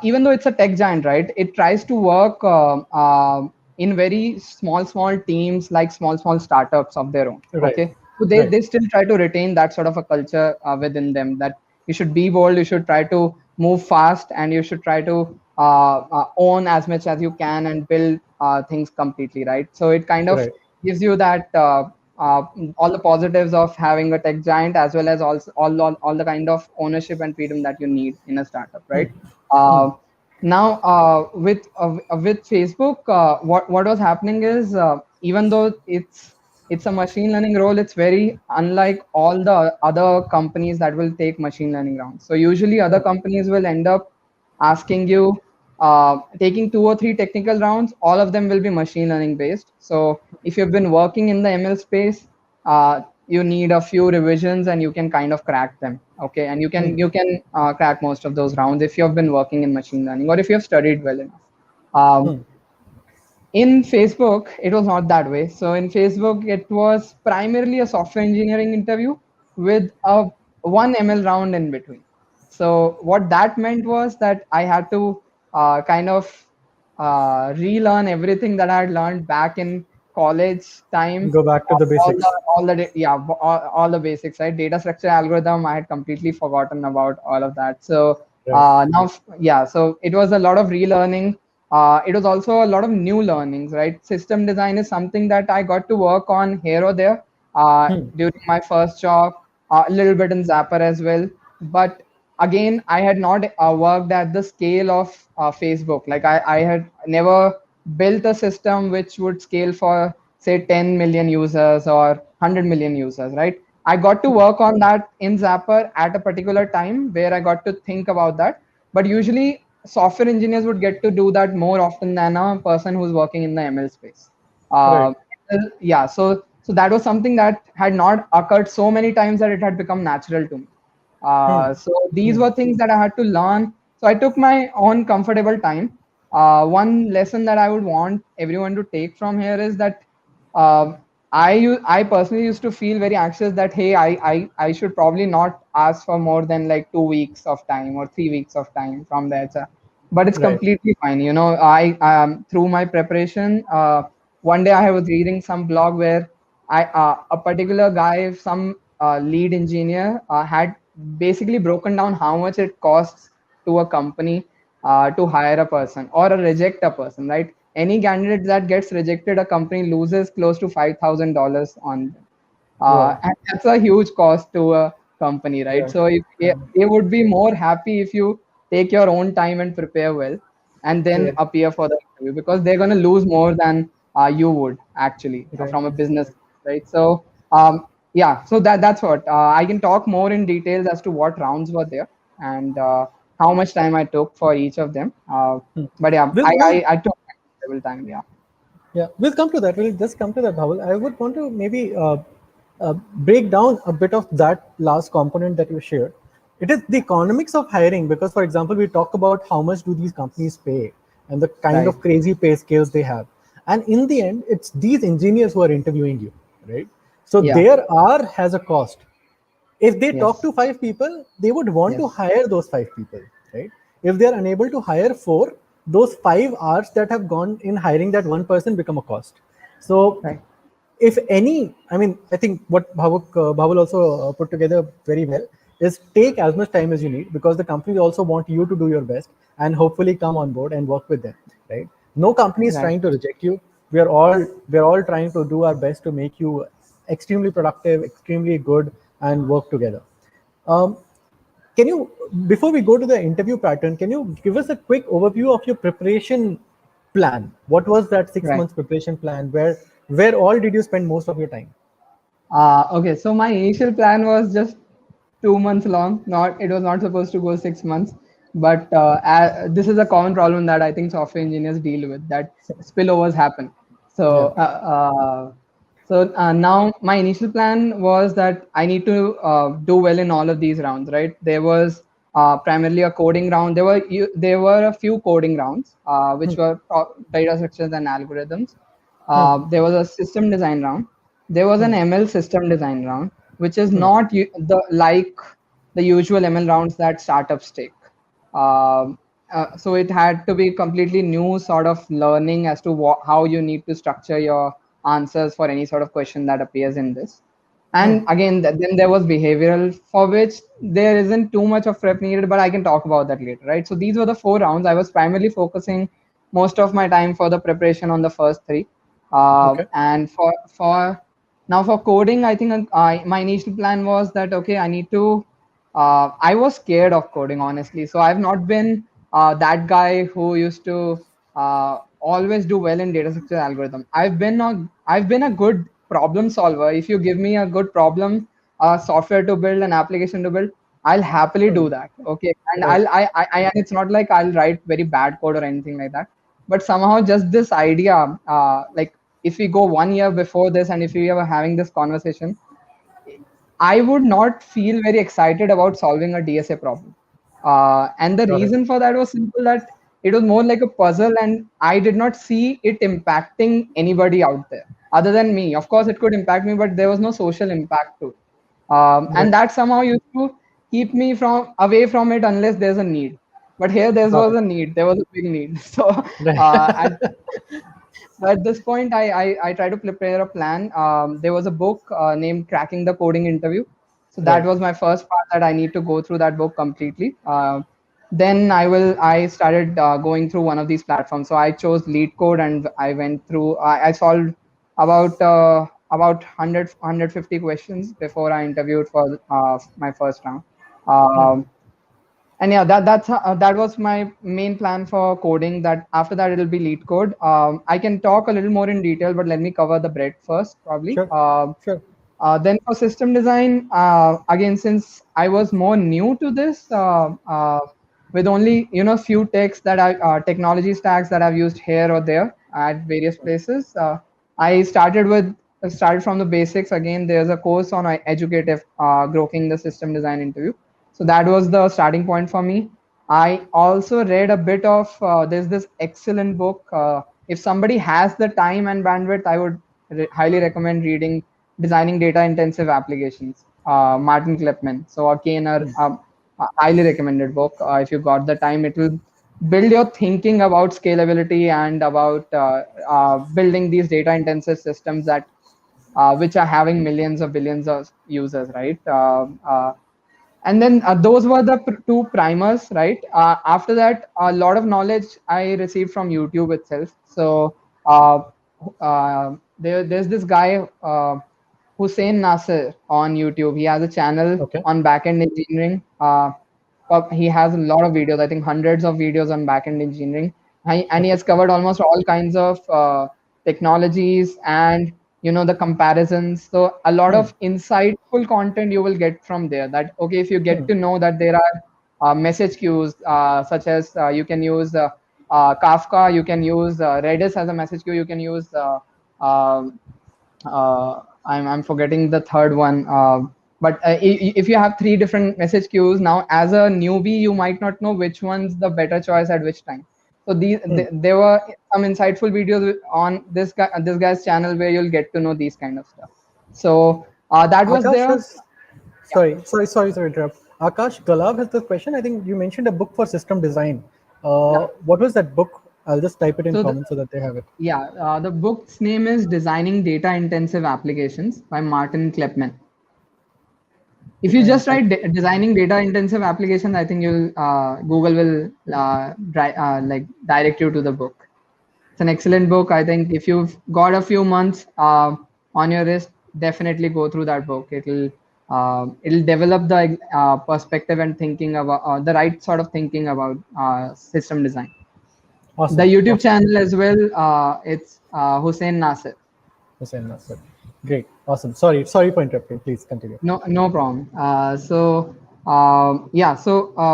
Speaker 7: even though it's a tech giant, right? It tries to work in very small teams, like small startups of their own.
Speaker 6: Right.
Speaker 7: Okay, so they
Speaker 6: Right.
Speaker 7: they still try to retain that sort of a culture within them, that you should be bold, you should try to move fast, and you should try to own as much as you can and build things completely, right? So it kind of
Speaker 6: Right.
Speaker 7: gives you that uh, all the positives of having a tech giant, as well as also all the kind of ownership and freedom that you need in a startup, right? Now with Facebook, what was happening is, even though it's a machine learning role, it's very unlike all the other companies that will take machine learning rounds. So usually other companies will end up asking you, taking 2 or 3 technical rounds. All of them will be machine learning based. So if you've been working in the ML space, you need a few revisions and you can kind of crack them. Okay, and you can crack most of those rounds if you've been working in machine learning or if you have studied well enough. Um, in Facebook, it was not that way. So in Facebook, it was primarily a software engineering interview with a one ML round in between. So what that meant was that I had to kind of relearn everything that I had learned back in college time.
Speaker 6: Go back to the basics.
Speaker 7: All the basics, right? Data structure algorithm, I had completely forgotten about all of that. So
Speaker 6: Right.
Speaker 7: so it was a lot of relearning. It was also a lot of new learnings, right? System design is something that I got to work on here or there during my first job, a little bit in Zapper as well. But again, I had not worked at the scale of Facebook. Like I had never built a system which would scale for say 10 million users or 100 million users, right? I got to work on that in Zapper at a particular time where I got to think about that. But usually, software engineers would get to do that more often than a person who's working in the ML space.
Speaker 6: Right.
Speaker 7: Uh, yeah, so that was something that had not occurred so many times that it had become natural to me. So these were things that I had to learn. So I took my own comfortable time. One lesson that I would want everyone to take from here is that uh, I personally used to feel very anxious that hey, I should probably not ask for more than like 2 weeks of time or 3 weeks of time from the HR. But it's
Speaker 6: Right.
Speaker 7: completely fine. You know, I through my preparation, one day I was reading some blog where a particular guy, some lead engineer, had basically broken down how much it costs to a company to hire a person or reject a person, right? Any candidate that gets rejected, a company loses close to $5,000 on them.
Speaker 6: Wow.
Speaker 7: And that's a huge cost to a company, right?
Speaker 6: Yeah.
Speaker 7: So if they would be more happy if you take your own time and prepare well and then
Speaker 6: Right.
Speaker 7: appear for the interview, because they're going to lose more than you would actually
Speaker 6: Right.
Speaker 7: from a business, right? So yeah, so that's what I can talk more in details as to what rounds were there and how much time I took for each of them. But yeah, I took my time. Yeah.
Speaker 6: Yeah, we'll come to that. We'll just come to that, Bhavul. I would want to maybe break down a bit of that last component that you shared. It is the economics of hiring, because, for example, we talk about how much do these companies pay and the kind
Speaker 7: Right.
Speaker 6: of crazy pay scales they have. And in the end, it's these engineers who are interviewing you, right? So
Speaker 7: Yeah.
Speaker 6: their hour has a cost. If they talk
Speaker 7: Yes.
Speaker 6: to 5 people, they would want to
Speaker 7: Yes.
Speaker 6: hire those 5 people, right? If they are unable to hire four, those 5 hours that have gone in hiring that one person become a cost. So
Speaker 7: Right.
Speaker 6: if any, I mean, I think what Bhavul also put together very well is take as much time as you need, because the companies also want you to do your best and hopefully come on board and work with them, right? No company is
Speaker 7: Right.
Speaker 6: trying to reject you. We're all trying to do our best to make you extremely productive, extremely good, and work together. Um, can you, before we go to the interview pattern, can you give us a quick overview of your preparation plan? What was that six
Speaker 7: Right.
Speaker 6: months preparation plan? Where all did you spend most of your time?
Speaker 7: Okay, so my initial plan was just 2 months long. Not it was not supposed to go 6 months, but this is a common problem that I think software engineers deal with. That spillovers happen.
Speaker 6: Yeah.
Speaker 7: So now my initial plan was that I need to do well in all of these rounds. Right? There was primarily a coding round. There were a few coding rounds, which were data structures and algorithms. There was a system design round. There was an ML system design round, which is not the usual ML rounds that startups take. Um, so it had to be completely new sort of learning as to how you need to structure your answers for any sort of question that appears in this. And again, then there was behavioral, for which there isn't too much of prep needed, but I can talk about that later, right? So these were the 4 rounds. I was primarily focusing most of my time for the preparation on the first three.
Speaker 6: Okay.
Speaker 7: And for coding, I think my initial plan was that okay, I need to. I was scared of coding, honestly. So I've not been that guy who used to always do well in data structure algorithm. I've been a good problem solver. If you give me a good problem, software to build, an application to build, I'll happily do that. Okay, and
Speaker 6: Right.
Speaker 7: and it's not like I'll write very bad code or anything like that. But somehow just this idea, like if we go 1 year before this, and if we were having this conversation, I would not feel very excited about solving a DSA problem. And the
Speaker 6: Got it.
Speaker 7: reason for that was simple, that it was more like a puzzle, and I did not see it impacting anybody out there other than me. Of course, it could impact me, but there was no social impact to it.
Speaker 6: Right.
Speaker 7: And that somehow used to keep me from away from it unless there's a need. But here there
Speaker 6: Got
Speaker 7: was
Speaker 6: it.
Speaker 7: a need. There was a big need. So
Speaker 6: Right.
Speaker 7: at so at this point, I try to prepare a plan. There was a book named Cracking the Coding Interview. So that
Speaker 6: Right.
Speaker 7: was my first part, that I need to go through that book completely. Then I started going through one of these platforms. So I chose Lead Code, and I went through, I solved about 150 questions before I interviewed for my first round. Um, And yeah, that was my main plan for coding. That after that it'll be lead code. I can talk a little more in detail, but let me cover the breadth first, probably.
Speaker 6: Sure. Sure.
Speaker 7: Then for system design, again, since I was more new to this, with only few technology stacks that I've used here or there at various places, I started from the basics. Again, there's a course on educative grokking the system design interview. So that was the starting point for me. I also read a bit of there's this excellent book. If somebody has the time and bandwidth, I would highly recommend reading Designing Data Intensive Applications, Martin Kleppman. So again, a highly recommended book. If you got the time, it will build your thinking about scalability and about building these data intensive systems that which are having millions of billions of users, right? And then those were the two primers, right? After that, a lot of knowledge I received from YouTube itself. So there's this guy, Hussein Nasser, on YouTube. He has a channel
Speaker 6: Okay.
Speaker 7: on backend engineering. He has a lot of videos, I think hundreds of videos on backend engineering. And he has covered almost all kinds of technologies and the comparisons. So a lot of insightful content you will get from there. That okay, if you get to know that there are message queues, such as you can use Kafka, you can use Redis as a message queue, you can use um, I'm forgetting the third one. But if you have three different message queues now, as a newbie, you might not know which one's the better choice at which time. So there were some insightful videos on this guy's channel where you'll get to know these kind of stuff. So that was
Speaker 6: Akash
Speaker 7: there.
Speaker 6: has, sorry to interrupt. Akash Galav has this question. I think you mentioned a book for system design. What was that book? I'll just type it in comments so that they have it.
Speaker 7: Yeah, the book's name is Designing Data Intensive Applications by Martin Kleppman. If you just write designing data intensive applications, I think you'll Google will like direct you to the book. It's an excellent book. I think if you've got a few months on your wrist, definitely go through that book. It'll develop the perspective and thinking about the right sort of thinking about system design.
Speaker 6: Awesome.
Speaker 7: The YouTube channel as well. It's Hussein Nasser.
Speaker 6: Hussein Nasser. Great. Awesome. Sorry for interrupting. Please continue.
Speaker 7: No problem. So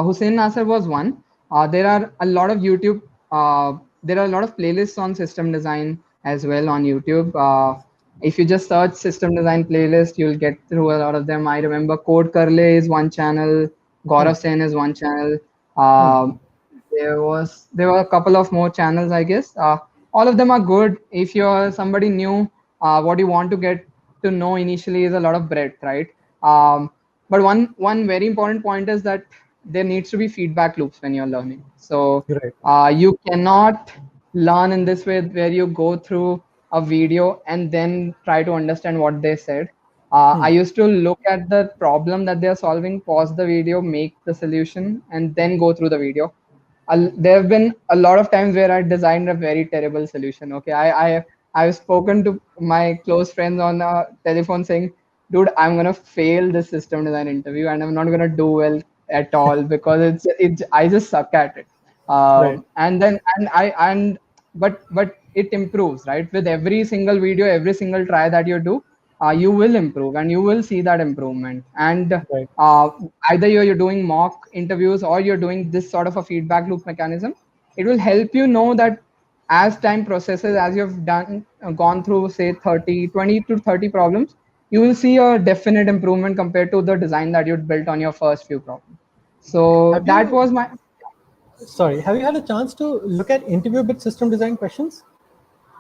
Speaker 7: Hussein Nasser was one. There are a lot of YouTube. There are a lot of playlists on system design as well on YouTube. If you just search system design playlist, you'll get through a lot of them. I remember Code Karle is one channel. Gaurav Sen is one channel. There were a couple of more channels, I guess. All of them are good. If you're somebody new, what you want to get to know initially is a lot of breadth, right? But one very important point is that there needs to be feedback loops when you're learning. So you cannot learn in this way where you go through a video and then try to understand what they said. I used to look at the problem that they're solving, pause the video, make the solution, and then go through the video. There have been a lot of times where I designed a very terrible solution. Okay, I've spoken to my close friends on the telephone saying, dude, I'm gonna fail this system design interview and I'm not gonna do well at all because I just suck at it. But it improves, right? With every single video, every single try that you do, you will improve and you will see that improvement. And either you're doing mock interviews or you're doing this sort of a feedback loop mechanism, it will help you know that as time processes, as you've gone through, say 20 to 30 problems, you will see a definite improvement compared to the design that you'd built on your first few problems. So was my...
Speaker 6: Sorry, have you had a chance to look at interview bit system design questions?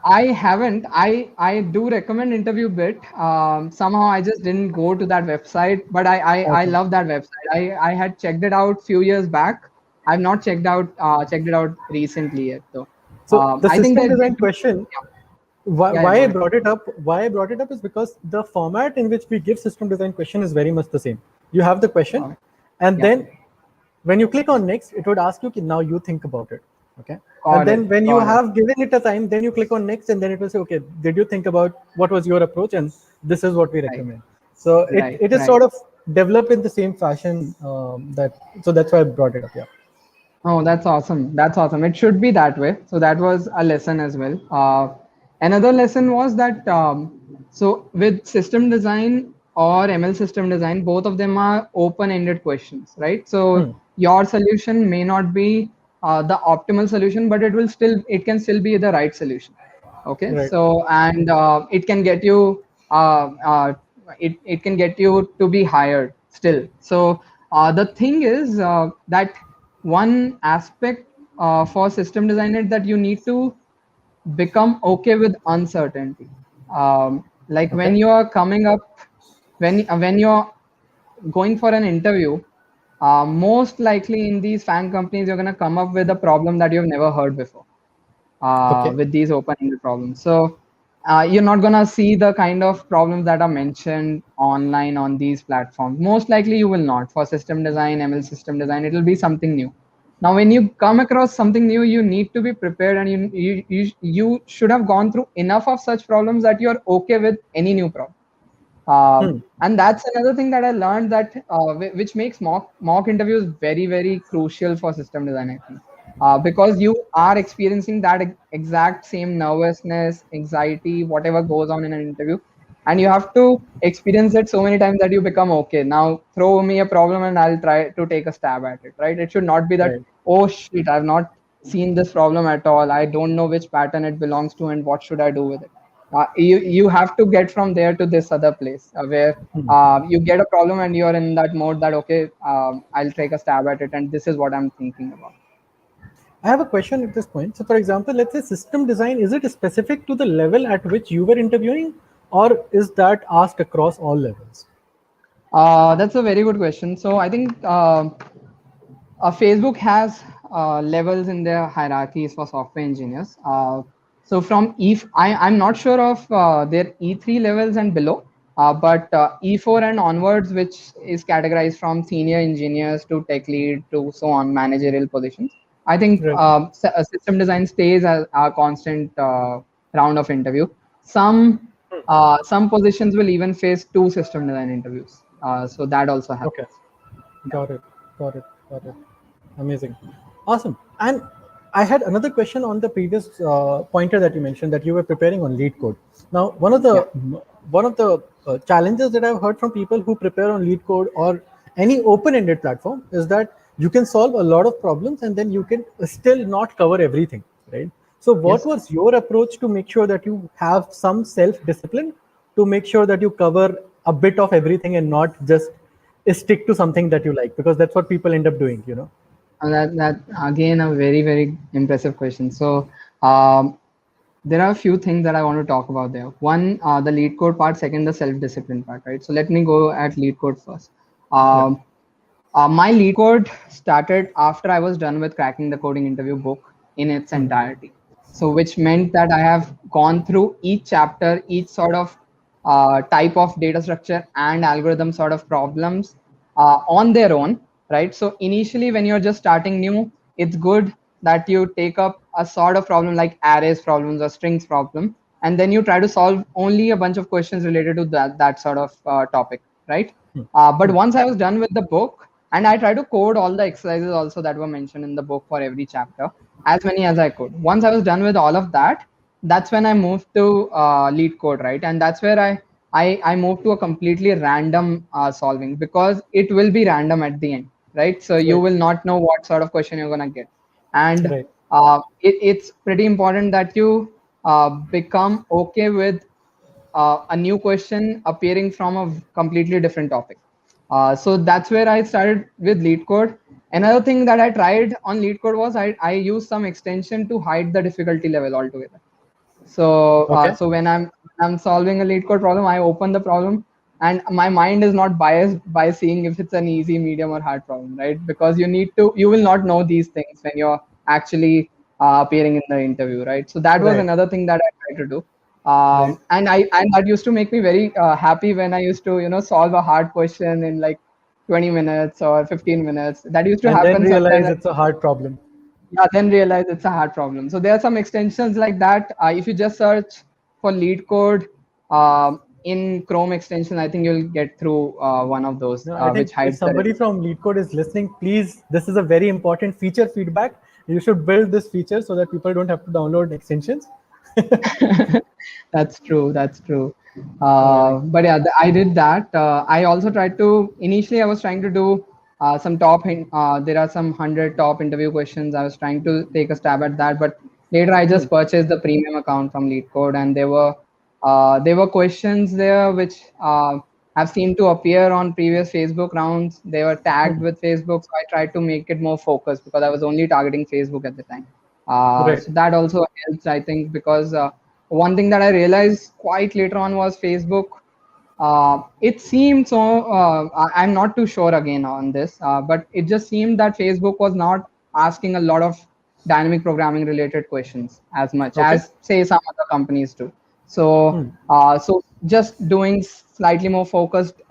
Speaker 7: I haven't. I do recommend interview bit. Somehow I just didn't go to that website, but I love that website. I had checked it out a few years back. I've not checked it out recently yet though.
Speaker 6: So the
Speaker 7: I
Speaker 6: system
Speaker 7: think
Speaker 6: design question, why I brought it up is because the format in which we give system design question is very much the same. You have the question, and then when you click on next, it would ask you, now you think about it. Okay. And then when you have given it a time, then you click on next, and then it will say, did you think about what was your approach? And this is what we recommend. So it is sort of develop in the same fashion. So that's why I brought it up. Yeah.
Speaker 7: Oh, that's awesome. That's awesome. It should be that way. So that was a lesson as well. Another lesson was that so with system design or ML system design, both of them are open-ended questions, right? So your solution may not be the optimal solution, but it can still be the right solution. Okay.
Speaker 6: Right.
Speaker 7: So and it can get you it can get you to be hired still. So the thing is that one aspect for system designer that you need to become okay with uncertainty. Like when
Speaker 6: Okay.
Speaker 7: you are coming up, when you're going for an interview, most likely in these fan companies, you're going to come up with a problem that you've never heard before
Speaker 6: Okay.
Speaker 7: with these open-ended problems. So you're not going to see the kind of problems that are mentioned online on these platforms. Most likely you will not. For system design, ML system design, it will be something new. Now, when you come across something new, you need to be prepared, and you should have gone through enough of such problems that you're okay with any new problem. And that's another thing that I learned, that which makes mock interviews very, very crucial for system design, I think, because you are experiencing that exact same nervousness, anxiety, whatever goes on in an interview, and you have to experience it so many times that you become okay. Now throw me a problem and I'll try to take a stab at it. Right? It should not be that,
Speaker 6: Right.
Speaker 7: oh shit, I've not seen this problem at all. I don't know which pattern it belongs to and what should I do with it. You have to get from there to this other place where you get a problem and you're in that mode that, okay, I'll take a stab at it and this is what I'm thinking about.
Speaker 6: I have a question at this point. So, for example, let's say system design, is it specific to the level at which you were interviewing, or is that asked across all levels?
Speaker 7: That's a very good question. So I think Facebook has levels in their hierarchies for software engineers. So from I'm not sure of their E3 levels and below, but E4 and onwards, which is categorized from senior engineers to tech lead to so on, managerial positions. I think
Speaker 6: Right.
Speaker 7: system design stays as a constant round of interview. Some positions will even face 2 system design interviews. So that also happens.
Speaker 6: Okay. Got it. Got it. Got it. Amazing. Awesome. And I had another question on the previous pointer that you mentioned, that you were preparing on lead code. Now, one of the challenges that I've heard from people who prepare on lead code or any open-ended platform is that you can solve a lot of problems and then you can still not cover everything, right? So what
Speaker 7: Yes.
Speaker 6: was your approach to make sure that you have some self-discipline to make sure that you cover a bit of everything and not just stick to something that you like? Because that's what people end up doing, you know?
Speaker 7: That again a very, very impressive question. So there are a few things that I want to talk about there. One, the lead code part. Second, the self-discipline part. Right. So let me go at lead code first. My lead code started after I was done with cracking the coding interview book in its entirety. So which meant that I have gone through each chapter, each sort of type of data structure and algorithm sort of problems on their own, right? So initially, when you're just starting new, it's good that you take up a sort of problem like arrays problems or strings problem, and then you try to solve only a bunch of questions related to that sort of topic, right? But once I was done with the book, and I try to code all the exercises also that were mentioned in the book for every chapter, as many as I could. Once I was done with all of that, that's when I moved to lead code, right? And that's where I moved to a completely random solving, because it will be random at the end, right? So you will not know what sort of question you're gonna get, and
Speaker 6: Right.
Speaker 7: it's pretty important that you become okay with a new question appearing from a completely different topic. So that's where I started with lead code. Another thing that I tried on lead code was I used some extension to hide the difficulty level altogether. So
Speaker 6: Okay.
Speaker 7: so when I'm solving a lead code problem, I open the problem, and my mind is not biased by seeing if it's an easy, medium, or hard problem, right? Because you will not know these things when you're actually appearing in the interview, right? So that was
Speaker 6: Right.
Speaker 7: another thing that I tried to do.
Speaker 6: Right.
Speaker 7: And that used to make me very happy when I used to solve a hard question in like 20 minutes or 15 minutes. That used to
Speaker 6: And then
Speaker 7: happen
Speaker 6: realize
Speaker 7: sometimes.
Speaker 6: it's a hard problem.
Speaker 7: Yeah, then realize it's a hard problem. So there are some extensions like that. If you just search for lead code, in Chrome extension, I think you'll get through one of those,
Speaker 6: No, I
Speaker 7: which
Speaker 6: think if
Speaker 7: hides the
Speaker 6: somebody from LeetCode is listening, please, this is a very important feature feedback. You should build this feature so that people don't have to download extensions.
Speaker 7: That's true. That's true.
Speaker 6: All right.
Speaker 7: But yeah, I did that. I also tried to. Initially, I was trying to do some top. There are some 100 top interview questions. I was trying to take a stab at that, but later I just purchased the premium account from LeetCode, and there were questions there which have seemed to appear on previous Facebook rounds. They were tagged with Facebook, so I tried to make it more focused because I was only targeting Facebook at the time.
Speaker 6: Right.
Speaker 7: So that also helps, I think, because one thing that I realized quite later on was Facebook. It seemed so. I'm not too sure again on this, but it just seemed that Facebook was not asking a lot of dynamic programming related questions as much
Speaker 6: Okay.
Speaker 7: as, say, some other companies do. So just doing slightly more focused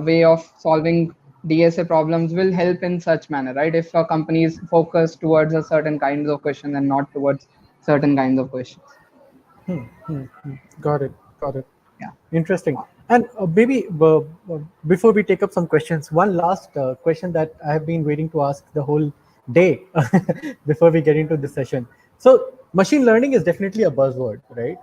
Speaker 7: way of solving DSA problems will help in such manner, right? If a company is focused towards a certain kinds of question and not towards certain kinds of questions.
Speaker 6: Got it. Got it.
Speaker 7: Yeah.
Speaker 6: Interesting. And maybe before we take up some questions, one last question that I have been waiting to ask the whole day before we get into this session. So, machine learning is definitely a buzzword, right?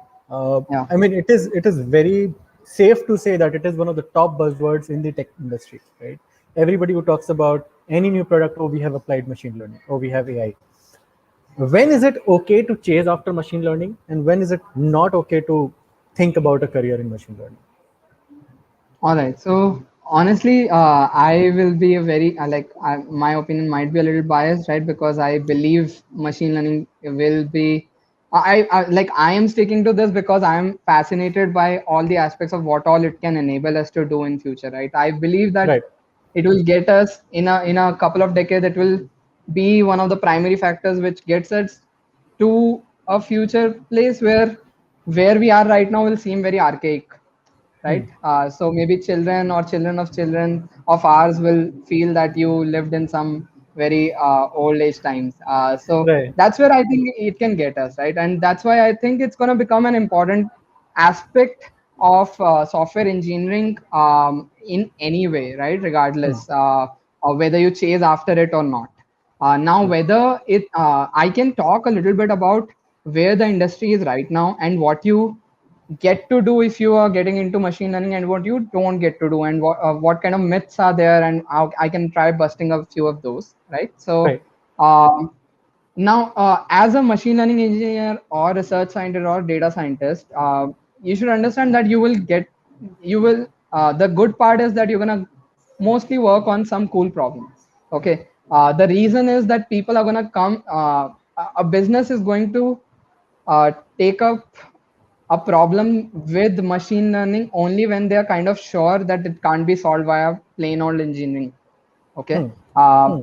Speaker 7: Yeah.
Speaker 6: I mean, it is very safe to say that it is one of the top buzzwords in the tech industry, right? Everybody who talks about any new product, oh, we have applied machine learning, oh, we have AI. When is it okay to chase after machine learning, and when is it not okay to think about a career in machine learning?
Speaker 7: All right. So honestly, I will be a very my opinion might be a little biased, right? Because I believe machine learning will be. I am sticking to this because I am fascinated by all the aspects of what all it can enable us to do in future, right? I believe that
Speaker 6: Right.
Speaker 7: it will get us in a couple of decades. It will be one of the primary factors which gets us to a future place where we are right now will seem very archaic, right? So maybe children or children of children of ours will feel that you lived in some very old age times. So
Speaker 6: Right.
Speaker 7: that's where I think it can get us, right? And that's why I think it's going to become an important aspect of software engineering in any way, right? Regardless of whether you chase after it or not. Now, whether I can talk a little bit about where the industry is right now and what you get to do if you are getting into machine learning and what you don't get to do, and what kind of myths are there, and how I can try busting a few of those, right? So
Speaker 6: Right.
Speaker 7: now as a machine learning engineer or research scientist or data scientist, you should understand that you will the good part is that you're going to mostly work on some cool problems. Okay. The reason is that people are going to come, a business is going to take up a problem with machine learning only when they are kind of sure that it can't be solved via plain old engineering. Okay.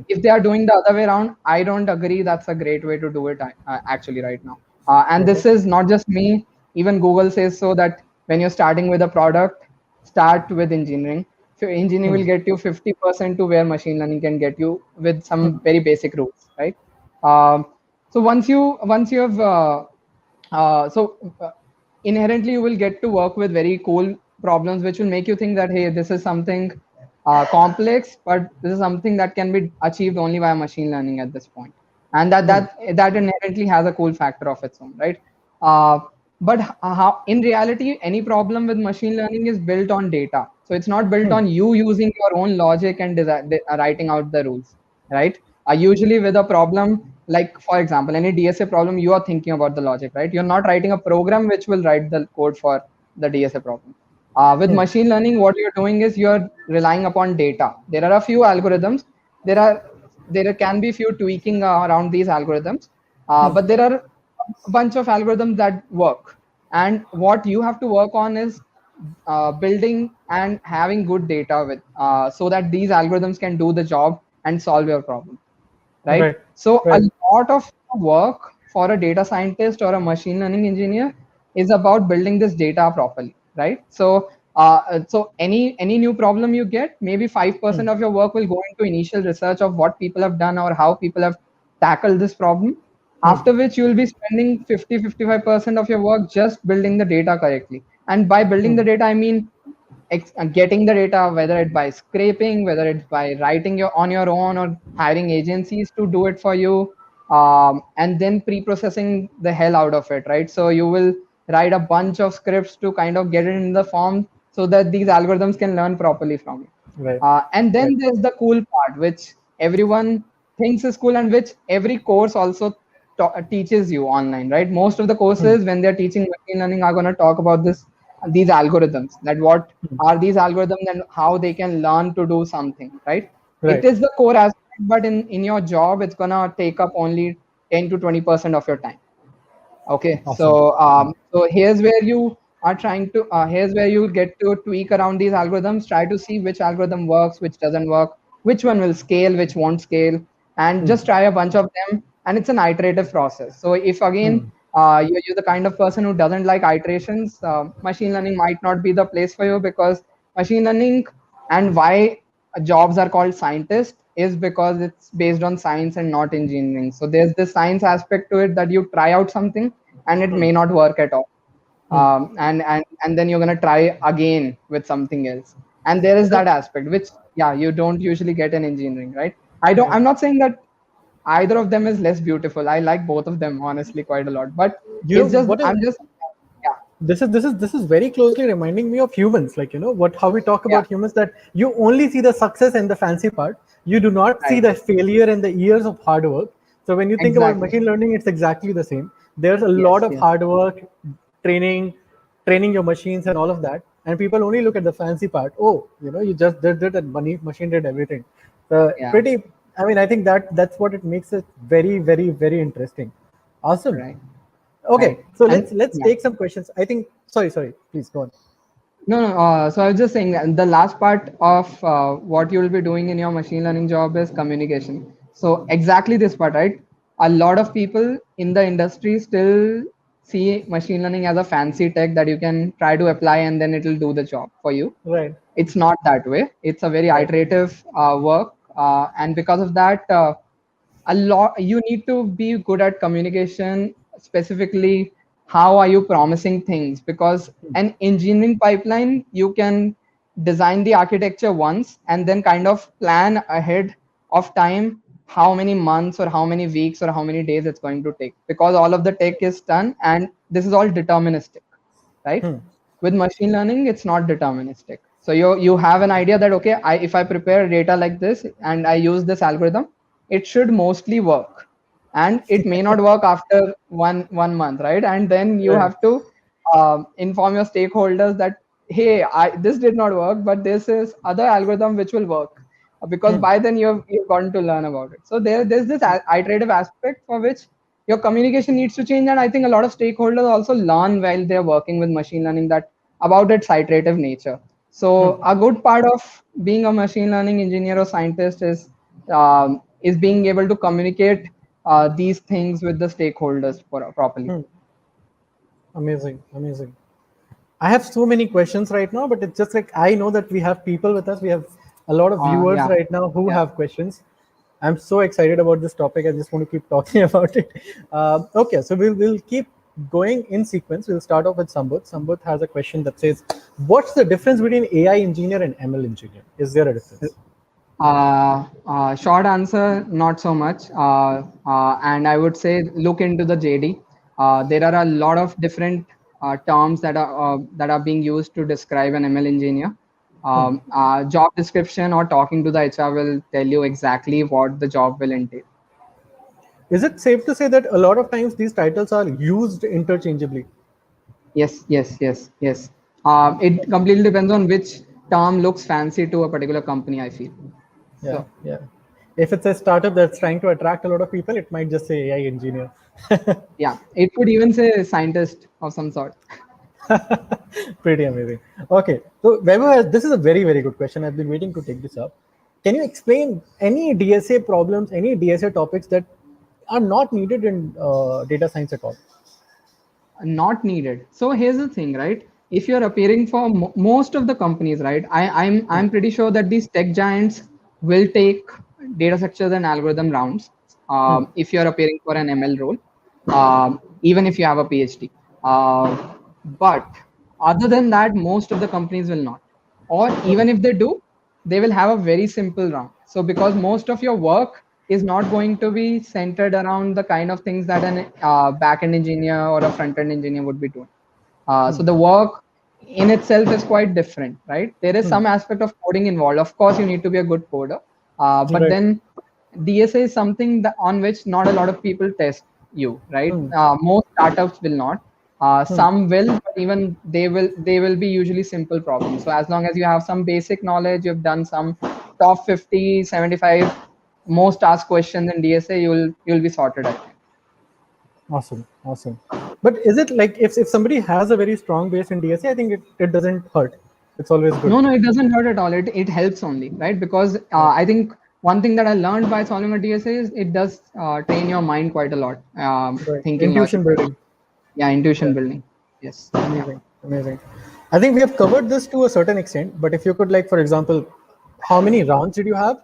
Speaker 7: If they are doing the other way around, I don't agree that's a great way to do it actually right now. And
Speaker 6: Okay.
Speaker 7: this is not just me. Even Google says so that when you're starting with a product, start with engineering. So engineering will get you 50% to where machine learning can get you with some very basic rules, right? So once you have inherently you will get to work with very cool problems which will make you think that, hey, this is something complex, but this is something that can be achieved only by machine learning at this point, and that inherently has a cool factor of its own, right? uh, but how in reality any problem with machine learning is built on data, so it's not built on you using your own logic and writing out the rules, right? Usually with a problem, like for example any DSA problem, you are thinking about the logic, right? You're not writing a program which will write the code for the DSA problem. With machine learning, what you're doing is you're relying upon data. There are a few algorithms. There can be few tweaking around these algorithms, but there are a bunch of algorithms that work. And what you have to work on is building and having good data with so that these algorithms can do the job and solve your problem, right?
Speaker 6: Right.
Speaker 7: So a
Speaker 6: Right.
Speaker 7: lot of work for a data scientist or a machine learning engineer is about building this data properly, right? So any new problem you get, maybe 5% of your work will go into initial research of what people have done or how people have tackled this problem, after which you will be spending 50-55% of your work just building the data correctly. And by building the data, I mean getting the data, whether it by scraping, whether it's by writing on your own, or hiring agencies to do it for you, and then pre-processing the hell out of it, right? So you will write a bunch of scripts to kind of get it in the form so that these algorithms can learn properly from it.
Speaker 6: Right.
Speaker 7: And then there's the cool part, which everyone thinks is cool, and which every course also teaches you online, right? Most of the courses, when they're teaching machine learning, are going to talk about these algorithms, that what are these algorithms and how they can learn to do something, right?
Speaker 6: Right.
Speaker 7: It is the core aspect, but in your job, it's going to take up only 10 to 20% of your time. Okay,
Speaker 6: Awesome.
Speaker 7: so here's where you are trying to here's where you get to tweak around these algorithms, try to see which algorithm works, which doesn't work, which one will scale, which won't scale, and just try a bunch of them. And it's an iterative process. So if again you're the kind of person who doesn't like iterations, machine learning might not be the place for you, because machine learning, and why jobs are called scientists, is because it's based on science and not engineering. So there's this science aspect to it, that you try out something and it may not work at all, and then you're going to try again with something else. And there is that aspect which, yeah, you don't usually get in engineering, right? I'm not saying that either of them is less beautiful. I like both of them honestly quite a lot, but it's just yeah.
Speaker 6: This is very closely reminding me of humans, like, how we talk about humans, that you only see the success and the fancy part, you do not see the failure and the years of hard work. So when you think about machine learning, it's exactly the same. There's a lot of hard work, training your machines and all of that, and people only look at the fancy part. Oh, you just did it and machine did everything. Pretty, I mean, I think that's what it makes it very, very, very interesting. Awesome.
Speaker 7: Right.
Speaker 6: Okay, so let's take some questions. I think, sorry, please go on.
Speaker 7: No. So I was just saying that the last part of what you will be doing in your machine learning job is communication. So exactly this part, right? A lot of people in the industry still see machine learning as a fancy tech that you can try to apply and then it will do the job for you.
Speaker 6: Right.
Speaker 7: It's not that way. It's a very iterative work, and because of that, you need to be good at communication, specifically how are you promising things, because an engineering pipeline, you can design the architecture once and then kind of plan ahead of time how many months or how many weeks or how many days it's going to take, because all of the tech is done and this is all deterministic, right? With machine learning, it's not deterministic. So you have an idea that, okay, if I prepare data like this and I use this algorithm, it should mostly work, and it may not work after one month, right? And then you have to inform your stakeholders that, hey, this did not work, but this is other algorithm which will work, because by then you've gotten to learn about it. So there's this iterative aspect for which your communication needs to change, and I think a lot of stakeholders also learn while they're working with machine learning that about its iterative nature. So a good part of being a machine learning engineer or scientist is being able to communicate these things with the stakeholders properly.
Speaker 6: Amazing. I have so many questions right now, but it's just like, I know that we have people with us. We have a lot of viewers right now who have questions. I'm so excited about this topic. I just want to keep talking about it. Okay, so we'll keep going in sequence. We'll start off with Sambut. Sambut has a question that says, what's the difference between AI engineer and ML engineer? Is there a difference?
Speaker 7: Short answer, not so much. And I would say look into the JD. There are a lot of different terms that are being used to describe an ML engineer. Job description or talking to the HR will tell you exactly what the job will entail.
Speaker 6: Is it safe to say that a lot of times these titles are used interchangeably?
Speaker 7: Yes. It completely depends on which term looks fancy to a particular company, I feel.
Speaker 6: Yeah. If it's a startup that's trying to attract a lot of people, it might just say AI engineer.
Speaker 7: Yeah, it could even say scientist of some sort.
Speaker 6: Pretty amazing. Okay, so Vaibhav, this is a very, very good question. I've been waiting to take this up. Can you explain any DSA problems, any DSA topics that are not needed in data science at all?
Speaker 7: Not needed. So here's the thing, right? If you're appearing for most of the companies, right? I'm pretty sure that these tech giants will take data structures and algorithm rounds if you're appearing for an ML role, even if you have a PhD. But Other than that, most of the companies will not. Or even if they do, they will have a very simple round. So because most of your work is not going to be centered around the kind of things that an back-end engineer or a front-end engineer would be doing. So the work in itself is quite different, right? There is some aspect of coding involved. Of course, you need to be a good coder, but
Speaker 6: Right.
Speaker 7: then DSA is something that on which not a lot of people test you, right? Most startups will not. Some will, but even they will be usually simple problems. So as long as you have some basic knowledge, you've done some top 50, 75 most asked questions in DSA, you'll be sorted, I think.
Speaker 6: Awesome, awesome. But is it like if somebody has a very strong base in DSA, I think it doesn't hurt. It's always good.
Speaker 7: No, it doesn't hurt at all. It helps only, right? Because I think one thing that I learned by solving a DSA is it does train your mind quite a lot.
Speaker 6: Right.
Speaker 7: Thinking
Speaker 6: Intuition
Speaker 7: logically.
Speaker 6: building.
Speaker 7: Yeah, intuition building. Yes.
Speaker 6: Amazing, amazing. I think we have covered this to a certain extent, but if you could, like, for example, how many rounds did you have?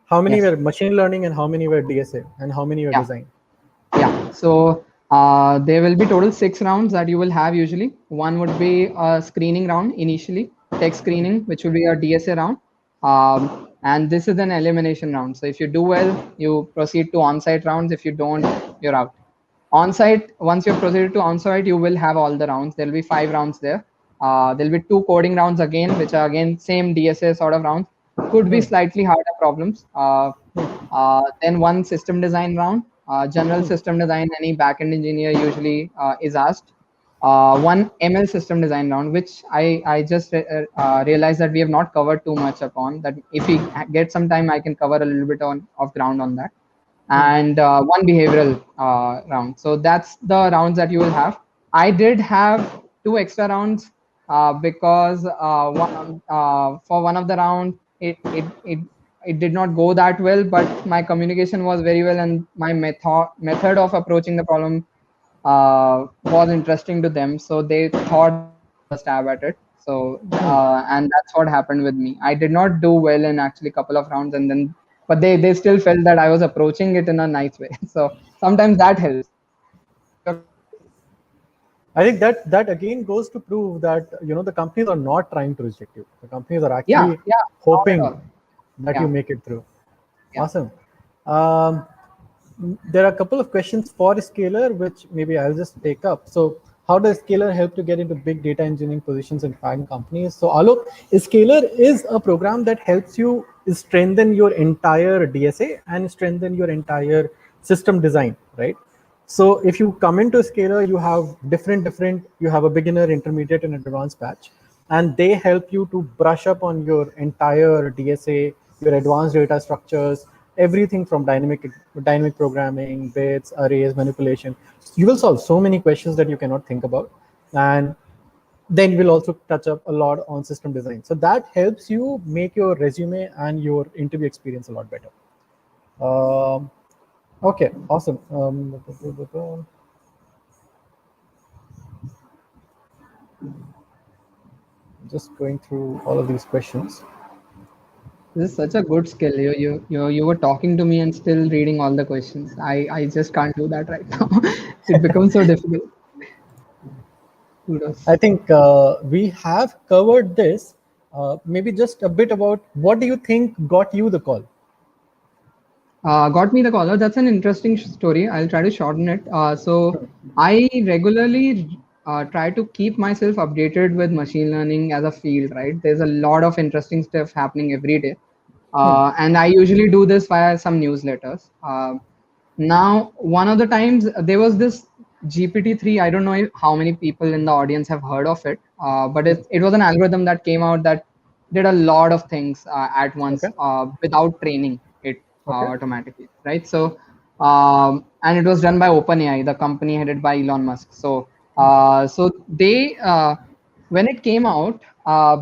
Speaker 6: How many were machine learning and how many were DSA and how many were design?
Speaker 7: Yeah. So there will be total 6 rounds that you will have usually. One would be a screening round initially, tech screening, which will be a DSA round. And this is an elimination round. So if you do well, you proceed to on-site rounds. If you don't, you're out. On-site, once you've proceeded to on-site, you will have all the rounds. There'll be 5 rounds there. There'll be 2 coding rounds again, which are again same DSA sort of rounds. Could be slightly harder problems. Then one system design round. General system design, any backend engineer usually is asked. One ML system design round, which I just realized that we have not covered too much upon. That if we get some time, I can cover a little bit of ground on that. And one behavioral round. So that's the rounds that you will have. I did have 2 extra rounds because for one of the round it did not go that well, but my communication was very well, and my method of approaching the problem was interesting to them, so they thought they should have a stab at it. So and that's what happened with me. I did not do well in actually couple of rounds, and then but they still felt that I was approaching it in a nice way. So sometimes that helps.
Speaker 6: I think that again goes to prove that the companies are not trying to reject you. The companies are actually hoping that you make it through. Awesome. There are a couple of questions for Scalar, which maybe I'll just take up. So how does Scalar help to get into big data engineering positions in FANG companies? So Alok, Scalar is a program that helps you strengthen your entire DSA and strengthen your entire system design, right? So if you come into Scalar, you have you have a beginner, intermediate, and advanced batch, and they help you to brush up on your entire DSA, your advanced data structures, everything from dynamic programming, bits, arrays, manipulation. You will solve so many questions that you cannot think about. And then we'll also touch up a lot on system design. So that helps you make your resume and your interview experience a lot better. Okay, awesome. Just going through all of these questions.
Speaker 7: This is such a good skill. You were talking to me and still reading all the questions. I just can't do that right now. It becomes so difficult. Kudos.
Speaker 6: I think we have covered this. Maybe just a bit about what do you think got you the call?
Speaker 7: Got me the caller. That's an interesting story. I'll try to shorten it. So I regularly try to keep myself updated with machine learning as a field, right? There's a lot of interesting stuff happening every day. And I usually do this via some newsletters. Now, one of the times there was this GPT-3. I don't know how many people in the audience have heard of it, but it was an algorithm that came out that did a lot of things at once without training it automatically, right? So, and it was done by OpenAI, the company headed by Elon Musk. So, so they when it came out,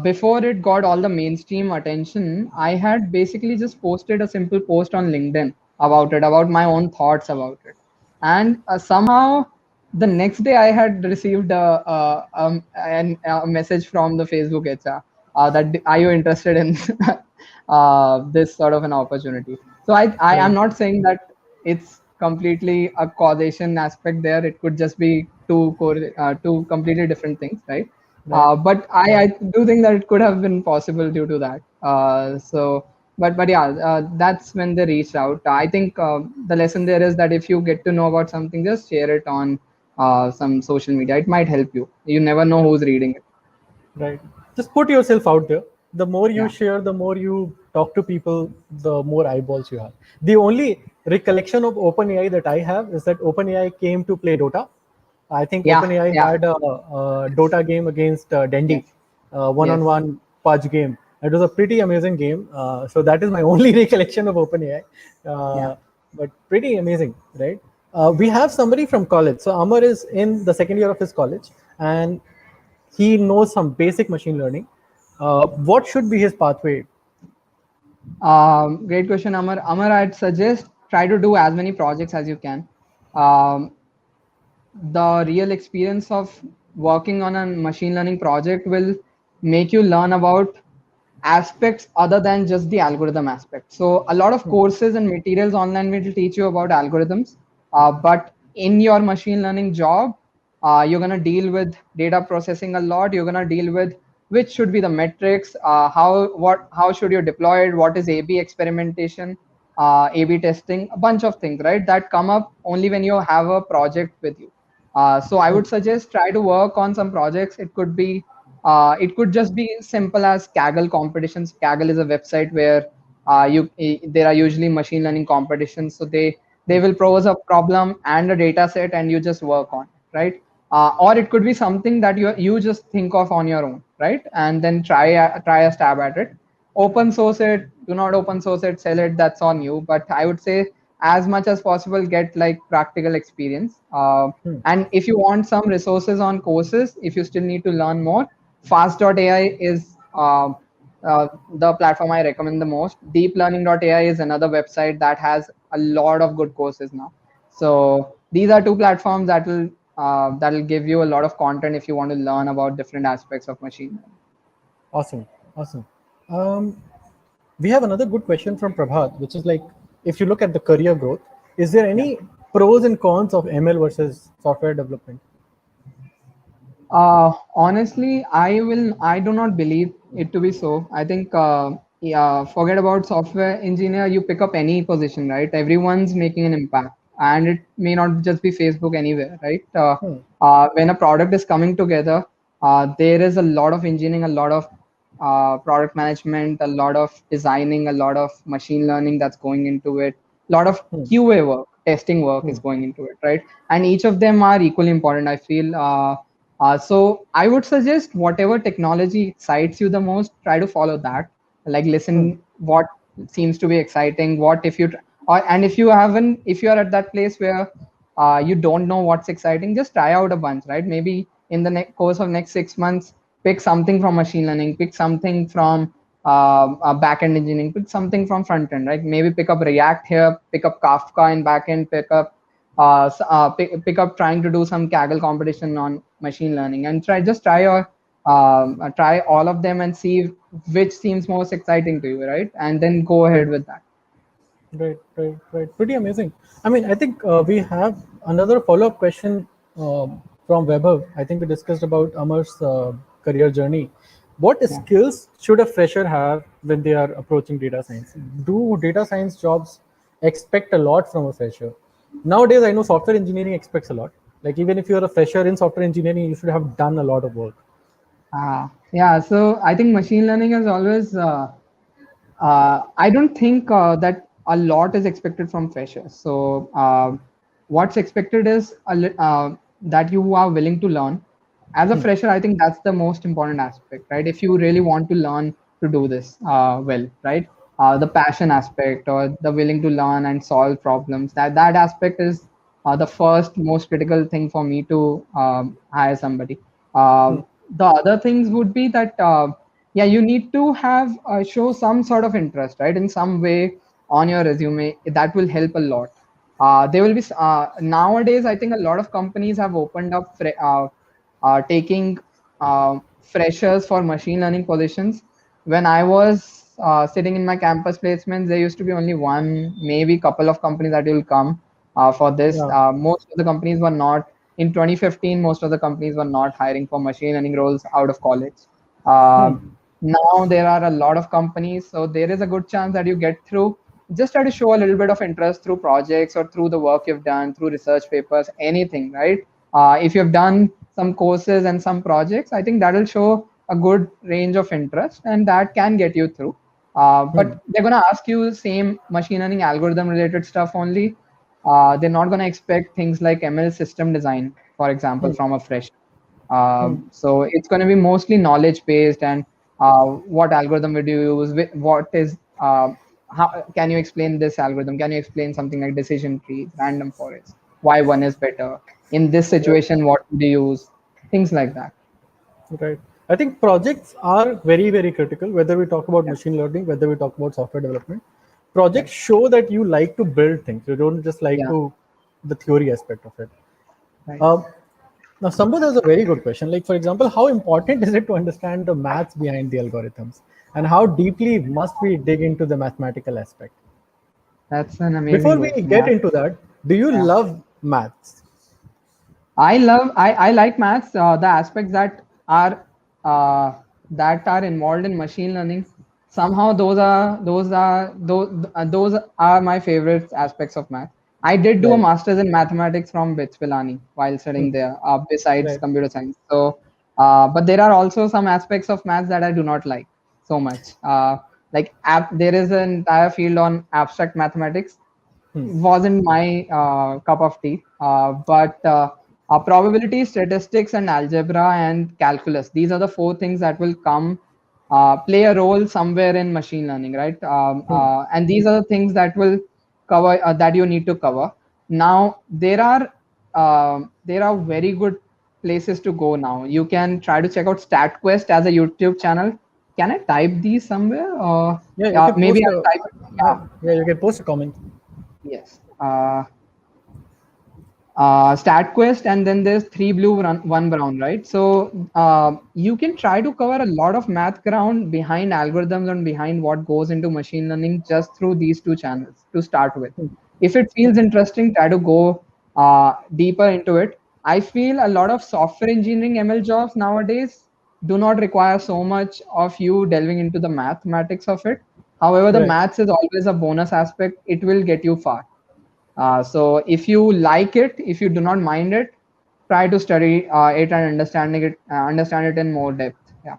Speaker 7: before it got all the mainstream attention, I had basically just posted a simple post on LinkedIn about it, about my own thoughts about it. And somehow the next day I had received a message from the Facebook HR that are you interested in this sort of an opportunity. So I am not saying that it's completely a causation aspect there. It could just be two completely different things, right? But I do think that it could have been possible due to that. But yeah, that's when they reached out. I think the lesson there is that if you get to know about something, just share it on some social media. It might help you. You never know who's reading it.
Speaker 6: Right. Just put yourself out there. The more you
Speaker 7: Yeah.
Speaker 6: share, the more you talk to people, the more eyeballs you have. The only recollection of OpenAI that I have is that OpenAI came to play Dota. I think
Speaker 7: Yeah.
Speaker 6: OpenAI
Speaker 7: Yeah.
Speaker 6: had a Dota game against Dendi,
Speaker 7: Yes.
Speaker 6: one-on-one pudge game. It was a pretty amazing game. So that is my only recollection of OpenAI.
Speaker 7: Yeah.
Speaker 6: But pretty amazing, right? We have somebody from college. So Amar is in the second year of his college, and he knows some basic machine learning. What should be his pathway?
Speaker 7: Great question, Amar. Amar, I'd suggest try to do as many projects as you can. Um, the real experience of working on a machine learning project will make you learn about aspects other than just the algorithm aspect. So a lot of courses and materials online will teach you about algorithms, but in your machine learning job, you're going to deal with data processing a lot. You're going to deal with which should be the metrics, how should you deploy it, what is A/B experimentation, A/B testing, a bunch of things, right? That come up only when you have a project with you. So I would suggest try to work on some projects. It could just be simple as Kaggle competitions. Kaggle is a website where there are usually machine learning competitions. So they will pose a problem and a data set, and you just work on it, right? Or it could be something that you just think of on your own, right? And then try a stab at it. Open source it, do not open source it, sell it. That's on you. But I would say as much as possible, get like practical experience. And if you want some resources on courses, if you still need to learn more, fast.ai is the platform I recommend the most. Deeplearning.ai is another website that has a lot of good courses now. So these are two platforms that'll give you a lot of content if you want to learn about different aspects of machine learning.
Speaker 6: Awesome, awesome. We have another good question from Prabhat, which is like, if you look at the career growth, is there any pros and cons of ML versus software development?
Speaker 7: Honestly, I do not believe it to be so. I think, yeah, forget about software engineer. You pick up any position, right? Everyone's making an impact, and it may not just be Facebook anywhere, right? When a product is coming together, there is a lot of engineering, a lot of product management, a lot of designing, a lot of machine learning that's going into it, a lot of QA work, testing work is going into it, right? And each of them are equally important, I feel. So I would suggest whatever technology excites you the most, try to follow that. Like listen what seems to be exciting. What if you and if you are at that place where you don't know what's exciting, just try out a bunch, right? Maybe in the course of next 6 months, pick something from machine learning, pick something from backend engineering, pick something from front end, right? Maybe pick up React here, pick up Kafka in backend, pick up trying to do some Kaggle competition on machine learning, and try all of them and see which seems most exciting to you, right? And then go ahead with that.
Speaker 6: Right. Pretty amazing. I mean, I think we have another follow-up question from Weber. I think we discussed about Amar's career journey. What skills should a fresher have when they are approaching data science? Do data science jobs expect a lot from a fresher? Nowadays, I know software engineering expects a lot. Like even if you're a fresher in software engineering, you should have done a lot of work.
Speaker 7: Yeah, so I think machine learning has always I don't think that a lot is expected from freshers. So what's expected is that you are willing to learn. As a fresher, I think that's the most important aspect, right? If you really want to learn to do this well, right? The passion aspect or the willing to learn and solve problems, that aspect is the first most critical thing for me to hire somebody. The other things would be that yeah, you need to have show some sort of interest, right, in some way on your resume. That will help a lot. There will be nowadays, I think a lot of companies have opened up taking freshers for machine learning positions. When I was sitting in my campus placements, there used to be only one, maybe couple of companies that will come for this.
Speaker 6: Yeah.
Speaker 7: Most of the companies were not in 2015, most of the companies were not hiring for machine learning roles out of college. Now there are a lot of companies, so there is a good chance that you get through. Just try to show a little bit of interest through projects or through the work you've done, through research papers, anything, right? If you've done some courses and some projects, I think that'll show a good range of interest, and that can get you through. But they're going to ask you same machine learning algorithm related stuff only. They're not going to expect things like ML system design, for example, from a fresh. So it's going to be mostly knowledge based, and what algorithm would you use? What is how can you explain this algorithm? Can you explain something like decision trees, random forest? Why one is better in this situation? What would you use? Things like that.
Speaker 6: Right. I think projects are very, very critical, whether we talk about machine learning, whether we talk about software development. Projects show that you like to build things. You don't just like to the theory aspect of it.
Speaker 7: Right.
Speaker 6: Now, Sambhu has a very good question. Like, for example, how important is it to understand the maths behind the algorithms? And how deeply must we dig into the mathematical aspect?
Speaker 7: That's an amazing
Speaker 6: Before we
Speaker 7: question.
Speaker 6: get into that, do you love maths?
Speaker 7: I like maths. The aspects that are involved in machine learning. Somehow those are my favorite aspects of math. I did do a master's in mathematics from BITS Pilani while studying there, besides computer science. So, but there are also some aspects of maths that I do not like so much. There is an entire field on abstract mathematics. Wasn't my cup of tea, but probability, statistics, and algebra and calculus. These are the four things that will come play a role somewhere in machine learning, right? And these are the things that will cover that you need to cover. Now there are very good places to go now. You can try to check out StatQuest as a YouTube channel. Can I type these somewhere? Or
Speaker 6: Yeah, you can
Speaker 7: maybe
Speaker 6: post
Speaker 7: I'll type.
Speaker 6: yeah, you can post a comment.
Speaker 7: Yes. StatQuest, and then there's 3 blue, 1 brown, right? So you can try to cover a lot of math ground behind algorithms and behind what goes into machine learning just through these two channels to start with. If it feels interesting, try to go deeper into it. I feel a lot of software engineering ML jobs nowadays do not require so much of you delving into the mathematics of it. However, the maths is always a bonus aspect. It will get you far. So if you like it, if you do not mind it, try to study it and understand it in more depth. Yeah.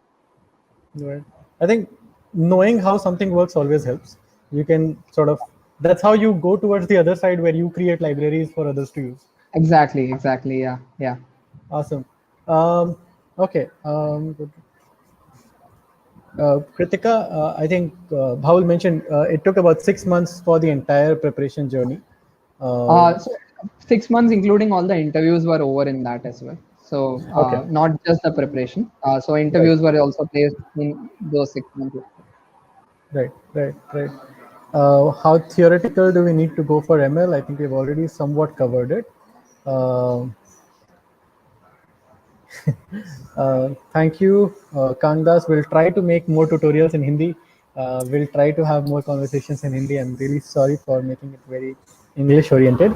Speaker 6: Right. I think knowing how something works always helps. You can sort of, that's how you go towards the other side where you create libraries for others to use.
Speaker 7: Exactly. Yeah.
Speaker 6: Awesome. Okay. Kritika, I think Bhavul mentioned it took about 6 months for the entire preparation journey.
Speaker 7: So 6 months, including all the interviews, were over in that as well. So not just the preparation. So interviews were also placed in those 6 months.
Speaker 6: Right. How theoretical do we need to go for ML? I think we've already somewhat covered it. Thank you, Kangdas. We'll try to make more tutorials in Hindi. We'll try to have more conversations in Hindi. I'm really sorry for making it very English oriented.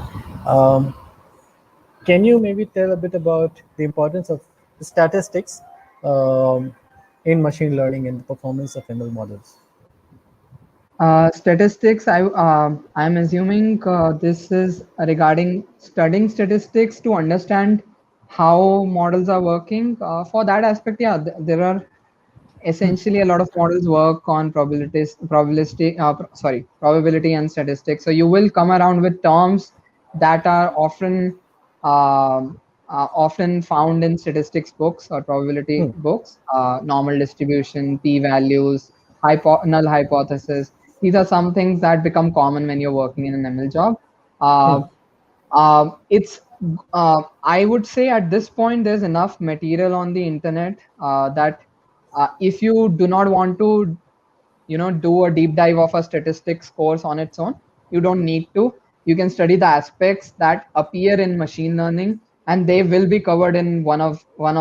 Speaker 6: Can you maybe tell a bit about the importance of statistics in machine learning and the performance of ML models?
Speaker 7: Statistics, I'm assuming this is regarding studying statistics to understand how models are working. For that aspect, yeah, there are essentially a lot of models work on probability and statistics. So you will come around with terms that are often found in statistics books or probability books. Normal distribution, p-values, null hypothesis. These are some things that become common when you're working in an ML job. I would say at this point there's enough material on the internet that if you do not want to do a deep dive of a statistics course on its own, you don't need to. You can study the aspects that appear in machine learning, and they will be covered in one or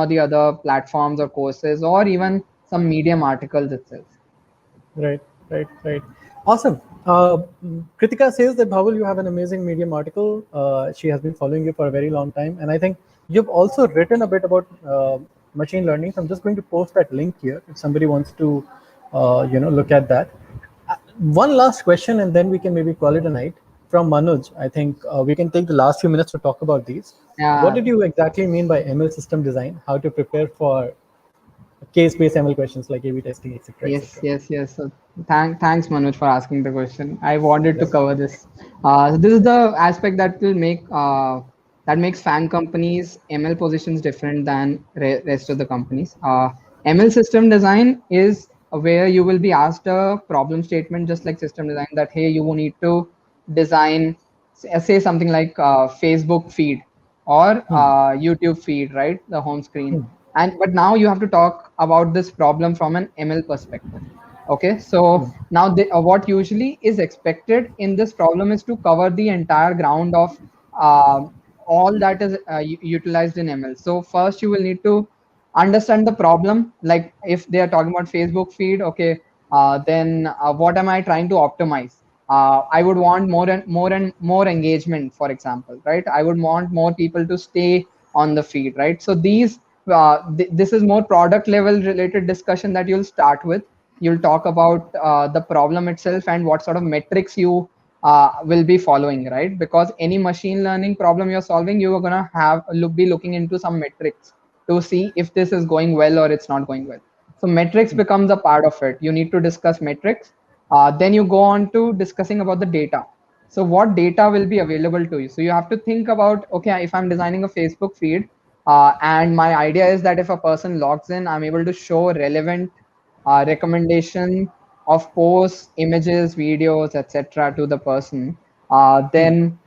Speaker 7: the other platforms or courses, or even some Medium articles itself.
Speaker 6: Right. Right. Awesome. Kritika says that Bhavul, you have an amazing Medium article. She has been following you for a very long time, and I think you've also written a bit about machine learning. So I'm just going to post that link here if somebody wants to, look at that. One last question, and then we can maybe call it a night. From Manoj, I think we can take the last few minutes to talk about these. What
Speaker 7: Yeah.
Speaker 6: did you exactly mean by ML system design? How to prepare for case-based ML questions like A/B testing, etc., etc.
Speaker 7: Yes. So thanks, Manoj, for asking the question. I wanted to
Speaker 6: Yes.
Speaker 7: cover this. So this is the aspect that will make that makes fan companies ML positions different than rest of the companies. ML system design is where you will be asked a problem statement, just like system design. That hey, you will need to design, say something like Facebook feed or YouTube feed, right? The home screen. And but now you have to talk about this problem from an ML perspective. Okay, so now what usually is expected in this problem is to cover the entire ground of uh, all that is utilized in ML. So first you will need to understand the problem. Like if they are talking about Facebook feed, okay, then what am I trying to optimize? I would want more engagement, for example, right? I would want more people to stay on the feed, right? So these this is more product level related discussion that you'll start with. You'll talk about the problem itself and what sort of metrics you will be following, right? Because any machine learning problem you're solving, you are gonna be looking into some metrics to see if this is going well or it's not going well. So metrics becomes a part of it. You need to discuss metrics. Then you go on to discussing about the data. So what data will be available to you? So you have to think about, okay, if I'm designing a Facebook feed, and my idea is that if a person logs in, I'm able to show relevant recommendation of posts, images, videos, etc. to the person. Then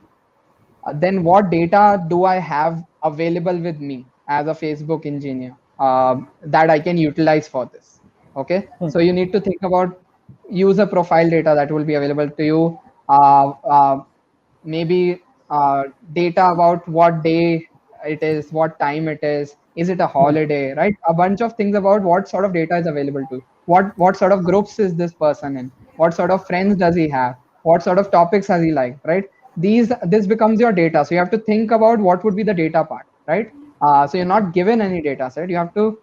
Speaker 7: what data do I have available with me as a Facebook engineer that I can utilize for this? Okay, so you need to think about user profile data that will be available to you. Uh, uh, Maybe data about what day it is, what time it is it a holiday, right? A bunch of things about what sort of data is available to you. What sort of groups is this person in, what sort of friends does he have, what sort of topics has he liked, right? This becomes your data, so you have to think about what would be the data part, right? So you're not given any data set, you have to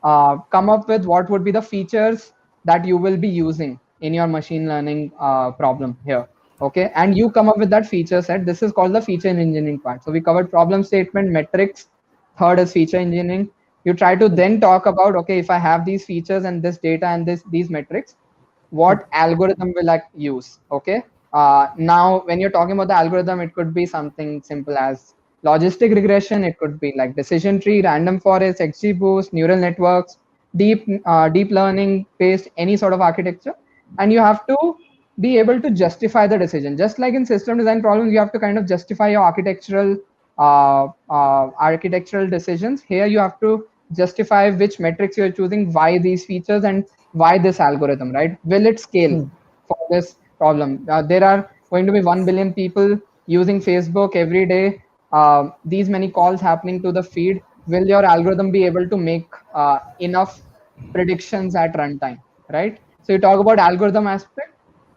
Speaker 7: come up with what would be the features that you will be using in your machine learning problem here. Okay, and you come up with that feature set. This is called the feature engineering part. So we covered problem statement, metrics. Third is feature engineering. You try to then talk about, okay, if I have these features and this data and these metrics, what algorithm will I use? Okay. Now, when you're talking about the algorithm, it could be something simple as logistic regression. It could be like decision tree, random forest, XGBoost, neural networks, deep learning based any sort of architecture, and you have to be able to justify the decision. Just like in system design problems, you have to kind of justify your architectural decisions. Here, you have to justify which metrics you're choosing, why these features, and why this algorithm, right? Will it scale for this problem? There are going to be 1 billion people using Facebook every day. These many calls happening to the feed. Will your algorithm be able to make enough predictions at runtime, right? So you talk about algorithm aspect,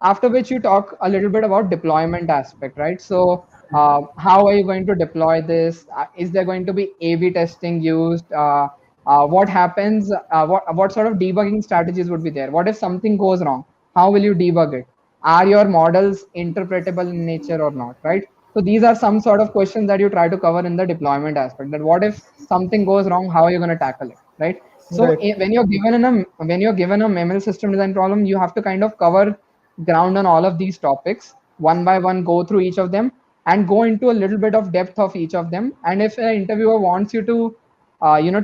Speaker 7: after which you talk a little bit about deployment aspect, right? So how are you going to deploy this? Is there going to be A/B testing used? What happens? What sort of debugging strategies would be there? What if something goes wrong? How will you debug it? Are your models interpretable in nature or not, right? So these are some sort of questions that you try to cover in the deployment aspect. That what if something goes wrong? How are you going to tackle it, right? So
Speaker 6: Right.
Speaker 7: when you're given a ML system design problem, you have to kind of cover ground on all of these topics one by one, go through each of them and go into a little bit of depth of each of them. And if an interviewer wants you to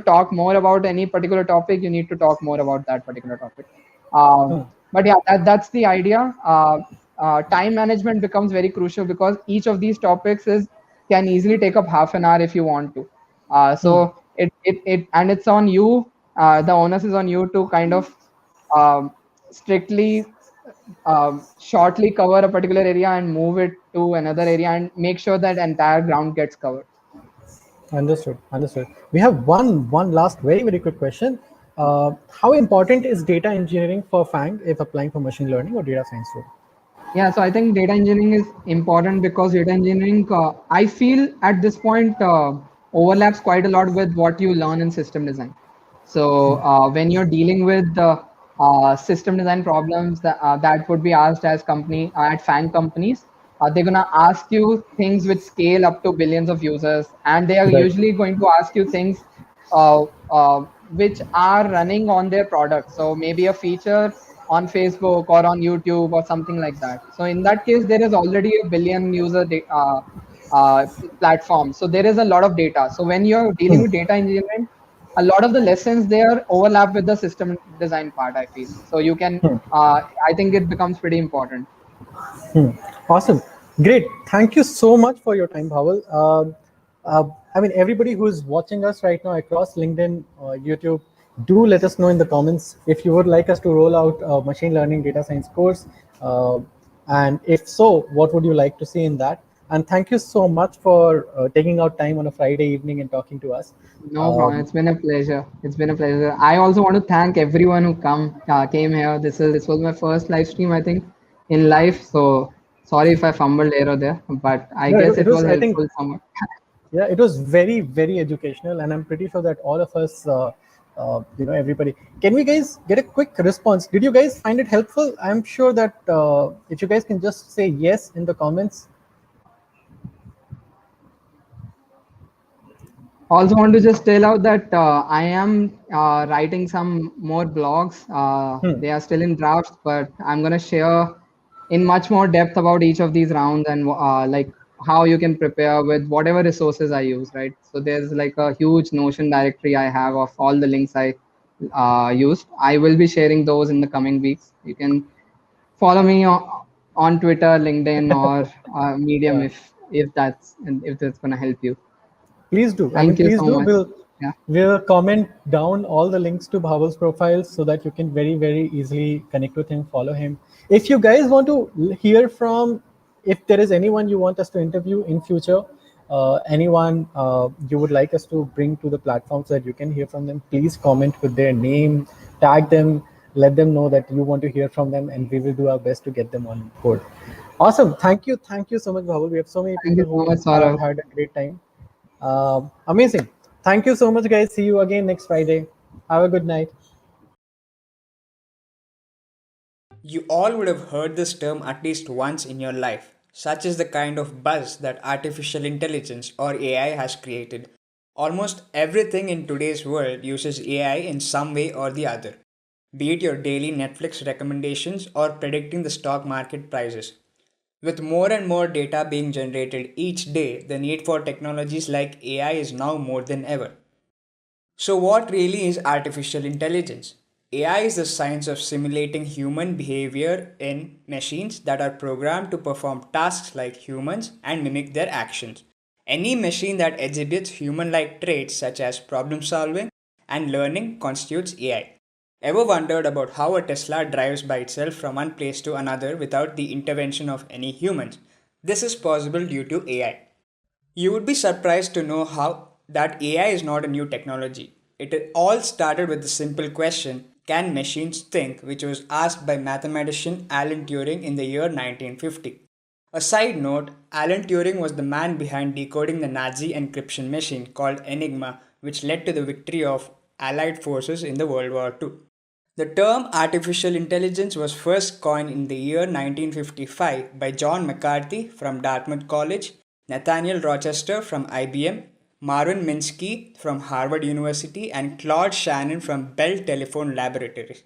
Speaker 7: talk more about any particular topic, you need to talk more about that particular topic. But yeah, that's the idea. Time management becomes very crucial because each of these topics is can easily take up half an hour if you want to. So it and it's on you. The onus is on you to kind of strictly shortly cover a particular area and move it to another area and make sure that entire ground gets covered.
Speaker 6: Understood. We have one last very quick question. how important is data engineering for FANG if applying for machine learning or data science role?
Speaker 7: Yeah, so I think data engineering is important because data engineering, I feel at this point, overlaps quite a lot with what you learn in system design. So when you're dealing with the system design problems that would be asked as company at FANG companies, they're gonna ask you things which scale up to billions of users, and they are
Speaker 6: Right.
Speaker 7: usually going to ask you things uh, which are running on their product. So maybe a feature on Facebook or on YouTube or something like that. So in that case, there is already a billion user platform. So there is a lot of data. So when you're dealing with data engineering, a lot of the lessons there overlap with the system design part, I feel. So you can, I think it becomes pretty important.
Speaker 6: Awesome. Great. Thank you so much for your time, Bhaval. I mean, everybody who's watching us right now across LinkedIn, YouTube, do let us know in the comments if you would like us to roll out a machine learning data science course. And if so, what would you like to see in that? And thank you so much for taking out time on a Friday evening and talking to us.
Speaker 7: No problem. It's been a pleasure. It's been a pleasure. I also want to thank everyone who came here. This was my first live stream, I think, in life. So sorry if I fumbled here or there, but I
Speaker 6: No,
Speaker 7: guess
Speaker 6: it
Speaker 7: it
Speaker 6: was,
Speaker 7: was
Speaker 6: I think,
Speaker 7: helpful somewhat.
Speaker 6: yeah, it was very, very educational, and I'm pretty sure that all of us, everybody, can we guys get a quick response? Did you guys find it helpful? I'm sure that if you guys can just say yes in the comments.
Speaker 7: Also want to just tell out that I am writing some more blogs. They are still in drafts, but I'm going to share in much more depth about each of these rounds and like how you can prepare with whatever resources I use, right? So there's like a huge Notion directory I have of all the links I used. I will be sharing those in the coming weeks. You can follow me on Twitter, LinkedIn, or Medium
Speaker 6: Yeah.
Speaker 7: if that's going to help you.
Speaker 6: Please do. I mean,
Speaker 7: Thank you
Speaker 6: please
Speaker 7: so
Speaker 6: do.
Speaker 7: much.
Speaker 6: We'll
Speaker 7: Yeah.
Speaker 6: we'll comment down all the links to Bhaval's profiles so that you can very, very easily connect with him, follow him. If you guys want to hear from, if there is anyone you want us to interview in future, anyone you would like us to bring to the platform so that you can hear from them, please comment with their name, tag them, let them know that you want to hear from them, and we will do our best to get them on board. Awesome. Thank you so much, Bhaval. We have so many
Speaker 7: Thank
Speaker 6: people
Speaker 7: you so
Speaker 6: who
Speaker 7: much,
Speaker 6: have
Speaker 7: Saurav.
Speaker 6: had a great time. Amazing. Thank you so much, guys. See you again next Friday. Have a good night.
Speaker 5: You all would have heard this term at least once in your life. Such is the kind of buzz that artificial intelligence or AI has created. Almost everything in today's world uses AI in some way or the other, be it your daily Netflix recommendations or predicting the stock market prices. With more and more data being generated each day, the need for technologies like AI is now more than ever. So, what really is artificial intelligence? AI is the science of simulating human behavior in machines that are programmed to perform tasks like humans and mimic their actions. Any machine that exhibits human like traits such as problem solving and learning constitutes AI. Ever wondered about how a Tesla drives by itself from one place to another without the intervention of any humans? This is possible due to AI. You would be surprised to know how that AI is not a new technology. It all started with the simple question, can machines think, which was asked by mathematician Alan Turing in the year 1950. A side note, Alan Turing was the man behind decoding the Nazi encryption machine called Enigma, which led to the victory of Allied forces in the World War II. The term artificial intelligence was first coined in the year 1955 by John McCarthy from Dartmouth College, Nathaniel Rochester from IBM, Marvin Minsky from Harvard University, and Claude Shannon from Bell Telephone Laboratories.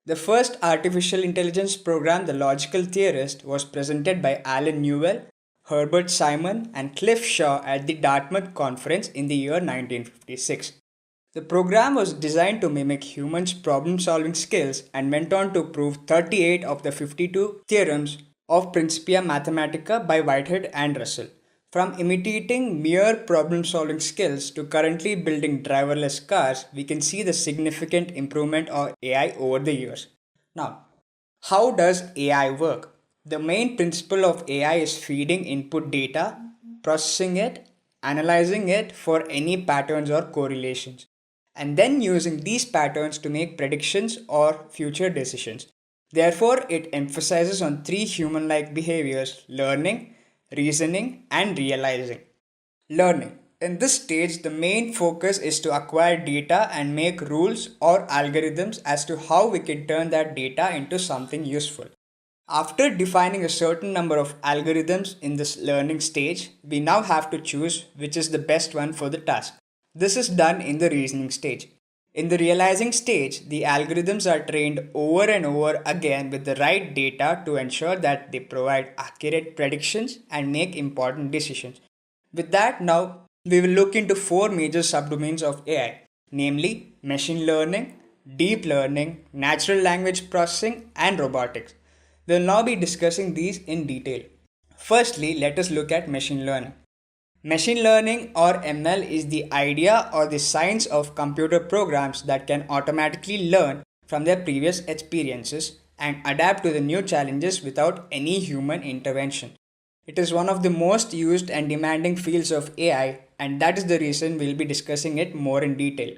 Speaker 5: The first artificial intelligence program, The Logical Theorist, was presented by Alan Newell, Herbert Simon, and Cliff Shaw at the Dartmouth Conference in the year 1956. The program was designed to mimic humans' problem solving skills and went on to prove 38 of the 52 theorems of Principia Mathematica by Whitehead and Russell. From imitating mere problem solving skills to currently building driverless cars, we can see the significant improvement of AI over the years. Now, how does AI work? The main principle of AI is feeding input data, processing it, analyzing it for any patterns or correlations,
Speaker 8: and then using these patterns to make predictions or future decisions. Therefore, it emphasizes on three human-like behaviors: learning, reasoning, and realizing. Learning. In this stage, the main focus is to acquire data and make rules or algorithms as to how we can turn that data into something useful. After defining a certain number of algorithms in this learning stage, we now have to choose which is the best one for the task. This is done in the reasoning stage. In the realizing stage, the algorithms are trained over and over again with the right data to ensure that they provide accurate predictions and make important decisions. With that, now we will look into four major subdomains of AI, namely machine learning, deep learning, natural language processing, and robotics. We will now be discussing these in detail. Firstly, let us look at machine learning. Machine learning or ML is the idea or the science of computer programs that can automatically learn from their previous experiences and adapt to the new challenges without any human intervention. It is one of the most used and demanding fields of AI, and that is the reason we'll be discussing it more in detail.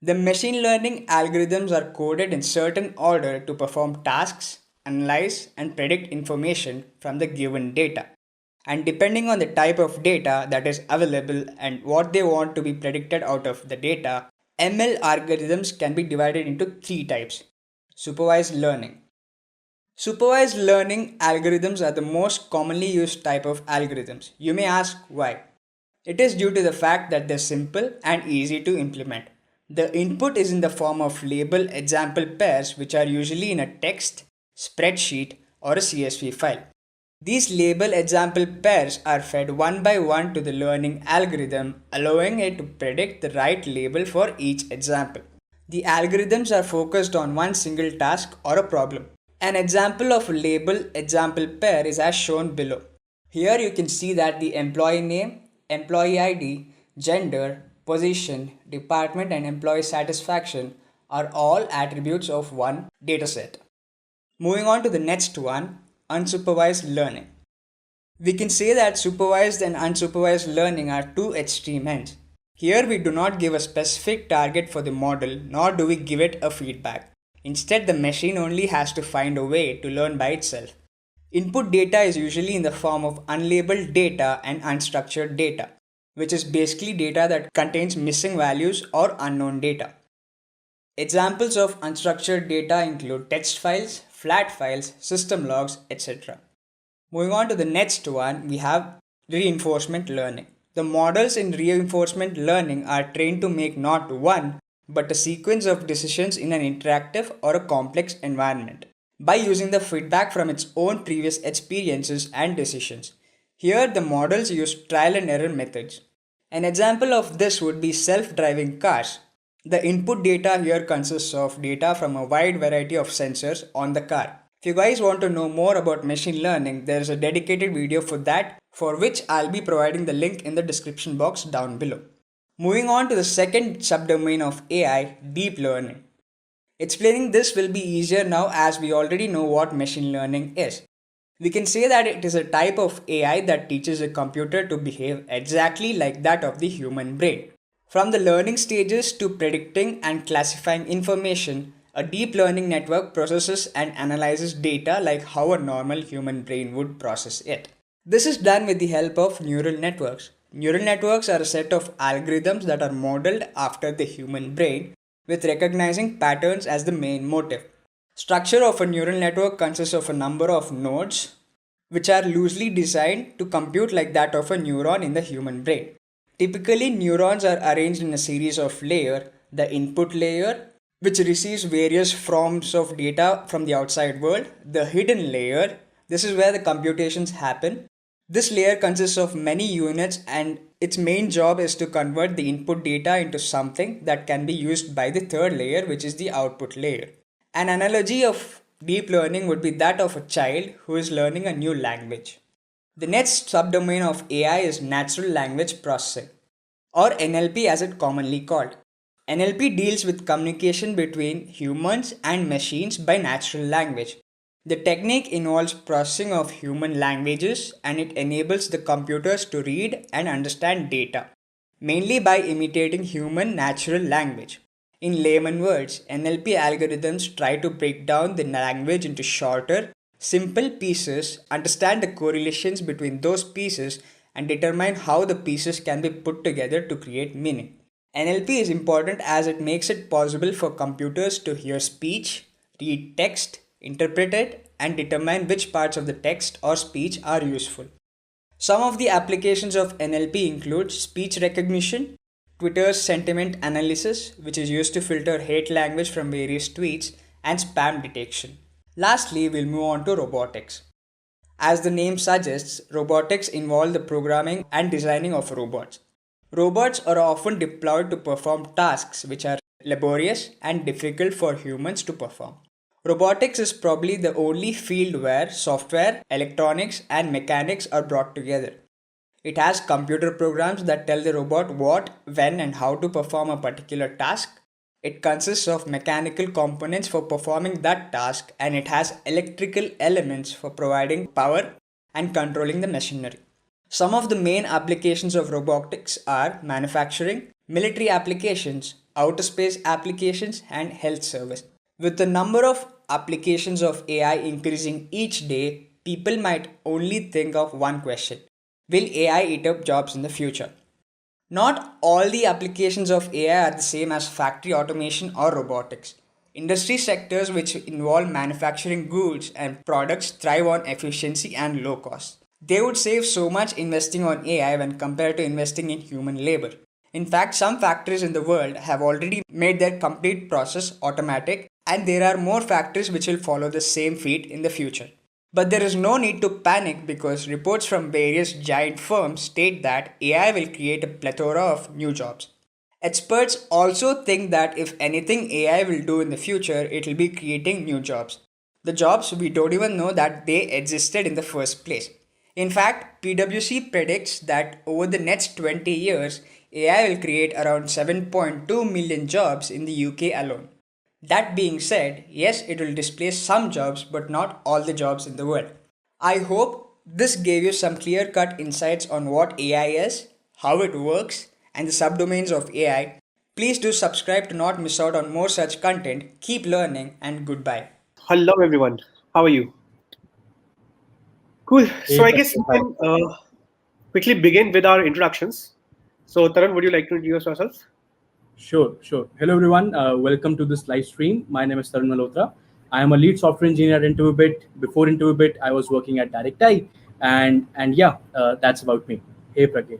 Speaker 8: The machine learning algorithms are coded in certain order to perform tasks, analyze, and predict information from the given data. And depending on the type of data that is available and what they want to be predicted out of the data, ML algorithms can be divided into three types. Supervised learning. Supervised learning algorithms are the most commonly used type of algorithms. You may ask why. It is due to the fact that they're simple and easy to implement. The input is in the form of label example pairs, which are usually in a text, spreadsheet, or a CSV file. These label example pairs are fed one by one to the learning algorithm, allowing it to predict the right label for each example. The algorithms are focused on one single task or a problem. An example of a label example pair is as shown below. Here you can see that the employee name, employee ID, gender, position, department, and employee satisfaction are all attributes of one dataset. Moving on to the next one, unsupervised learning. We can say that supervised and unsupervised learning are two extreme ends. Here we do not give a specific target for the model, nor do we give it a feedback. Instead, the machine only has to find a way to learn by itself. Input data is usually in the form of unlabeled data and unstructured data, which is basically data that contains missing values or unknown data. Examples of unstructured data include text files, flat files, system logs, etc. Moving on to the next one, we have reinforcement learning. The models in reinforcement learning are trained to make not one, but a sequence of decisions in an interactive or a complex environment by using the feedback from its own previous experiences and decisions. Here, the models use trial and error methods. An example of this would be self-driving cars. The input data here consists of data from a wide variety of sensors on the car. If you guys want to know more about machine learning, there is a dedicated video for that, for which I'll be providing the link in the description box down below. Moving on to the second subdomain of AI, deep learning. Explaining this will be easier now as we already know what machine learning is. We can say that it is a type of AI that teaches a computer to behave exactly like that of the human brain. From the learning stages to predicting and classifying information, a deep learning network processes and analyzes data like how a normal human brain would process it. This is done with the help of neural networks. Neural networks are a set of algorithms that are modeled after the human brain, with recognizing patterns as the main motive. Structure of a neural network consists of a number of nodes, which are loosely designed to compute like that of a neuron in the human brain. Typically, neurons are arranged in a series of layers. The input layer, which receives various forms of data from the outside world. The hidden layer, this is where the computations happen. This layer consists of many units and its main job is to convert the input data into something that can be used by the third layer, which is the output layer. An analogy of deep learning would be that of a child who is learning a new language. The next subdomain of AI is natural language processing, or NLP as it commonly called. NLP deals with communication between humans and machines by natural language. The technique involves processing of human languages and it enables the computers to read and understand data, mainly by imitating human natural language. In layman words, NLP algorithms try to break down the language into shorter, simple pieces, understand the correlations between those pieces, and determine how the pieces can be put together to create meaning. NLP is important as it makes it possible for computers to hear speech, read text, interpret it, and determine which parts of the text or speech are useful. Some of the applications of NLP include speech recognition, Twitter's sentiment analysis, which is used to filter hate language from various tweets, and spam detection. Lastly, we'll move on to robotics. As the name suggests, robotics involve the programming and designing of robots. Robots are often deployed to perform tasks which are laborious and difficult for humans to perform. Robotics is probably the only field where software, electronics, and mechanics are brought together. It has computer programs that tell the robot what, when, and how to perform a particular task. It consists of mechanical components for performing that task, and it has electrical elements for providing power and controlling the machinery. Some of the main applications of robotics are manufacturing, military applications, outer space applications, and health service. With the number of applications of AI increasing each day, people might only think of one question: will AI eat up jobs in the future? Not all the applications of AI are the same as factory automation or robotics. Industry sectors which involve manufacturing goods and products thrive on efficiency and low cost. They would save so much investing on AI when compared to investing in human labor. In fact, some factories in the world have already made their complete process automatic, and there are more factories which will follow the same feat in the future. But there is no need to panic because reports from various giant firms state that AI will create a plethora of new jobs. Experts also think that if anything AI will do in the future, it will be creating new jobs. The jobs we don't even know that they existed in the first place. In fact, PwC predicts that over the next 20 years, AI will create around 7.2 million jobs in the UK alone. That being said, yes, it will displace some jobs, but not all the jobs in the world. I hope this gave you some clear cut insights on what AI is, how it works, and the subdomains of AI. Please do subscribe to not miss out on more such content. Keep learning, and goodbye.
Speaker 1: Hello, everyone. How are you? Cool. So I guess we can quickly begin with our introductions. So Tarun, would you like to introduce yourself?
Speaker 3: Sure. Hello, everyone. Welcome to this live stream. My name is Tarun Malhotra. I am a lead software engineer at TIOBE. Before TIOBE, I was working at DirectEye, and yeah, that's about me. Hey, Pragya.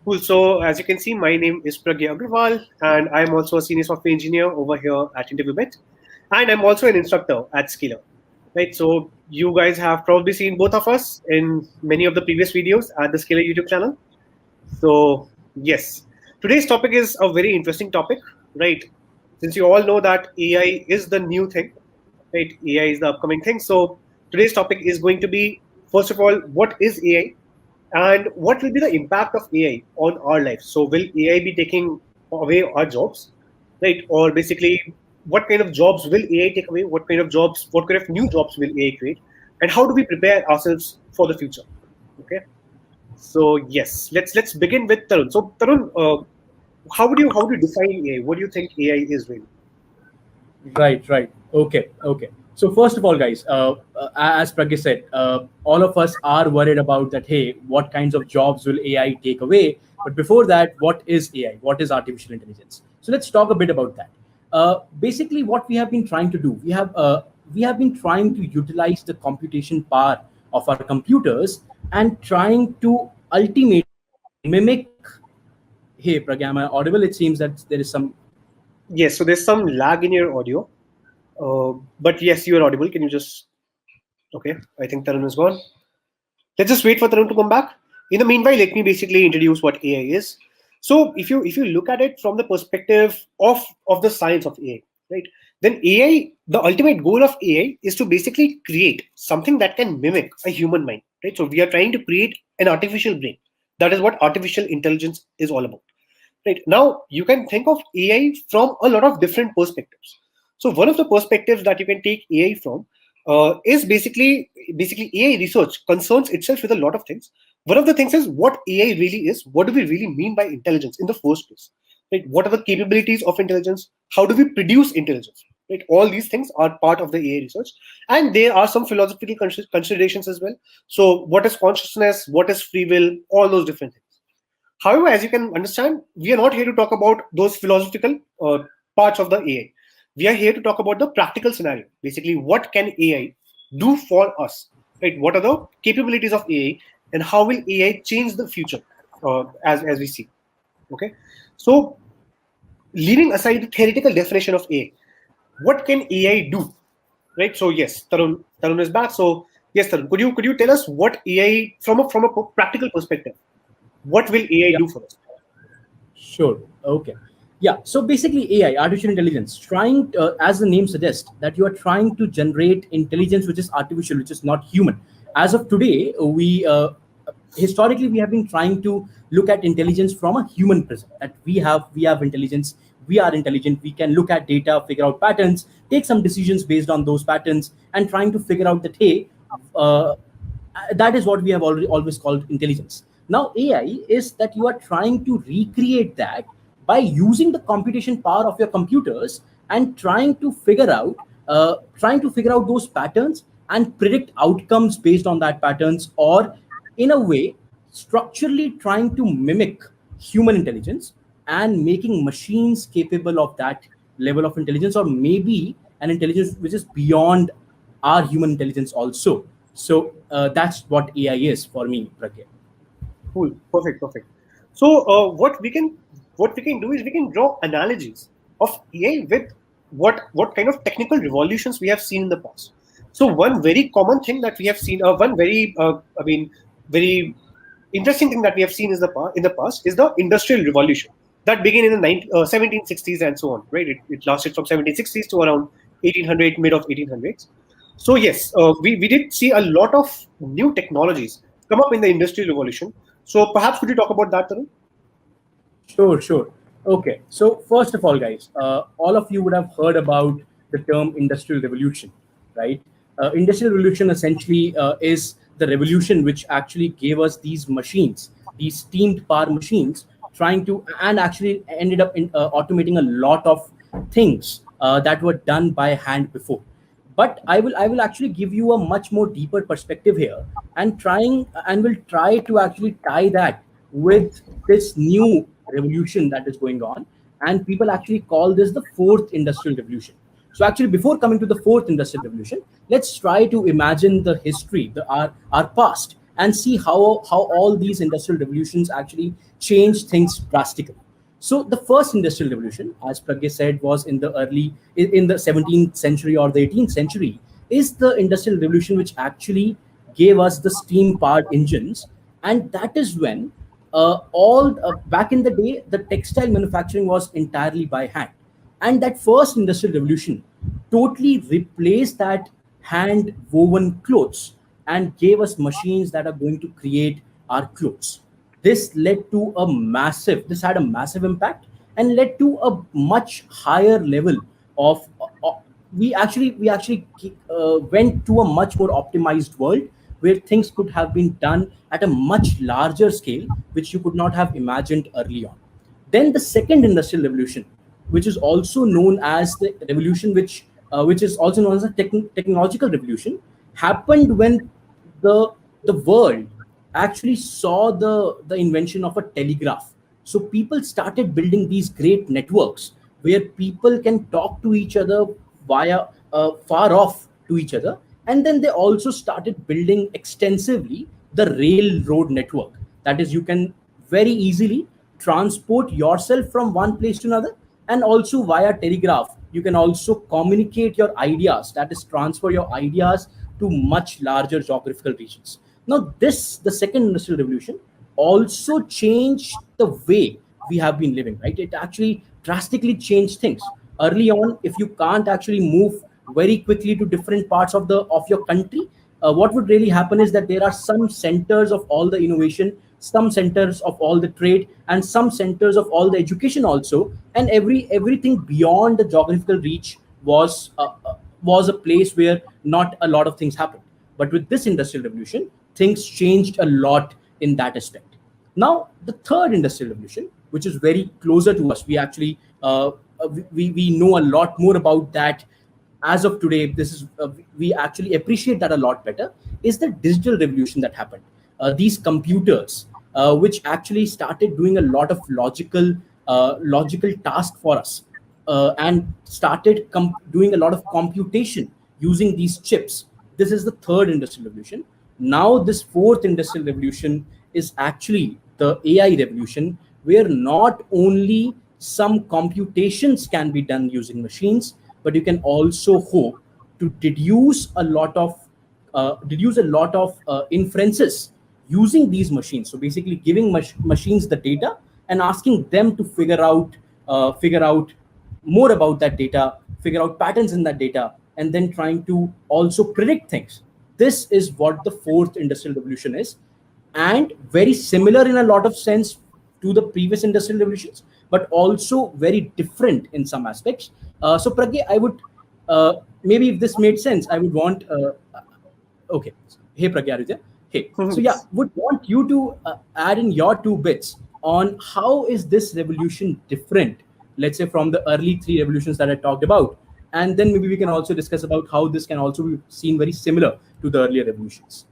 Speaker 1: Cool. So as you can see, my name is Pragya Agrawal, and I'm also a senior software engineer over here at TIOBE, and I'm also an instructor at Scalar. Right. So you guys have probably seen both of us in many of the previous videos at the Scalar YouTube channel. So yes, today's topic is a very interesting topic, right? Since you all know that AI is the new thing, right? AI is the upcoming thing. So today's topic is going to be, first of all, what is AI, and what will be the impact of AI on our lives? So will AI be taking away our jobs, right? Or basically, what kind of jobs will AI take away? What kind of jobs? What kind of new jobs will AI create? And how do we prepare ourselves for the future? Okay. So yes, let's begin with Tarun. So Tarun, how do you define AI? What do you think AI is really?
Speaker 3: Right. Okay. So first of all, guys, as Pragya said, all of us are worried about that. Hey, what kinds of jobs will AI take away? But before that, what is AI? What is artificial intelligence? So let's talk a bit about that. Basically, what we have been trying to do, we have been trying to utilize the computation power of our computers and trying to ultimately mimic. Hey, Pragya, am I audible? It seems that there is some.
Speaker 1: Yes. So there's some lag in your audio, but yes, you are audible. Can you just? Okay. I think Tarun is gone. Let's just wait for Tarun to come back. In the meanwhile, let me basically introduce what AI is. So if you look at it from the perspective of the science of AI, right? Then AI, the ultimate goal of AI is to basically create something that can mimic a human mind, right? So we are trying to create an artificial brain. That is what artificial intelligence is all about. Right now, you can think of AI from a lot of different perspectives. So one of the perspectives that you can take AI from is basically AI research concerns itself with a lot of things. One of the things is what AI really is. What do we really mean by intelligence in the first place?
Speaker 9: Right? What are the capabilities of intelligence? How do we produce intelligence? Right? All these things are part of the AI research, and there are some philosophical considerations as well. So, what is consciousness? What is free will? All those different things. However, as you can understand, we are not here to talk about those philosophical parts of the AI. We are here to talk about the practical scenario. Basically, what can AI do for us? Right? What are the capabilities of AI, and how will AI change the future as we see? Okay, so leaving aside the theoretical definition of AI, what can AI do? Right. So yes, Tarun is back. So yes, Tarun, could you tell us what AI from a practical perspective? What will AI
Speaker 10: Yeah,
Speaker 9: do for us?
Speaker 10: sure. Okay. Yeah. So basically, AI, artificial intelligence, trying, as the name suggests, that you are trying to generate intelligence which is artificial, which is not human. As of today, we historically we have been trying to look at intelligence from a human prism. That we have intelligence, we are intelligent, we can look at data, figure out patterns, take some decisions based on those patterns, and trying to figure out that hey, uh, that is what we have already always called intelligence. Now AI is that you are trying to recreate that by using the computation power of your computers and trying to figure out those patterns and predict outcomes based on that patterns, or in a way structurally trying to mimic human intelligence and making machines capable of that level of intelligence, or maybe an intelligence which is beyond our human intelligence also. So that's what AI is for me, Pragya.
Speaker 9: Cool. Perfect. Perfect. So what we can do is we can draw analogies of AI with what kind of technical revolutions we have seen in the past. So one very common thing that we have seen, one very very interesting thing that we have seen in the past is the industrial revolution that began in the 1760s and so on. Right? It lasted from 1760s to around 1800, mid of 1800s. So yes, we did see a lot of new technologies come up in the industrial revolution. So perhaps could you talk about that, Tarun?
Speaker 10: Sure, sure. Okay. So first of all, guys, all of you would have heard about the term industrial revolution, right? Industrial revolution essentially is the revolution which actually gave us these machines, these steamed power machines, trying to and actually ended up in automating a lot of things that were done by hand before. But I will actually give you a much more deeper perspective here, and will try to actually tie that with this new revolution that is going on, and people actually call this the fourth industrial revolution. So actually, before coming to the fourth industrial revolution, let's try to imagine the history, our past, and see how all these industrial revolutions actually change things drastically. So the first industrial revolution, as Pragya said, was in the 17th century or the 18th century, is the industrial revolution which actually gave us the steam powered engines. And that is when all back in the day, the textile manufacturing was entirely by hand. And that first industrial revolution totally replaced that hand woven clothes and gave us machines that are going to create our clothes. This had a massive impact and led to a much higher level of we actually went to a much more optimized world where things could have been done at a much larger scale, which you could not have imagined early on. Then the second industrial revolution, which is also known as the revolution, which is also known as a technological revolution, happened when the the world actually saw the invention of a telegraph. So people started building these great networks where people can talk to each other via far off to each other, and then they also started building extensively the railroad network. That is, you can very easily transport yourself from one place to another, and also via telegraph you can also communicate your ideas, that is transfer your ideas to much larger geographical regions. Now this, the second industrial revolution, also changed the way we have been living, right? It actually drastically changed things. Early on, if you can't actually move very quickly to different parts of your country, what would really happen is that there are some centers of all the innovation, some centers of all the trade, and some centers of all the education also, and everything beyond the geographical reach was a place where not a lot of things happened. But with this industrial revolution, things changed a lot in that aspect. Now, the third industrial revolution, which is very closer to us. We actually we know a lot more about that as of today. This is we actually appreciate that a lot better, is the digital revolution that happened. These computers, which actually started doing a lot of logical task for us, and started doing a lot of computation using these chips. This is the third industrial revolution. Now this fourth industrial revolution is actually the AI revolution, where not only some computations can be done using machines, but you can also hope to deduce a lot of inferences using these machines. So basically, giving machines the data and asking them to figure out more about that data, figure out patterns in that data, and then trying to also predict things. This is what the fourth industrial revolution is, and very similar in a lot of sense to the previous industrial revolutions, but also very different in some aspects. So Pragya, I would maybe, if this made sense, I would want okay. Hey Pragya, are you there? Hey. So yeah, would want you to add in your 2 bits on how is this revolution different, let's say, from the early 3 revolutions that I talked about, and then maybe we can also discuss about how this can also be seen very similar to the earlier revolutions.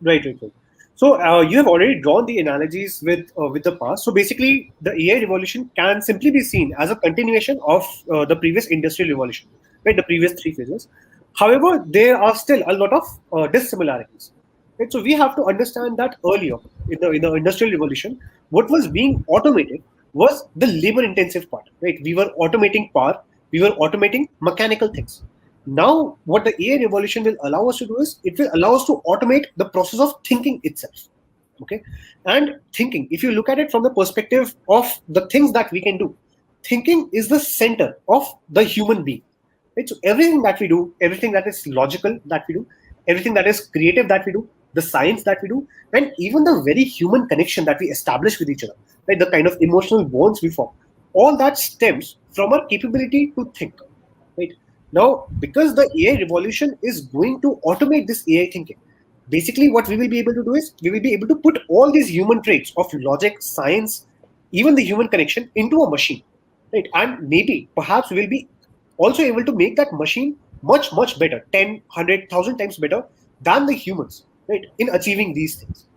Speaker 9: Right, right, right. So you have already drawn the analogies with the past. So basically, the AI revolution can simply be seen as a continuation of the previous industrial revolution, right? The previous 3 phases. However, there are still a lot of dissimilarities. Right? So we have to understand that earlier in the industrial revolution, what was being automated was the labor-intensive part. Right? We were automating power. We were automating mechanical things. Now, what the AI revolution will allow us to do is it will allow us to automate the process of thinking itself. Okay, and thinking, if you look at it from the perspective of the things that we can do, thinking is the center of the human being. Right? So everything that we do, everything that is logical that we do, everything that is creative that we do, the science that we do, and even the very human connection that we establish with each other, right? The kind of emotional bonds we form, all that stems from our capability to think. Right? Now, because the AI revolution is going to automate this AI thinking, basically what we will be able to do is we will be able to put all these human traits of logic, science, even the human connection into a machine, right? And maybe, perhaps, we will be also able to make that machine much, much better, 10, 100, 1,000 times better than the humans, right? In achieving these things.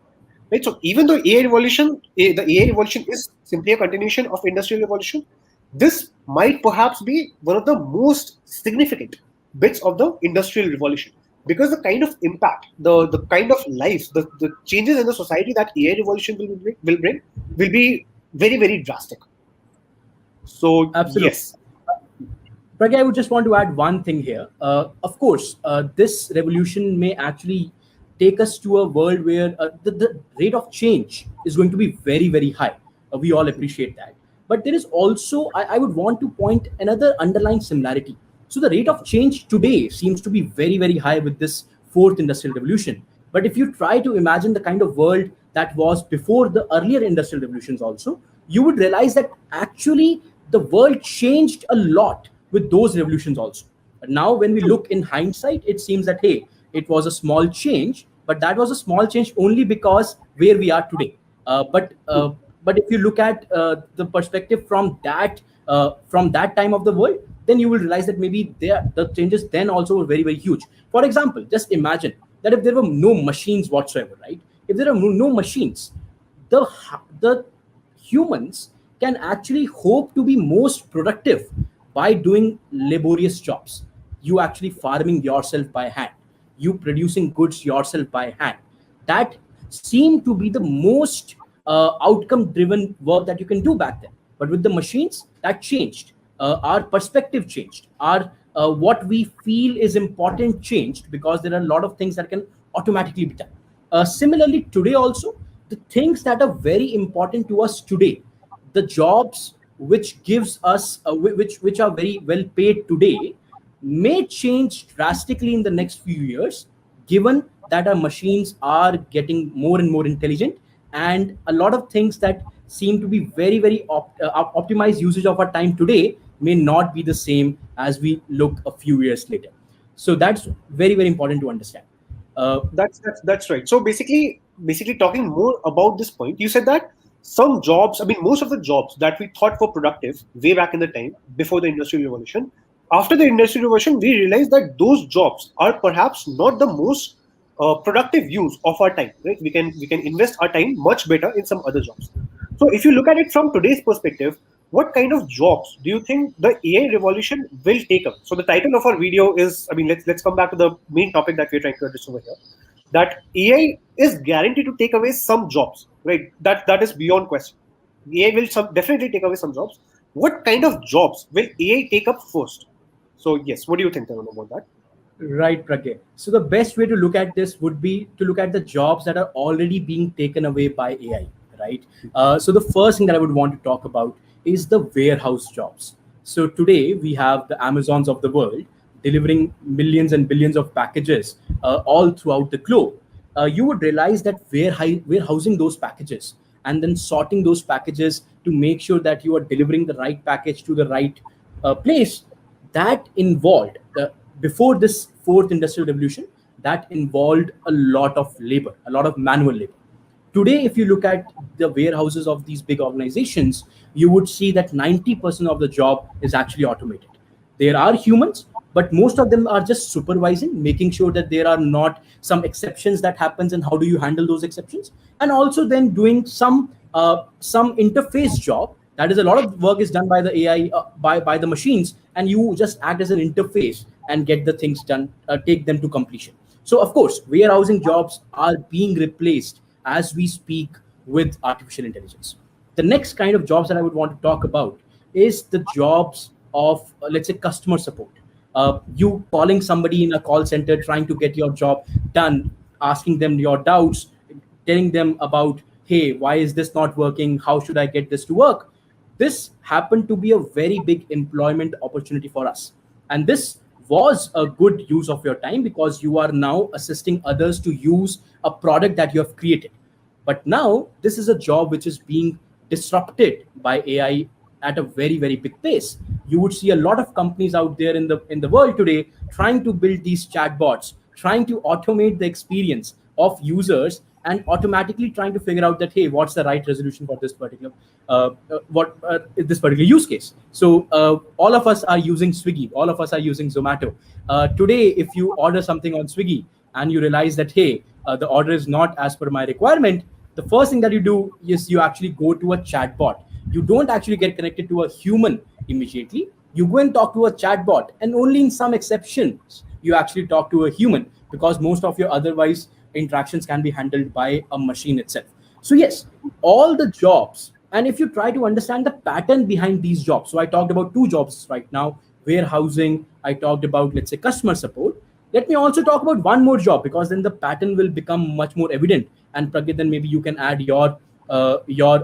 Speaker 9: Right? So even though the AI revolution is simply a continuation of industrial revolution, this might perhaps be one of the most significant bits of the industrial revolution, because the kind of impact, the kind of life, the changes in the society that AI revolution will be very, very drastic. So
Speaker 10: Absolutely.
Speaker 9: yes.
Speaker 10: Pragya, I would just want to add one thing here. Of course, this revolution may actually take us to a world where the rate of change is going to be very, very high. We all appreciate that. But there is also, I would want to point another underlying similarity. So the rate of change today seems to be very, very high with this fourth industrial revolution. But if you try to imagine the kind of world that was before the earlier industrial revolutions also, you would realize that actually the world changed a lot with those revolutions also. But now when we look in hindsight, it seems that, hey, it was a small change, but that was a small change only because where we are today. But if you look at the perspective from that time of the world, then you will realize that maybe the changes then also were very, very huge. For example, just imagine that if there were no machines whatsoever, right? If there are no machines, the humans can actually hope to be most productive by doing laborious jobs. You actually farming yourself by hand, you producing goods yourself by hand. That seemed to be the most outcome driven work that you can do back then. But with the machines, that changed. Our perspective changed. Our what we feel is important changed, because there are a lot of things that can automatically be done. Similarly, today also, the things that are very important to us today, the jobs which gives us which are very well paid today, may change drastically in the next few years, given that our machines are getting more and more intelligent, and a lot of things that seem to be very, very optimized usage of our time today may not be the same as we look a few years later. So that's very, very important to understand.
Speaker 9: That's right. So basically talking more about this point, you said that some jobs, I mean, most of the jobs that we thought were productive way back in the time before the Industrial Revolution, after the Industrial Revolution, we realized that those jobs are perhaps not the most productive use of our time. Right? We can invest our time much better in some other jobs. So if you look at it from today's perspective, what kind of jobs do you think the AI revolution will take up? So the title of our video is, I mean, let's come back to the main topic that we're trying to address over here. That AI is guaranteed to take away some jobs, right? That is beyond question. AI will definitely take away some jobs. What kind of jobs will AI take up first? So yes, what do you think, Tarun, about that?
Speaker 10: Right, Pragya. So the best way to look at this would be to look at the jobs that are already being taken away by AI, right? So the first thing that I would want to talk about is the warehouse jobs. So today we have the Amazons of the world delivering millions and billions of packages all throughout the globe. You would realize that warehousing those packages and then sorting those packages to make sure that you are delivering the right package to the right place, that involved before this fourth industrial revolution, that involved a lot of labor, a lot of manual labor. Today, if you look at the warehouses of these big organizations, you would see that 90% of the job is actually automated. There are humans, but most of them are just supervising, making sure that there are not some exceptions that happens, and how do you handle those exceptions, and also then doing some interface job. That is, a lot of work is done by the AI, by the machines, and you just act as an interface and get the things done, take them to completion. So of course, warehousing jobs are being replaced as we speak with artificial intelligence. The next kind of jobs that I would want to talk about is the jobs of, let's say, customer support. You calling somebody in a call center, trying to get your job done, asking them your doubts, telling them about, hey, why is this not working? How should I get this to work? This happened to be a very big employment opportunity for us. And this was a good use of your time, because you are now assisting others to use a product that you have created. But now this is a job which is being disrupted by AI at a very, very big pace. You would see a lot of companies out there in the world today trying to build these chatbots, trying to automate the experience of users, and automatically trying to figure out that, hey, what's the right resolution for this particular this particular use case. So all of us are using Swiggy, all of us are using Zomato. Today, if you order something on Swiggy and you realize that, hey, the order is not as per my requirement, the first thing that you do is you actually go to a chatbot. You don't actually get connected to a human immediately. You go and talk to a chatbot, and only in some exceptions you actually talk to a human, because most of your otherwise interactions can be handled by a machine itself. So yes, all the jobs, and if you try to understand the pattern behind these jobs, so I talked about two jobs right now: warehousing, I talked about, let's say, customer support. Let me also talk about one more job, because then the pattern will become much more evident. And Pragit, then maybe you can add your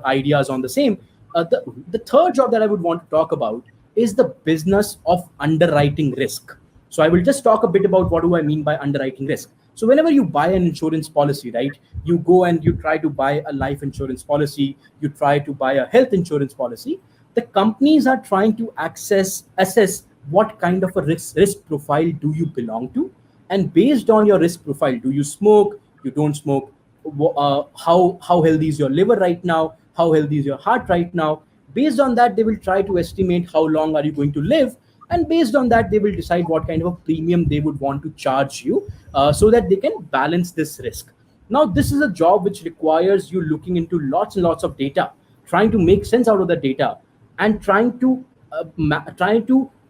Speaker 10: ideas on the same. The third job that I would want to talk about is the business of underwriting risk. So I will just talk a bit about what do I mean by underwriting risk. So whenever you buy an insurance policy, right, you go and you try to buy a life insurance policy, you try to buy a health insurance policy, the companies are trying to assess what kind of a risk profile do you belong to. And based on your risk profile, do you smoke, you don't smoke, how healthy is your liver right now, how healthy is your heart right now. Based on that, they will try to estimate how long are you going to live, and based on that, they will decide what kind of a premium they would want to charge you, so that they can balance this risk. Now, this is a job which requires you looking into lots and lots of data, trying to make sense out of the data, and trying to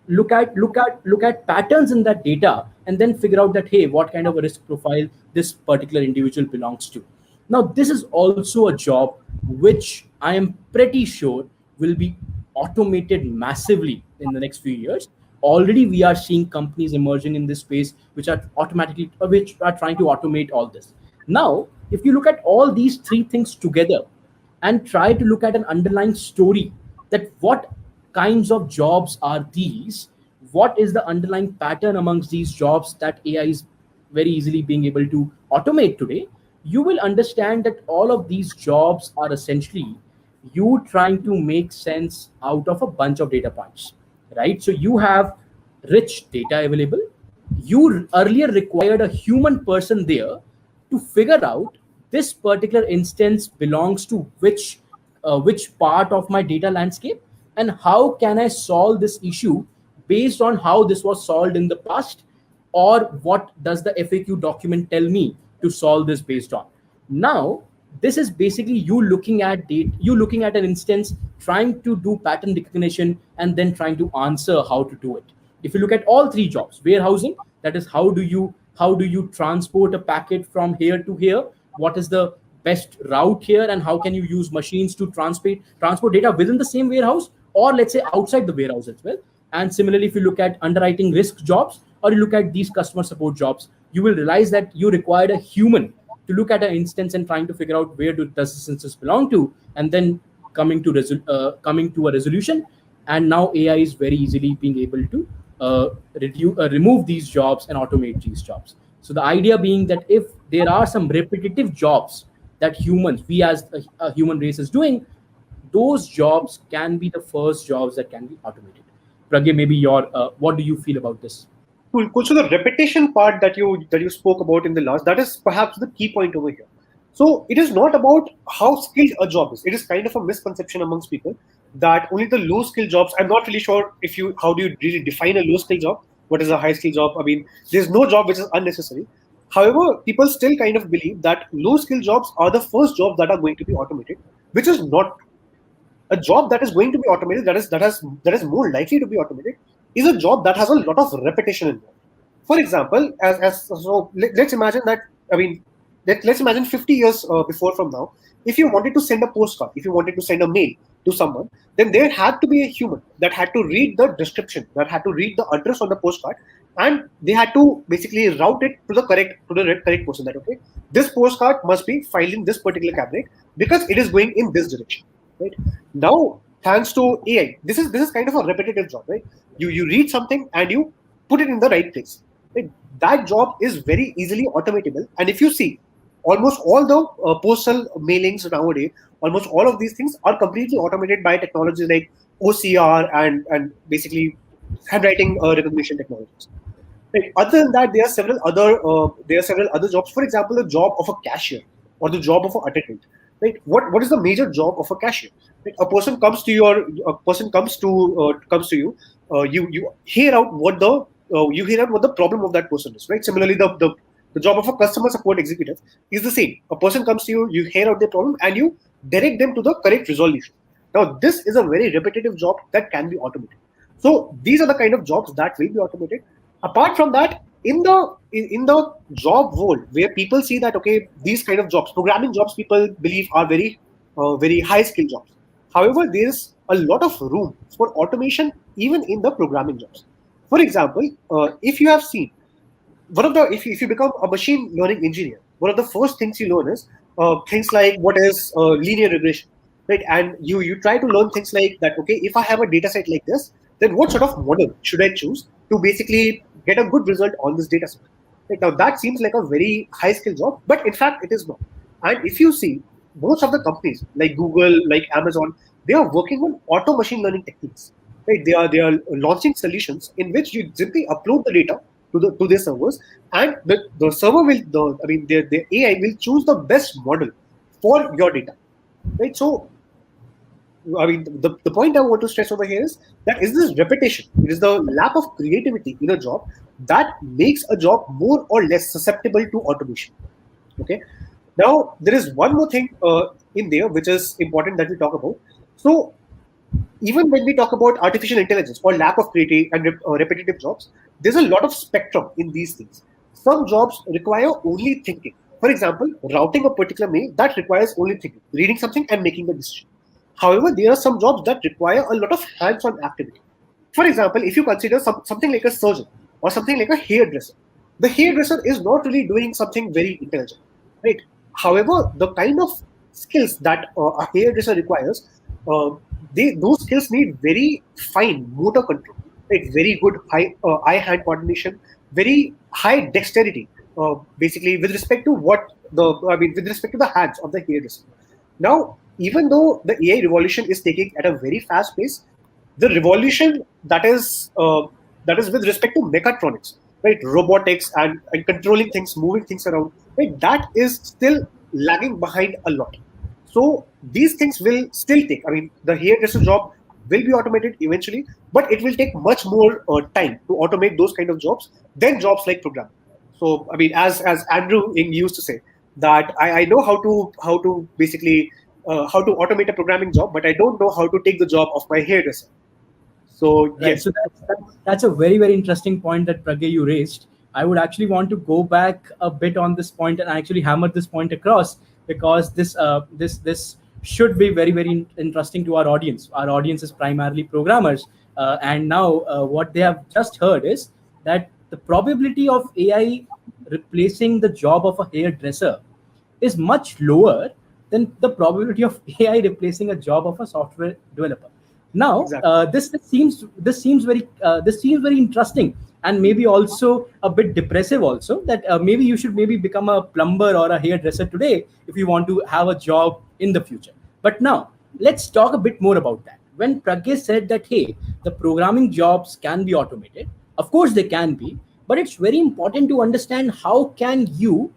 Speaker 10: look at patterns in that data, and then figure out that, hey, what kind of a risk profile this particular individual belongs to. Now, this is also a job which I am pretty sure will be automated massively in the next few years. Already, we are seeing companies emerging in this space which are trying to automate all this. Now, if you look at all these three things together and try to look at an underlying story, that what kinds of jobs are these, what is the underlying pattern amongst these jobs that AI is very easily being able to automate today, you will understand that all of these jobs are essentially you trying to make sense out of a bunch of data points, right? So you have rich data available. You earlier required a human person there to figure out this particular instance belongs to which which part of my data landscape, and how can I solve this issue based on how this was solved in the past, or what does the FAQ document tell me to solve this based on. Now, this is basically you looking at data, you looking at an instance, trying to do pattern recognition, and then trying to answer how to do it. If you look at all three jobs, warehousing, that is how do you transport a packet from here to here, what is the best route here, and how can you use machines to transport data within the same warehouse, or let's say outside the warehouse as well. And similarly, if you look at underwriting risk jobs, or you look at these customer support jobs, you will realize that you required a human to look at an instance and trying to figure out where does this instance belong to, and then coming to a resolution. And now AI is very easily being able to remove these jobs and automate these jobs. So the idea being that if there are some repetitive jobs that we as a human race is doing, those jobs can be the first jobs that can be automated. Pragya, maybe what do you feel about this?
Speaker 9: Cool. So the repetition part that you spoke about in the last, that is perhaps the key point over here. So it is not about how skilled a job is. It is kind of a misconception amongst people that only the low skill jobs. I'm not really sure how do you really define a low skill job? What is a high skill job? I mean, there's no job which is unnecessary. However, people still kind of believe that low skill jobs are the first jobs that are going to be automated, which is not. A job that is going to be automated, that is more likely to be automated, is a job that has a lot of repetition involved. For example, let's imagine that, I mean, let's imagine 50 years before from now, if you wanted to send a postcard, if you wanted to send a mail to someone, then there had to be a human that had to read the description, that had to read the address on the postcard, and they had to basically route it to the correct person. That okay, this postcard must be filed in this particular cabinet because it is going in this direction. Right now, thanks to AI, this is kind of a repetitive job, right? You read something and you put it in the right place. Right? That job is very easily automatable. And if you see, almost all the postal mailings nowadays, almost all of these things are completely automated by technologies like OCR and basically handwriting recognition technologies. Right? Other than that, there are several other jobs. For example, the job of a cashier or the job of an attendant. Right? What is the major job of a cashier? Right? A person comes to you. You hear out what the problem of that person is. Right? Similarly, the job of a customer support executive is the same. A person comes to you, you hear out their problem, and you direct them to the correct resolution. Now, this is a very repetitive job that can be automated. So these are the kind of jobs that will be automated. Apart from that, in the job world where people see that okay, these kind of jobs, programming jobs, people believe are very high skill jobs. However, there is a lot of room for automation even in the programming jobs. For example, if you have seen if you become a machine learning engineer, one of the first things you learn is things like what is linear regression, right? And you try to learn things like that. Okay, if I have a data set like this, then what sort of model should I choose to basically get a good result on this data set? Right? Now that seems like a very high skill job, but in fact it is not. And if you see, most of the companies like Google, like Amazon, they are working on auto machine learning techniques. Right? They are launching solutions in which you simply upload the data to their servers, and the server the AI will choose the best model for your data. Right? So I mean, the point I want to stress over here is that is this repetition. It is the lack of creativity in a job that makes a job more or less susceptible to automation. Okay. Now, there is one more thing in there which is important that we talk about. So, even when we talk about artificial intelligence or lack of creative and repetitive jobs, there's a lot of spectrum in these things. Some jobs require only thinking. For example, routing a particular mail, that requires only thinking, reading something and making a decision. However, there are some jobs that require a lot of hands-on activity. For example, if you consider something like a surgeon or something like a hairdresser, the hairdresser is not really doing something very intelligent, right? However, the kind of skills that a hairdresser requires, those skills need very fine motor control, right? Very good eye-hand coordination, very high dexterity, basically with respect to with respect to the hands of the hairdresser. Now, even though the AI revolution is taking at a very fast pace, the revolution that is with respect to mechatronics, right, robotics and controlling things, moving things around, right, that is still lagging behind a lot. So these things will still take, I mean, the hairdresser job will be automated eventually, but it will take much more time to automate those kind of jobs than jobs like programming. So, I mean, as Andrew Ng used to say, that I know how to basically how to automate a programming job, but I don't know how to take the job of my hairdresser. So
Speaker 10: Right.
Speaker 9: yes,
Speaker 10: So that's a very, very interesting point that Pragya you raised. I would actually want to go back a bit on this point and actually hammer this point across, because this should be very, very interesting to our audience. Our audience is primarily programmers, and now what they have just heard is that the probability of AI replacing the job of a hairdresser is much lower than the probability of AI replacing a job of a software developer. Now,
Speaker 9: exactly.
Speaker 10: this seems very interesting, and maybe also a bit depressive. Also, that maybe you should maybe become a plumber or a hairdresser today if you want to have a job in the future. But now, let's talk a bit more about that. When Pragya said that, hey, the programming jobs can be automated, of course they can be, but it's very important to understand how can you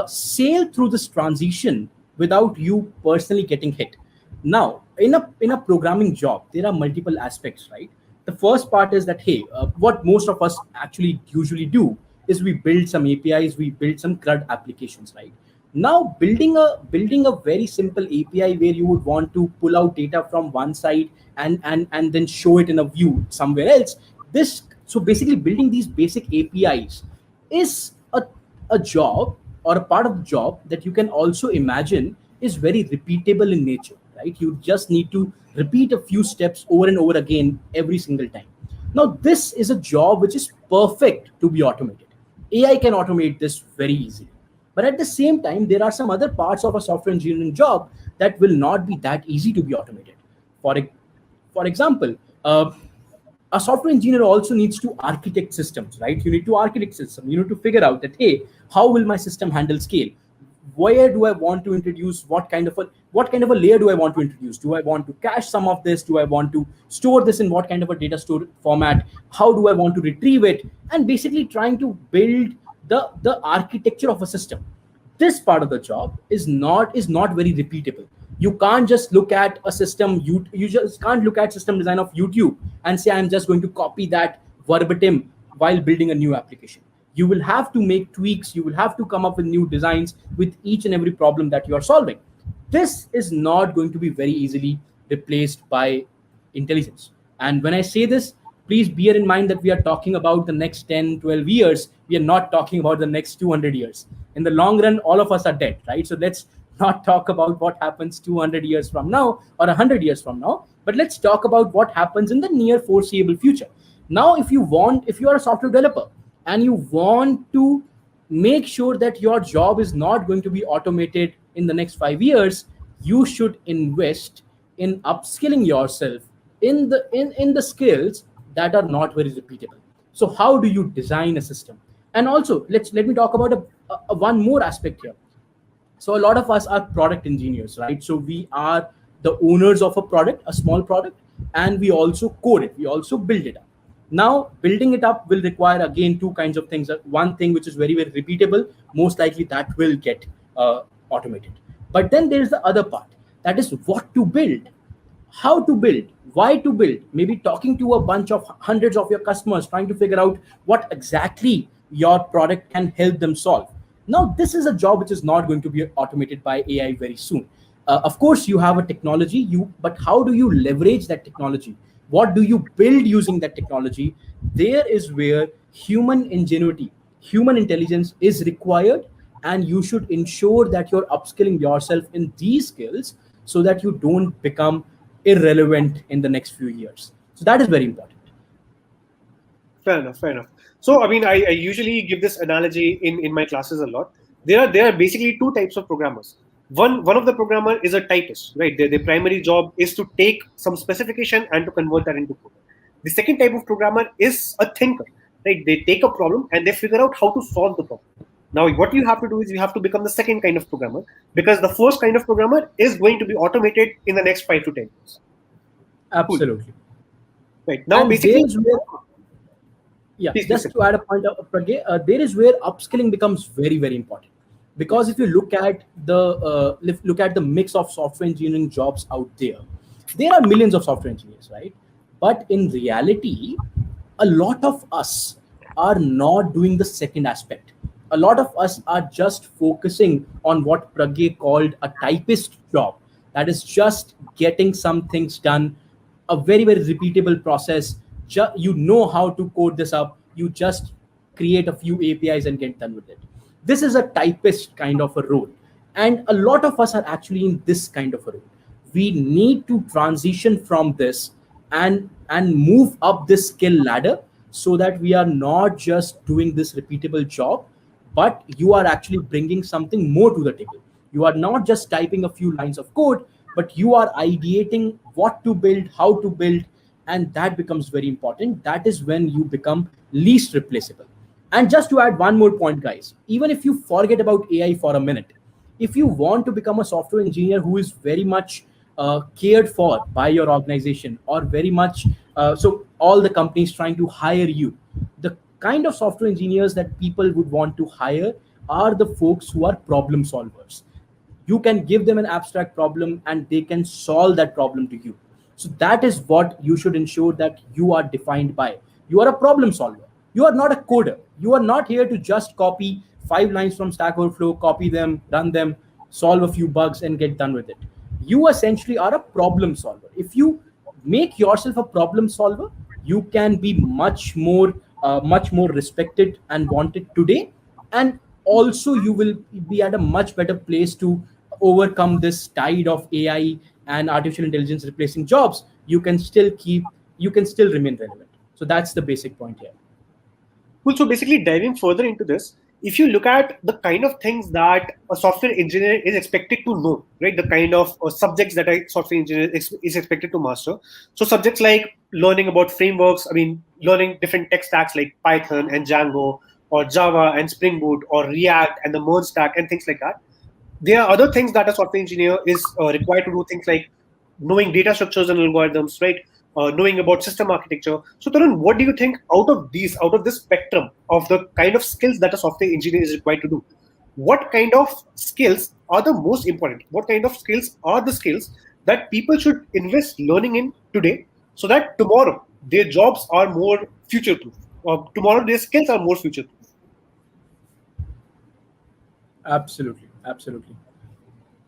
Speaker 10: sail through this transition without you personally getting hit. Now, in a programming job, there are multiple aspects, right? The first part is that, hey, what most of us actually usually do is we build some APIs, we build some CRUD applications, right? Now, building a very simple API where you would want to pull out data from one side and then show it in a view somewhere else. This so basically building these basic APIs is a job or a part of the job that you can also imagine is very repeatable in nature, right? You just need to repeat a few steps over and over again every single time. Now, this is a job which is perfect to be automated. AI can automate this very easily. But at the same time, there are some other parts of a software engineering job that will not be that easy to be automated. For, for example, a software engineer also needs to architect systems, right? You need to architect system. You need to figure out that, hey, how will my system handle scale? Where do I want to introduce what kind of a layer do I want to introduce? Do I want to cache some of this? Do I want to store this in what kind of a data store format? How do I want to retrieve it? And basically trying to build the architecture of a system. This part of the job is not very repeatable. You can't just look at a system, you just can't look at system design of YouTube and say I'm just going to copy that verbatim while building a new application. You will have to make tweaks, you will have to come up with new designs with each and every problem that you are solving. This is not going to be very easily replaced by intelligence. And when I say this, please bear in mind that we are talking about the next 10, 12 years. We are not talking about the next 200 years. In the long run, all of us are dead, right? So let's not talk about what happens 200 years from now or 100 years from now, but let's talk about what happens in the near foreseeable future. Now, if you are a software developer and you want to make sure that your job is not going to be automated in the next 5 years, you should invest in upskilling yourself in the skills that are not very repeatable. So how do you design a system? And also let me talk about one more aspect here. So a lot of us are product engineers, right? So we are the owners of a product, a small product, and we also code it, we also build it up. Now, building it up will require again two kinds of things. One thing which is very, very repeatable, most likely that will get automated. But then there is the other part, that is what to build, how to build, why to build, maybe talking to a bunch of hundreds of your customers, trying to figure out what exactly your product can help them solve. Now, this is a job which is not going to be automated by AI very soon. Of course, you have a technology, but how do you leverage that technology? What do you build using that technology? There is where human ingenuity, human intelligence is required, and you should ensure that you're upskilling yourself in these skills so that you don't become irrelevant in the next few years. So that is very important.
Speaker 9: Fair enough. Fair enough. So, I mean, I usually give this analogy in my classes a lot. There are basically two types of programmers. One of the programmer is a typist, right? Their primary job is to take some specification and to convert that into code. The second type of programmer is a thinker, right? They take a problem and they figure out how to solve the problem. Now, what you have to do is you have to become the second kind of programmer, because the first kind of programmer is going to be automated in the next 5 to 10 years.
Speaker 10: Absolutely.
Speaker 9: Right. Now,
Speaker 10: And
Speaker 9: basically,
Speaker 10: there is where, yeah,
Speaker 9: please,
Speaker 10: just to add a point, Pragya, there is where upskilling becomes very, very important. Because if you look at the mix of software engineering jobs out there are millions of software engineers, right? But in reality, a lot of us are not doing the second aspect. A lot of us are just focusing on what Pragya called a typist job, that is just getting some things done, a very, very repeatable process. You know how to code this up, you just create a few APIs and get done with it. This is a typist kind of a role, and a lot of us are actually in this kind of a role. We need to transition from this and move up this skill ladder, so that we are not just doing this repeatable job, but you are actually bringing something more to the table. You are not just typing a few lines of code, but you are ideating what to build, how to build, and that becomes very important. That is when you become least replaceable. And just to add one more point, guys, even if you forget about AI for a minute, if you want to become a software engineer who is very much cared for by your organization, or very much so all the companies trying to hire you, the kind of software engineers that people would want to hire are the folks who are problem solvers. You can give them an abstract problem and they can solve that problem to you. So that is what you should ensure, that you are defined by. You are a problem solver. You are not a coder. You are not here to just copy 5 lines from Stack Overflow, copy them, run them, solve a few bugs, and get done with it. You essentially are a problem solver. If you make yourself a problem solver, you can be much more respected and wanted today, and also you will be at a much better place to overcome this tide of AI and artificial intelligence replacing jobs. You can still remain relevant. So that's the basic point here.
Speaker 9: Cool. So basically, diving further into this, if you look at the kind of things that a software engineer is expected to know, right? The kind of subjects that a software engineer is expected to master. So subjects like learning about frameworks, learning different tech stacks like Python and Django, or Java and Spring Boot, or React and the Merge stack and things like that. There are other things that a software engineer is required to do, things like knowing data structures and algorithms, right? Knowing about system architecture. So Tarun, what do you think out of this spectrum of the kind of skills that a software engineer is required to do? What kind of skills are the most important? What kind of skills are the skills that people should invest learning in today, so that tomorrow their jobs are more future-proof, or tomorrow their skills are more future-proof?
Speaker 10: Absolutely.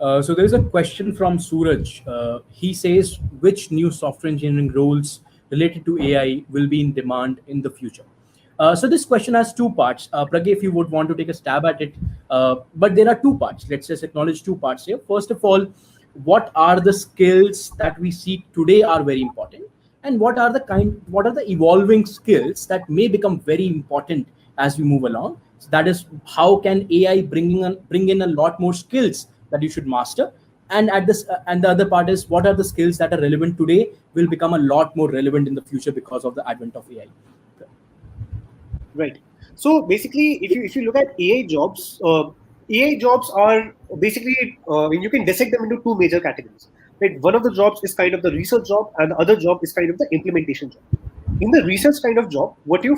Speaker 10: So there is a question from Suraj. He says, which new software engineering roles related to AI will be in demand in the future? So this question has two parts. Pragya, if you would want to take a stab at it, but there are two parts. Let's just acknowledge two parts here. First of all, what are the skills that we seek today are very important, and what are the evolving skills that may become very important as we move along. So that is, how can AI bring in a lot more skills that you should master, and and the other part is, what are the skills that are relevant today will become a lot more relevant in the future because of the advent of AI.
Speaker 9: Right. So basically, if you look at AI jobs are basically you can dissect them into two major categories. Right. One of the jobs is kind of the research job, and the other job is kind of the implementation job. In the research kind of job, what you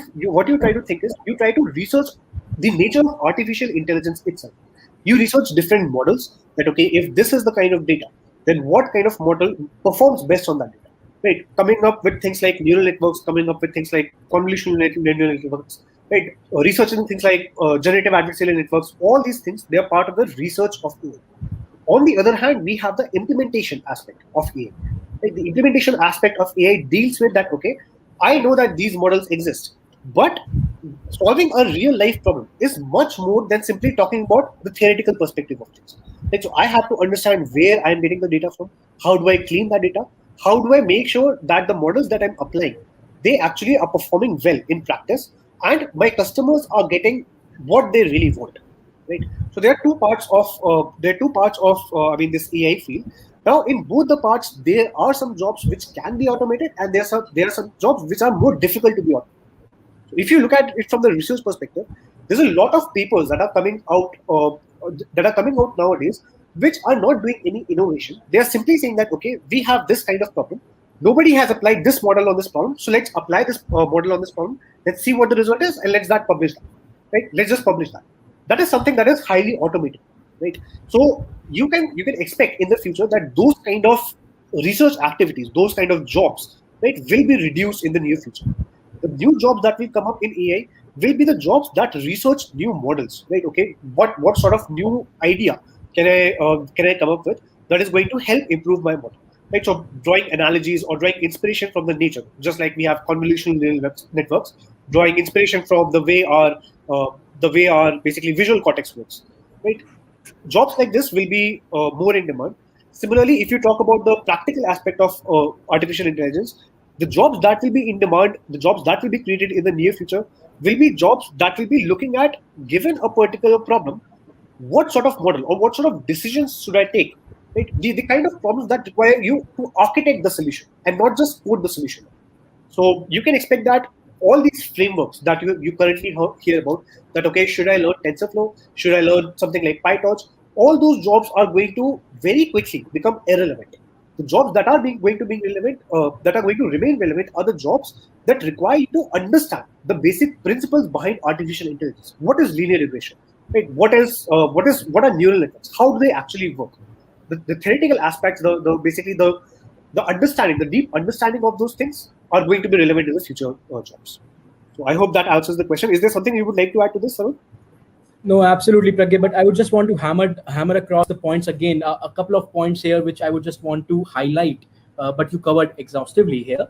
Speaker 9: try to think is, you try to research the nature of artificial intelligence itself. You research different models, that okay, if this is the kind of data, then what kind of model performs best on that data, right? Coming up with things like neural networks, coming up with things like convolutional neural networks, right? Researching things like generative adversarial networks. All these things, they are part of the research of AI. On the other hand, we have the implementation aspect of AI. Right? The implementation aspect of AI deals with that, okay, I know that these models exist, but solving a real life problem is much more than simply talking about the theoretical perspective of things. Right? So I have to understand where I'm getting the data from, how do I clean that data, how do I make sure that the models that I'm applying, they actually are performing well in practice, and my customers are getting what they really want. Right. So there are two parts of this AI field. Now, in both the parts, there are some jobs which can be automated, and there are some jobs which are more difficult to be automated. So if you look at it from the research perspective, there's a lot of papers that are coming out nowadays, which are not doing any innovation. They are simply saying that, okay, we have this kind of problem. Nobody has applied this model on this problem, so let's apply this model on this problem. Let's see what the result is, and let's publish that. Right? Let's just publish that. that is something that is highly automated, right? So you can expect in the future that those kind of research activities, those kind of jobs, right, will be reduced in the near future. The new jobs that will come up in AI will be the jobs that research new models, right? Okay, what sort of new idea can I come up with that is going to help improve my model, right? So drawing analogies or drawing inspiration from the nature, just like we have convolutional neural networks, drawing inspiration from the way our basically visual cortex works, right? Jobs like this will be more in demand. Similarly, if you talk about the practical aspect of artificial intelligence, the jobs that will be in demand, the jobs that will be created in the near future, will be jobs that will be looking at, given a particular problem, what sort of model or what sort of decisions should I take? Right? The kind of problems that require you to architect the solution and not just code the solution. So you can expect that all these frameworks that you currently hear about, that okay, should I learn TensorFlow? Should I learn something like PyTorch? All those jobs are going to very quickly become irrelevant. The jobs that are going to be relevant, that are going to remain relevant, are the jobs that require you to understand the basic principles behind artificial intelligence. What is linear regression? Right? What are neural networks? How do they actually work? The theoretical aspects, the understanding, the deep understanding of those things are going to be relevant in the future jobs. So I hope that answers the question. Is there something you would like to add to this, Sarun?
Speaker 10: No, absolutely, Pragya. But I would just want to hammer across the points again. A couple of points here which I would just want to highlight. But you covered exhaustively here,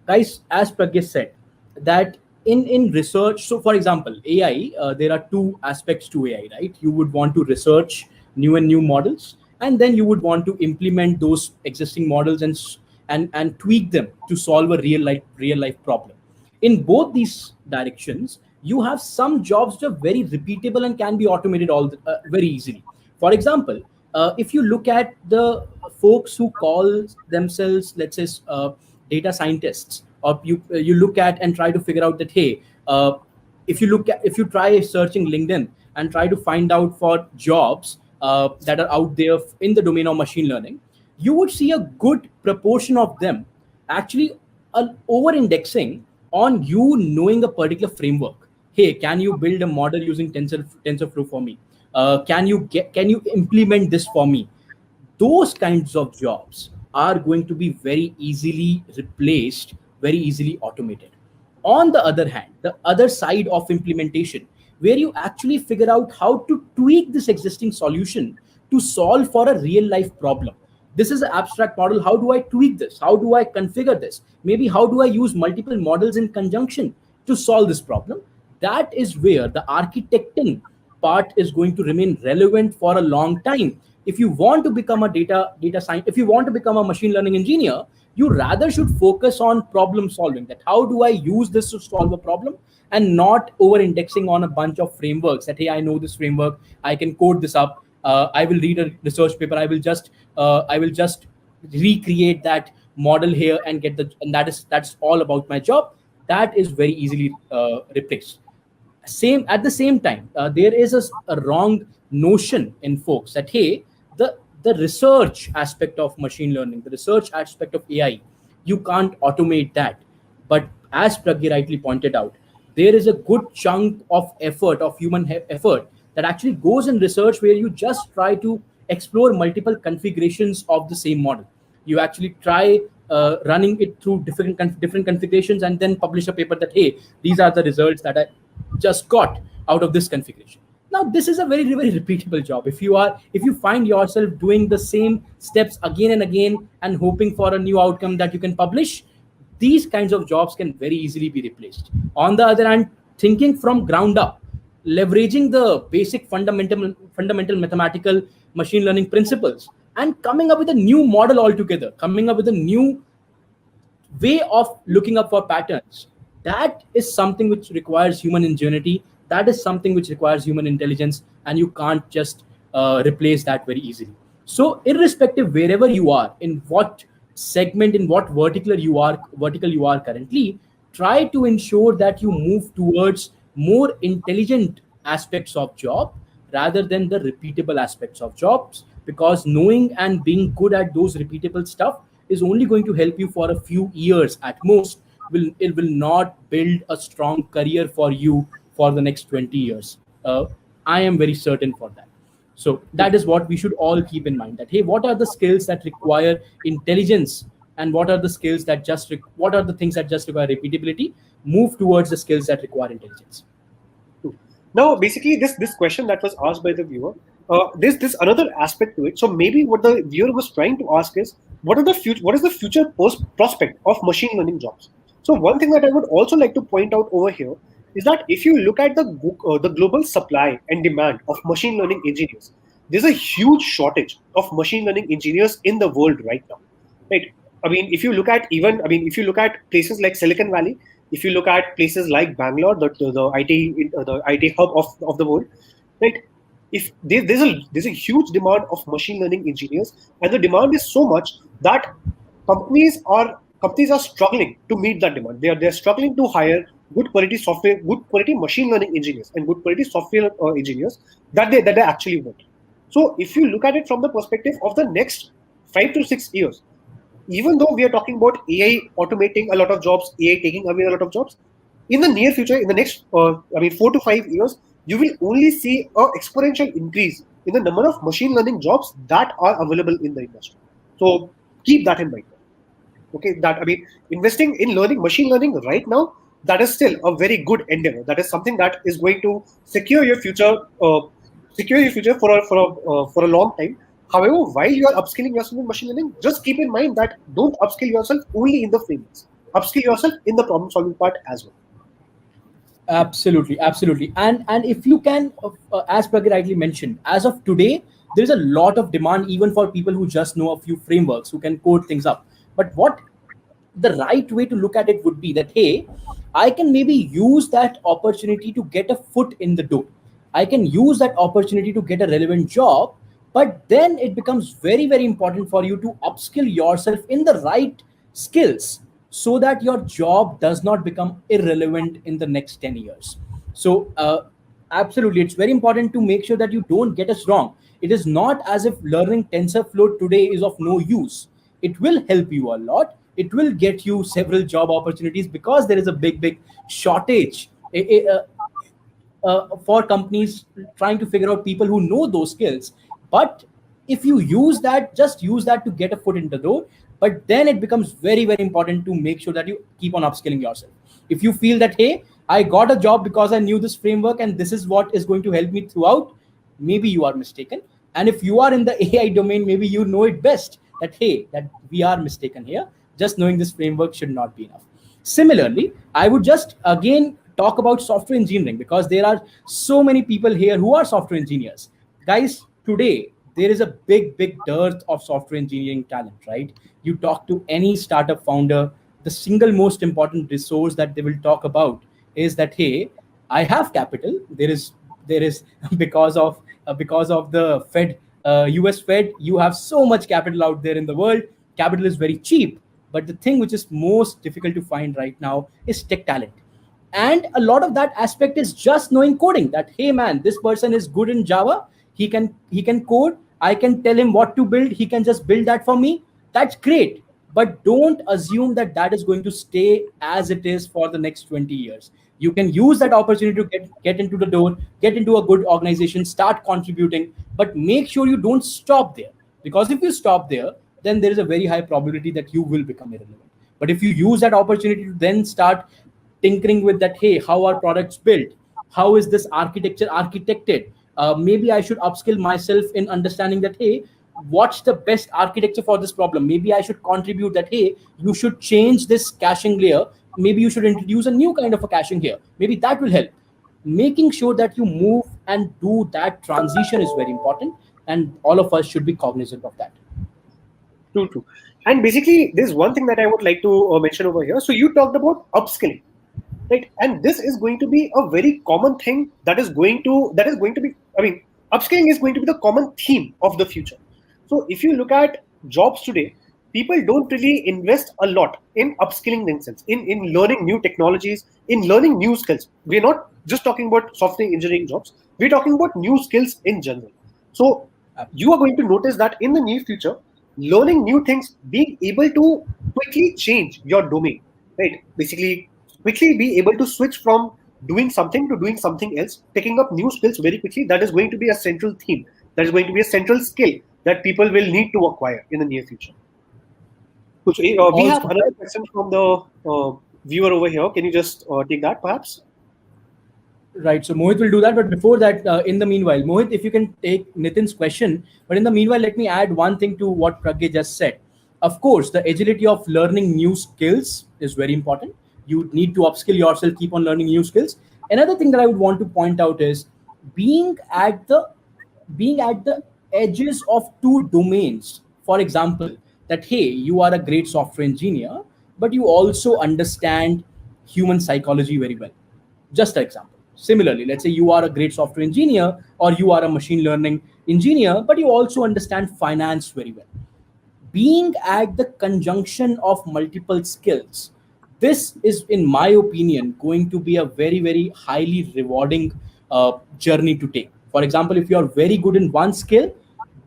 Speaker 10: guys. As Pragya said, that in research. So, for example, AI. There are two aspects to AI, right? You would want to research new models, and then you would want to implement those existing models and tweak them to solve a real life problem. In both these directions, you have some jobs that are very repeatable and can be automated very easily. For example, if you look at the folks who call themselves, let's say, data scientists, or you look at and try to figure out that, hey, if you try searching LinkedIn and try to find out for jobs that are out there in the domain of machine learning, you would see a good proportion of them actually over indexing on you knowing a particular framework. Hey, can you build a model using TensorFlow for me? Can you implement this for me? Those kinds of jobs are going to be very easily replaced, very easily automated. On the other hand, the other side of implementation, where you actually figure out how to tweak this existing solution to solve for a real life problem. This is an abstract model. How do I tweak this? How do I configure this? Maybe how do I use multiple models in conjunction to solve this problem? That is where the architecting part is going to remain relevant for a long time. If you want to become a data science, if you want to become a machine learning engineer, you rather should focus on problem solving. That how do I use this to solve a problem, and not over indexing on a bunch of frameworks. That hey, I know this framework, I can code this up. I will read a research paper. I will just recreate that model here and and that's all about my job. That is very easily replaced. At the same time, there is a wrong notion in folks that hey, the research aspect of machine learning, the research aspect of AI, you can't automate that. But as Pragya rightly pointed out, there is a good chunk of effort, of human effort, that actually goes in research, where you just try to explore multiple configurations of the same model. You actually try running it through different configurations, and then publish a paper that hey, these are the results that I just got out of this configuration. Now this is a very repeatable job. If you find yourself doing the same steps again and again and hoping for a new outcome that you can publish, these kinds of jobs can very easily be replaced. On the other hand, thinking from ground up, leveraging the basic fundamental mathematical machine learning principles, and coming up with a new model altogether, coming up with a new way of looking up for patterns, that is something which requires human ingenuity. That is something which requires human intelligence, and you can't just replace that very easily. So irrespective wherever you are, in what segment, in what vertical you are currently, try to ensure that you move towards more intelligent aspects of job rather than the repeatable aspects of jobs, because knowing and being good at those repeatable stuff is only going to help you for a few years at most. It will not build a strong career for you for the next 20 years. uh, I am very certain for that. So that is what we should all keep in mind, that hey, what are the skills that require intelligence, and what are the skills that what are the things that just require repeatability? Move towards the skills that require intelligence.
Speaker 9: Now, basically, this question that was asked by the viewer, there's this another aspect to it. So maybe what the viewer was trying to ask is, what is the future prospect of machine learning jobs? So one thing that I would also like to point out over here is that if you look at the global supply and demand of machine learning engineers, there's a huge shortage of machine learning engineers in the world right now. Right. I mean, if you look at places like Silicon Valley, if you look at places like Bangalore, the IT hub of the world, right? If there's a huge demand of machine learning engineers, and the demand is so much that companies are struggling to meet that demand. They're struggling to hire good quality machine learning engineers and good quality software engineers that they actually want. So if you look at it from the perspective of the next 5 to 6 years, even though we are talking about AI automating a lot of jobs, AI taking away a lot of jobs, in the near future, in the next, 4 to 5 years, you will only see an exponential increase in the number of machine learning jobs that are available in the industry. So keep that in mind. Okay, investing in learning machine learning right now, that is still a very good endeavor. That is something that is going to secure your future for a long time. However, while you are upskilling yourself in machine learning, just keep in mind that don't upskill yourself only in the frameworks. Upskill yourself in the problem solving part as well.
Speaker 10: Absolutely, absolutely. And if you can, as Pragya rightly mentioned, as of today, there's a lot of demand even for people who just know a few frameworks, who can code things up. But what the right way to look at it would be that, hey, I can maybe use that opportunity to get a foot in the door. I can use that opportunity to get a relevant job, but then it becomes very, very important for you to upskill yourself in the right skills so that your job does not become irrelevant in the next 10 years. So, absolutely, it's very important to make sure that you don't get us wrong. It is not as if learning TensorFlow today is of no use. It will help you a lot. It will get you several job opportunities because there is a big shortage for companies trying to figure out people who know those skills. But if you just use that to get a foot in the door. But then it becomes very, very important to make sure that you keep on upskilling yourself. If you feel that, hey, I got a job because I knew this framework and this is what is going to help me throughout, maybe you are mistaken. And if you are in the AI domain, maybe you know it best that, hey, that we are mistaken here. Just knowing this framework should not be enough. Similarly, I would just again talk about software engineering because there are so many people here who are software engineers. Guys, today there is a big dearth of software engineering talent, right? You talk to any startup founder, the single most important resource that they will talk about is that, hey, I have capital. There is because of the Fed, US Fed, you have so much capital out there in the world. Capital is very cheap, but the thing which is most difficult to find right now is tech talent. And a lot of that aspect is just knowing coding, that hey man, this person is good in Java, he can code, I can tell him what to build, he can just build that for me. That's great, but don't assume that that is going to stay as it is for the next 20 years. You can use that opportunity to get into the door, get into a good organization, start contributing, but make sure you don't stop there, because if you stop there, then there is a very high probability that you will become irrelevant. But if you use that opportunity to then start tinkering with that, hey, how are products built, how is this architecture architected, maybe I should upskill myself in understanding that, hey, what's the best architecture for this problem, maybe I should contribute that, hey, you should change this caching layer, maybe you should introduce a new kind of a caching here, maybe that will help. Making sure that you move and do that transition is very important, and all of us should be cognizant of that.
Speaker 9: True. And basically, there's one thing that I would like to mention over here. So you talked about upskilling, right? And this is going to be a very common thing that is going to be. I mean, upskilling is going to be the common theme of the future. So if you look at jobs today, people don't really invest a lot in upskilling themselves, in learning new technologies, in learning new skills. We're not just talking about software engineering jobs. We're talking about new skills in general. So you are going to notice that in the near future, learning new things, being able to quickly change your domain, right? Basically, quickly be able to switch from doing something to doing something else, picking up new skills very quickly, that is going to be a central theme. That is going to be a central skill that people will need to acquire in the near future. So, we have
Speaker 10: Also,
Speaker 9: another question from the viewer over here. Can you just take that, perhaps?
Speaker 10: right. So Mohit will do that. But before that, in the meanwhile, Mohit, if you can take Nitin's question. But in the meanwhile, let me add one thing to what Pragya just said. Of course, the agility of learning new skills is very important. You need to upskill yourself, keep on learning new skills. Another thing that I would want to point out is being at the being at the edges of two domains. For example, that hey, you are a great software engineer, but you also understand human psychology very well. Just an example. Similarly, let's say you are a great software engineer or you are a machine learning engineer, but you also understand finance very well. Being at the conjunction of multiple skills, this is, in my opinion, going to be a very, very highly rewarding journey to take. For example, if you are very good in one skill,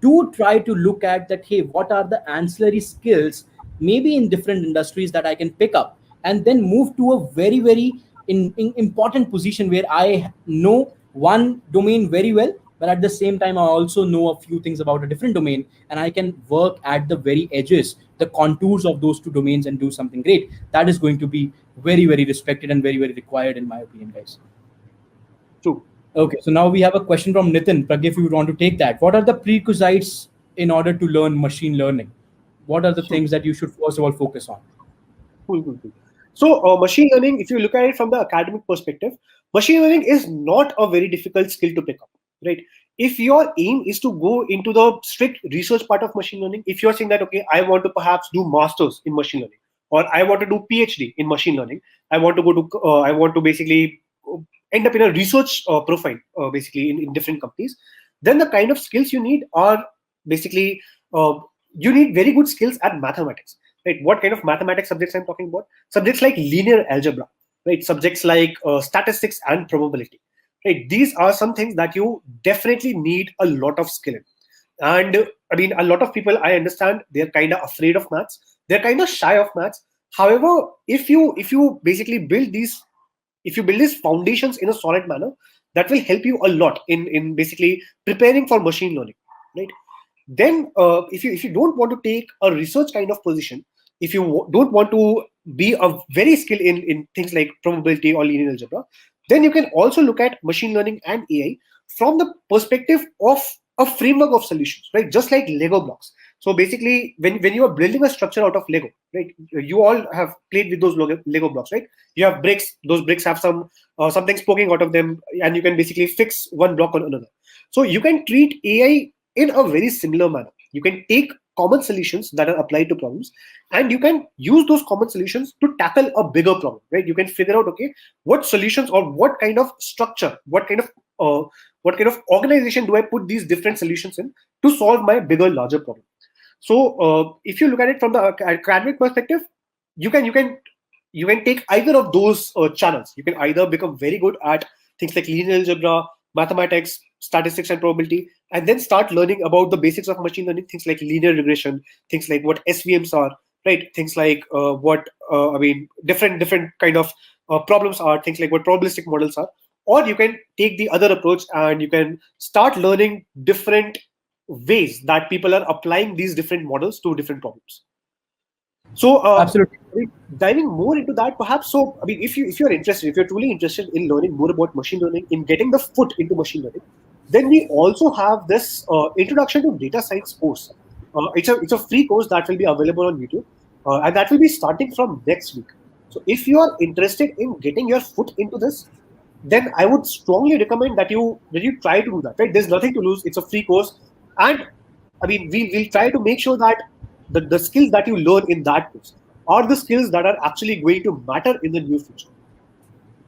Speaker 10: do try to look at that, hey, what are the ancillary skills maybe in different industries that I can pick up, and then move to a very, very in important position where I know one domain very well, but at the same time I also know a few things about a different domain, and I can work at the very edges, the contours of those two domains, and do something great. That is going to be very, very respected and very, very required, in my opinion, guys.
Speaker 9: True.
Speaker 10: Okay, so now we have a question from Nitin. Pragya, if you would want to take that. What are the prerequisites in order to learn machine learning? What are the things that you should first of all focus on?
Speaker 9: Cool. So, machine learning, if you look at it from the academic perspective, machine learning is not a very difficult skill to pick up, right? If your aim is to go into the strict research part of machine learning, if you're saying that, okay, I want to perhaps do masters in machine learning, or I want to do PhD in machine learning, I want to basically end up in a research profile, basically in different companies, then the kind of skills you need are basically, you need very good skills at mathematics. Right? What kind of mathematics subjects I'm talking about? Subjects like linear algebra, right? Subjects like statistics and probability, right? These are some things that you definitely need a lot of skill in. And I mean, a lot of people, I understand, they're kind of afraid of maths. They're kind of shy of maths. However, if you basically build these foundations in a solid manner, that will help you a lot in basically preparing for machine learning, right? Then if you don't want to take a research kind of position, if you don't want to be a very skilled in things like probability or linear algebra, then you can also look at machine learning and AI from the perspective of a framework of solutions, right? Just like Lego blocks. So basically, when you are building a structure out of Lego, right? You all have played with those Lego blocks, right? You have bricks. Those bricks have something poking out of them, and you can basically fix one block on another. So you can treat AI in a very similar manner. You can take common solutions that are applied to problems, and you can use those common solutions to tackle a bigger problem, right? You can figure out, okay, what solutions or what kind of structure, what kind of organization do I put these different solutions in to solve my bigger, larger problem. So if you look at it from the academic perspective, you can take either of those channels. You can either become very good at things like linear algebra, mathematics, statistics, and probability, and then start learning about the basics of machine learning, things like linear regression, things like what SVMs are, right? Things like different kind of problems are, things like what probabilistic models are. Or you can take the other approach and you can start learning different ways that people are applying these different models to different problems. So
Speaker 10: Absolutely.
Speaker 9: diving more into that, perhaps. So I mean, if you're interested, if you're truly interested in learning more about machine learning, in getting the foot into machine learning, then we also have this introduction to data science course. It's a free course that will be available on YouTube, and that will be starting from next week. So if you are interested in getting your foot into this, then I would strongly recommend that you try to do that. Right? There's nothing to lose. It's a free course, and I mean, we'll try to make sure that the skills that you learn in that course are the skills that are actually going to matter in the near future.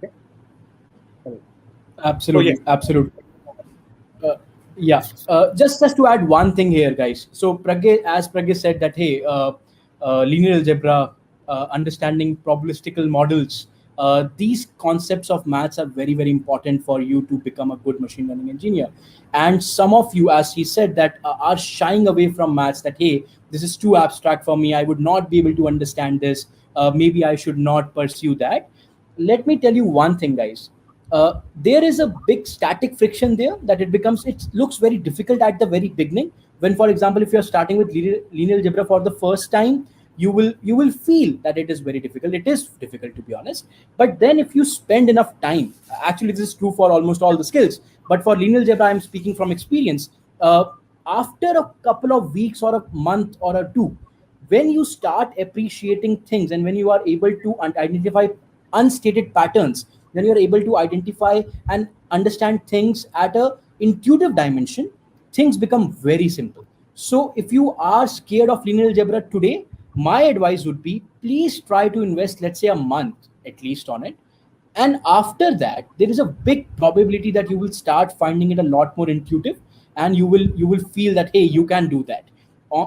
Speaker 9: Okay?
Speaker 10: Absolutely,
Speaker 9: yes.
Speaker 10: absolutely. Just to add one thing here, guys. So as Pragya said that, hey, linear algebra, understanding probabilistical models, these concepts of maths are very, very important for you to become a good machine learning engineer. And some of you, as he said, that are shying away from maths, that, hey, this is too abstract for me, I would not be able to understand this, maybe I should not pursue that. Let me tell you one thing, guys. there is a big static friction there that it looks very difficult at the very beginning. When, for example, if you're starting with linear algebra for the first time, you will feel that it is very difficult. It is difficult, to be honest. But then if you spend enough time, actually this is true for almost all the skills, but for linear algebra I'm speaking from experience. After a couple of weeks or a month or a two, when you start appreciating things and when you are able to identify unstated patterns, when you are able to identify and understand things at a intuitive dimension, things become very simple. So if you are scared of linear algebra today, my advice would be, please try to invest, let's say, a month at least on it. And after that, there is a big probability that you will start finding it a lot more intuitive, and you will feel that, hey, you can do that.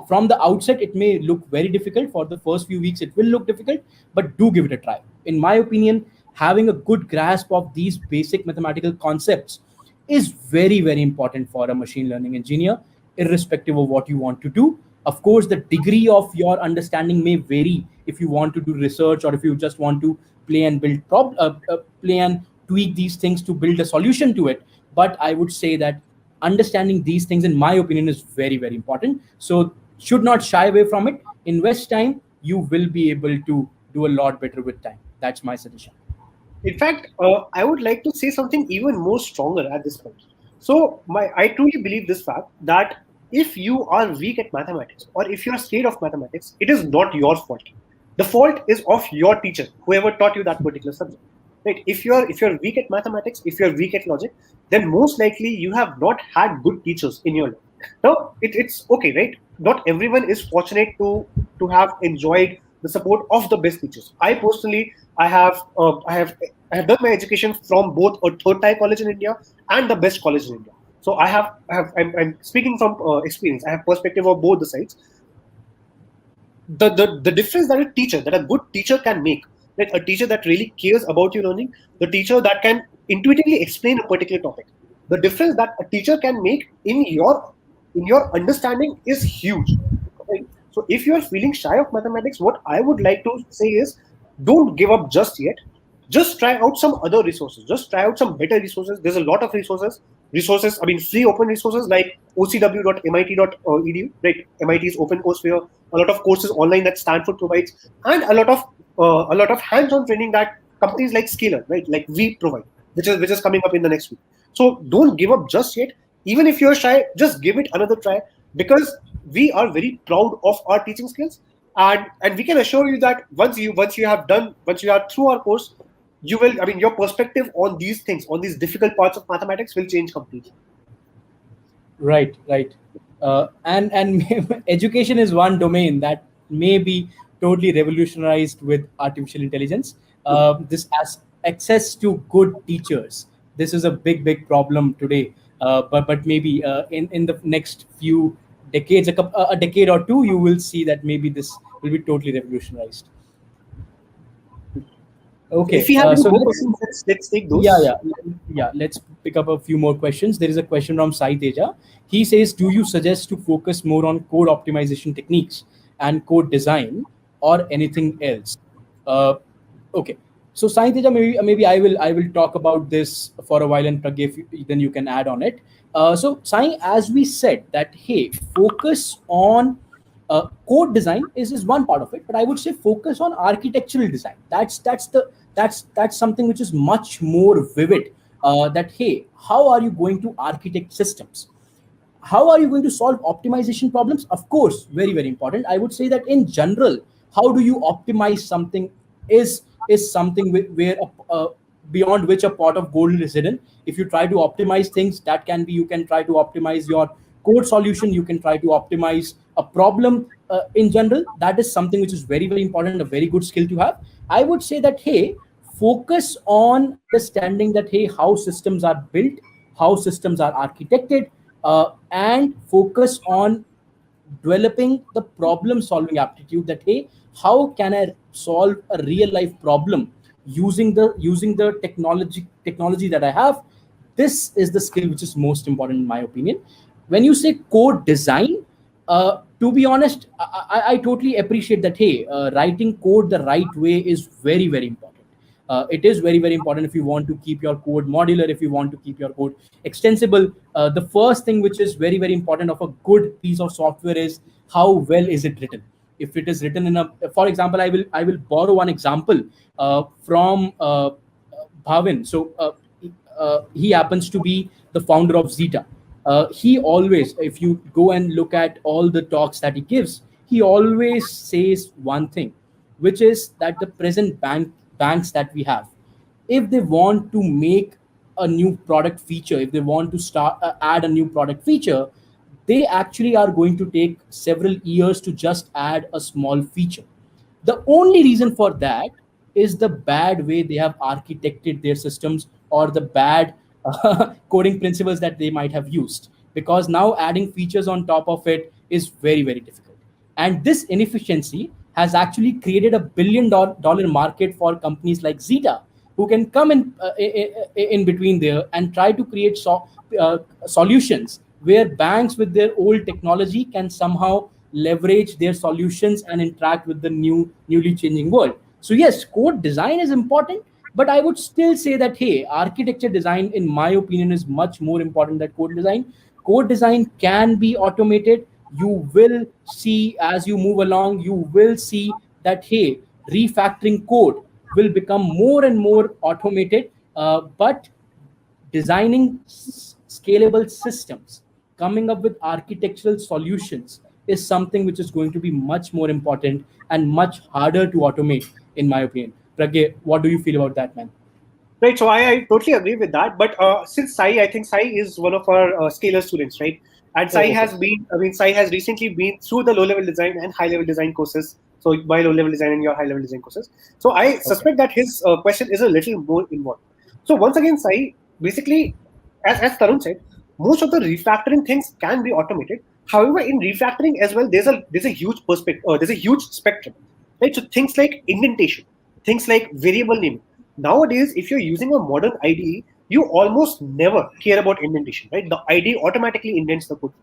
Speaker 10: From the outset it may look very difficult. For the first few weeks it will look difficult, but do give it a try. In my opinion, having a good grasp of these basic mathematical concepts is very, very important for a machine learning engineer, irrespective of what you want to do. Of course, the degree of your understanding may vary if you want to do research or if you just want to play and play and tweak these things to build a solution to it. But I would say that understanding these things, in my opinion, is very, very important. So should not shy away from it. Invest time. You will be able to do a lot better with time. That's my suggestion.
Speaker 9: In fact, I would like to say something even more stronger at this point. So, I truly believe this fact that if you are weak at mathematics or if you are scared of mathematics, it is not your fault. The fault is of your teacher, whoever taught you that particular subject. Right? If you're weak at mathematics, if you're weak at logic, then most likely you have not had good teachers in your life. Now, it's okay, right? Not everyone is fortunate to have enjoyed the support of the best teachers. I personally, I have done my education from both a third tier college in India and the best college in India. So I'm speaking from experience. I have perspective of both the sides. The difference that a good teacher can make, like a teacher that really cares about your learning, the teacher that can intuitively explain a particular topic, the difference that a teacher can make in your understanding is huge. Right? So if you are feeling shy of mathematics, what I would like to say is, don't give up just yet. Just try out some other resources. Just try out some better resources. There's a lot of resources, I mean, free open resources like ocw.mit.edu, right? MIT's open courseware, a lot of courses online that Stanford provides, and a lot of hands-on training that companies like Scalar, right, like we provide, which is coming up in the next week. So don't give up just yet. Even if you're shy, just give it another try, because we are very proud of our teaching skills, and we can assure you that once you are through our course, you will, I mean, your perspective on these things, on these difficult parts of mathematics, will change completely.
Speaker 10: Right, right. And education is one domain that may be totally revolutionized with artificial intelligence. This has access to good teachers. This is a big, big problem today. But maybe in the next few decades, a decade or two, you will see that maybe this will be totally revolutionized. Okay.
Speaker 9: If we have any
Speaker 10: So
Speaker 9: more
Speaker 10: let's
Speaker 9: questions, let's take those.
Speaker 10: yeah. Let's pick up a few more questions. There is a question from Sai Teja. He says, do you suggest to focus more on code optimization techniques and code design, or anything else? Okay. So Sai Teja, maybe I will talk about this for a while, and Pragya, then you can add on it. So Sai, as we said that, hey, focus on code design is one part of it, but I would say focus on architectural design. That's something which is much more vivid. That, hey, how are you going to architect systems? How are you going to solve optimization problems? Of course, very, very important. I would say that in general, how do you optimize something is something where beyond which a pot of gold is hidden. If you try to optimize things, that can be, you can try to optimize your code solution, you can try to optimize a problem. In general, that is something which is very, very important, a very good skill to have. I would say that, hey, focus on understanding that, hey, how systems are built, how systems are architected, and focus on developing the problem solving aptitude, that, hey, how can I solve a real life problem using the technology that I have. This is the skill which is most important, in my opinion. When you say code design, to be honest, I totally appreciate that, hey, writing code the right way is very, very important. It is very, very important if you want to keep your code modular, if you want to keep your code extensible. The first thing which is very, very important of a good piece of software is how well is it written. If it is written in a, for example, I will borrow one example from Bhavin. So he happens to be the founder of Zeta. He always, if you go and look at all the talks that he gives, he always says one thing, which is that the present banks that we have, if they want to make a new product feature, if they want to start add a new product feature, they actually are going to take several years to just add a small feature. The only reason for that is the bad way they have architected their systems, or the bad coding principles that they might have used. Because now adding features on top of it is very, very difficult. And this inefficiency has actually created a $1 billion market for companies like Zeta, who can come in between there and try to create solutions where banks with their old technology can somehow leverage their solutions and interact with the newly changing world. So yes, code design is important, but I would still say that, hey, architecture design, in my opinion, is much more important than code design. Code design can be automated. You will see, as you move along, you will see that, hey, refactoring code will become more and more automated. But designing scalable systems, coming up with architectural solutions, is something which is going to be much more important and much harder to automate, in my opinion. Pragya, what do you feel about that, man?
Speaker 9: Right, so I totally agree with that. But since Sai, I think Sai is one of our Scalar students, right? And Sai has been, Sai has recently been through the low-level design and high-level design courses. So my low-level design and your high-level design courses. So I suspect that his question is a little more involved. So once again, Sai, basically, as Tarun said, most of the refactoring things can be automated. However, in refactoring as well, there's a huge perspective, there's a huge spectrum, right? So things like indentation, things like variable naming. Nowadays, if you're using a modern IDE, you almost never care about indentation, right? The IDE automatically indents the code.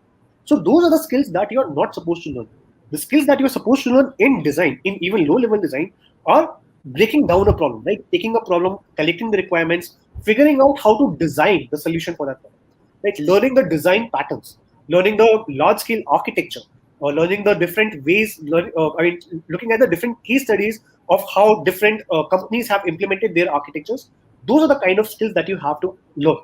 Speaker 9: So those are the skills that you're not supposed to learn. The skills that you're supposed to learn in design, in even low-level design, are breaking down a problem, right? Taking a problem, collecting the requirements, figuring out how to design the solution for that problem, right? Learning the design patterns, learning the large-scale architecture, or learning the different ways, looking at the different case studies of how different companies have implemented their architectures. Those are the kind of skills that you have to learn.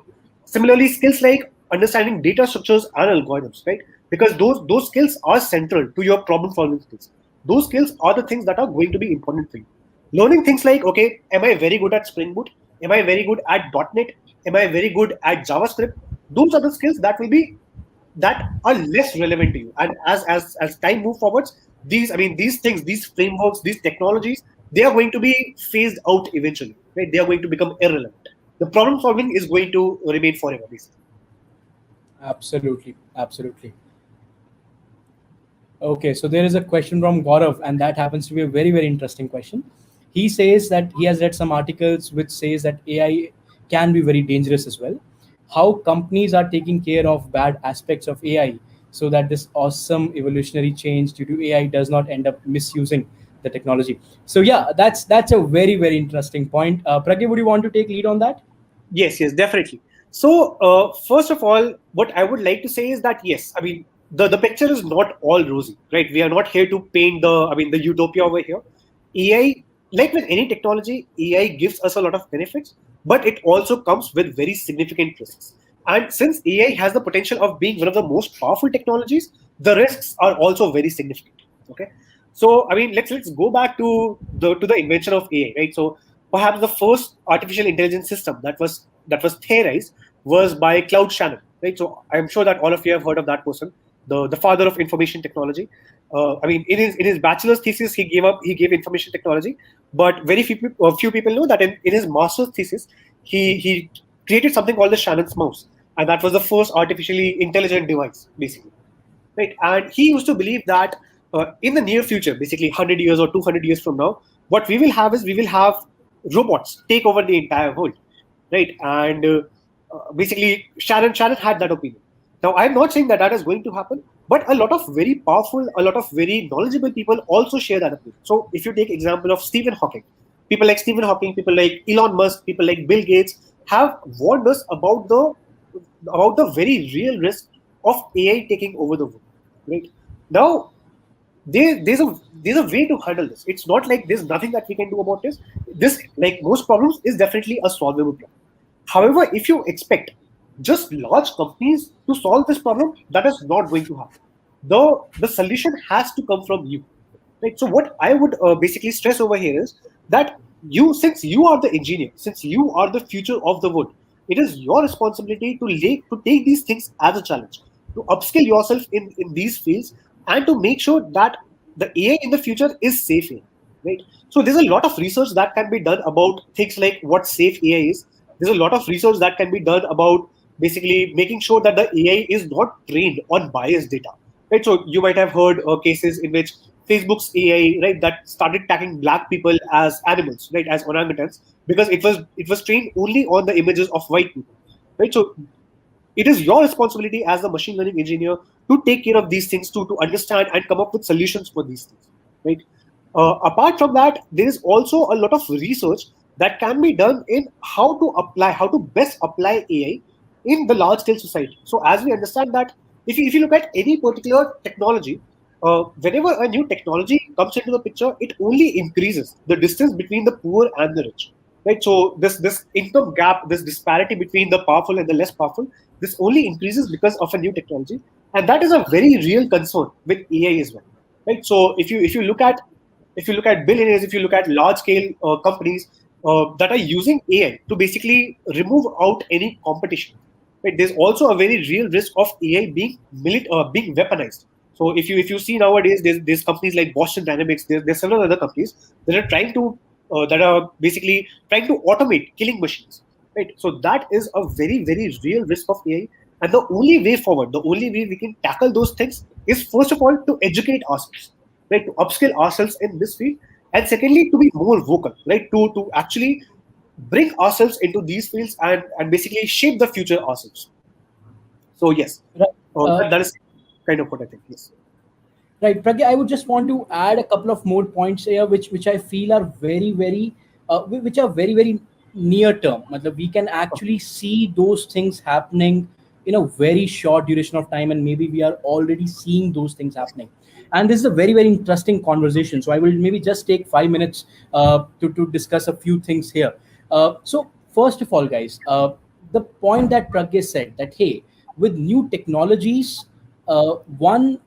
Speaker 9: Similarly, skills like understanding data structures and algorithms, right? Because those skills are central to your problem solving skills. Those skills are the things that are going to be important for you. Learning things like, okay, am I very good at Spring Boot? Am I very good at .NET? Am I very good at JavaScript? Those are the skills that are less relevant to you. And as time moves forwards, these things, these frameworks, these technologies, they are going to be phased out eventually, right? They are going to become irrelevant. The problem solving is going to remain forever, basically.
Speaker 10: Absolutely, absolutely. Okay, so there is a question from Gaurav, and that happens to be a very, very interesting question. He says that he has read some articles which says that AI can be very dangerous as well. How companies are taking care of bad aspects of AI so that this awesome evolutionary change due to AI does not end up misusing the technology. So yeah, that's a very, very interesting point. Pragya, would you want to take lead on that?
Speaker 9: Yes, definitely. So first of all, what I would like to say is that yes, the picture is not all rosy, right? We are not here to paint the utopia over here. AI, like with any technology, AI gives us a lot of benefits, but it also comes with very significant risks. And since AI has the potential of being one of the most powerful technologies, the risks are also very significant. Okay, so let's go back to the invention of AI, right? So perhaps the first artificial intelligence system that was theorized was by Claude Shannon, right? So I'm sure that all of you have heard of that person, the father of information technology. In his bachelor's thesis, he gave information technology, but very few people know that in his master's thesis, he created something called the Shannon's mouse, and that was the first artificially intelligent device, basically, right? And he used to believe that in the near future, basically 100 years or 200 years from now, what we will have robots take over the entire world, right? And basically, Shannon had that opinion. Now, I'm not saying that is going to happen, but a lot of very powerful, a lot of very knowledgeable people also share that opinion. So, if you take example of Stephen Hawking, People like Stephen Hawking, people like Elon Musk, people like Bill Gates have warned us about the very real risk of AI taking over the world. Right now, there's a way to handle this. It's not like there's nothing that we can do about this. This, like most problems, is definitely a solvable problem. However, if you expect just large companies to solve this problem, that is not going to happen. The solution has to come from you. Right? So what I would basically stress over here is that since you are the engineer, since you are the future of the wood, it is your responsibility to take these things as a challenge, to upskill yourself in these fields, and to make sure that the AI in the future is safe AI. Right? So there's a lot of research that can be done about things like what safe AI is. There's a lot of research that can be done about basically making sure that the AI is not trained on biased data. Right? So you might have heard cases in which Facebook's AI, right, that started tagging black people as animals, right, as orangutans, because it was trained only on the images of white people, right? So it is your responsibility as a machine learning engineer to take care of these things, to understand and come up with solutions for these things, right? Apart from that, there is also a lot of research that can be done in how to best apply AI in the large scale society. So as we understand that, if you look at any particular technology, whenever a new technology comes into the picture, it only increases the distance between the poor and the rich, right? So this income gap, this disparity between the powerful and the less powerful, this only increases because of a new technology, and that is a very real concern with AI as well, right? So if you look at billionaires, if you look at large scale companies that are using AI to basically remove out any competition, right? There's also a very real risk of AI being weaponized. So if you see nowadays, there's companies like Boston Dynamics, there's several other companies that are basically trying to automate killing machines, right? So that is a very very real risk of AI, and the only way forward, the only way we can tackle those things is first of all to educate ourselves, right? To upskill ourselves in this field, and secondly to be more vocal, right? To actually bring ourselves into these fields and basically shape the future ourselves. So yes,
Speaker 10: Right.
Speaker 9: that is kind of what I think. Yes.
Speaker 10: Right, Pragya, I would just want to add a couple of more points here, which I feel are which are very very near term. Matlab, we can actually see those things happening in a very short duration of time, and maybe we are already seeing those things happening. And this is a very very interesting conversation. So I will maybe just take 5 minutes to discuss a few things here. So first of all, guys, the point that Pragya said that hey, with new technologies, one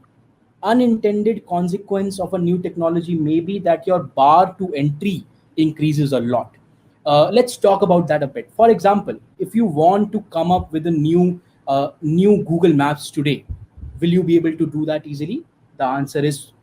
Speaker 10: unintended consequence of a new technology may be that your bar to entry increases a lot. Let's talk about that a bit. For example, if you want to come up with a new Google Maps today, will you be able to do that easily? The answer is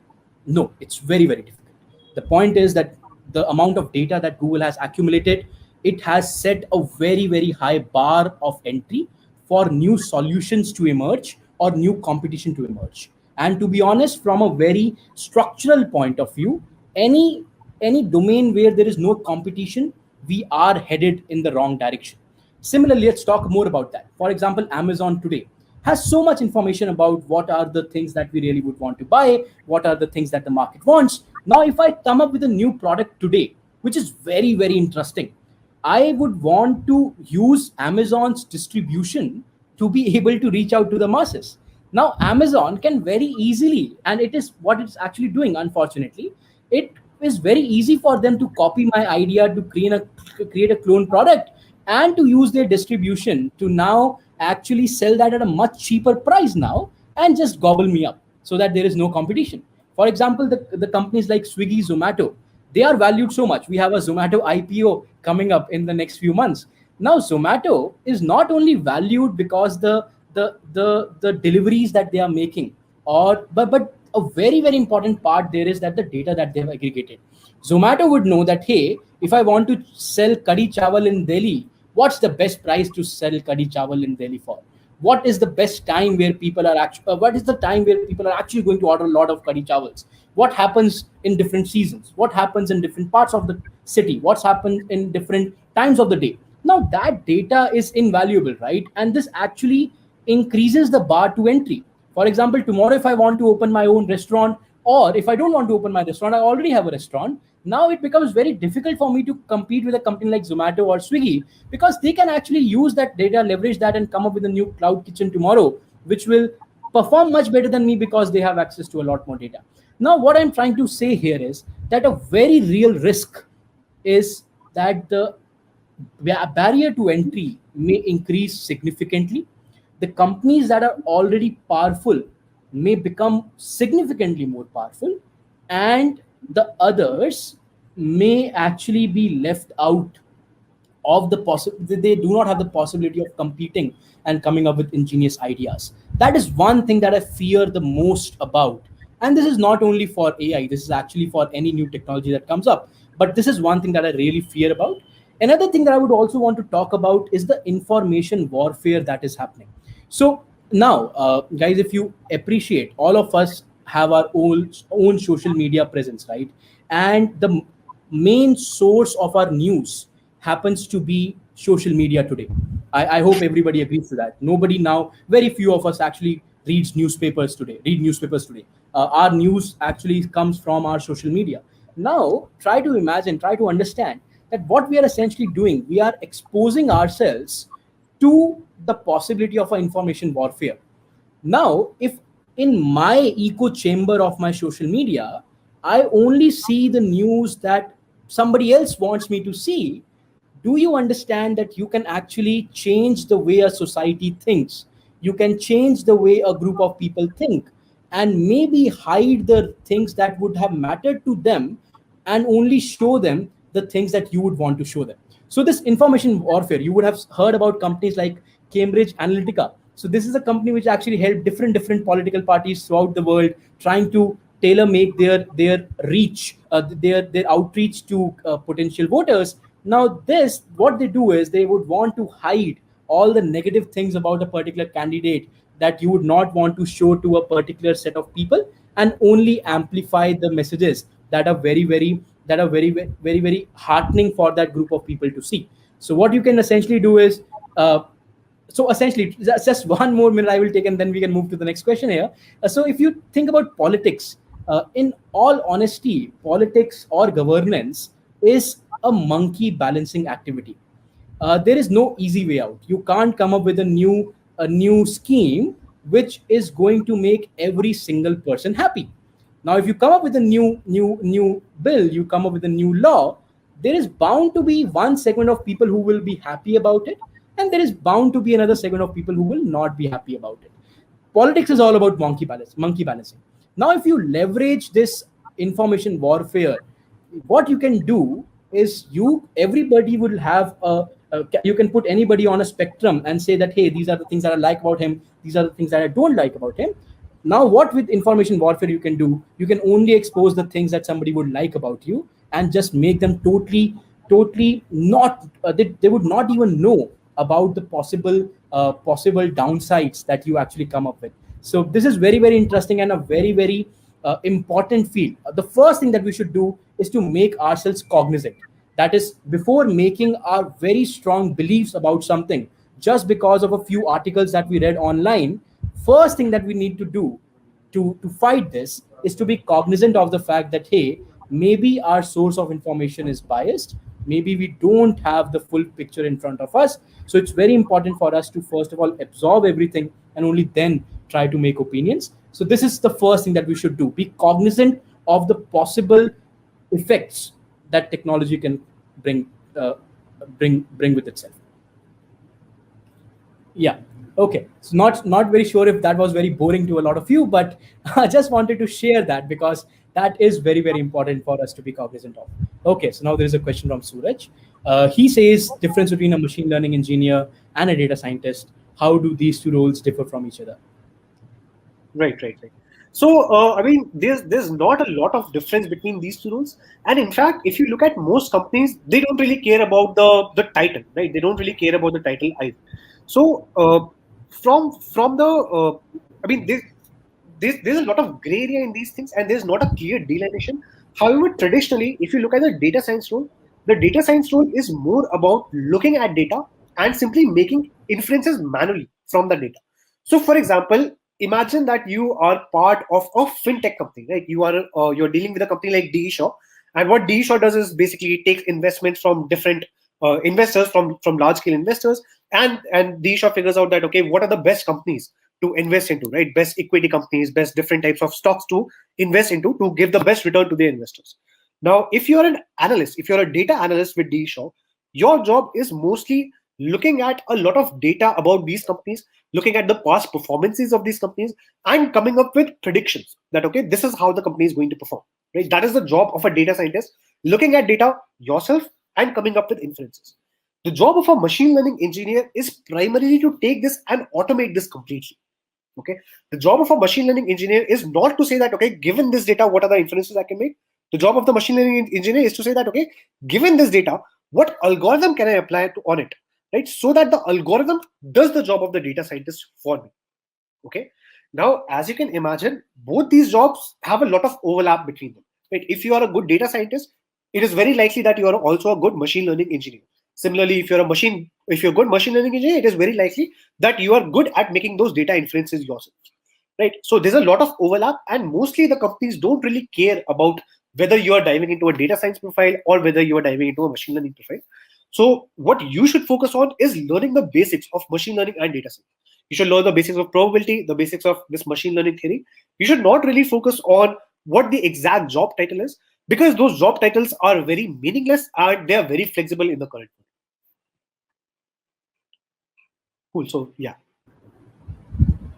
Speaker 10: no. It's very very difficult. The point is that the amount of data that Google has accumulated, it has set a very very high bar of entry for new solutions to emerge or new competition to emerge. And to be honest, from a very structural point of view, any domain where there is no competition, we are headed in the wrong direction. Similarly, let's talk more about that. For example, Amazon today has so much information about what are the things that we really would want to buy, what are the things that the market wants. Now if I come up with a new product today which is very very interesting, I would want to use Amazon's distribution to be able to reach out to the masses. Now, Amazon can very easily, and it is what it's actually doing, unfortunately, it is very easy for them to copy my idea to create a clone product and to use their distribution to now actually sell that at a much cheaper price now and just gobble me up so that there is no competition. For example, the companies like Swiggy, Zomato, they are valued so much. We have a Zomato IPO coming up in the next few months. Now Zomato is not only valued because the deliveries that they are making, or but a very very important part there is that the data that they have aggregated. Zomato would know that hey, if I want to sell kadhi chawal in Delhi, what's the best price to sell kadhi chawal in Delhi for? What is the best time where people are actually what is the time where people are actually going to order a lot of kadhi chawals? What happens in different seasons? What happens in different parts of the city? What's happened in different times of the day? Now that data is invaluable, right? And this actually increases the bar to entry. For example, tomorrow if I want to open my own restaurant, Or if I don't want to open my restaurant, I already have a restaurant. Now it becomes very difficult for me to compete with a company like Zomato or Swiggy, because they can actually use that data, leverage that, and come up with a new cloud kitchen tomorrow, which will perform much better than me because they have access to a lot more data. Now, what I'm trying to say here is that a very real risk is that the barrier to entry may increase significantly. The companies that are already powerful may become significantly more powerful, and the others may actually be left out of the possibility. They do not have the possibility of competing and coming up with ingenious ideas. That is one thing that I fear the most about. And this is not only for AI, this is actually for any new technology that comes up. But this is one thing that I really fear about. Another thing that I would also want to talk about is the information warfare that is happening. So now, guys, if you appreciate, all of us have our own social media presence, right? And the main source of our news happens to be social media today. I hope everybody agrees to that. Nobody now, very few of us actually read newspapers today. Our news actually comes from our social media. Now, try to imagine, try to understand that what we are essentially doing, we are exposing ourselves to the possibility of an information warfare. Now, if in my echo chamber of my social media, I only see the news that somebody else wants me to see, do you understand that you can actually change the way a society thinks? You can change the way a group of people think, and maybe hide the things that would have mattered to them and only show them the things that you would want to show them. So this information warfare, you would have heard about companies like Cambridge Analytica. So this is a company which actually helped different political parties throughout the world, trying to tailor make their reach, their outreach to potential voters. Now this, what they do is they would want to hide all the negative things about a particular candidate that you would not want to show to a particular set of people, and only amplify the messages that are very heartening for that group of people to see. So what you can essentially do is, so essentially, just one more minute I will take, and then we can move to the next question here. So if you think about politics, in all honesty, politics or governance is a monkey balancing activity. There is no easy way out. You can't come up with a new scheme which is going to make every single person happy. Now, if you come up with a new bill, you come up with a new law, there is bound to be one segment of people who will be happy about it, and there is bound to be another segment of people who will not be happy about it. Politics is all about monkey balancing. Now, if you leverage this information warfare, what you can do is everybody will have you can put anybody on a spectrum and say that, hey, these are the things that I like about him, these are the things that I don't like about him. Now, what with information warfare you can do, you can only expose the things that somebody would like about you, and just make them totally not, they would not even know about the possible downsides that you actually come up with. So this is very interesting and a very important field. The first thing that we should do is to make ourselves cognizant. That is, before making our very strong beliefs about something just because of a few articles that we read online, first thing that we need to do to fight this is to be cognizant of the fact that, hey, maybe our source of information is biased, maybe we don't have the full picture in front of us. So it's very important for us to first of all absorb everything and only then try to make opinions. So this is the first thing that we should do: be cognizant of the possible effects that technology can bring with itself. Yeah. Okay. So not very sure if that was very boring to a lot of you, but I just wanted to share that because that is very important for us to be cognizant of. Okay. So now there is a question from Suraj. He says, difference between a machine learning engineer and a data scientist. How do these two roles differ from each other?
Speaker 9: Right. So, I mean, there's not a lot of difference between these two roles. And in fact, if you look at most companies, they don't really care about the title, right? They don't really care about the title either. So, from the, I mean, there's a lot of gray area in these things, and there's not a clear delineation. However, traditionally, if you look at the data science role is more about looking at data and simply making inferences manually from the data. So, for example, imagine that you are part of a fintech company, right? You're dealing with a company like DE Shaw, and what DE Shaw does is basically it takes investments from different investors, from large scale investors, and DE Shaw figures out that, okay, what are the best companies to invest into, right? Best equity companies, best different types of stocks to invest into to give the best return to their investors. Now, if you're an analyst, if you're a data analyst with DE Shaw, your job is mostly looking at a lot of data about these companies, looking at the past performances of these companies, and coming up with predictions that, okay, this is how the company is going to perform, right? That is the job of a data scientist, looking at data yourself and coming up with inferences. The job of a machine learning engineer is primarily to take this and automate this completely. Okay, the job of a machine learning engineer is not to say that, okay, given this data, what are the inferences I can make. The job of the machine learning engineer is to say that, okay, given this data, what algorithm can I apply on it, right? So that the algorithm does the job of the data scientist for me. Okay, now as you can imagine, both these jobs have a lot of overlap between them, right? If you are a good data scientist, it is very likely that you are also a good machine learning engineer. Similarly, if you're a good machine learning engineer, it is very likely that you are good at making those data inferences yourself, right? So there's a lot of overlap, and mostly the companies don't really care about whether you are diving into a data science profile or whether you are diving into a machine learning profile. So what you should focus on is learning the basics of machine learning and data science. You should learn the basics of probability, the basics of this machine learning theory. You should not really focus on what the exact job title is, because those job titles are very meaningless and they are very flexible in the current world. Cool. So yeah.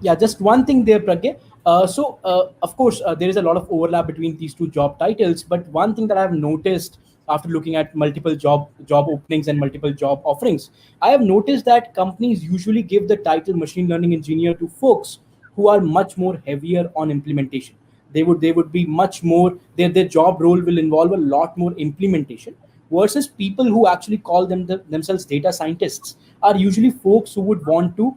Speaker 10: Yeah, just one thing there, Pragya. Of course, there is a lot of overlap between these two job titles. But one thing that I've noticed after looking at multiple job openings and multiple job offerings, I have noticed that companies usually give the title machine learning engineer to folks who are much more heavier on implementation. They would be much more, their job role will involve a lot more implementation, versus people who actually call themselves data scientists are usually folks who would want to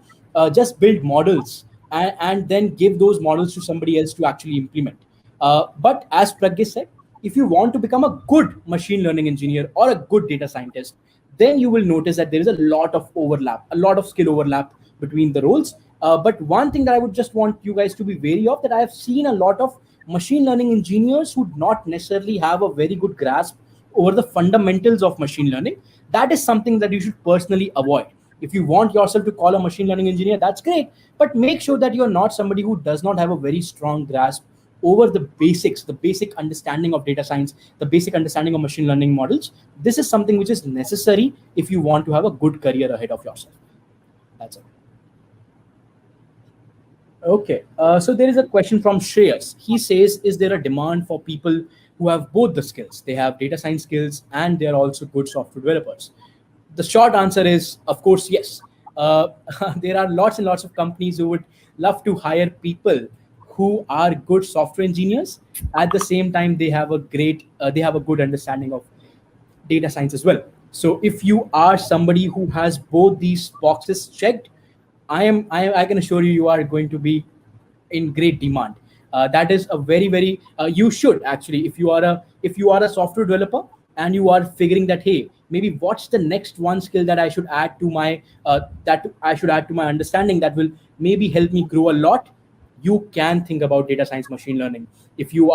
Speaker 10: just build models and then give those models to somebody else to actually implement. But as Pragya said, if you want to become a good machine learning engineer or a good data scientist, then you will notice that there is a lot of overlap, a lot of skill overlap between the roles. But one thing that I would just want you guys to be wary of, that I have seen a lot of machine learning engineers who do not necessarily have a very good grasp over the fundamentals of machine learning. That is something that you should personally avoid. If you want yourself to call a machine learning engineer, that's great, but make sure that you're not somebody who does not have a very strong grasp over the basics, the basic understanding of data science, the basic understanding of machine learning models. This is something which is necessary if you want to have a good career ahead of yourself. That's it. Okay, so there is a question from Shreyas. He says, is there a demand for people who have both the skills? They have data science skills and they're also good software developers. The short answer is, of course, yes. There are lots and lots of companies who would love to hire people who are good software engineers. At the same time, they have a good understanding of data science as well. So if you are somebody who has both these boxes checked, I can assure you, you are going to be in great demand. That is a very you should actually, if you are a software developer and you are figuring that, hey, maybe what's the next one skill that I should add to my understanding that will maybe help me grow a lot, you can think about data science machine learning. If you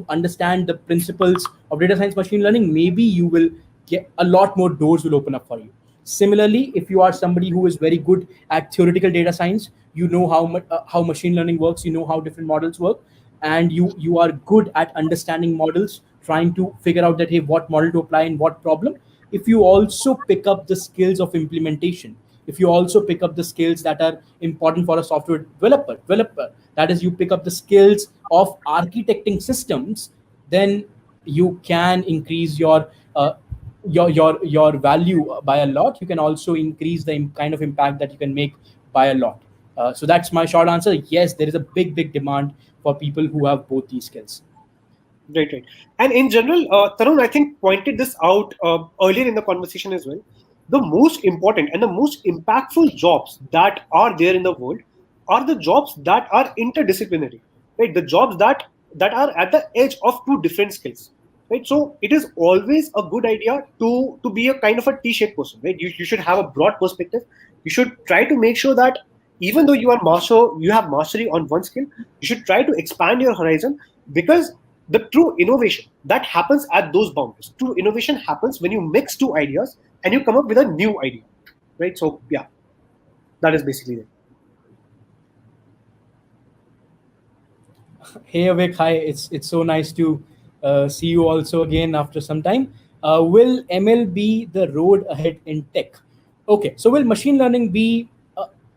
Speaker 10: understand the principles of data science machine learning, maybe you will get a lot more doors will open up for you. Similarly, if you are somebody who is very good at theoretical data science, you know how machine learning works, you know how different models work, and you are good at understanding models, trying to figure out that, hey, what model to apply in what problem. If you also pick up the skills of implementation, if you also pick up the skills that are important for a software developer, that is, you pick up the skills of architecting systems, then you can increase your value by a lot. You can also increase the kind of impact that you can make by a lot. So that's my short answer. Yes, there is a big demand for people who have both these skills.
Speaker 9: Right. And in general, Tarun, I think, pointed this out earlier in the conversation as well. The most important and the most impactful jobs that are there in the world are the jobs that are interdisciplinary, right? The jobs that are at the edge of two different skills, right? So it is always a good idea to be a kind of a T-shaped person, right? You should have a broad perspective. You should try to make sure that even though you have mastery on one skill, you should try to expand your horizon, because the true innovation that happens at those boundaries. True innovation happens when you mix two ideas and you come up with a new idea, right? So yeah, that is basically it.
Speaker 10: Hey Avik, hi. It's so nice to see you also again after some time. Will ML be the road ahead in tech? Okay, so will machine learning be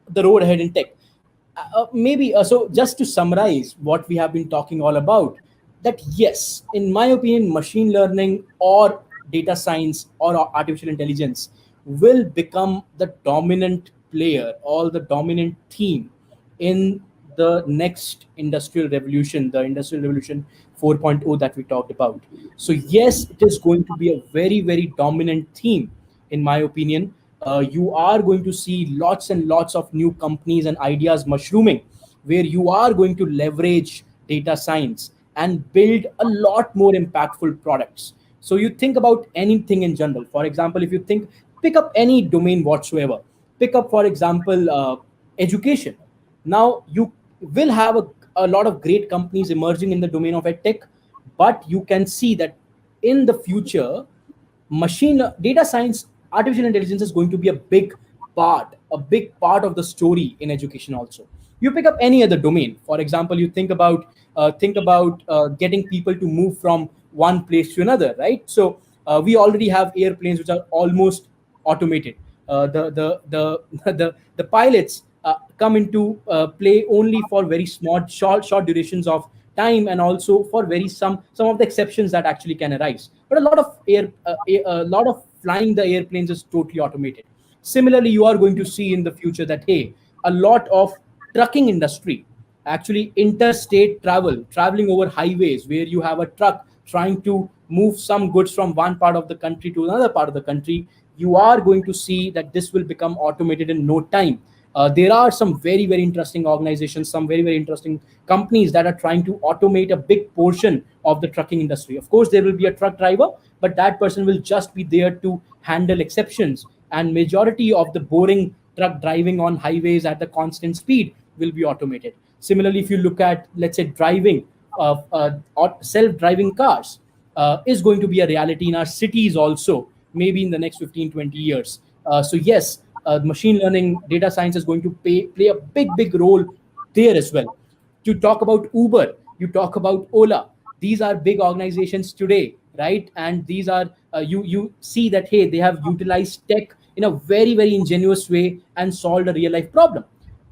Speaker 10: the road ahead in tech? Maybe. So just to summarize what we have been talking all about, that yes, in my opinion, machine learning or data science or artificial intelligence will become the dominant player or the dominant theme in the next industrial revolution, the industrial revolution 4.0 that we talked about. So yes, it is going to be a very, very dominant theme, in my opinion. You are going to see lots and lots of new companies and ideas mushrooming, where you are going to leverage data science and build a lot more impactful products. So you think about anything in general. For example, if you think, pick up any domain whatsoever, pick up, for example, education. Now you will have a lot of great companies emerging in the domain of edtech, but you can see that in the future, machine data science, artificial intelligence is going to be a big part of the story in education also. You pick up any other domain. For example, you think about getting people to move from one place to another, right? So we already have airplanes which are almost automated. The pilots come into play only for very short durations of time, and also for very some of the exceptions that actually can arise. But a lot of a lot of flying the airplanes is totally automated. Similarly, you are going to see in the future that, hey, a lot of trucking industry, actually interstate traveling over highways, where you have a truck trying to move some goods from one part of the country to another part of the country, you are going to see that this will become automated in no time. There are some very, very interesting organizations, some very, very interesting companies that are trying to automate a big portion of the trucking industry. Of course, there will be a truck driver, but that person will just be there to handle exceptions, and majority of the boring truck driving on highways at the constant speed will be automated. Similarly, if you look at, let's say, driving, self-driving cars is going to be a reality in our cities also, maybe in the next 15-20 years. So yes, machine learning, data science is going to play a big role there as well. To talk about Uber, you talk about Ola. These are big organizations today, right? And these are you see that, hey, they have utilized tech in a very, very ingenious way and solved a real life problem.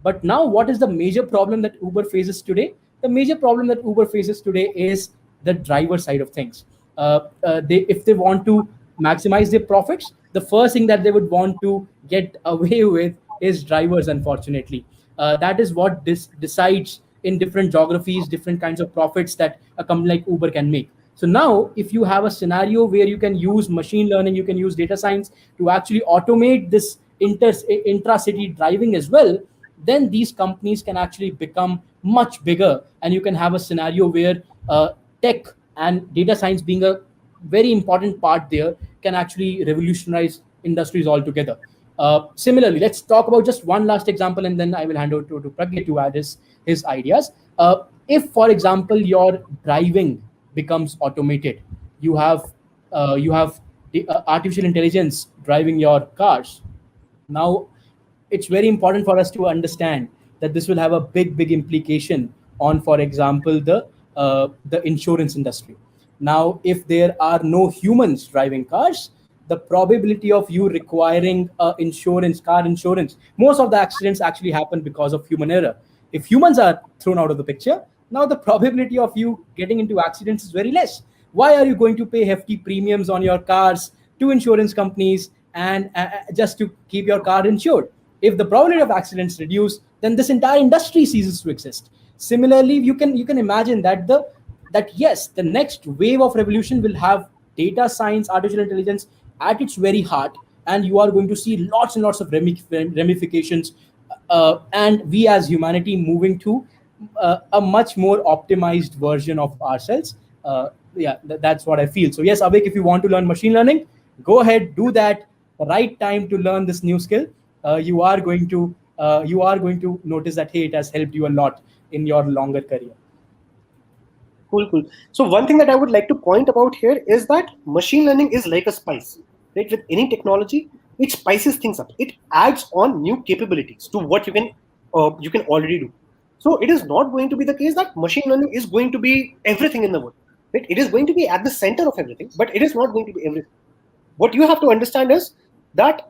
Speaker 10: But now, what is the major problem that Uber faces today? The major problem that Uber faces today is the driver side of things. If they want to maximize their profits, the first thing that they would want to get away with is drivers, unfortunately. That is what this decides in different geographies, different kinds of profits that a company like Uber can make. So now, if you have a scenario where you can use machine learning, you can use data science to actually automate this intra-city driving as well, then these companies can actually become much bigger, and you can have a scenario where tech and data science, being a very important part there, can actually revolutionize industries altogether. Similarly, let's talk about just one last example, and then I will hand over to Pragya to add his ideas. If, for example, your driving becomes automated, you have the, artificial intelligence driving your cars. Now, it's very important for us to understand that this will have a big implication on, for example, the insurance industry. Now, if there are no humans driving cars, the probability of you requiring car insurance, most of the accidents actually happen because of human error. If humans are thrown out of the picture, now the probability of you getting into accidents is very less. Why are you going to pay hefty premiums on your cars to insurance companies and just to keep your car insured? If the probability of accidents reduce, then this entire industry ceases to exist. Similarly, you can imagine that yes, the next wave of revolution will have data science, artificial intelligence at its very heart, and you are going to see lots and lots of ramifications, and we as humanity moving to a much more optimized version of ourselves. That's what I feel. So yes, Avik, if you want to learn machine learning, go ahead, do that. The right time to learn this new skill. You are going to you are going to notice that, hey, it has helped you a lot in your longer career.
Speaker 9: Cool. So one thing that I would like to point about here is that machine learning is like a spice, right? With any technology, it spices things up. It adds on new capabilities to what you can already do. So it is not going to be the case that machine learning is going to be everything in the world, right? It is going to be at the center of everything, but it is not going to be everything. What you have to understand is that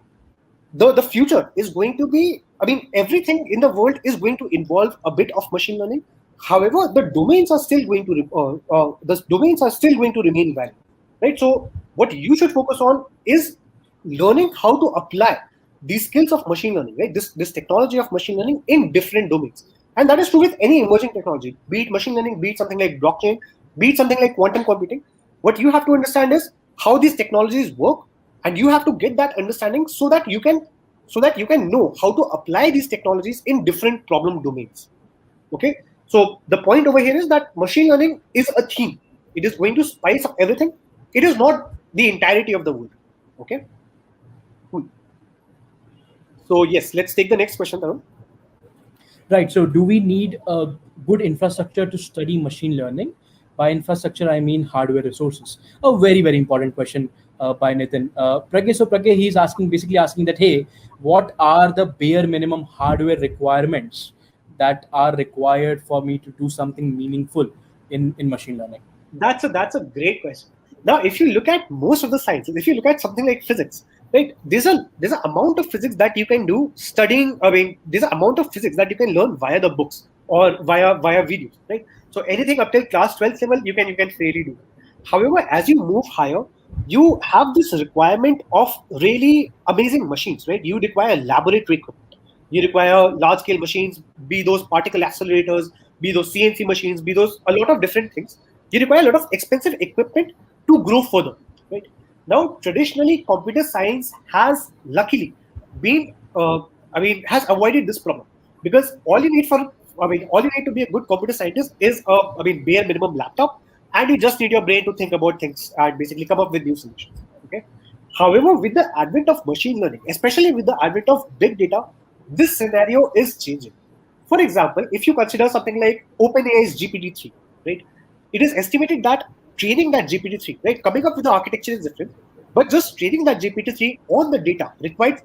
Speaker 9: the future is going to be, I mean, everything in the world is going to involve a bit of machine learning. However, the domains are still going to remain valid, right? So what you should focus on is learning how to apply these skills of machine learning, right? This technology of machine learning in different domains, and that is true with any emerging technology, be it machine learning, be it something like blockchain, be it something like quantum computing. What you have to understand is how these technologies work, and you have to get that understanding so that you can know how to apply these technologies in different problem domains. Okay, so the point over here is that machine learning is a theme. It is going to spice up everything. It is not the entirety of the world. Okay, cool. So yes, let's take the next question, Tarun.
Speaker 10: Right. So do we need a good infrastructure to study machine learning? By infrastructure, I mean hardware resources. A very, very important question by Nitin. Pragya, he's basically asking that, hey, what are the bare minimum hardware requirements that are required for me to do something meaningful in machine learning?
Speaker 9: That's a great question. Now, if you look at most of the sciences, if you look at something like physics, right, there's an amount of physics that you can do studying. I mean, there's an amount of physics that you can learn via the books or via videos, right? So anything up till class 12th level, you can fairly do. However, as you move higher, you have this requirement of really amazing machines, right? You require laboratory equipment. You require large scale machines, be those particle accelerators, be those CNC machines, be those a lot of different things. You require a lot of expensive equipment to grow further, right? Now, traditionally, computer science has luckily been, has avoided this problem, because all you need to be a good computer scientist is bare minimum laptop, and you just need your brain to think about things and basically come up with new solutions. Okay. However, with the advent of machine learning, especially with the advent of big data, this scenario is changing. For example, if you consider something like OpenAI's GPT-3, right? It is estimated that training that GPT-3, right, coming up with the architecture is different, but just training that GPT-3 on the data required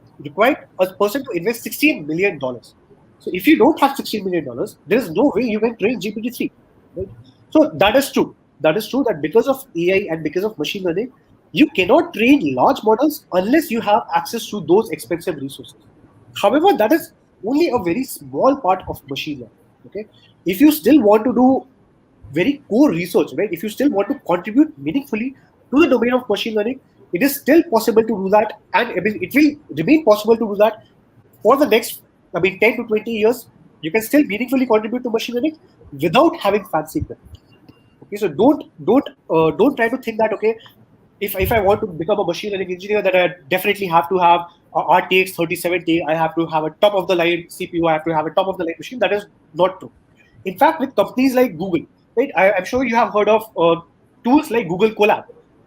Speaker 9: a person to invest $16 million. So if you don't have $16 million, there is no way you can train GPT-3, right? So that is true. That is true that because of AI and because of machine learning, you cannot train large models unless you have access to those expensive resources. However, that is only a very small part of machine learning. Okay, if you still want to do very core research, right? If you still want to contribute meaningfully to the domain of machine learning, it is still possible to do that, and it will remain possible to do that for the next, 10 to 20 years. You can still meaningfully contribute to machine learning without having fancy equipment. Okay, so don't try to think that, okay, if I want to become a machine learning engineer, that I definitely have to have a RTX 3070, I have to have a top of the line CPU, I have to have a top of the line machine. That is not true. In fact, with companies like Google, right, I'm sure you have heard of tools like Google Colab,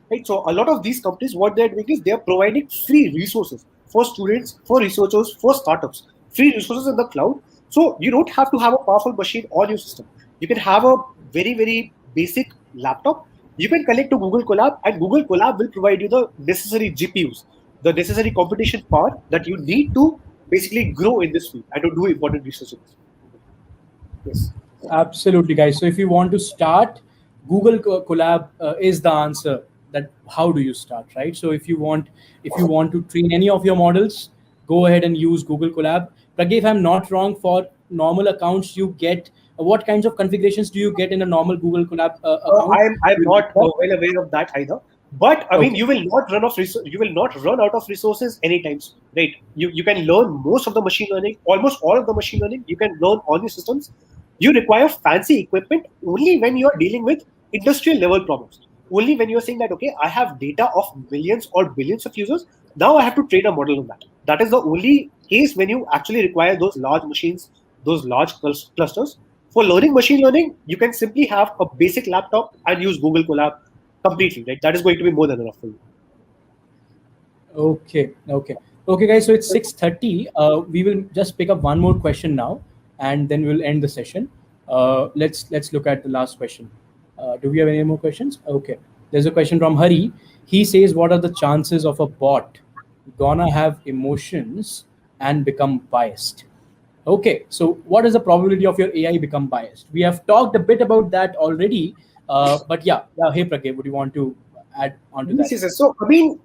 Speaker 9: right? So a lot of these companies, what they're doing is they're providing free resources for students, for researchers, for startups, free resources in the cloud. So you don't have to have a powerful machine on your system. You can have a very, very basic laptop. You can connect to Google Colab, and Google Colab will provide you the necessary GPUs, the necessary computation power that you need to basically grow in this field and to do important research in this field. Yes.
Speaker 10: Absolutely, guys. So if you want to start, Google Colab is the answer. That how do you start, right? So if you want to train any of your models, go ahead and use Google Colab. Pragya, if I'm not wrong, for normal accounts, you get what kinds of configurations do you get in a normal Google Colab account?
Speaker 9: I'm not well aware of that either. But I mean, you will not run out of resources anytime soon, right? You can learn most of the machine learning, almost all of the machine learning. You can learn all the systems. You require fancy equipment only when you are dealing with industrial level problems. Only when you're saying that, okay, I have data of millions or billions of users. Now I have to train a model on that. That is the only case when you actually require those large machines, those large clusters. For learning machine learning, you can simply have a basic laptop and use Google Colab completely, right? That is going to be more than enough for you.
Speaker 10: Okay. Okay, guys, so it's 6:30. We will just pick up one more question now, and then we'll end the session. Let's look at the last question. Do we have any more questions? Okay, there's a question from Hari. He says, "What are the chances of a bot gonna have emotions and become biased?" Okay, so what is the probability of your AI become biased? We have talked a bit about that already, but yeah. Hey, Pragya, would you want to add on to that?
Speaker 9: Yes. So, I mean,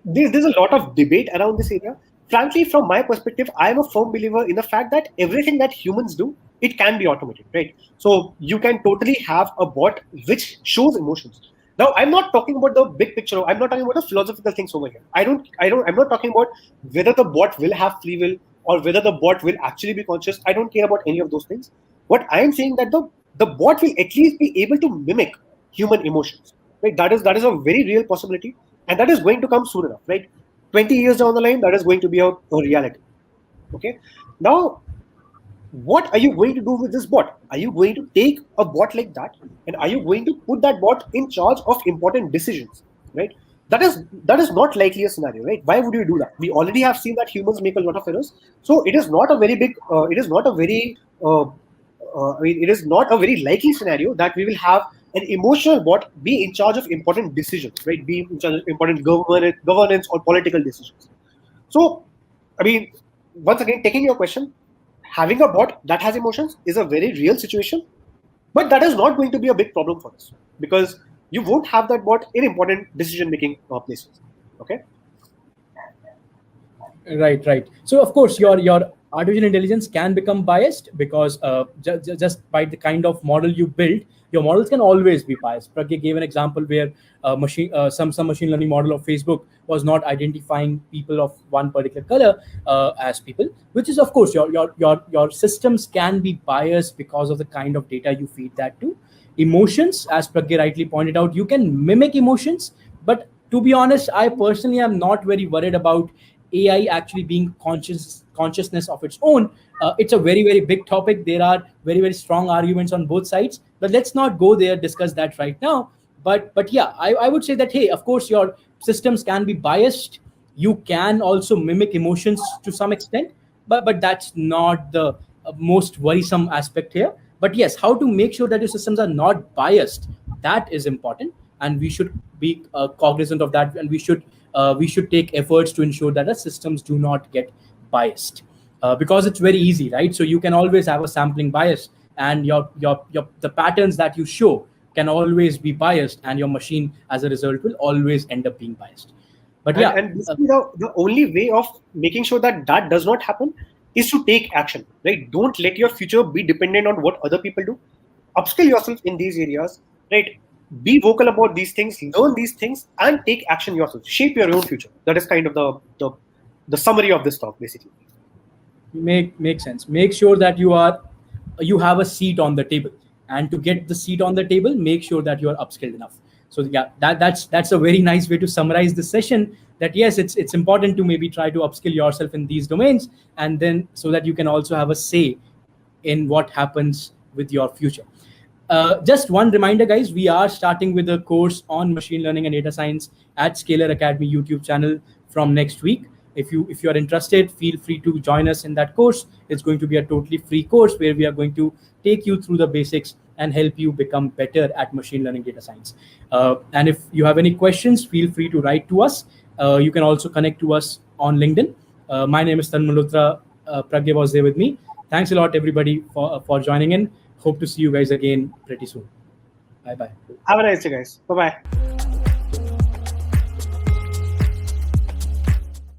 Speaker 9: there's a lot of debate around this area. Frankly, from my perspective, I am a firm believer in the fact that everything that humans do, it can be automated, right? So you can totally have a bot which shows emotions. Now, I'm not talking about the big picture. I'm not talking about the philosophical things over here. I'm not talking about whether the bot will have free will or whether the bot will actually be conscious. I don't care about any of those things. What I am saying that the bot will at least be able to mimic human emotions. Right? That is a very real possibility, and that is going to come soon enough. Right? 20 years down the line, that is going to be a reality. Okay. Now, what are you going to do with this bot? Are you going to take a bot like that, and are you going to put that bot in charge of important decisions? Right? That is not likely a scenario, right? Why would you do that? We already have seen that humans make a lot of errors, so it is not a very big. It is not a very. I mean, it is not a very likely scenario that we will have an emotional bot be in charge of important decisions, right? Be in charge of important governance or political decisions. So, I mean, once again, taking your question, having a bot that has emotions is a very real situation, but that is not going to be a big problem for us because you won't have that bot in important decision-making places. Okay.
Speaker 10: Right. So of course, your artificial intelligence can become biased because just by the kind of model you build, your models can always be biased. Pragya gave an example where some machine learning model of Facebook was not identifying people of one particular color as people, which is of course your systems can be biased because of the kind of data you feed that to. Emotions, as Pragya rightly pointed out, you can mimic emotions, but to be honest, I personally am not very worried about AI actually being consciousness of its own. It's a very big topic. There are very strong arguments on both sides, but let's not go there, discuss that right now. But yeah, I would say that, hey, of course your systems can be biased. You can also mimic emotions to some extent, but that's not the most worrisome aspect here. But yes, how to make sure that your systems are not biased, that is important, and we should be cognizant of that, and we should take efforts to ensure that the systems do not get biased, because it's very easy, right? So you can always have a sampling bias, and your the patterns that you show can always be biased, and your machine as a result will always end up being biased. But yeah,
Speaker 9: and basically the only way of making sure that that does not happen is to take action, right? Don't let your future be dependent on what other people do. Upskill yourself in these areas, right? Be vocal about these things, learn these things, and take action yourself. Shape your own future. That is kind of the summary of this talk, basically.
Speaker 10: Make sense. Make sure that you have a seat on the table, and to get the seat on the table, make sure that you are upskilled enough. So yeah, that's a very nice way to summarize the session. That yes, it's important to maybe try to upskill yourself in these domains, and then so that you can also have a say in what happens with your future. Just one reminder, guys, we are starting with a course on machine learning and data science at Scalar Academy YouTube channel from next week. If you are interested, feel free to join us in that course. It's going to be a totally free course where we are going to take you through the basics and help you become better at machine learning data science. And if you have any questions, feel free to write to us. You can also connect to us on LinkedIn. My name is Tan Malhotra. Pragya was there with me. Thanks a lot, everybody, for joining in. Hope to see you guys again pretty soon. Bye-bye.
Speaker 9: Have a nice day, guys. Bye-bye.